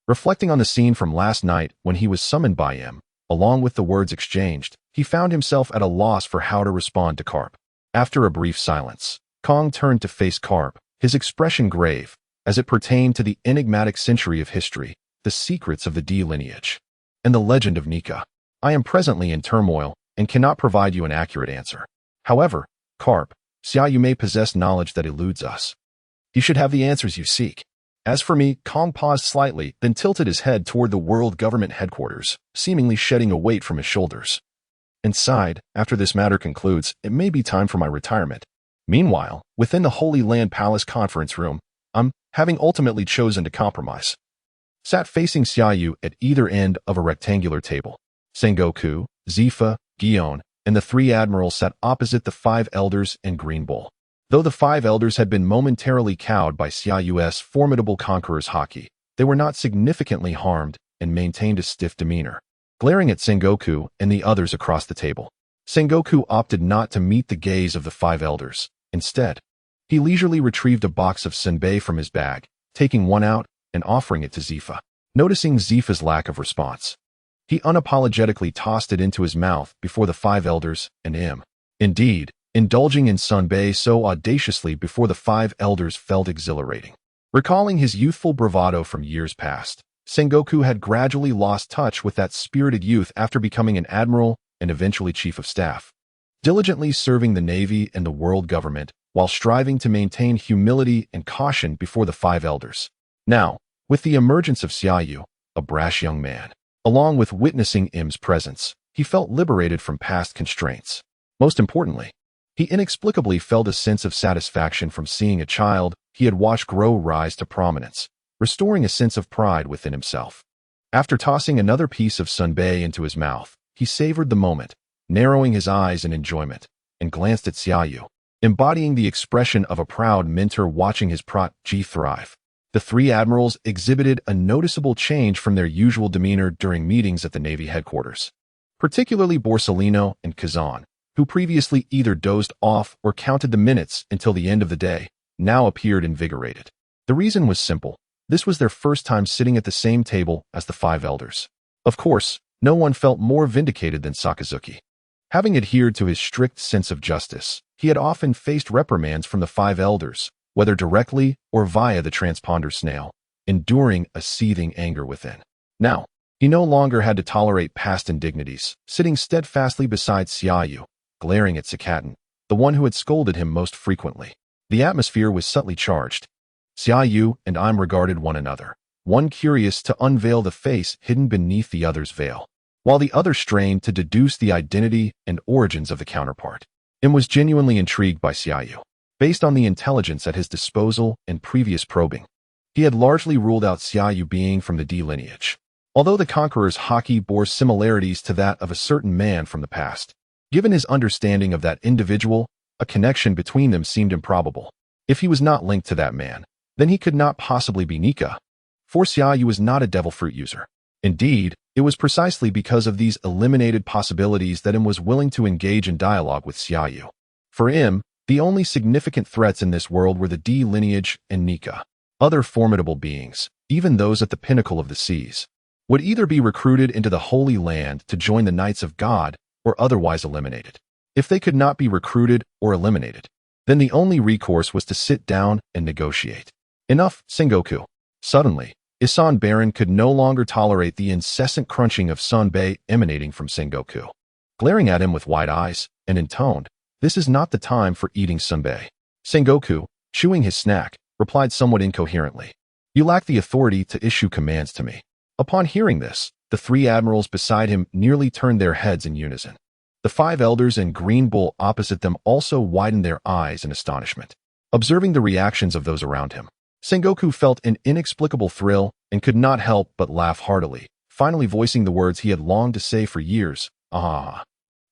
Reflecting on the scene from last night when he was summoned by him, along with the words exchanged, he found himself at a loss for how to respond to Carp. After a brief silence, Kong turned to face Carp, his expression grave, as it pertained to the enigmatic century of history, the secrets of the D lineage, and the legend of Nika. I am presently in turmoil and cannot provide you an accurate answer. However, Carp, Xiaoyu may possess knowledge that eludes us. You should have the answers you seek. As for me, Kong paused slightly, then tilted his head toward the world government headquarters, seemingly shedding a weight from his shoulders, and sighed. After this matter concludes, it may be time for my retirement. Meanwhile, within the Holy Land Palace conference room, having ultimately chosen to compromise, sat facing Xiaoyu at either end of a rectangular table. Sengoku, Zifa, Gion, and the three admirals sat opposite the five elders and Green Bull. Though the five elders had been momentarily cowed by Xiaoyu's formidable conqueror's haki, they were not significantly harmed and maintained a stiff demeanor. glaring at Sengoku and the others across the table. Sengoku opted not to meet the gaze of the five elders. Instead, he leisurely retrieved a box of senbei from his bag, taking one out and offering it to Zifa. Noticing Zifa's lack of response, he unapologetically tossed it into his mouth before the five elders and him. Indeed, indulging in senbei so audaciously before the five elders felt exhilarating. Recalling his youthful bravado from years past, Sengoku had gradually lost touch with that spirited youth after becoming an admiral and eventually chief of staff, diligently serving the navy and the world government while striving to maintain humility and caution before the five elders. Now, with the emergence of Xiaoyu, a brash young man, along with witnessing Im's presence, he felt liberated from past constraints. Most importantly, he inexplicably felt a sense of satisfaction from seeing a child he had watched grow rise to prominence, restoring a sense of pride within himself. After tossing another piece of senbei into his mouth, he savored the moment, narrowing his eyes in enjoyment, and glanced at Xiaoyu, embodying the expression of a proud mentor watching his protege thrive. The three admirals exhibited a noticeable change from their usual demeanor during meetings at the Navy headquarters. Particularly Borsellino and Kazan, who previously either dozed off or counted the minutes until the end of the day, now appeared invigorated. The reason was simple. This was their first time sitting at the same table as the five elders. Of course, no one felt more vindicated than Sakazuki. Having adhered to his strict sense of justice, he had often faced reprimands from the five elders, whether directly or via the transponder snail, enduring a seething anger within. Now, he no longer had to tolerate past indignities, sitting steadfastly beside Xiaoyu, glaring at Sakaten, the one who had scolded him most frequently. The atmosphere was subtly charged. Xiaoyu and Im regarded one another, one curious to unveil the face hidden beneath the other's veil, while the other strained to deduce the identity and origins of the counterpart. Im was genuinely intrigued by Xiaoyu. Based on the intelligence at his disposal and previous probing, he had largely ruled out Xiaoyu being from the D lineage, although the Conqueror's haki bore similarities to that of a certain man from the past. Given his understanding of that individual, a connection between them seemed improbable. If he was not linked to that man, then he could not possibly be Nika, for Xiaoyu was not a devil fruit user. Indeed, it was precisely because of these eliminated possibilities that Im was willing to engage in dialogue with Xiaoyu. For Im, the only significant threats in this world were the D lineage and Nika. Other formidable beings, even those at the pinnacle of the seas, would either be recruited into the Holy Land to join the Knights of God or otherwise eliminated. If they could not be recruited or eliminated, then the only recourse was to sit down and negotiate. Enough, Sengoku. Suddenly, Isan Baron could no longer tolerate the incessant crunching of senbei emanating from Sengoku. Glaring at him with wide eyes, and intoned, "This is not the time for eating senbei." Sengoku, chewing his snack, replied somewhat incoherently, "You lack the authority to issue commands to me." Upon hearing this, the three admirals beside him nearly turned their heads in unison. The five elders and Green Bull opposite them also widened their eyes in astonishment, observing the reactions of those around him. Sengoku felt an inexplicable thrill and could not help but laugh heartily, finally voicing the words he had longed to say for years, "Ah."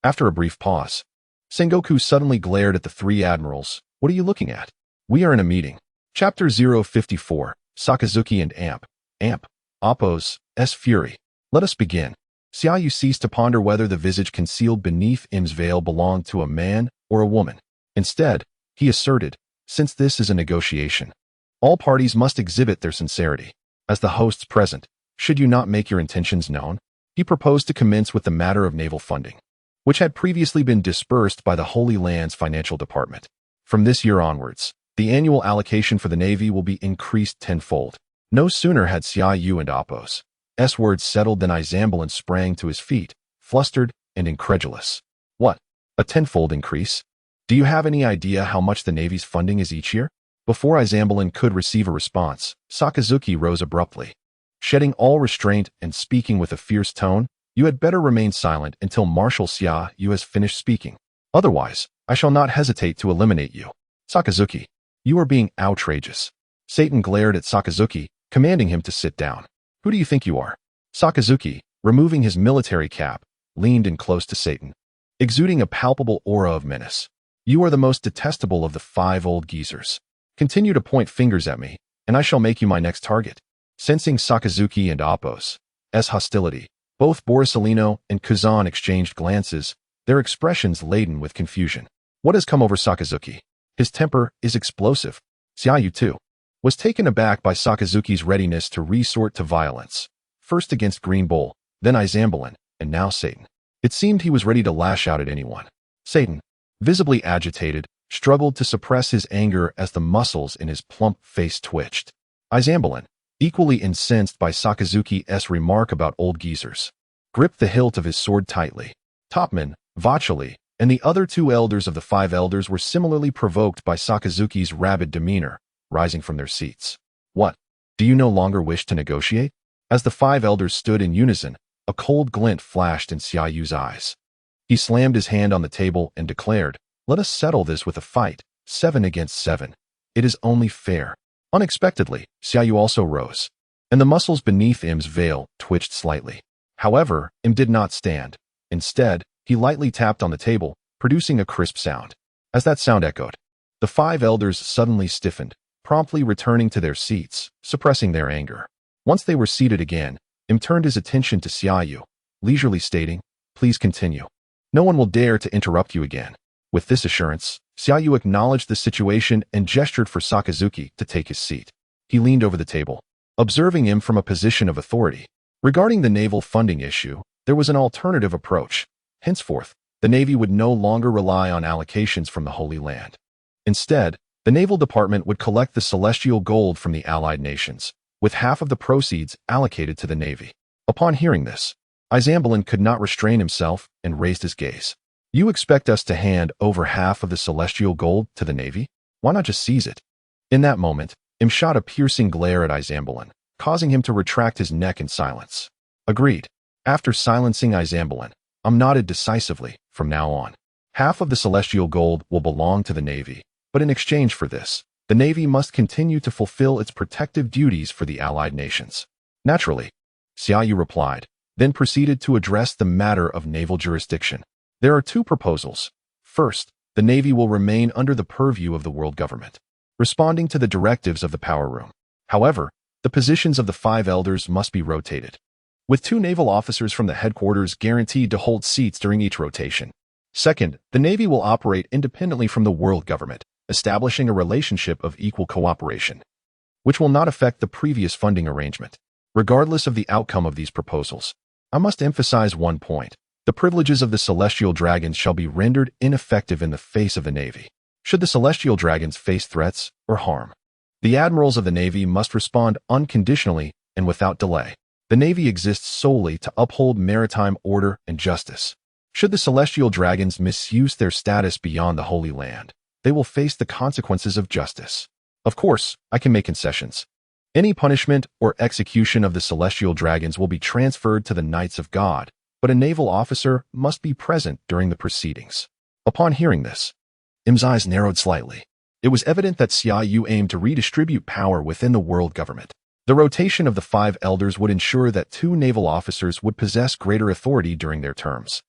After a brief pause, Sengoku suddenly glared at the three admirals. "What are you looking at?" "We are in a meeting." Chapter 054, Sakazuki and Amp, Oppo's, S. Fury. "Let us begin." Xiaoyu ceased to ponder whether the visage concealed beneath Im's veil belonged to a man or a woman. Instead, he asserted, "Since this is a negotiation, all parties must exhibit their sincerity. As the hosts present, should you not make your intentions known?" He proposed to commence with the matter of naval funding, which had previously been disbursed by the Holy Land's financial department. From this year onwards, the annual allocation for the Navy will be increased tenfold. No sooner had Xiaoyu and Oppo's S words settled than Izambalin sprang to his feet, flustered and incredulous. "What? A tenfold increase? Do you have any idea how much the Navy's funding is each year?" Before Izambalin could receive a response, Sakazuki rose abruptly. Shedding all restraint and speaking with a fierce tone, "You had better remain silent until Marshal Xiaoyu has finished speaking. Otherwise, I shall not hesitate to eliminate you." "Sakazuki, you are being outrageous." Satan glared at Sakazuki, commanding him to sit down. "Who do you think you are?" Sakazuki, removing his military cap, leaned in close to Satan, exuding a palpable aura of menace. "You are the most detestable of the 5 old geezers. Continue to point fingers at me, and I shall make you my next target." Sensing Sakazuki and Oppo's S hostility, Both Borisolino and Kazan exchanged glances, their expressions laden with confusion. What has come over Sakazuki? His temper is explosive. Xiaoyu, too, was taken aback by Sakazuki's readiness to resort to violence. First against Green Bull, then Izambalin, and now Satan. It seemed he was ready to lash out at anyone. Satan, visibly agitated, struggled to suppress his anger as the muscles in his plump face twitched. Izambalin, equally incensed by Sakazuki's remark about old geezers, gripped the hilt of his sword tightly. Topman, Vachali, and the other two elders of the five elders were similarly provoked by Sakazuki's rabid demeanor, rising from their seats. What? Do you no longer wish to negotiate? As the five elders stood in unison, a cold glint flashed in Xiaoyu's eyes. He slammed his hand on the table and declared, "Let us settle this with a fight, 7 against 7. It is only fair." Unexpectedly, Xiaoyu also rose, and the muscles beneath Im's veil twitched slightly. However, Im did not stand. Instead, he lightly tapped on the table, producing a crisp sound. As that sound echoed, the five elders suddenly stiffened, promptly returning to their seats, suppressing their anger. Once they were seated again, Im turned his attention to Xiaoyu, leisurely stating, "Please continue. No one will dare to interrupt you again." With this assurance, Xiaoyu acknowledged the situation and gestured for Sakazuki to take his seat. He leaned over the table, observing him from a position of authority. Regarding the naval funding issue, there was an alternative approach. Henceforth, the Navy would no longer rely on allocations from the Holy Land. Instead, the Naval Department would collect the celestial gold from the Allied nations, with half of the proceeds allocated to the Navy. Upon hearing this, Izambalin could not restrain himself and raised his gaze. "You expect us to hand over half of the celestial gold to the Navy? Why not just seize it?" In that moment, Im shot a piercing glare at Izambalin, causing him to retract his neck in silence. Agreed. After silencing Izambalin, nodded decisively. From now on, half of the celestial gold will belong to the Navy, but in exchange for this, the Navy must continue to fulfill its protective duties for the Allied nations. Naturally, Xiaoyu replied, then proceeded to address the matter of naval jurisdiction. There are two proposals. First, the Navy will remain under the purview of the world government, responding to the directives of the Power Room. However, the positions of the five elders must be rotated, with 2 naval officers from the headquarters guaranteed to hold seats during each rotation. Second, the Navy will operate independently from the world government, establishing a relationship of equal cooperation, which will not affect the previous funding arrangement. Regardless of the outcome of these proposals, I must emphasize one point. The privileges of the Celestial Dragons shall be rendered ineffective in the face of the Navy, should the Celestial Dragons face threats or harm. The admirals of the Navy must respond unconditionally and without delay. The Navy exists solely to uphold maritime order and justice. Should the Celestial Dragons misuse their status beyond the Holy Land, they will face the consequences of justice. Of course, I can make concessions. Any punishment or execution of the Celestial Dragons will be transferred to the Knights of God, but a naval officer must be present during the proceedings. Upon hearing this, Im's eyes narrowed slightly. It was evident that Xiaoyu aimed to redistribute power within the world government. The rotation of the 5 elders would ensure that 2 naval officers would possess greater authority during their terms,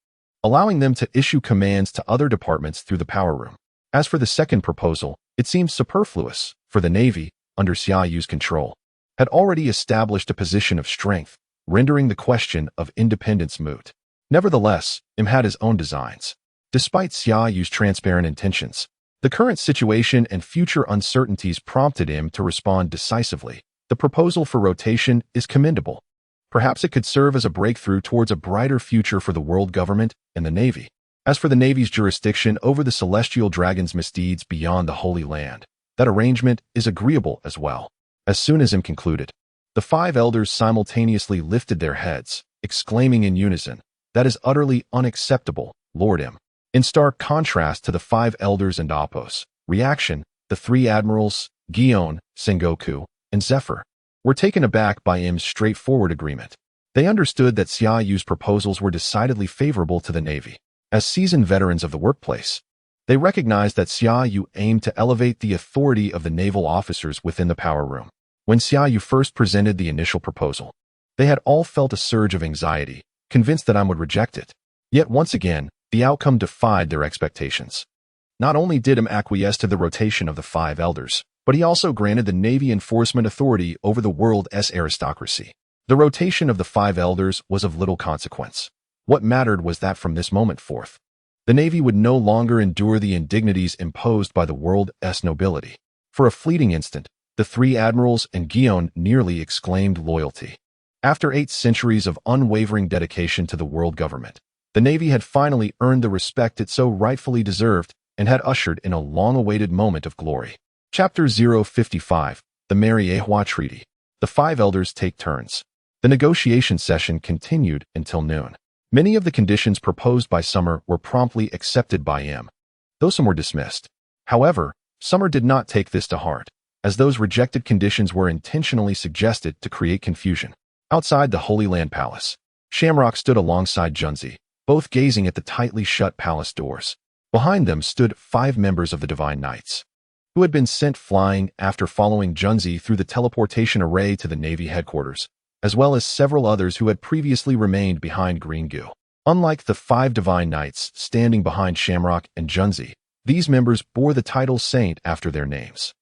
allowing them to issue commands to other departments through the Power Room. As for the second proposal, it seems superfluous, for the Navy, under Xiaoyu's control, had already established a position of strength, rendering the question of independence moot. Nevertheless, Im had his own designs. Despite Xiaoyu's transparent intentions, the current situation and future uncertainties prompted him to respond decisively. The proposal for rotation is commendable. Perhaps it could serve as a breakthrough towards a brighter future for the world government and the Navy. As for the Navy's jurisdiction over the Celestial Dragons' misdeeds beyond the Holy Land, that arrangement is agreeable as well. As soon as Im concluded, the 5 elders simultaneously lifted their heads, exclaiming in unison, "That is utterly unacceptable, Lord Im." In stark contrast to the 5 elders and Apos, reaction, the 3 admirals, Gion, Sengoku, and Zephyr, were taken aback by Im's straightforward agreement. They understood that Xiaoyu's proposals were decidedly favorable to the Navy. As seasoned veterans of the workplace, they recognized that Xiaoyu aimed to elevate the authority of the naval officers within the Power Room. When Xiaoyu first presented the initial proposal, they had all felt a surge of anxiety, convinced that Im would reject it. Yet once again, the outcome defied their expectations. Not only did Im acquiesce to the rotation of the 5 elders, but he also granted the Navy enforcement authority over the world's aristocracy. The rotation of the 5 elders was of little consequence. What mattered was that from this moment forth, the Navy would no longer endure the indignities imposed by the world's nobility. For a fleeting instant, the 3 admirals and Guion nearly exclaimed loyalty. After 8 centuries of unwavering dedication to the world government, the Navy had finally earned the respect it so rightfully deserved and had ushered in a long-awaited moment of glory. Chapter 055, The Mariejois Treaty. The 5 elders take turns. The negotiation session continued until noon. Many of the conditions proposed by Summer were promptly accepted by him, though some were dismissed. However, Summer did not take this to heart, as those rejected conditions were intentionally suggested to create confusion. Outside the Holy Land Palace, Shamrock stood alongside Junzi, both gazing at the tightly shut palace doors. Behind them stood 5 members of the Divine Knights, who had been sent flying after following Junzi through the teleportation array to the Navy headquarters, as well as several others who had previously remained behind Green Goo. Unlike the 5 Divine Knights standing behind Shamrock and Junzi, these members bore the title Saint after their names.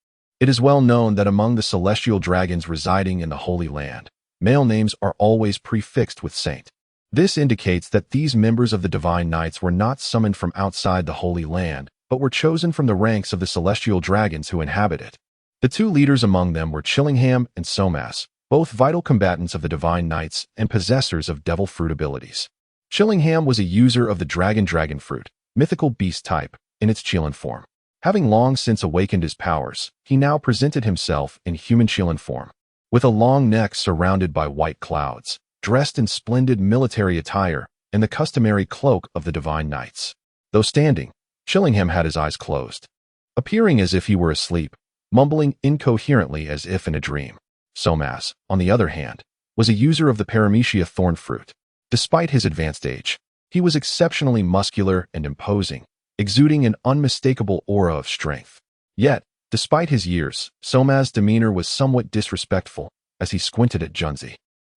It is well known that among the celestial dragons residing in the Holy Land, male names are always prefixed with Saint. This indicates that these members of the Divine Knights were not summoned from outside the Holy Land, but were chosen from the ranks of the celestial dragons who inhabit it. The 2 leaders among them were Chillingham and Somas, both vital combatants of the Divine Knights and possessors of devil fruit abilities. Chillingham was a user of the dragon fruit, mythical beast type, in its Chilin form. Having long since awakened his powers, he now presented himself in human Chilin form, with a long neck surrounded by white clouds, dressed in splendid military attire and the customary cloak of the Divine Knights. Though standing, Chillingham had his eyes closed, appearing as if he were asleep, mumbling incoherently as if in a dream. Somas, on the other hand, was a user of the Paramecia thorn fruit. Despite his advanced age, he was exceptionally muscular and imposing, exuding an unmistakable aura of strength. Yet, despite his years, Somas' demeanor was somewhat disrespectful as he squinted at Junzi.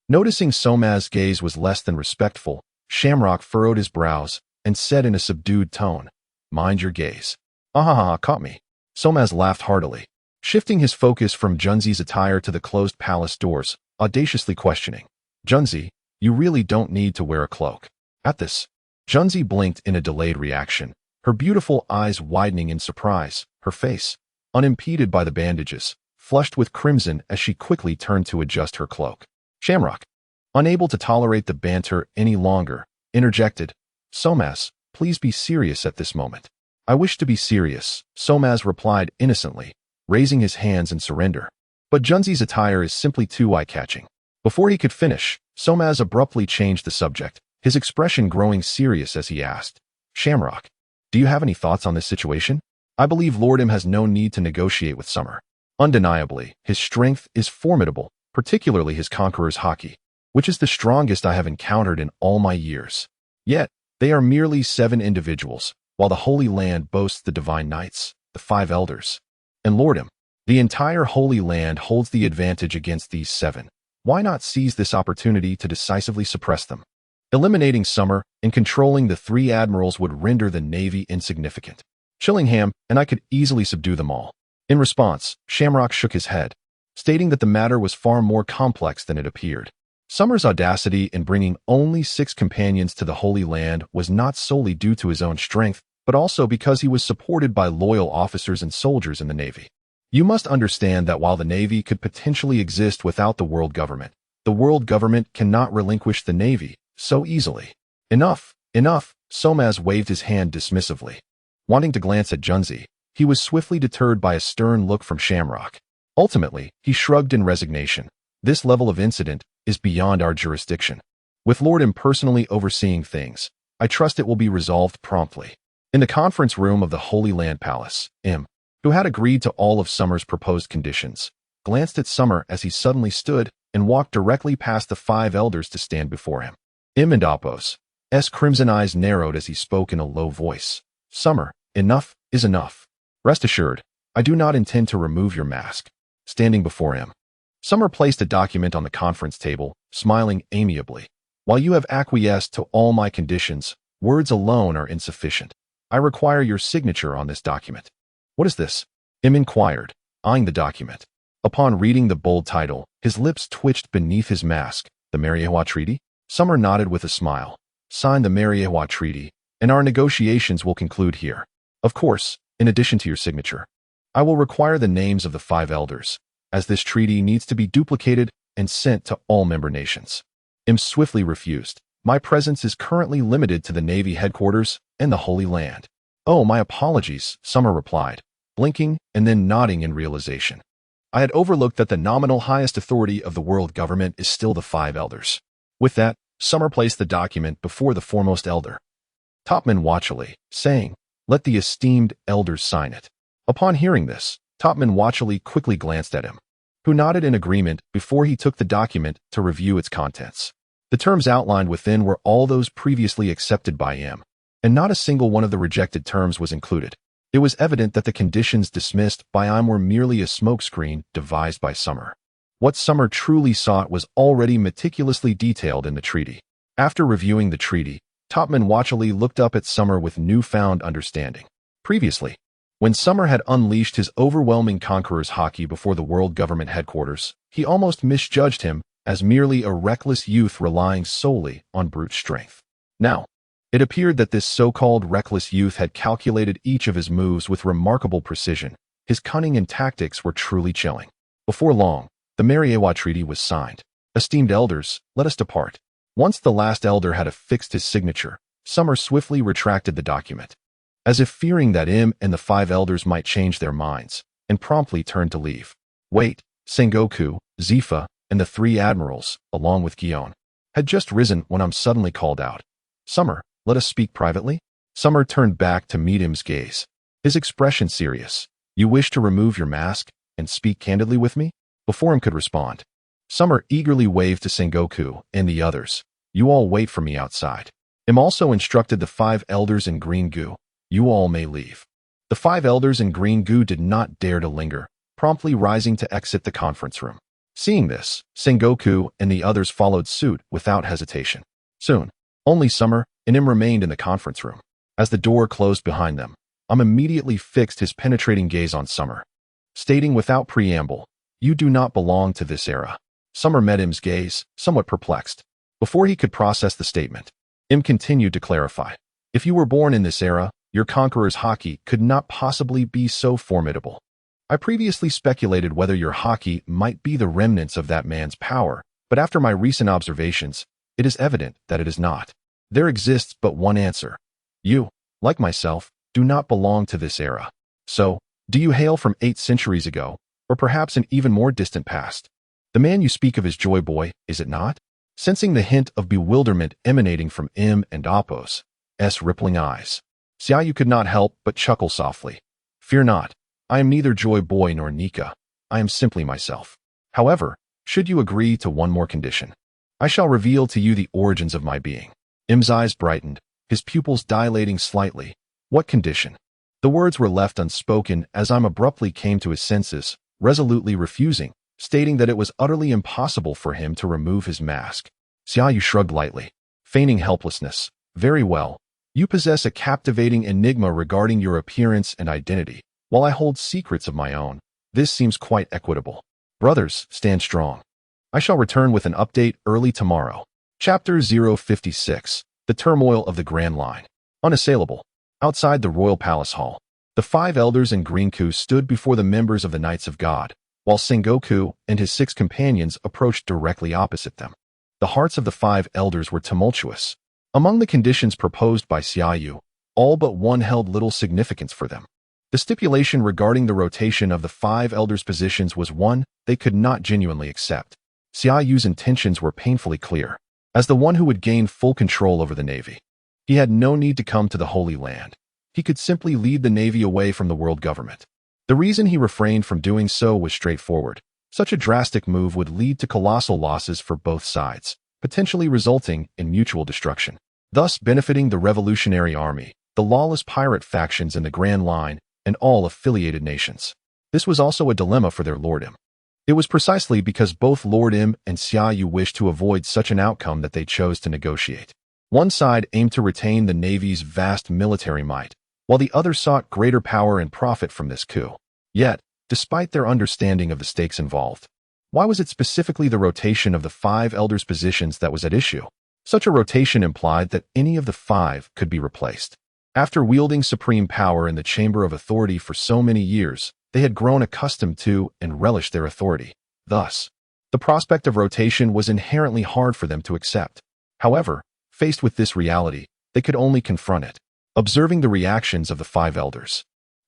Noticing Somas' gaze was less than respectful, Shamrock furrowed his brows and said in a subdued tone, "Mind your gaze." Caught me." Somas laughed heartily, shifting his focus from Junzi's attire to the closed palace doors, audaciously questioning, "Junzi, you really don't need to wear a cloak." At this, Junzi blinked in a delayed reaction, her beautiful eyes widening in surprise, her face, unimpeded by the bandages, flushed with crimson as she quickly turned to adjust her cloak. Shamrock, unable to tolerate the banter any longer, interjected, "Somas, please be serious at this moment." "I wish to be serious," Somas replied innocently, raising his hands in surrender. "But Junzi's attire is simply too eye-catching." Before he could finish, Somas abruptly changed the subject, his expression growing serious as he asked, "Shamrock, do you have any thoughts on this situation? I believe Lord M has no need to negotiate with Summer. Undeniably, his strength is formidable, particularly his Conqueror's Haki, which is the strongest I have encountered in all my years. Yet, they are merely 7 individuals, while the Holy Land boasts the Divine Knights, the 5 Elders, and Lord M. The entire Holy Land holds the advantage against these 7. Why not seize this opportunity to decisively suppress them? Eliminating Summer and controlling the 3 admirals would render the Navy insignificant. Chillingham and I could easily subdue them all." In response, Shamrock shook his head, stating that the matter was far more complex than it appeared. Summer's audacity in bringing only 6 companions to the Holy Land was not solely due to his own strength, but also because he was supported by loyal officers and soldiers in the Navy. You must understand that while the Navy could potentially exist without the world government cannot relinquish the Navy so easily. Enough. Somas waved his hand dismissively. Wanting to glance at Junzi, he was swiftly deterred by a stern look from Shamrock. Ultimately, he shrugged in resignation. "This level of incident is beyond our jurisdiction. With Lord M personally overseeing things, I trust it will be resolved promptly." In the conference room of the Holy Land Palace, M, who had agreed to all of Summer's proposed conditions, glanced at Summer as he suddenly stood and walked directly past the 5 elders to stand before him. M and Apos' crimson eyes narrowed as he spoke in a low voice. "Summer, enough is enough. Rest assured, I do not intend to remove your mask." Standing before him, Summer placed a document on the conference table, smiling amiably. "While you have acquiesced to all my conditions, words alone are insufficient. I require your signature on this document." "What is this?" M inquired, eyeing the document. Upon reading the bold title, his lips twitched beneath his mask, The Mariewa Treaty? Summer nodded with a smile. Sign the Mariewa Treaty, and our negotiations will conclude here. Of course, in addition to your signature, I will require the names of the 5 elders, as this treaty needs to be duplicated and sent to all member nations. Im swiftly refused. My presence is currently limited to the Navy headquarters and the Holy Land. Oh, my apologies, Summer replied, blinking and then nodding in realization. I had overlooked that the nominal highest authority of the world government is still the 5 elders. With that, Summer placed the document before the foremost elder, Topman watchily, saying, "Let the esteemed elders sign it." Upon hearing this, Topman watchily quickly glanced at him, who nodded in agreement before he took the document to review its contents. The terms outlined within were all those previously accepted by him, and not a single one of the rejected terms was included. It was evident that the conditions dismissed by him were merely a smokescreen devised by Summer. What Summer truly sought was already meticulously detailed in the treaty. After reviewing the treaty, Topman watchily looked up at Summer with newfound understanding. Previously, when Summer had unleashed his overwhelming conqueror's haki before the world government headquarters, he almost misjudged him as merely a reckless youth relying solely on brute strength. Now, it appeared that this so-called reckless youth had calculated each of his moves with remarkable precision. His cunning and tactics were truly chilling. Before long, the Mariewa Treaty was signed. Esteemed elders, let us depart. Once the last elder had affixed his signature, Summer swiftly retracted the document, as if fearing that him and the 5 elders might change their minds, and promptly turned to leave. Wait, Sengoku, Zifa, and the 3 admirals, along with Gion, had just risen when I'm suddenly called out. Summer, let us speak privately? Summer turned back to meet him's gaze, his expression serious. You wish to remove your mask and speak candidly with me? Before him could respond, Summer eagerly waved to Sengoku and the others. You all wait for me outside. Im also instructed the 5 elders in green goo. You all may leave. The 5 elders in green goo did not dare to linger, promptly rising to exit the conference room. Seeing this, Sengoku and the others followed suit without hesitation. Soon, only Summer and Im remained in the conference room. As the door closed behind them, immediately fixed his penetrating gaze on Summer, stating without preamble, "You do not belong to this era." Summer met Im's gaze, somewhat perplexed. Before he could process the statement, Im continued to clarify. If you were born in this era, your conqueror's haki could not possibly be so formidable. I previously speculated whether your haki might be the remnants of that man's power, but after my recent observations, it is evident that it is not. There exists but one answer. You, like myself, do not belong to this era. So, do you hail from 8 centuries ago, or perhaps an even more distant past? The man you speak of is Joy Boy, is it not? Sensing the hint of bewilderment emanating from Im and Appo's rippling eyes, Xiaoyu could not help but chuckle softly. Fear not. I am neither Joy Boy nor Nika. I am simply myself. However, should you agree to one more condition, I shall reveal to you the origins of my being. Im's eyes brightened, his pupils dilating slightly. What condition? The words were left unspoken as Im abruptly came to his senses, resolutely refusing, stating that it was utterly impossible for him to remove his mask. Xiaoyu shrugged lightly, feigning helplessness. Very well. You possess a captivating enigma regarding your appearance and identity, while I hold secrets of my own. This seems quite equitable. Brothers, stand strong. I shall return with an update early tomorrow. Chapter 056, The Turmoil of the Grand Line. Unassailable. Outside the Royal Palace Hall, the 5 elders in Greenku stood before the members of the Knights of God, while Sengoku and his 6 companions approached directly opposite them. The hearts of the 5 elders were tumultuous. Among the conditions proposed by Xiaoyu, all but one held little significance for them. The stipulation regarding the rotation of the 5 elders' positions was one they could not genuinely accept. Xiaoyu's intentions were painfully clear. As the one who would gain full control over the Navy, he had no need to come to the Holy Land. He could simply lead the Navy away from the world government. The reason he refrained from doing so was straightforward. Such a drastic move would lead to colossal losses for both sides, potentially resulting in mutual destruction, thus benefiting the Revolutionary Army, the lawless pirate factions in the Grand Line, and all affiliated nations. This was also a dilemma for their Lord Im. It was precisely because both Lord Im and Xiaoyu wished to avoid such an outcome that they chose to negotiate. One side aimed to retain the Navy's vast military might, while the other sought greater power and profit from this coup. Yet, despite their understanding of the stakes involved, Why was it specifically the rotation of the 5 elders' positions that was at issue? Such a rotation implied that any of the 5 could be replaced. After wielding supreme power in the chamber of authority for so many years, they had grown accustomed to and relished their authority. Thus, the prospect of rotation was inherently hard for them to accept. However, faced with this reality, they could only confront it. Observing the reactions of the 5 elders,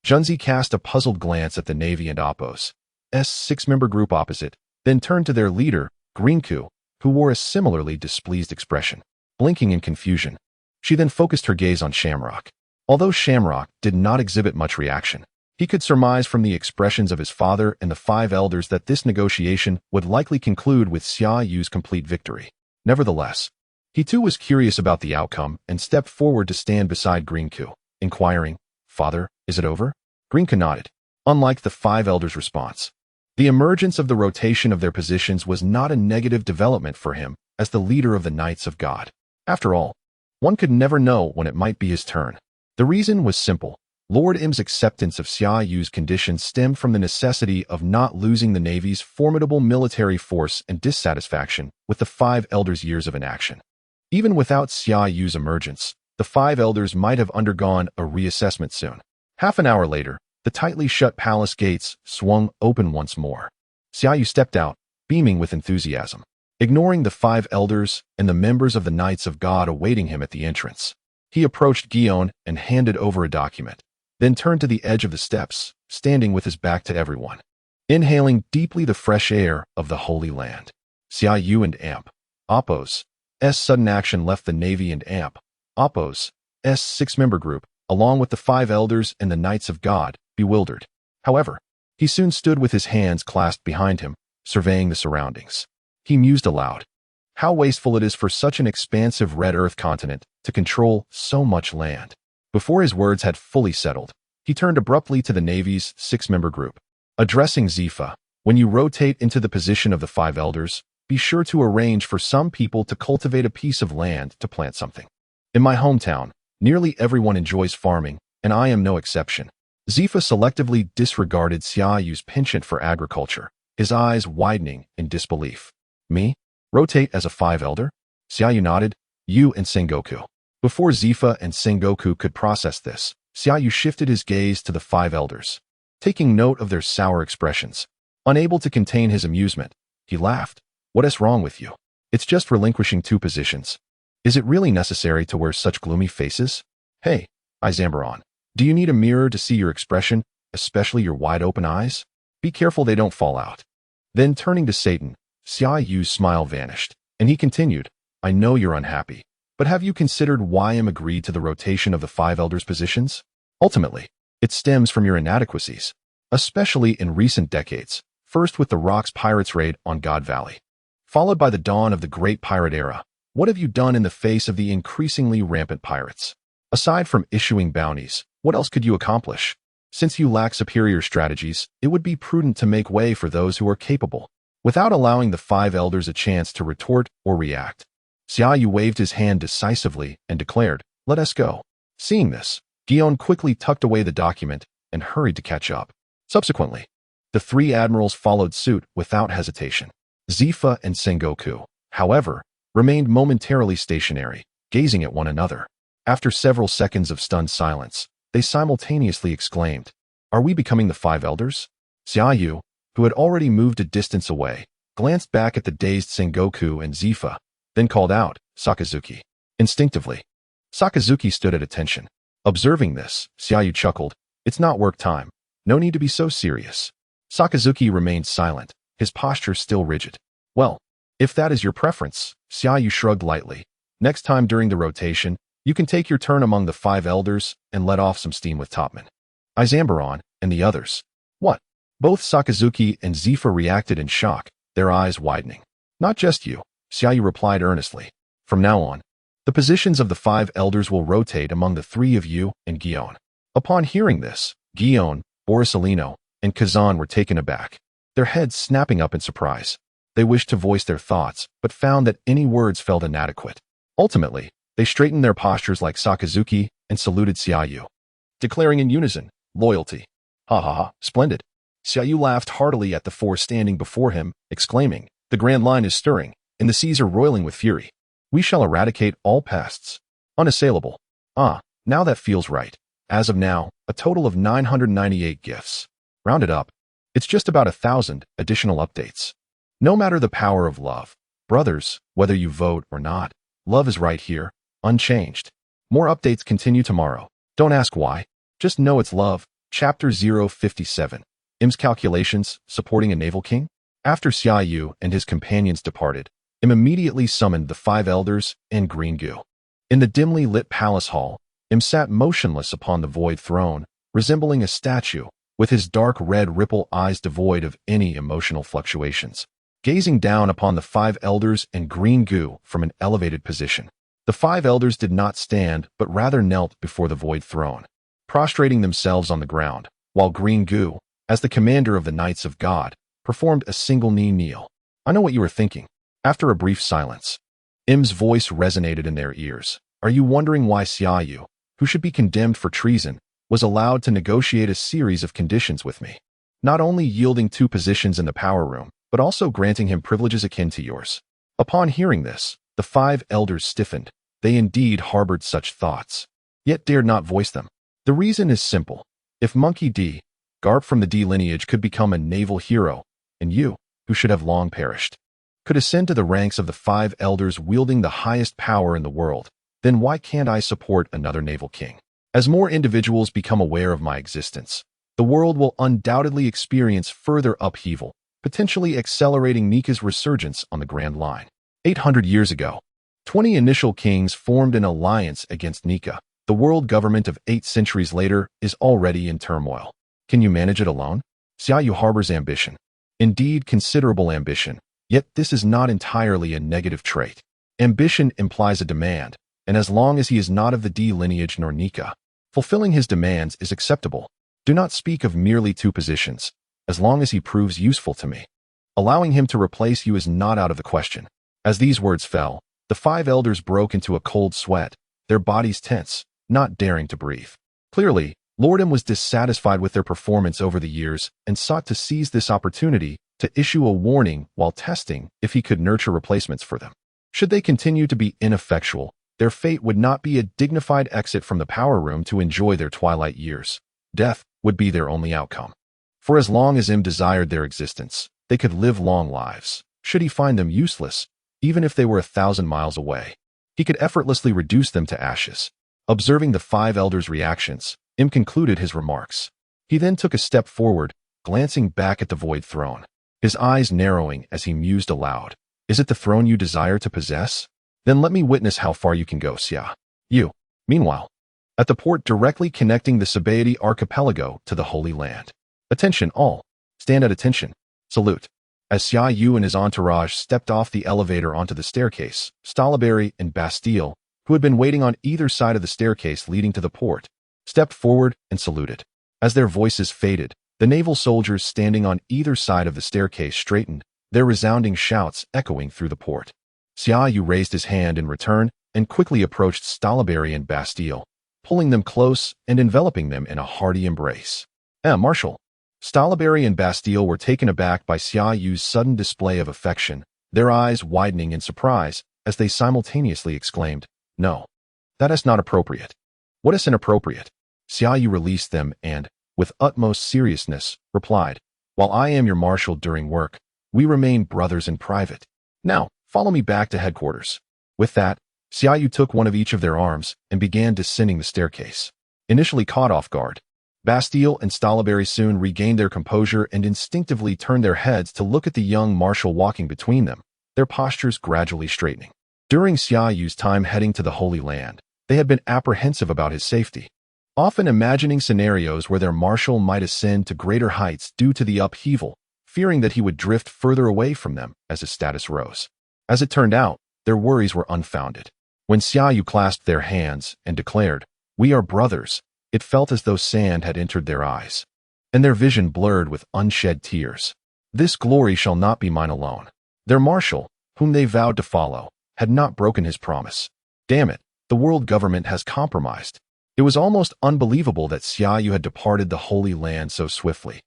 Junzi cast a puzzled glance at the Navy and Appo's 6-member group opposite, then turned to their leader, Greenku, who wore a similarly displeased expression. Blinking in confusion, she then focused her gaze on Shamrock. Although Shamrock did not exhibit much reaction, he could surmise from the expressions of his father and the 5 elders that this negotiation would likely conclude with Xia Yu's complete victory. Nevertheless, he too was curious about the outcome and stepped forward to stand beside Greenku, inquiring, "Father, is it over?" Greenku nodded. Unlike the 5 elders' response, the emergence of the rotation of their positions was not a negative development for him as the leader of the Knights of God. After all, one could never know when it might be his turn. The reason was simple. Lord Im's acceptance of Xia Yu's conditions stemmed from the necessity of not losing the Navy's formidable military force and dissatisfaction with the 5 elders' years of inaction. Even without Xia Yu's emergence, the 5 elders might have undergone a reassessment soon. Half an hour later, the tightly shut palace gates swung open once more. Xia Yu stepped out, beaming with enthusiasm, ignoring the 5 elders and the members of the Knights of God awaiting him at the entrance. He approached Guion and handed over a document, then turned to the edge of the steps, standing with his back to everyone, inhaling deeply the fresh air of the Holy Land. Xia Yu and Appo's sudden action left the Navy and Appo's 6-member group, along with the 5 elders and the Knights of God, bewildered. However, he soon stood with his hands clasped behind him, surveying the surroundings. He mused aloud. How wasteful it is for such an expansive red earth continent to control so much land. Before his words had fully settled, he turned abruptly to the Navy's 6-member group. Addressing Zifa, "When you rotate into the position of the 5 elders, be sure to arrange for some people to cultivate a piece of land to plant something. In my hometown, nearly everyone enjoys farming, and I am no exception." Zifa selectively disregarded Xia Yu's penchant for agriculture, his eyes widening in disbelief. "Me? Rotate as a 5 elder?" Xia Yu nodded. "You and Sengoku." Before Zifa and Sengoku could process this, Xia Yu shifted his gaze to the 5 elders. Taking note of their sour expressions, unable to contain his amusement, he laughed. "What is wrong with you? It's just relinquishing 2 positions. Is it really necessary to wear such gloomy faces? Hey, Izambaron, do you need a mirror to see your expression, especially your wide-open eyes? Be careful they don't fall out." Then turning to Satan, Xia Yu's smile vanished, and he continued, "I know you're unhappy, but have you considered why I'm agreed to the rotation of the 5 elders' positions? Ultimately, it stems from your inadequacies, especially in recent decades, first with the Rocks Pirates raid on God Valley, followed by the dawn of the Great Pirate Era. What have you done in the face of the increasingly rampant pirates? Aside from issuing bounties, what else could you accomplish? Since you lack superior strategies, it would be prudent to make way for those who are capable." Without allowing the 5 elders a chance to retort or react, Xia Yu waved his hand decisively and declared, "Let us go." Seeing this, Guion quickly tucked away the document and hurried to catch up. Subsequently, the 3 admirals followed suit without hesitation. Zifa and Sengoku, however, remained momentarily stationary, gazing at one another. After several seconds of stunned silence, they simultaneously exclaimed, "Are we becoming the 5 elders?" Xia Yu, who had already moved a distance away, glanced back at the dazed Sengoku and Zifa, then called out, "Sakazuki." Instinctively, Sakazuki stood at attention. Observing this, Xia Yu chuckled, "It's not work time. No need to be so serious." Sakazuki remained silent, his posture still rigid. "Well, if that is your preference," Xia Yu shrugged lightly. "Next time during the rotation, you can take your turn among the 5 elders and let off some steam with Topman, Izambaron, and the others." "What?" Both Sakazuki and Zifa reacted in shock, their eyes widening. "Not just you," Xia Yu replied earnestly. "From now on, the positions of the 5 elders will rotate among the 3 of you and Guion." Upon hearing this, Guion, Borisolino, and Kazan were taken aback, their heads snapping up in surprise. They wished to voice their thoughts, but found that any words felt inadequate. Ultimately, they straightened their postures like Sakazuki and saluted Xia Yu, declaring in unison, "Loyalty." "Ha ha ha, splendid. Xiaoyu laughed heartily at the four standing before him, exclaiming, "The Grand Line is stirring, and the seas are roiling with fury. We shall eradicate all pests. Unassailable. Ah, now that feels right. As of now, a total of 998 gifts. Rounded up, it's just about 1,000 additional updates. No matter the power of love, brothers, whether you vote or not, love is right here, unchanged. More updates continue tomorrow. Don't ask why. Just know it's love." Chapter 057. Im's calculations supporting a naval king? After Xiaoyu and his companions departed, Im immediately summoned the 5 elders and Green Gu. In the dimly lit palace hall, Im sat motionless upon the void throne, resembling a statue, with his dark red ripple eyes devoid of any emotional fluctuations, gazing down upon the 5 elders and Green Gu from an elevated position. The 5 elders did not stand, but rather knelt before the void throne, prostrating themselves on the ground, while Green Gu, as the commander of the Knights of God, performed a single knee kneel. "I know what you are thinking." After a brief silence, Im's voice resonated in their ears. "Are you wondering why Xiaoyu, who should be condemned for treason, was allowed to negotiate a series of conditions with me? Not only yielding 2 positions in the power room, but also granting him privileges akin to yours." Upon hearing this, the 5 elders stiffened. They indeed harbored such thoughts, yet dared not voice them. The reason is simple. If Monkey D, Garp from the D lineage, could become a naval hero, and you, who should have long perished, could ascend to the ranks of the 5 elders wielding the highest power in the world, then why can't I support another naval king? As more individuals become aware of my existence, the world will undoubtedly experience further upheaval, potentially accelerating Nika's resurgence on the Grand Line. 800 years ago, 20 initial kings formed an alliance against Nika. The world government of 8 centuries later is already in turmoil. Can you manage it alone? Xiaoyu harbors ambition. Indeed, considerable ambition. Yet this is not entirely a negative trait. Ambition implies a demand, and as long as he is not of the D lineage nor Nika, fulfilling his demands is acceptable. Do not speak of merely 2 positions, as long as he proves useful to me. Allowing him to replace you is not out of the question. As these words fell, the 5 elders broke into a cold sweat, their bodies tense, not daring to breathe. Clearly, Lord M was dissatisfied with their performance over the years and sought to seize this opportunity to issue a warning while testing if he could nurture replacements for them. Should they continue to be ineffectual, their fate would not be a dignified exit from the power room to enjoy their twilight years. Death would be their only outcome. For as long as M desired their existence, they could live long lives. Should he find them useless, even if they were 1,000 miles away, he could effortlessly reduce them to ashes. Observing the 5 elders' reactions, M concluded his remarks. He then took a step forward, glancing back at the void throne, his eyes narrowing as he mused aloud. "Is it the throne you desire to possess? Then let me witness how far you can go, Xia." You. Meanwhile, at the port directly connecting the Sabaody archipelago to the Holy Land. "Attention all. Stand at attention. Salute." As Xiaoyu and his entourage stepped off the elevator onto the staircase, Stalaberry and Bastille, who had been waiting on either side of the staircase leading to the port, stepped forward and saluted. As their voices faded, the naval soldiers standing on either side of the staircase straightened, their resounding shouts echoing through the port. Xiaoyu raised his hand in return and quickly approached Stalaberry and Bastille, pulling them close and enveloping them in a hearty embrace. Marshal." Stalaberry and Bastille were taken aback by Xiaoyu's sudden display of affection, their eyes widening in surprise as they simultaneously exclaimed, "No, that is not appropriate." "What is inappropriate?" Xiaoyu released them and, with utmost seriousness, replied, "While I am your marshal during work, we remain brothers in private. Now, follow me back to headquarters." With that, Xiaoyu took one of each of their arms and began descending the staircase. Initially caught off guard, Bastille and Stalaberry soon regained their composure and instinctively turned their heads to look at the young marshal walking between them, their postures gradually straightening. During Xiaoyu's time heading to the Holy Land, they had been apprehensive about his safety, often imagining scenarios where their marshal might ascend to greater heights due to the upheaval, fearing that he would drift further away from them as his status rose. As it turned out, their worries were unfounded. When Xiaoyu clasped their hands and declared, "We are brothers," it felt as though sand had entered their eyes, and their vision blurred with unshed tears. This glory shall not be mine alone. Their marshal, whom they vowed to follow, had not broken his promise. Damn it, the world government has compromised. It was almost unbelievable that Xiaoyu had departed the Holy Land so swiftly.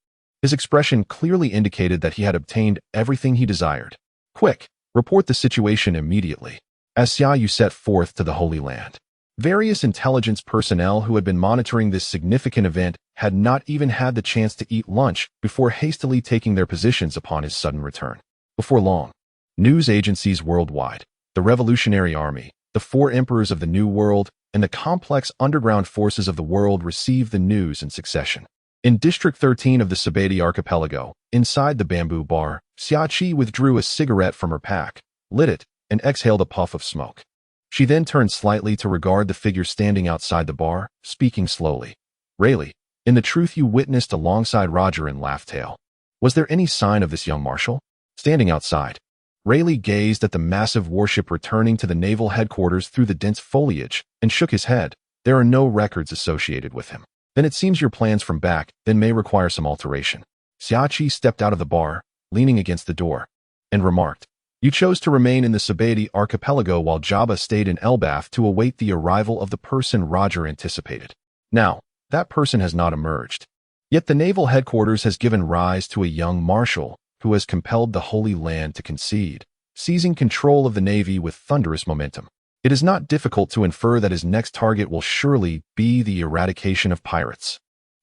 His expression clearly indicated that he had obtained everything he desired. Quick, report the situation immediately. As Xiaoyu set forth to the Holy Land, various intelligence personnel who had been monitoring this significant event had not even had the chance to eat lunch before hastily taking their positions upon his sudden return. Before long, news agencies worldwide, the Revolutionary Army, the four emperors of the New World, and the complex underground forces of the world received the news in succession. In District 13 of the Sabeti Archipelago, inside the bamboo bar, Xiaoqi withdrew a cigarette from her pack, lit it, and exhaled a puff of smoke. She then turned slightly to regard the figure standing outside the bar, speaking slowly. Rayleigh, in the truth you witnessed alongside Roger and Laughtail. Was there any sign of this young Marshal? Standing outside, Rayleigh gazed at the massive warship returning to the naval headquarters through the dense foliage and shook his head. There are no records associated with him. Then it seems your plans from back then may require some alteration. Xiaoqi stepped out of the bar, leaning against the door, and remarked, You chose to remain in the Sabeti Archipelago while Jabba stayed in Elbath to await the arrival of the person Roger anticipated. Now, that person has not emerged. Yet the naval headquarters has given rise to a young Marshal who has compelled the Holy Land to concede, seizing control of the Navy with thunderous momentum. It is not difficult to infer that his next target will surely be the eradication of pirates.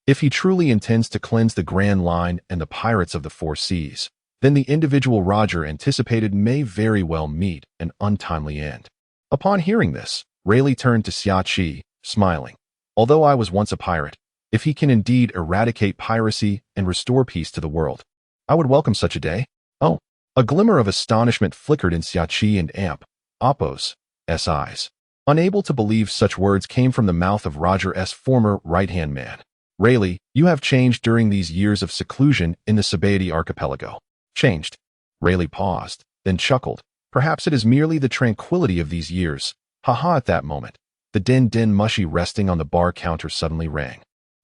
If he truly intends to cleanse the Grand Line and the pirates of the Four Seas, then the individual Roger anticipated may very well meet an untimely end. Upon hearing this, Rayleigh turned to Xiaoqi, smiling. Although I was once a pirate, if he can indeed eradicate piracy and restore peace to the world, I would welcome such a day. Oh, a glimmer of astonishment flickered in Xiaoqi and Appo's eyes. Unable to believe such words came from the mouth of Roger's former right-hand man. Rayleigh, you have changed during these years of seclusion in the Sabeti Archipelago. Changed. Rayleigh paused, then chuckled. Perhaps it is merely the tranquility of these years. Haha, at that moment, the din mushy resting on the bar counter suddenly rang.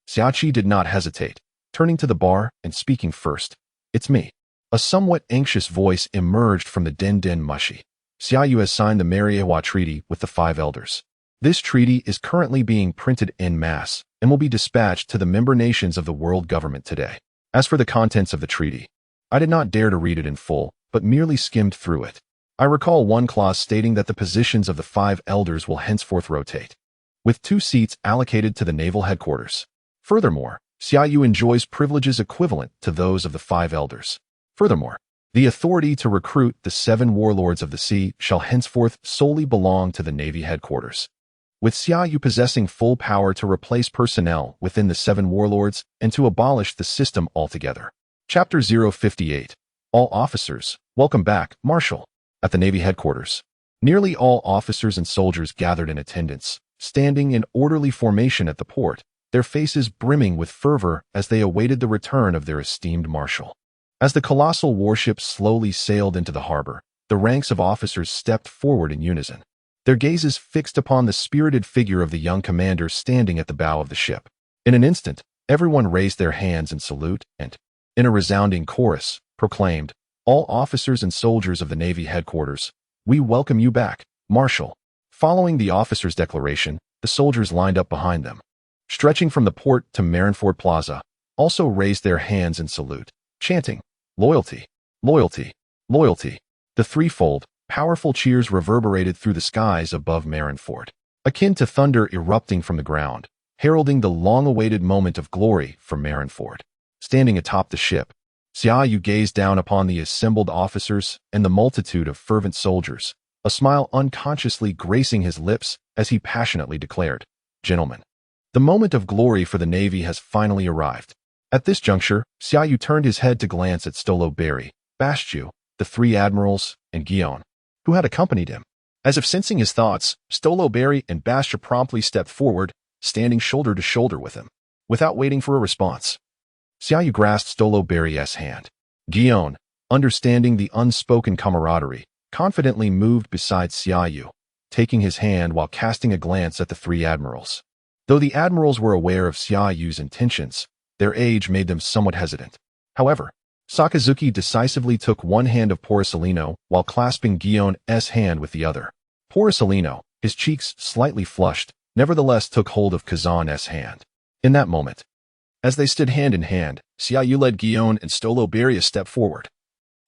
Xiaoqi did not hesitate, turning to the bar and speaking first. It's me. A somewhat anxious voice emerged from the din mushy. Xiaoyu has signed the Mariehua Treaty with the Five Elders. This treaty is currently being printed en masse and will be dispatched to the member nations of the world government today. As for the contents of the treaty, I did not dare to read it in full, but merely skimmed through it. I recall one clause stating that the positions of the Five Elders will henceforth rotate, with 2 seats allocated to the naval headquarters. Furthermore, Xiaoyu enjoys privileges equivalent to those of the Five Elders. Furthermore, the authority to recruit the 7 warlords of the sea shall henceforth solely belong to the Navy headquarters, with Xiaoyu possessing full power to replace personnel within the 7 warlords and to abolish the system altogether. Chapter 058. All officers, welcome back, Marshal. At the Navy headquarters, nearly all officers and soldiers gathered in attendance, standing in orderly formation at the port, their faces brimming with fervor as they awaited the return of their esteemed Marshal. As the colossal warship slowly sailed into the harbor, the ranks of officers stepped forward in unison, their gazes fixed upon the spirited figure of the young commander standing at the bow of the ship. In an instant, everyone raised their hands in salute and, in a resounding chorus, proclaimed, All officers and soldiers of the Navy headquarters, we welcome you back, Marshal. Following the officers' declaration, the soldiers lined up behind them, stretching from the port to Marineford Plaza, also raised their hands in salute, chanting, Loyalty, loyalty, loyalty. The threefold, powerful cheers reverberated through the skies above Marineford, akin to thunder erupting from the ground, heralding the long-awaited moment of glory for Marineford. Standing atop the ship, Xiaoyu gazed down upon the assembled officers and the multitude of fervent soldiers, a smile unconsciously gracing his lips as he passionately declared, Gentlemen, the moment of glory for the Navy has finally arrived. At this juncture, Xiaoyu turned his head to glance at Stolo Berry, Bastiu, the 3 admirals, and Guion, who had accompanied him. As if sensing his thoughts, Stolo Berry and Bastia promptly stepped forward, standing shoulder to shoulder with him. Without waiting for a response, Xiaoyu grasped Stolo Berry's hand. Guion, understanding the unspoken camaraderie, confidently moved beside Xiaoyu, taking his hand while casting a glance at the 3 admirals. Though the admirals were aware of Xiaoyu's intentions, their age made them somewhat hesitant. However, Sakazuki decisively took one hand of Porcelino while clasping Guion's hand with the other. Porcelino, his cheeks slightly flushed, nevertheless took hold of Kazan's hand. In that moment, As they stood hand in hand, Xiaoyu led Guillaume and Stoloberia a step forward,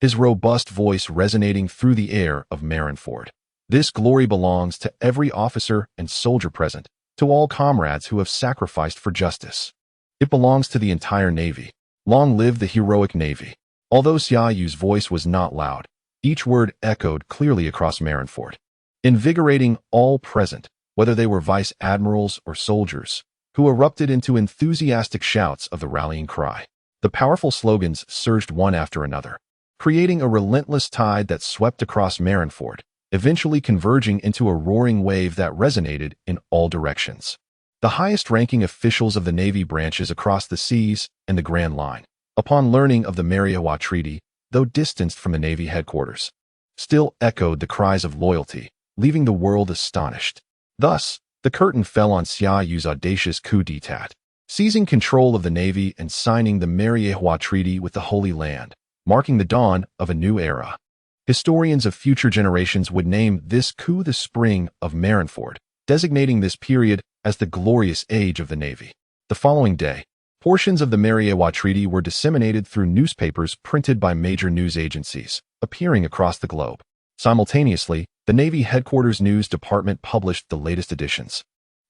his robust voice resonating through the air of Marineford. This glory belongs to every officer and soldier present, to all comrades who have sacrificed for justice. It belongs to the entire Navy. Long live the heroic Navy. Although Xiaoyu's voice was not loud, each word echoed clearly across Marineford, invigorating all present, whether they were vice admirals or soldiers, who erupted into enthusiastic shouts of the rallying cry. The powerful slogans surged one after another, creating a relentless tide that swept across Marineford, eventually converging into a roaring wave that resonated in all directions. The highest-ranking officials of the Navy branches across the seas and the Grand Line, upon learning of the Mariawa Treaty, though distanced from the Navy headquarters, still echoed the cries of loyalty, leaving the world astonished. Thus, the curtain fell on Xiaoyu's audacious coup d'etat, seizing control of the Navy and signing the Mariawa Treaty with the Holy Land, marking the dawn of a new era. Historians of future generations would name this coup the Spring of Marineford, designating this period as the glorious age of the Navy. The following day, portions of the Mariawa Treaty were disseminated through newspapers printed by major news agencies, appearing across the globe. Simultaneously, the Navy Headquarters News Department published the latest editions,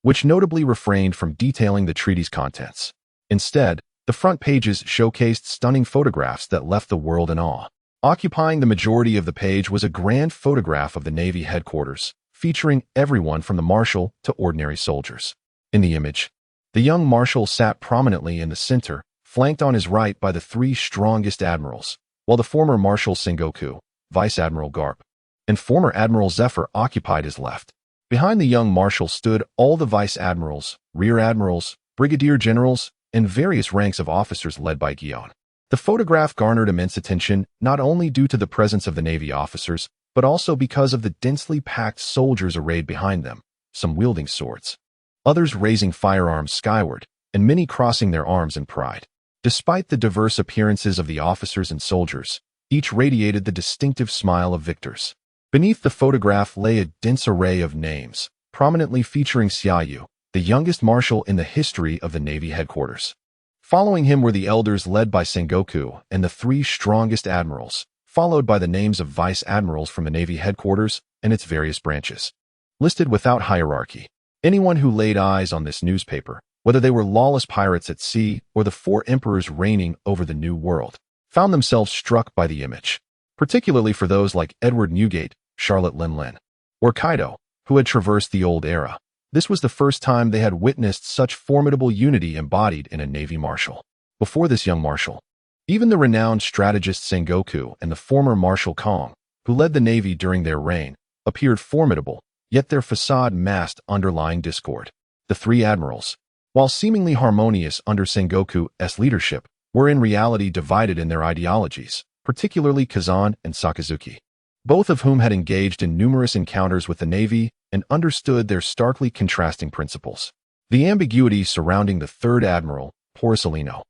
which notably refrained from detailing the treaty's contents. Instead, the front pages showcased stunning photographs that left the world in awe. Occupying the majority of the page was a grand photograph of the Navy headquarters, featuring everyone from the Marshal to ordinary soldiers. In the image, the young Marshal sat prominently in the center, flanked on his right by the three strongest admirals, while the former Marshal Sengoku, Vice Admiral Garp, and former Admiral Zephyr occupied his left. Behind the young Marshal stood all the Vice Admirals, Rear Admirals, Brigadier Generals, and various ranks of officers led by Guillaume. The photograph garnered immense attention not only due to the presence of the Navy officers, but also because of the densely packed soldiers arrayed behind them, some wielding swords, others raising firearms skyward, and many crossing their arms in pride. Despite the diverse appearances of the officers and soldiers, each radiated the distinctive smile of victors. Beneath the photograph lay a dense array of names, prominently featuring Xiaoyu, the youngest marshal in the history of the Navy headquarters. Following him were the elders led by Sengoku and the three strongest admirals, followed by the names of vice admirals from the Navy headquarters and its various branches. Listed without hierarchy, anyone who laid eyes on this newspaper, whether they were lawless pirates at sea or the four emperors reigning over the New World, found themselves struck by the image, particularly for those like Edward Newgate, Charlotte Linlin, or Kaido, who had traversed the old era. This was the first time they had witnessed such formidable unity embodied in a Navy Marshal. Before this young Marshal, even the renowned strategist Sengoku and the former Marshal Kong, who led the Navy during their reign, appeared formidable, yet their facade masked underlying discord. The three admirals, while seemingly harmonious under Sengoku's leadership, were in reality divided in their ideologies, particularly Kazan and Sakazuki, both of whom had engaged in numerous encounters with the Navy and understood their starkly contrasting principles. The ambiguity surrounding the third admiral, Porcelino,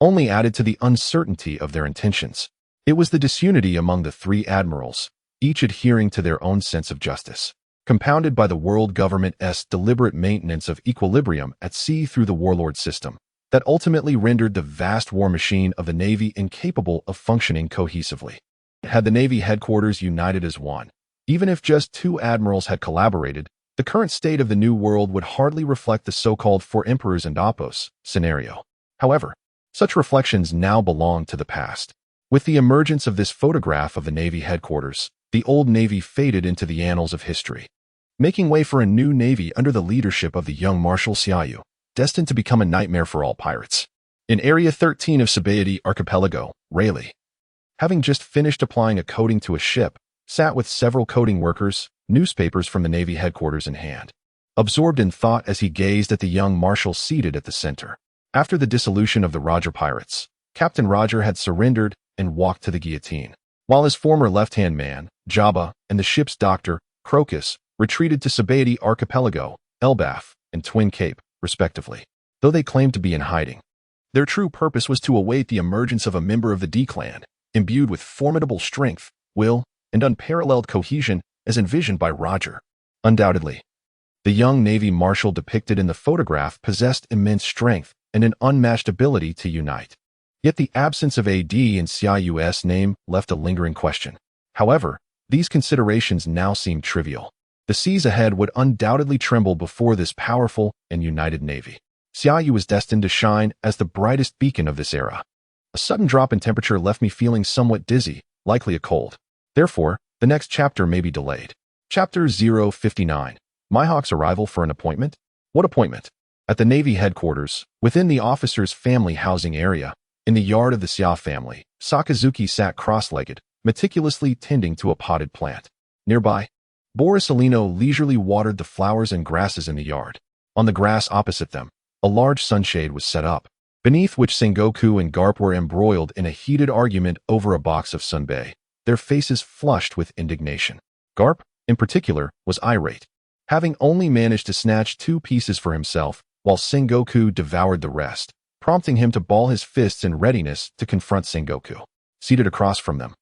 only added to the uncertainty of their intentions. It was the disunity among the three admirals, each adhering to their own sense of justice, compounded by the world government's deliberate maintenance of equilibrium at sea through the warlord system, that ultimately rendered the vast war machine of the Navy incapable of functioning cohesively. Had the Navy headquarters united as one, even if just two admirals had collaborated, the current state of the New World would hardly reflect the so-called Four Emperors and Oppos scenario. However, such reflections now belong to the past. With the emergence of this photograph of the Navy headquarters, the old Navy faded into the annals of history, making way for a new Navy under the leadership of the young Marshal Xiaoyu, destined to become a nightmare for all pirates. In Area 13 of Sabaody Archipelago, Rayleigh, having just finished applying a coating to a ship, sat with several coating workers, newspapers from the Navy headquarters in hand, absorbed in thought as he gazed at the young Marshal seated at the center. After the dissolution of the Roger pirates, Captain Roger had surrendered and walked to the guillotine, while his former left-hand man, Jabba, and the ship's doctor, Crocus, retreated to Sabaody Archipelago, Elbaf, and Twin Cape, respectively, though they claimed to be in hiding. Their true purpose was to await the emergence of a member of the D-Clan, imbued with formidable strength, will, and unparalleled cohesion as envisioned by Roger. Undoubtedly, the young Navy Marshal depicted in the photograph possessed immense strength and an unmatched ability to unite. Yet the absence of AD in Xiaoyu's name left a lingering question. However, these considerations now seem trivial. The seas ahead would undoubtedly tremble before this powerful and united navy. Xiaoyu was destined to shine as the brightest beacon of this era. A sudden drop in temperature left me feeling somewhat dizzy, likely a cold. Therefore, the next chapter may be delayed. Chapter 059. Mihawk's arrival for an appointment? What appointment? At the Navy headquarters, within the officers' family housing area, in the yard of the Xia family, Sakazuki sat cross-legged, meticulously tending to a potted plant. Nearby, Borisolino leisurely watered the flowers and grasses in the yard. On the grass opposite them, a large sunshade was set up, beneath which Sengoku and Garp were embroiled in a heated argument over a box of sunbae, their faces flushed with indignation. Garp, in particular, was irate, having only managed to snatch 2 pieces for himself, while Sengoku devoured the rest, prompting him to ball his fists in readiness to confront Sengoku. Seated across from them,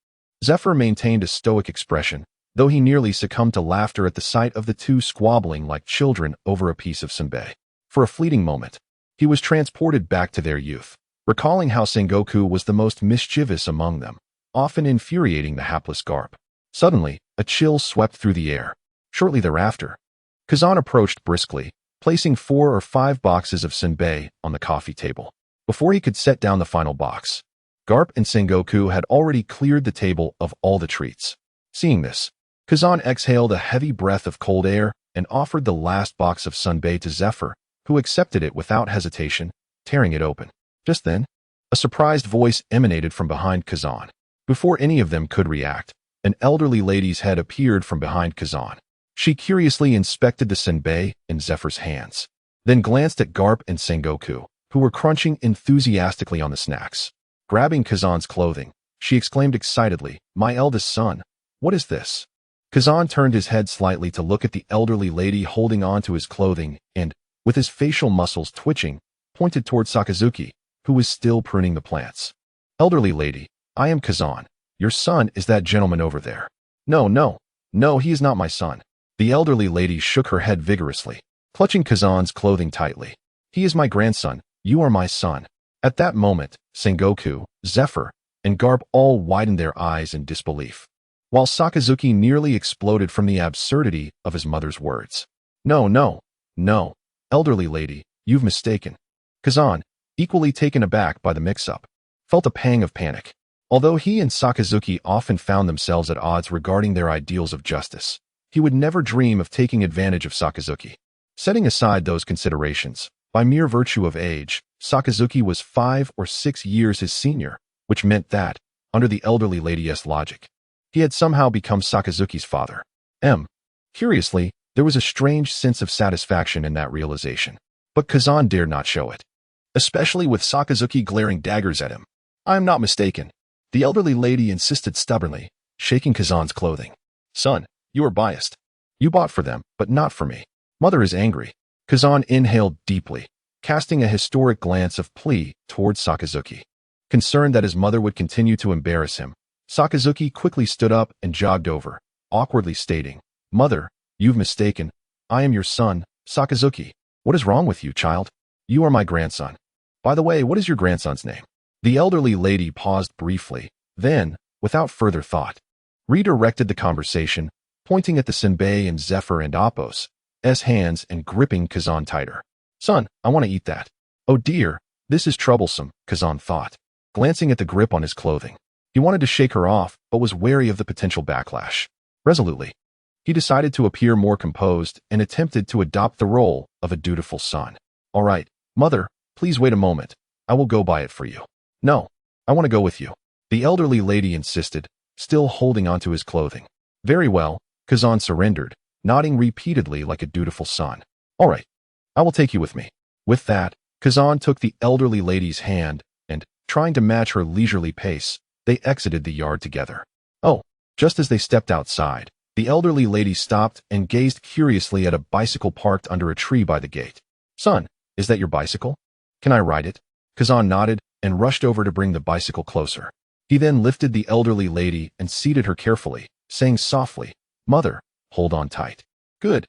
Zephyr maintained a stoic expression, though he nearly succumbed to laughter at the sight of the 2 squabbling like children over a piece of sunbae. For a fleeting moment, he was transported back to their youth, recalling how Sengoku was the most mischievous among them, often infuriating the hapless Garp. Suddenly, a chill swept through the air. Shortly thereafter, Kazan approached briskly, placing 4 or 5 boxes of sunbae on the coffee table. Before he could set down the final box, Garp and Sengoku had already cleared the table of all the treats. Seeing this, Kazan exhaled a heavy breath of cold air and offered the last box of sunbae to Zephyr, who accepted it without hesitation, tearing it open. Just then, a surprised voice emanated from behind Kazan. Before any of them could react, an elderly lady's head appeared from behind Kazan. She curiously inspected the sunbae in Zephyr's hands, then glanced at Garp and Sengoku, who were crunching enthusiastically on the snacks. Grabbing Kazan's clothing, she exclaimed excitedly, "My eldest son, what is this?" Kazan turned his head slightly to look at the elderly lady holding on to his clothing and, with his facial muscles twitching, pointed toward Sakazuki, who was still pruning the plants. "Elderly lady, I am Kazan. Your son is that gentleman over there." No, he is not my son." The elderly lady shook her head vigorously, clutching Kazan's clothing tightly. "He is my grandson. You are my son." At that moment, Sengoku, Zephyr, and Garp all widened their eyes in disbelief, while Sakazuki nearly exploded from the absurdity of his mother's words. No, elderly lady, you've mistaken." Kazan, equally taken aback by the mix-up, felt a pang of panic. Although he and Sakazuki often found themselves at odds regarding their ideals of justice, he would never dream of taking advantage of Sakazuki. Setting aside those considerations, by mere virtue of age, Sakazuki was 5 or 6 years his senior, which meant that, under the elderly lady's logic, he had somehow become Sakazuki's father. Curiously, there was a strange sense of satisfaction in that realization, but Kazan dared not show it, especially with Sakazuki glaring daggers at him. "I am not mistaken," the elderly lady insisted stubbornly, shaking Kazan's clothing. "Son, you are biased. You bought for them, but not for me. Mother is angry." Kazan inhaled deeply, casting a historic glance of plea towards Sakazuki. Concerned that his mother would continue to embarrass him, Sakazuki quickly stood up and jogged over, awkwardly stating, "Mother, you've mistaken. I am your son, Sakazuki. What is wrong with you, child? You are my grandson. By the way, what is your grandson's name?" The elderly lady paused briefly, then, without further thought, redirected the conversation, pointing at the sunbae in Zephyr and Appo's hands and gripping Kazan tighter. "Son, I want to eat that." "Oh dear, this is troublesome," Kazan thought, glancing at the grip on his clothing. He wanted to shake her off, but was wary of the potential backlash. Resolutely, he decided to appear more composed and attempted to adopt the role of a dutiful son. "All right, mother, please wait a moment. I will go buy it for you." "No, I want to go with you," the elderly lady insisted, still holding onto his clothing. "Very well," Kazan surrendered, nodding repeatedly like a dutiful son. "All right, I will take you with me." With that, Kazan took the elderly lady's hand and, trying to match her leisurely pace, they exited the yard together. Just as they stepped outside, the elderly lady stopped and gazed curiously at a bicycle parked under a tree by the gate. "Son, is that your bicycle? Can I ride it?" Kazan nodded and rushed over to bring the bicycle closer. He then lifted the elderly lady and seated her carefully, saying softly, "Mother, hold on tight." Good,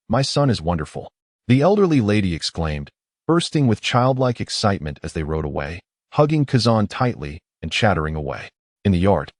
my son is wonderful," the elderly lady exclaimed, bursting with childlike excitement as they rode away, hugging Kazan tightly and chattering away. In the yard,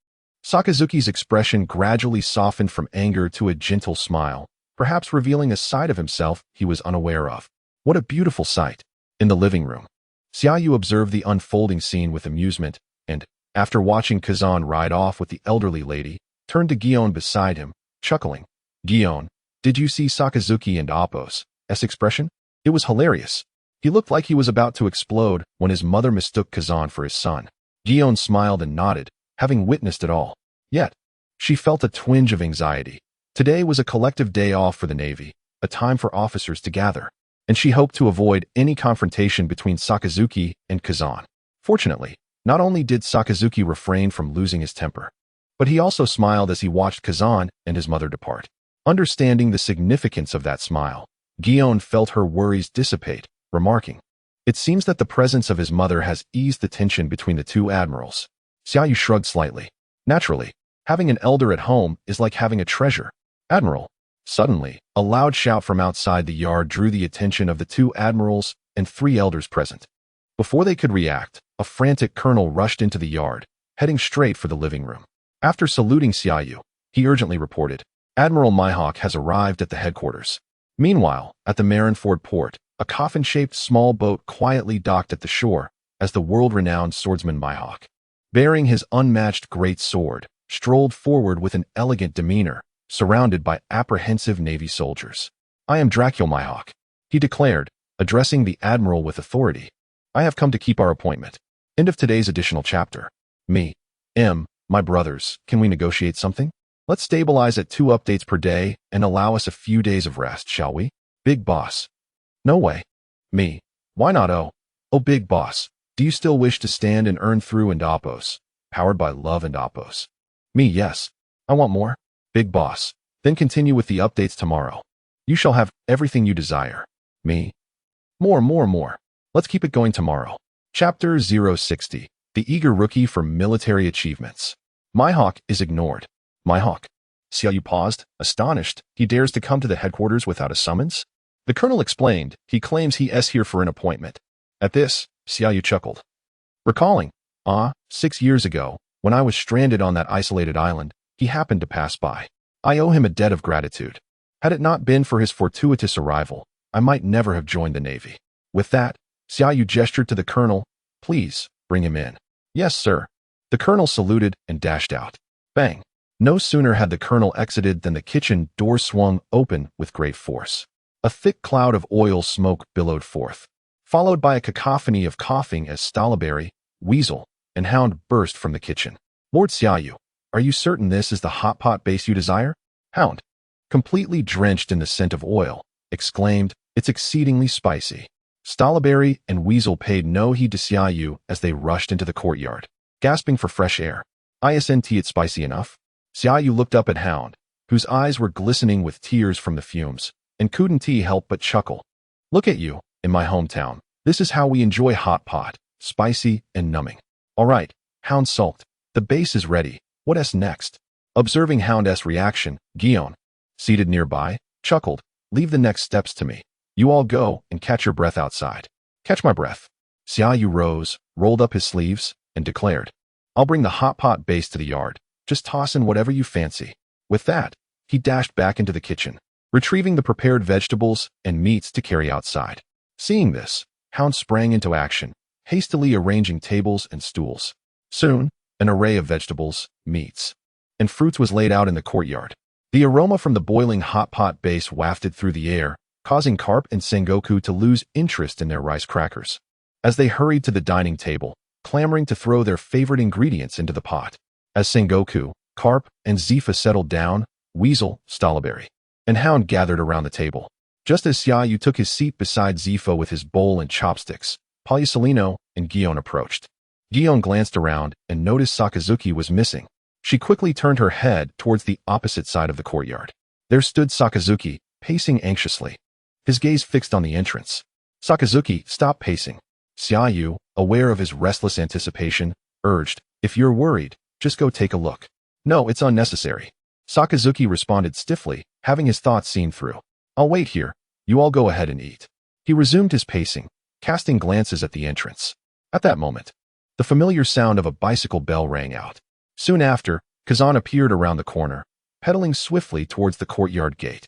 Sakazuki's expression gradually softened from anger to a gentle smile, perhaps revealing a side of himself he was unaware of. What a beautiful sight! In the living room, Xiaoyu observed the unfolding scene with amusement and, after watching Kazan ride off with the elderly lady, turned to Gion beside him, chuckling. Gion, did you see Sakazuki and Appo's expression? It was hilarious. He looked like he was about to explode when his mother mistook Kazan for his son. Gion smiled and nodded, having witnessed it all. Yet, she felt a twinge of anxiety. Today was a collective day off for the Navy, a time for officers to gather, and she hoped to avoid any confrontation between Sakazuki and Kazan. Fortunately, not only did Sakazuki refrain from losing his temper, but he also smiled as he watched Kazan and his mother depart. Understanding the significance of that smile, Gion felt her worries dissipate, remarking, "It seems that the presence of his mother has eased the tension between the two admirals." Xiaoyu shrugged slightly. Naturally, having an elder at home is like having a treasure. Admiral. Suddenly, a loud shout from outside the yard drew the attention of the two admirals and 3 elders present. Before they could react, a frantic colonel rushed into the yard, heading straight for the living room. After saluting Xiaoyu, he urgently reported, "Admiral Mihawk has arrived at the headquarters." Meanwhile, at the Marineford port, a coffin-shaped small boat quietly docked at the shore as the world-renowned swordsman Mihawk, bearing his unmatched great sword, strolled forward with an elegant demeanor, surrounded by apprehensive Navy soldiers. "I am Dracul Mihawk," he declared, addressing the admiral with authority. "I have come to keep our appointment." End of today's additional chapter. My brothers, can we negotiate something? Let's stabilize at 2 updates per day and allow us a few days of rest, shall we? Big boss. No way. Why not? Oh, big boss. Do you still wish to stand and earn through and Appos? Powered by love and Appos. Yes. I want more. Big boss. Then continue with the updates tomorrow. You shall have everything you desire. More. Let's keep it going tomorrow. Chapter 060. The eager rookie for military achievements. Mihawk is ignored. Mihawk. Xiaoyu paused, astonished. He dares to come to the headquarters without a summons? The colonel explained, he claims he is here for an appointment. At this, Xiaoyu chuckled. Recalling, 6 years ago, when I was stranded on that isolated island, he happened to pass by. I owe him a debt of gratitude. Had it not been for his fortuitous arrival, I might never have joined the Navy. With that, Xiaoyu gestured to the colonel. Please, bring him in. Yes, sir. The colonel saluted and dashed out. Bang. No sooner had the colonel exited than the kitchen door swung open with great force. A thick cloud of oil smoke billowed forth, followed by a cacophony of coughing as Stalaberry, Weasel, and Hound burst from the kitchen. Lord Xiaoyu, are you certain this is the hot pot base you desire? Hound, completely drenched in the scent of oil, exclaimed, it's exceedingly spicy. Stalaberry and Weasel paid no heed to Xiaoyu as they rushed into the courtyard, gasping for fresh air. Isn't it spicy enough? Xiaoyu looked up at Hound, whose eyes were glistening with tears from the fumes, and couldn't he help but chuckle. Look at you, in my hometown. This is how we enjoy hot pot, spicy and numbing. All right, Hound sulked. The base is ready. What's next? Observing Hound's reaction, Gion, seated nearby, chuckled. Leave the next steps to me. You all go and catch your breath outside. Catch my breath. Xiaoyu rose, rolled up his sleeves, and declared, I'll bring the hot pot base to the yard. Just toss in whatever you fancy. With that, he dashed back into the kitchen, retrieving the prepared vegetables and meats to carry outside. Seeing this, Hound sprang into action, hastily arranging tables and stools. Soon, an array of vegetables, meats, and fruits was laid out in the courtyard. The aroma from the boiling hot pot base wafted through the air, causing Carp and Sengoku to lose interest in their rice crackers. As they hurried to the dining table, clamoring to throw their favorite ingredients into the pot. As Sengoku, Carp, and Zifa settled down, Weasel, Stalaberry, and Hound gathered around the table. Just as Xiaoyu took his seat beside Zifa with his bowl and chopsticks, Polysolino and Gion approached. Gion glanced around and noticed Sakazuki was missing. She quickly turned her head towards the opposite side of the courtyard. There stood Sakazuki, pacing anxiously, his gaze fixed on the entrance. Sakazuki, stop pacing. Xiaoyu, aware of his restless anticipation, urged, if you're worried, just go take a look. No, it's unnecessary. Sakazuki responded stiffly, having his thoughts seen through. I'll wait here. You all go ahead and eat. He resumed his pacing, casting glances at the entrance. At that moment, the familiar sound of a bicycle bell rang out. Soon after, Kazan appeared around the corner, pedaling swiftly towards the courtyard gate.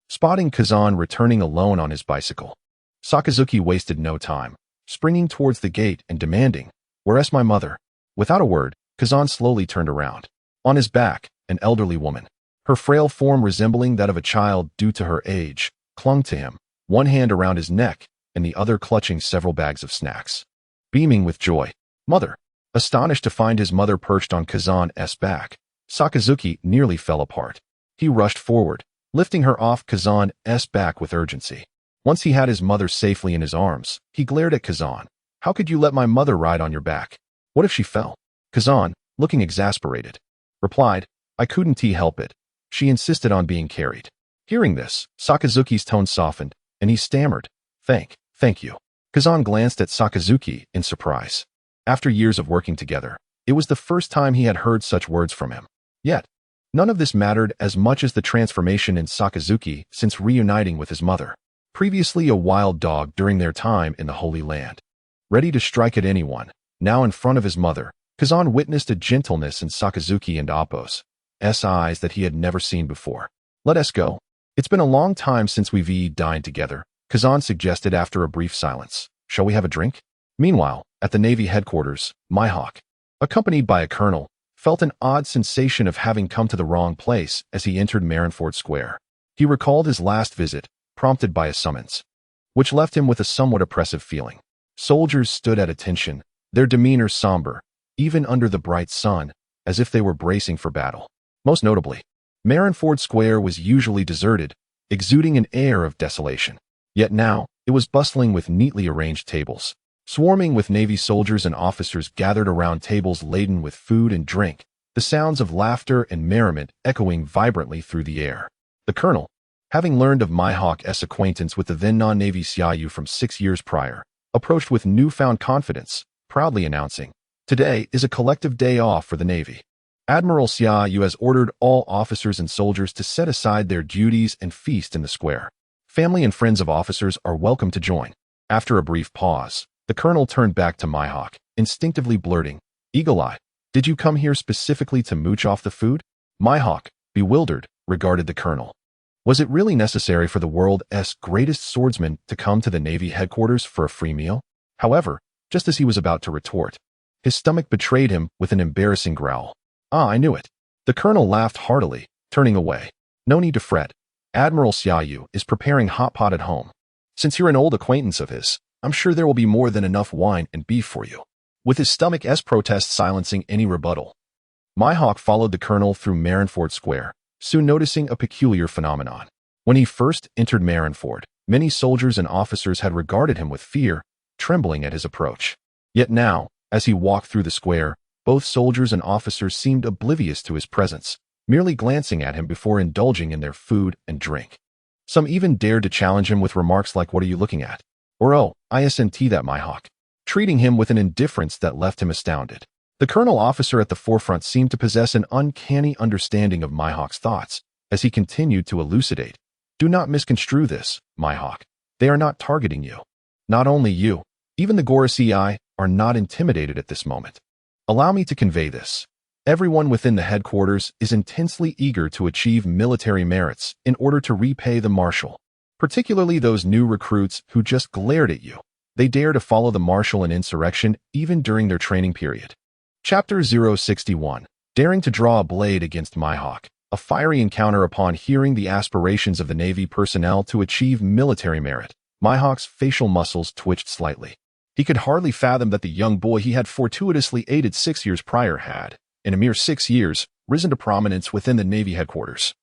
Spotting Kazan returning alone on his bicycle, Sakazuki wasted no time, springing towards the gate and demanding, "Where's my mother?" Without a word, Kazan slowly turned around. On his back, an elderly woman, her frail form resembling that of a child due to her age, clung to him, one hand around his neck and the other clutching several bags of snacks. Beaming with joy, "Mother!" Astonished to find his mother perched on Kazan's back, Sakazuki nearly fell apart. He rushed forward, lifting her off Kazan's back with urgency. Once he had his mother safely in his arms, he glared at Kazan. "How could you let my mother ride on your back? What if she fell?" Kazan, looking exasperated, replied, "I couldn't help it. She insisted on being carried." Hearing this, Sakazuki's tone softened, and he stammered, Thank you." Kazan glanced at Sakazuki in surprise. After years of working together, it was the first time he had heard such words from him. Yet, none of this mattered as much as the transformation in Sakazuki since reuniting with his mother. Previously a wild dog during their time in the Holy Land, ready to strike at anyone, now in front of his mother, Kazan witnessed a gentleness in Sakazuki and Appo's eyes that he had never seen before. "Let us go. It's been a long time since we've dined together," Kazan suggested after a brief silence. "Shall we have a drink?" Meanwhile, at the Navy headquarters, Mihawk, accompanied by a colonel, felt an odd sensation of having come to the wrong place as he entered Marineford Square. He recalled his last visit, prompted by a summons, which left him with a somewhat oppressive feeling. Soldiers stood at attention, their demeanor somber, even under the bright sun, as if they were bracing for battle. Most notably, Marineford Square was usually deserted, exuding an air of desolation. Yet now, it was bustling with neatly arranged tables, swarming with Navy soldiers and officers gathered around tables laden with food and drink, the sounds of laughter and merriment echoing vibrantly through the air. The colonel, having learned of Mihawk's acquaintance with the then non-Navy Xiaoyu from 6 years prior, approached with newfound confidence, proudly announcing, "Today is a collective day off for the Navy. Admiral Xiaoyu has ordered all officers and soldiers to set aside their duties and feast in the square. Family and friends of officers are welcome to join." After a brief pause, the colonel turned back to Mihawk, instinctively blurting, "Eagle Eye, did you come here specifically to mooch off the food?" Mihawk, bewildered, regarded the colonel. Was it really necessary for the world's greatest swordsman to come to the Navy headquarters for a free meal? However, just as he was about to retort, his stomach betrayed him with an embarrassing growl. "Ah, I knew it." The colonel laughed heartily, turning away. "No need to fret. Admiral Xiaoyu is preparing hot pot at home. Since you're an old acquaintance of his, I'm sure there will be more than enough wine and beef for you." With his stomach's protest silencing any rebuttal, Mihawk followed the colonel through Marineford Square, soon noticing a peculiar phenomenon. When he first entered Marineford, many soldiers and officers had regarded him with fear, trembling at his approach. Yet now, as he walked through the square, both soldiers and officers seemed oblivious to his presence, merely glancing at him before indulging in their food and drink. Some even dared to challenge him with remarks like, "What are you looking at?" or "Oh, isn't that Mihawk?" treating him with an indifference that left him astounded. The colonel officer at the forefront seemed to possess an uncanny understanding of Mihawk's thoughts, as he continued to elucidate. "Do not misconstrue this, Mihawk. They are not targeting you. Not only you, even the Gorosei are not intimidated at this moment. Allow me to convey this. Everyone within the headquarters is intensely eager to achieve military merits in order to repay the Marshal, particularly those new recruits who just glared at you. They dare to follow the Marshal in insurrection even during their training period." Chapter 061. Daring to draw a blade against Mihawk, a fiery encounter upon hearing the aspirations of the Navy personnel to achieve military merit. Mihawk's facial muscles twitched slightly. He could hardly fathom that the young boy he had fortuitously aided 6 years prior had, in a mere 6 years, risen to prominence within the Navy headquarters,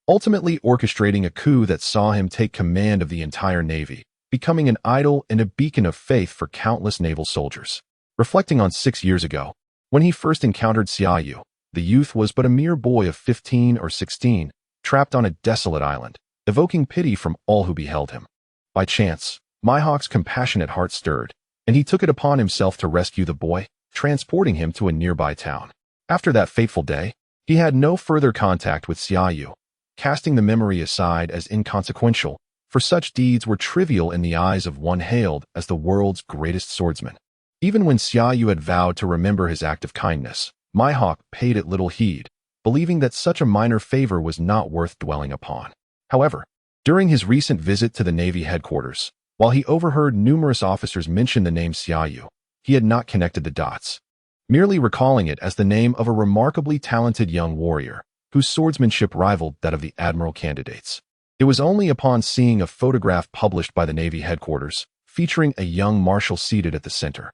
ultimately orchestrating a coup that saw him take command of the entire Navy, becoming an idol and a beacon of faith for countless naval soldiers. Reflecting on 6 years ago, when he first encountered Xiaoyu, the youth was but a mere boy of 15 or 16, trapped on a desolate island, evoking pity from all who beheld him. By chance, Mihawk's compassionate heart stirred, and he took it upon himself to rescue the boy, transporting him to a nearby town. After that fateful day, he had no further contact with Xiaoyu, casting the memory aside as inconsequential, for such deeds were trivial in the eyes of one hailed as the world's greatest swordsman. Even when Xiaoyu had vowed to remember his act of kindness, Maihawk paid it little heed, believing that such a minor favor was not worth dwelling upon. However, during his recent visit to the Navy headquarters, while he overheard numerous officers mention the name Xiaoyu, he had not connected the dots, merely recalling it as the name of a remarkably talented young warrior, whose swordsmanship rivaled that of the admiral candidates. It was only upon seeing a photograph published by the Navy headquarters, featuring a young Marshal seated at the center,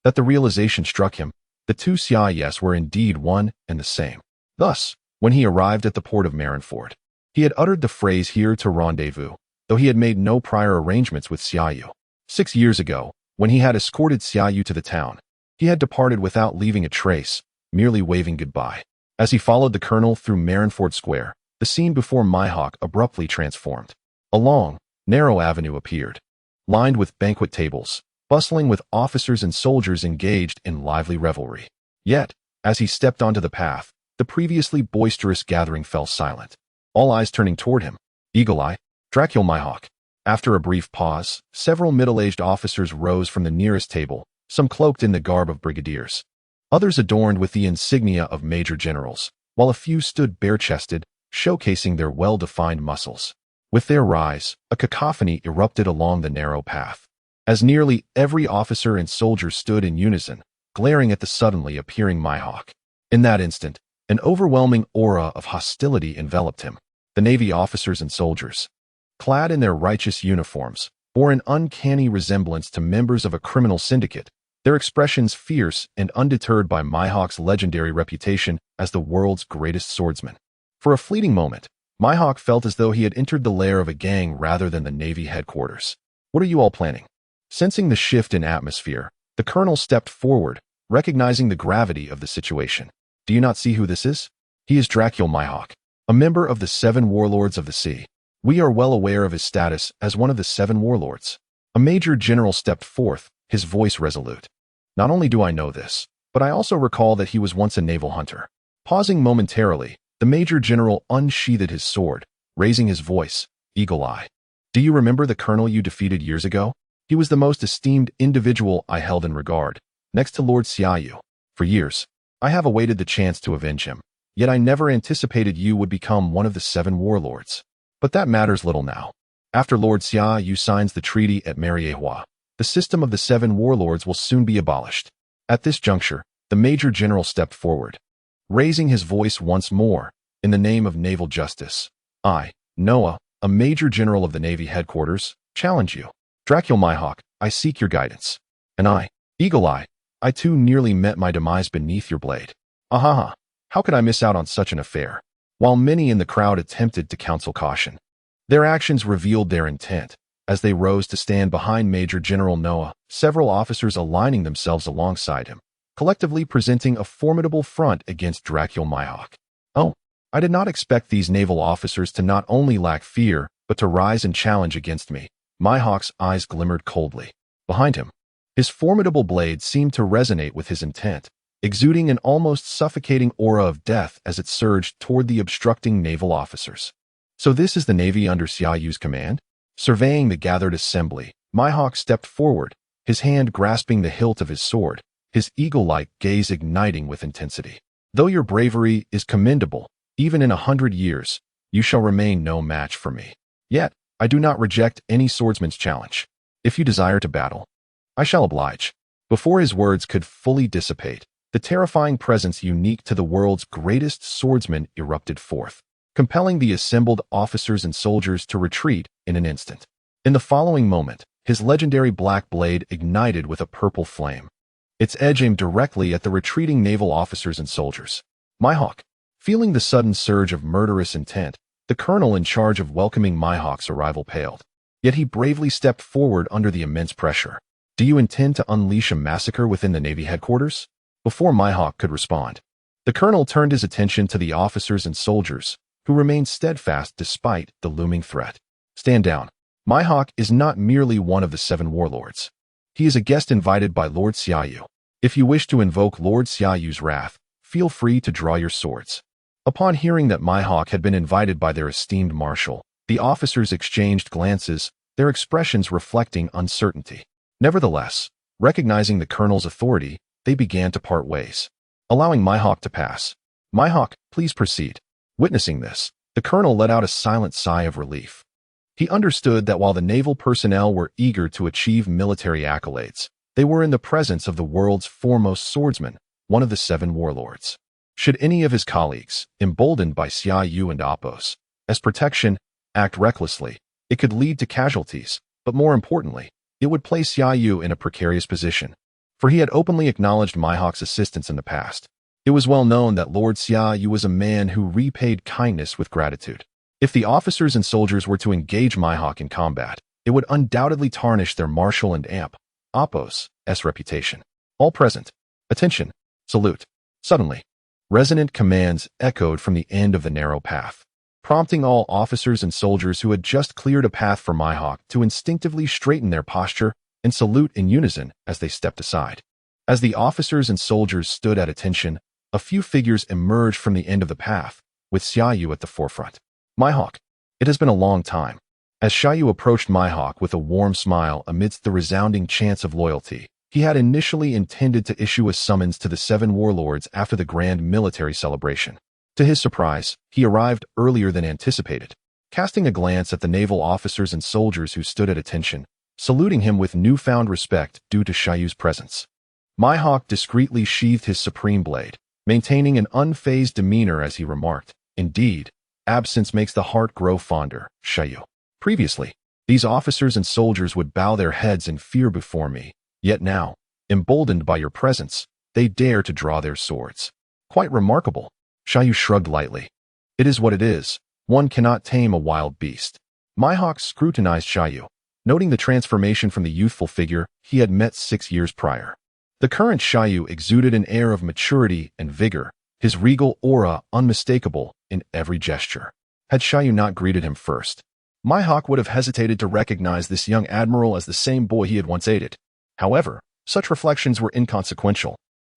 that the realization struck him: the two Xiaoyus were indeed one and the same. Thus, when he arrived at the port of Marineford, he had uttered the phrase "here to rendezvous," though he had made no prior arrangements with Xiaoyu. 6 years ago, when he had escorted Xiaoyu to the town, he had departed without leaving a trace, merely waving goodbye. As he followed the colonel through Marineford Square, the scene before Maihawk abruptly transformed. A long, narrow avenue appeared, lined with banquet tables, bustling with officers and soldiers engaged in lively revelry. Yet, as he stepped onto the path, the previously boisterous gathering fell silent, all eyes turning toward him. Eagle-Eye, Dracula Maihawk. After a brief pause, several middle-aged officers rose from the nearest table, some cloaked in the garb of brigadiers, others adorned with the insignia of major generals, while a few stood bare-chested, showcasing their well-defined muscles. With their rise, a cacophony erupted along the narrow path, as nearly every officer and soldier stood in unison, glaring at the suddenly appearing Maihawk. In that instant, an overwhelming aura of hostility enveloped him. The Navy officers and soldiers, clad in their righteous uniforms, bore an uncanny resemblance to members of a criminal syndicate, their expressions fierce and undeterred by Maihawk's legendary reputation as the world's greatest swordsman. For a fleeting moment, Maihawk felt as though he had entered the lair of a gang rather than the Navy headquarters. "What are you all planning?" Sensing the shift in atmosphere, the colonel stepped forward, recognizing the gravity of the situation. "Do you not see who this is? He is Dracula Maihawk, a member of the 7 Warlords of the Sea. We are well aware of his status as one of the 7 Warlords." A major general stepped forth, his voice resolute. "Not only do I know this, but I also recall that he was once a naval hunter." Pausing momentarily, the major general unsheathed his sword, raising his voice. "Eagle-Eye, do you remember the colonel you defeated years ago? He was the most esteemed individual I held in regard, next to Lord Xiaoyu. For years, I have awaited the chance to avenge him, yet I never anticipated you would become one of the 7 warlords. But that matters little now. After Lord Xiaoyu signs the treaty at Mariewa, the system of the 7 warlords will soon be abolished." At this juncture, the major general stepped forward, raising his voice once more. "In the name of naval justice, I, Noah, a major general of the Navy headquarters, challenge you. Dracula Maihawk, I seek your guidance. And I, Eagle-Eye, I too nearly met my demise beneath your blade. Ahaha, how could I miss out on such an affair?" While many in the crowd attempted to counsel caution, their actions revealed their intent. As they rose to stand behind Major General Noah, several officers aligning themselves alongside him, collectively presenting a formidable front against Dracula Maihawk. "Oh, I did not expect these naval officers to not only lack fear, but to rise and challenge against me." Maihawk's eyes glimmered coldly. Behind him, his formidable blade seemed to resonate with his intent, exuding an almost suffocating aura of death as it surged toward the obstructing naval officers. "So this is the Navy under Xiaoyu's command?" Surveying the gathered assembly, Maihawk stepped forward, his hand grasping the hilt of his sword, his eagle-like gaze igniting with intensity. "Though your bravery is commendable, even in 100 years, you shall remain no match for me. Yet, I do not reject any swordsman's challenge. If you desire to battle, I shall oblige." Before his words could fully dissipate, the terrifying presence unique to the world's greatest swordsman erupted forth, compelling the assembled officers and soldiers to retreat in an instant. In the following moment, his legendary black blade ignited with a purple flame, its edge aimed directly at the retreating naval officers and soldiers. Maihawk, feeling the sudden surge of murderous intent, the colonel in charge of welcoming Maihawk's arrival paled. Yet he bravely stepped forward under the immense pressure. "Do you intend to unleash a massacre within the Navy headquarters?" Before Maihawk could respond, the colonel turned his attention to the officers and soldiers, who remained steadfast despite the looming threat. "Stand down. Maihawk is not merely one of the 7 warlords. He is a guest invited by Lord Xiaoyu. If you wish to invoke Lord Xiaoyu's wrath, feel free to draw your swords." Upon hearing that Maihawk had been invited by their esteemed Marshal, The officers exchanged glances, their expressions reflecting uncertainty. Nevertheless, recognizing the colonel's authority, they began to part ways, allowing Mihawk to pass. "Mihawk, please proceed." Witnessing this, the colonel let out a silent sigh of relief. He understood that while the naval personnel were eager to achieve military accolades, they were in the presence of the world's foremost swordsman, one of the 7 warlords. Should any of his colleagues, emboldened by Xia Yu and Apos, as protection, act recklessly, it could lead to casualties, but more importantly, it would place Xia Yu in a precarious position, for he had openly acknowledged Mihawk's assistance in the past. It was well known that Lord Xia Yu was a man who repaid kindness with gratitude. If the officers and soldiers were to engage Mihawk in combat, it would undoubtedly tarnish their Marshal and Apos' reputation. All present. Attention. Salute. Suddenly, resonant commands echoed from the end of the narrow path, prompting all officers and soldiers who had just cleared a path for Mihawk to instinctively straighten their posture and salute in unison as they stepped aside. As the officers and soldiers stood at attention, a few figures emerged from the end of the path, with Xia Yu at the forefront. "Mihawk, it has been a long time." As Xia Yu approached Mihawk with a warm smile amidst the resounding chants of loyalty, he had initially intended to issue a summons to the 7 warlords after the grand military celebration. To his surprise, he arrived earlier than anticipated. Casting a glance at the naval officers and soldiers who stood at attention, saluting him with newfound respect due to Xia Yu's presence, Mihawk discreetly sheathed his supreme blade, maintaining an unfazed demeanor as he remarked, "Indeed, absence makes the heart grow fonder, Xia Yu. Previously, these officers and soldiers would bow their heads in fear before me, yet now, emboldened by your presence, they dare to draw their swords." "Quite remarkable." Xia Yu shrugged lightly. "It is what it is. One cannot tame a wild beast." Mihawk scrutinized Xia Yu, noting the transformation from the youthful figure he had met 6 years prior. The current Xia Yu exuded an air of maturity and vigor, his regal aura unmistakable in every gesture. Had Xia Yu not greeted him first, Mihawk would have hesitated to recognize this young admiral as the same boy he had once aided. However, such reflections were inconsequential.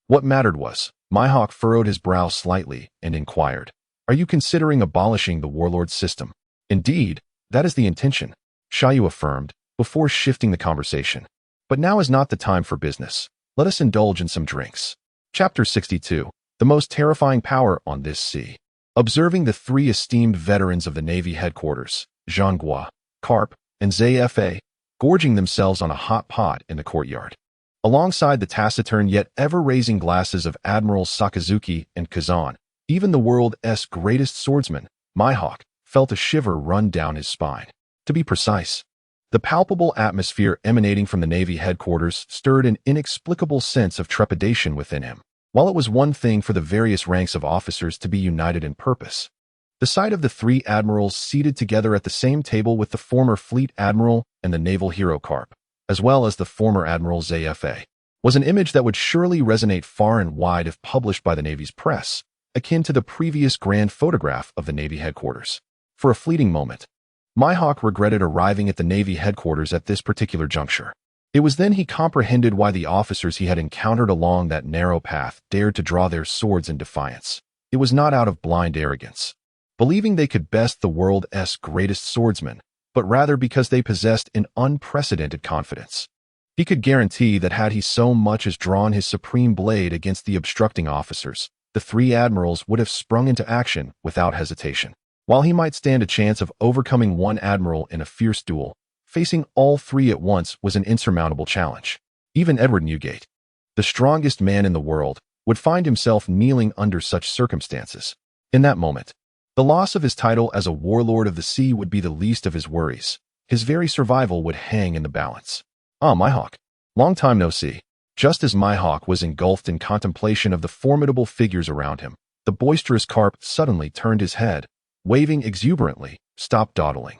What mattered was, Mihawk furrowed his brow slightly and inquired, "Are you considering abolishing the warlord system?" "Indeed, that is the intention," Xia Yu affirmed, before shifting the conversation. "But now is not the time for business. Let us indulge in some drinks." Chapter 62. The most terrifying power on this sea. Observing the 3 esteemed veterans of the Navy headquarters, Zhanghua, Karp, and Zfa, gorging themselves on a hot pot in the courtyard, alongside the taciturn yet ever-raising glasses of Admirals Sakazuki and Kazan, even the world's greatest swordsman, Mihawk, felt a shiver run down his spine. To be precise, the palpable atmosphere emanating from the Navy headquarters stirred an inexplicable sense of trepidation within him. While it was one thing for the various ranks of officers to be united in purpose, the sight of the 3 admirals seated together at the same table with the former fleet admiral and the naval hero Karp, as well as the former Admiral Zfa, was an image that would surely resonate far and wide if published by the Navy's press, akin to the previous grand photograph of the Navy headquarters. For a fleeting moment, Mihawk regretted arriving at the Navy headquarters at this particular juncture. It was then he comprehended why the officers he had encountered along that narrow path dared to draw their swords in defiance. It was not out of blind arrogance, believing they could best the world's greatest swordsman, but rather because they possessed an unprecedented confidence. He could guarantee that had he so much as drawn his supreme blade against the obstructing officers, the 3 admirals would have sprung into action without hesitation. While he might stand a chance of overcoming one admiral in a fierce duel, facing all 3 at once was an insurmountable challenge. Even Edward Newgate, the strongest man in the world, would find himself kneeling under such circumstances. In that moment, the loss of his title as a warlord of the sea would be the least of his worries. His very survival would hang in the balance. "Ah, Mihawk. Long time no see." Just as Mihawk was engulfed in contemplation of the formidable figures around him, the boisterous Karp suddenly turned his head, waving exuberantly, "Stop dawdling.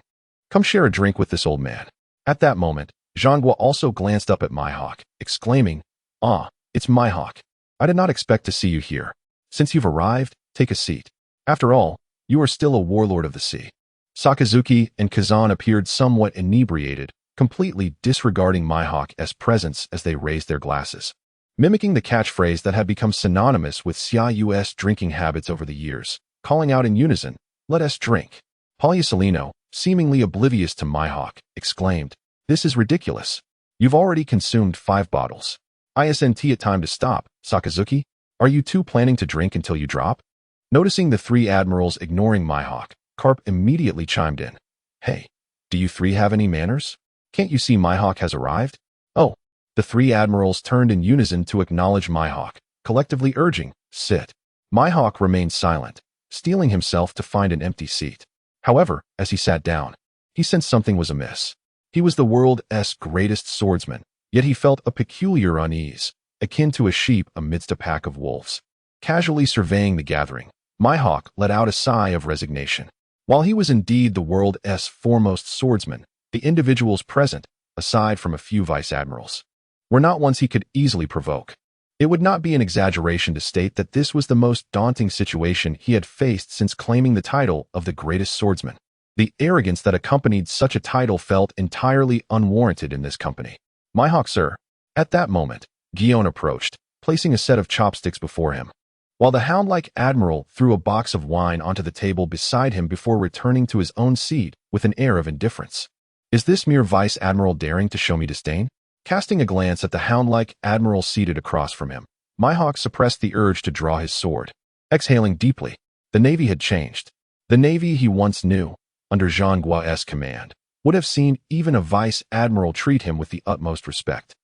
Come share a drink with this old man." At that moment, Zhanghua also glanced up at Mihawk, exclaiming, "Ah, it's Mihawk. I did not expect to see you here. Since you've arrived, take a seat. After all, you are still a warlord of the sea." Sakazuki and Kazan appeared somewhat inebriated, completely disregarding Mihawk's presence as they raised their glasses. Mimicking the catchphrase that had become synonymous with Xia Yu's drinking habits over the years, calling out in unison, "Let us drink." Pauliusolino, seemingly oblivious to Mihawk, exclaimed, "This is ridiculous. You've already consumed 5 bottles. Isn't it time to stop, Sakazuki? Are you two planning to drink until you drop?" Noticing the 3 admirals ignoring Mihawk, Carp immediately chimed in. "Hey, do you 3 have any manners? Can't you see Mihawk has arrived?" "Oh." The 3 admirals turned in unison to acknowledge Mihawk, collectively urging, "Sit." Mihawk remained silent, steeling himself to find an empty seat. However, as he sat down, he sensed something was amiss. He was the world's greatest swordsman, yet he felt a peculiar unease, akin to a sheep amidst a pack of wolves. Casually surveying the gathering, Mihawk let out a sigh of resignation. While he was indeed the world's foremost swordsman, the individuals present, aside from a few vice admirals, were not ones he could easily provoke. It would not be an exaggeration to state that this was the most daunting situation he had faced since claiming the title of the greatest swordsman. The arrogance that accompanied such a title felt entirely unwarranted in this company. "Mihawk, sir." At that moment, Gion approached, placing a set of chopsticks before him, while the hound-like admiral threw a box of wine onto the table beside him before returning to his own seat with an air of indifference. "Is this mere vice admiral daring to show me disdain?" Casting a glance at the hound-like admiral seated across from him, Mihawk suppressed the urge to draw his sword. Exhaling deeply, the Navy had changed. The Navy he once knew, under Jean Gua's command, would have seen even a vice admiral treat him with the utmost respect.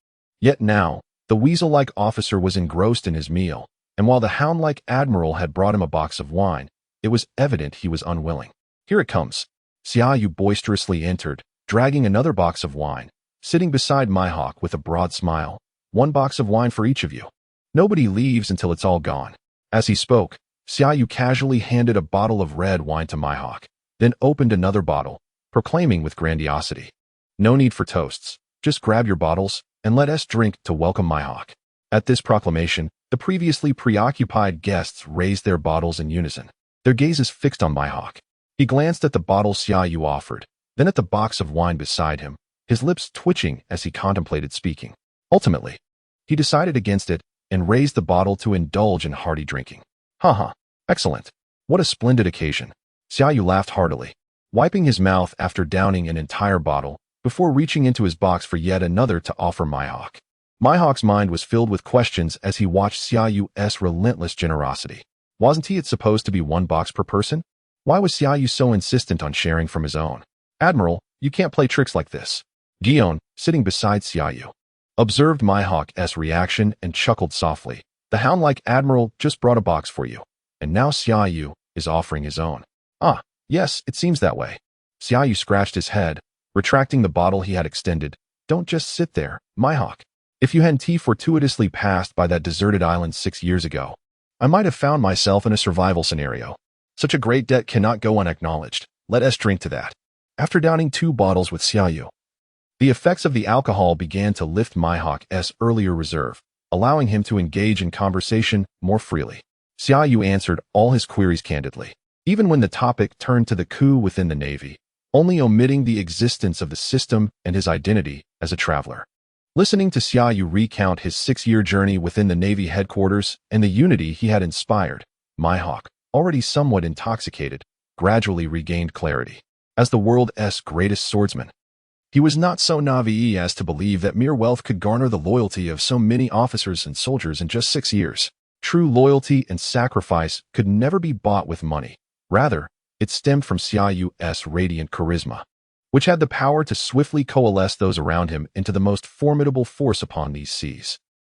Yet now, the weasel-like officer was engrossed in his meal, and while the hound-like admiral had brought him a box of wine, it was evident he was unwilling. "Here it comes." Xiaoyu boisterously entered, dragging another box of wine, sitting beside Mihawk with a broad smile. "1 box of wine for each of you. Nobody leaves until it's all gone." As he spoke, Xiaoyu casually handed a bottle of red wine to Mihawk, then opened another bottle, proclaiming with grandiosity, "No need for toasts. Just grab your bottles, and let us drink to welcome Mihawk." At this proclamation, the previously preoccupied guests raised their bottles in unison, their gazes fixed on Mihawk. He glanced at the bottle Xiaoyu offered, then at the box of wine beside him, his lips twitching as he contemplated speaking. Ultimately, he decided against it and raised the bottle to indulge in hearty drinking. "Haha, excellent. What a splendid occasion." Xiaoyu laughed heartily, wiping his mouth after downing an entire bottle, before reaching into his box for yet another to offer Mihawk. Mihawk's mind was filled with questions as he watched Xiaoyu's relentless generosity. Wasn't it supposed to be 1 box per person? Why was Xiaoyu so insistent on sharing from his own? "Admiral, you can't play tricks like this." Gion, sitting beside Xiaoyu, observed Mihawk's reaction and chuckled softly. "The hound-like admiral just brought a box for you, and now Xiaoyu is offering his own." "Ah, yes, it seems that way." Xiaoyu scratched his head, retracting the bottle he had extended. "Don't just sit there, Mihawk. If you hadn't fortuitously passed by that deserted island 6 years ago, I might have found myself in a survival scenario. Such a great debt cannot go unacknowledged. Let us drink to that." After downing 2 bottles with Xiaoyu, the effects of the alcohol began to lift Mihawk's earlier reserve, allowing him to engage in conversation more freely. Xiaoyu answered all his queries candidly, even when the topic turned to the coup within the Navy, only omitting the existence of the system and his identity as a traveler. Listening to Xiaoyu recount his 6-year journey within the Navy headquarters and the unity he had inspired, Mihawk, already somewhat intoxicated, gradually regained clarity. As the world's greatest swordsman, he was not so naive as to believe that mere wealth could garner the loyalty of so many officers and soldiers in just 6 years. True loyalty and sacrifice could never be bought with money. Rather, it stemmed from Xiaoyu's radiant charisma, which had the power to swiftly coalesce those around him into the most formidable force upon these seas.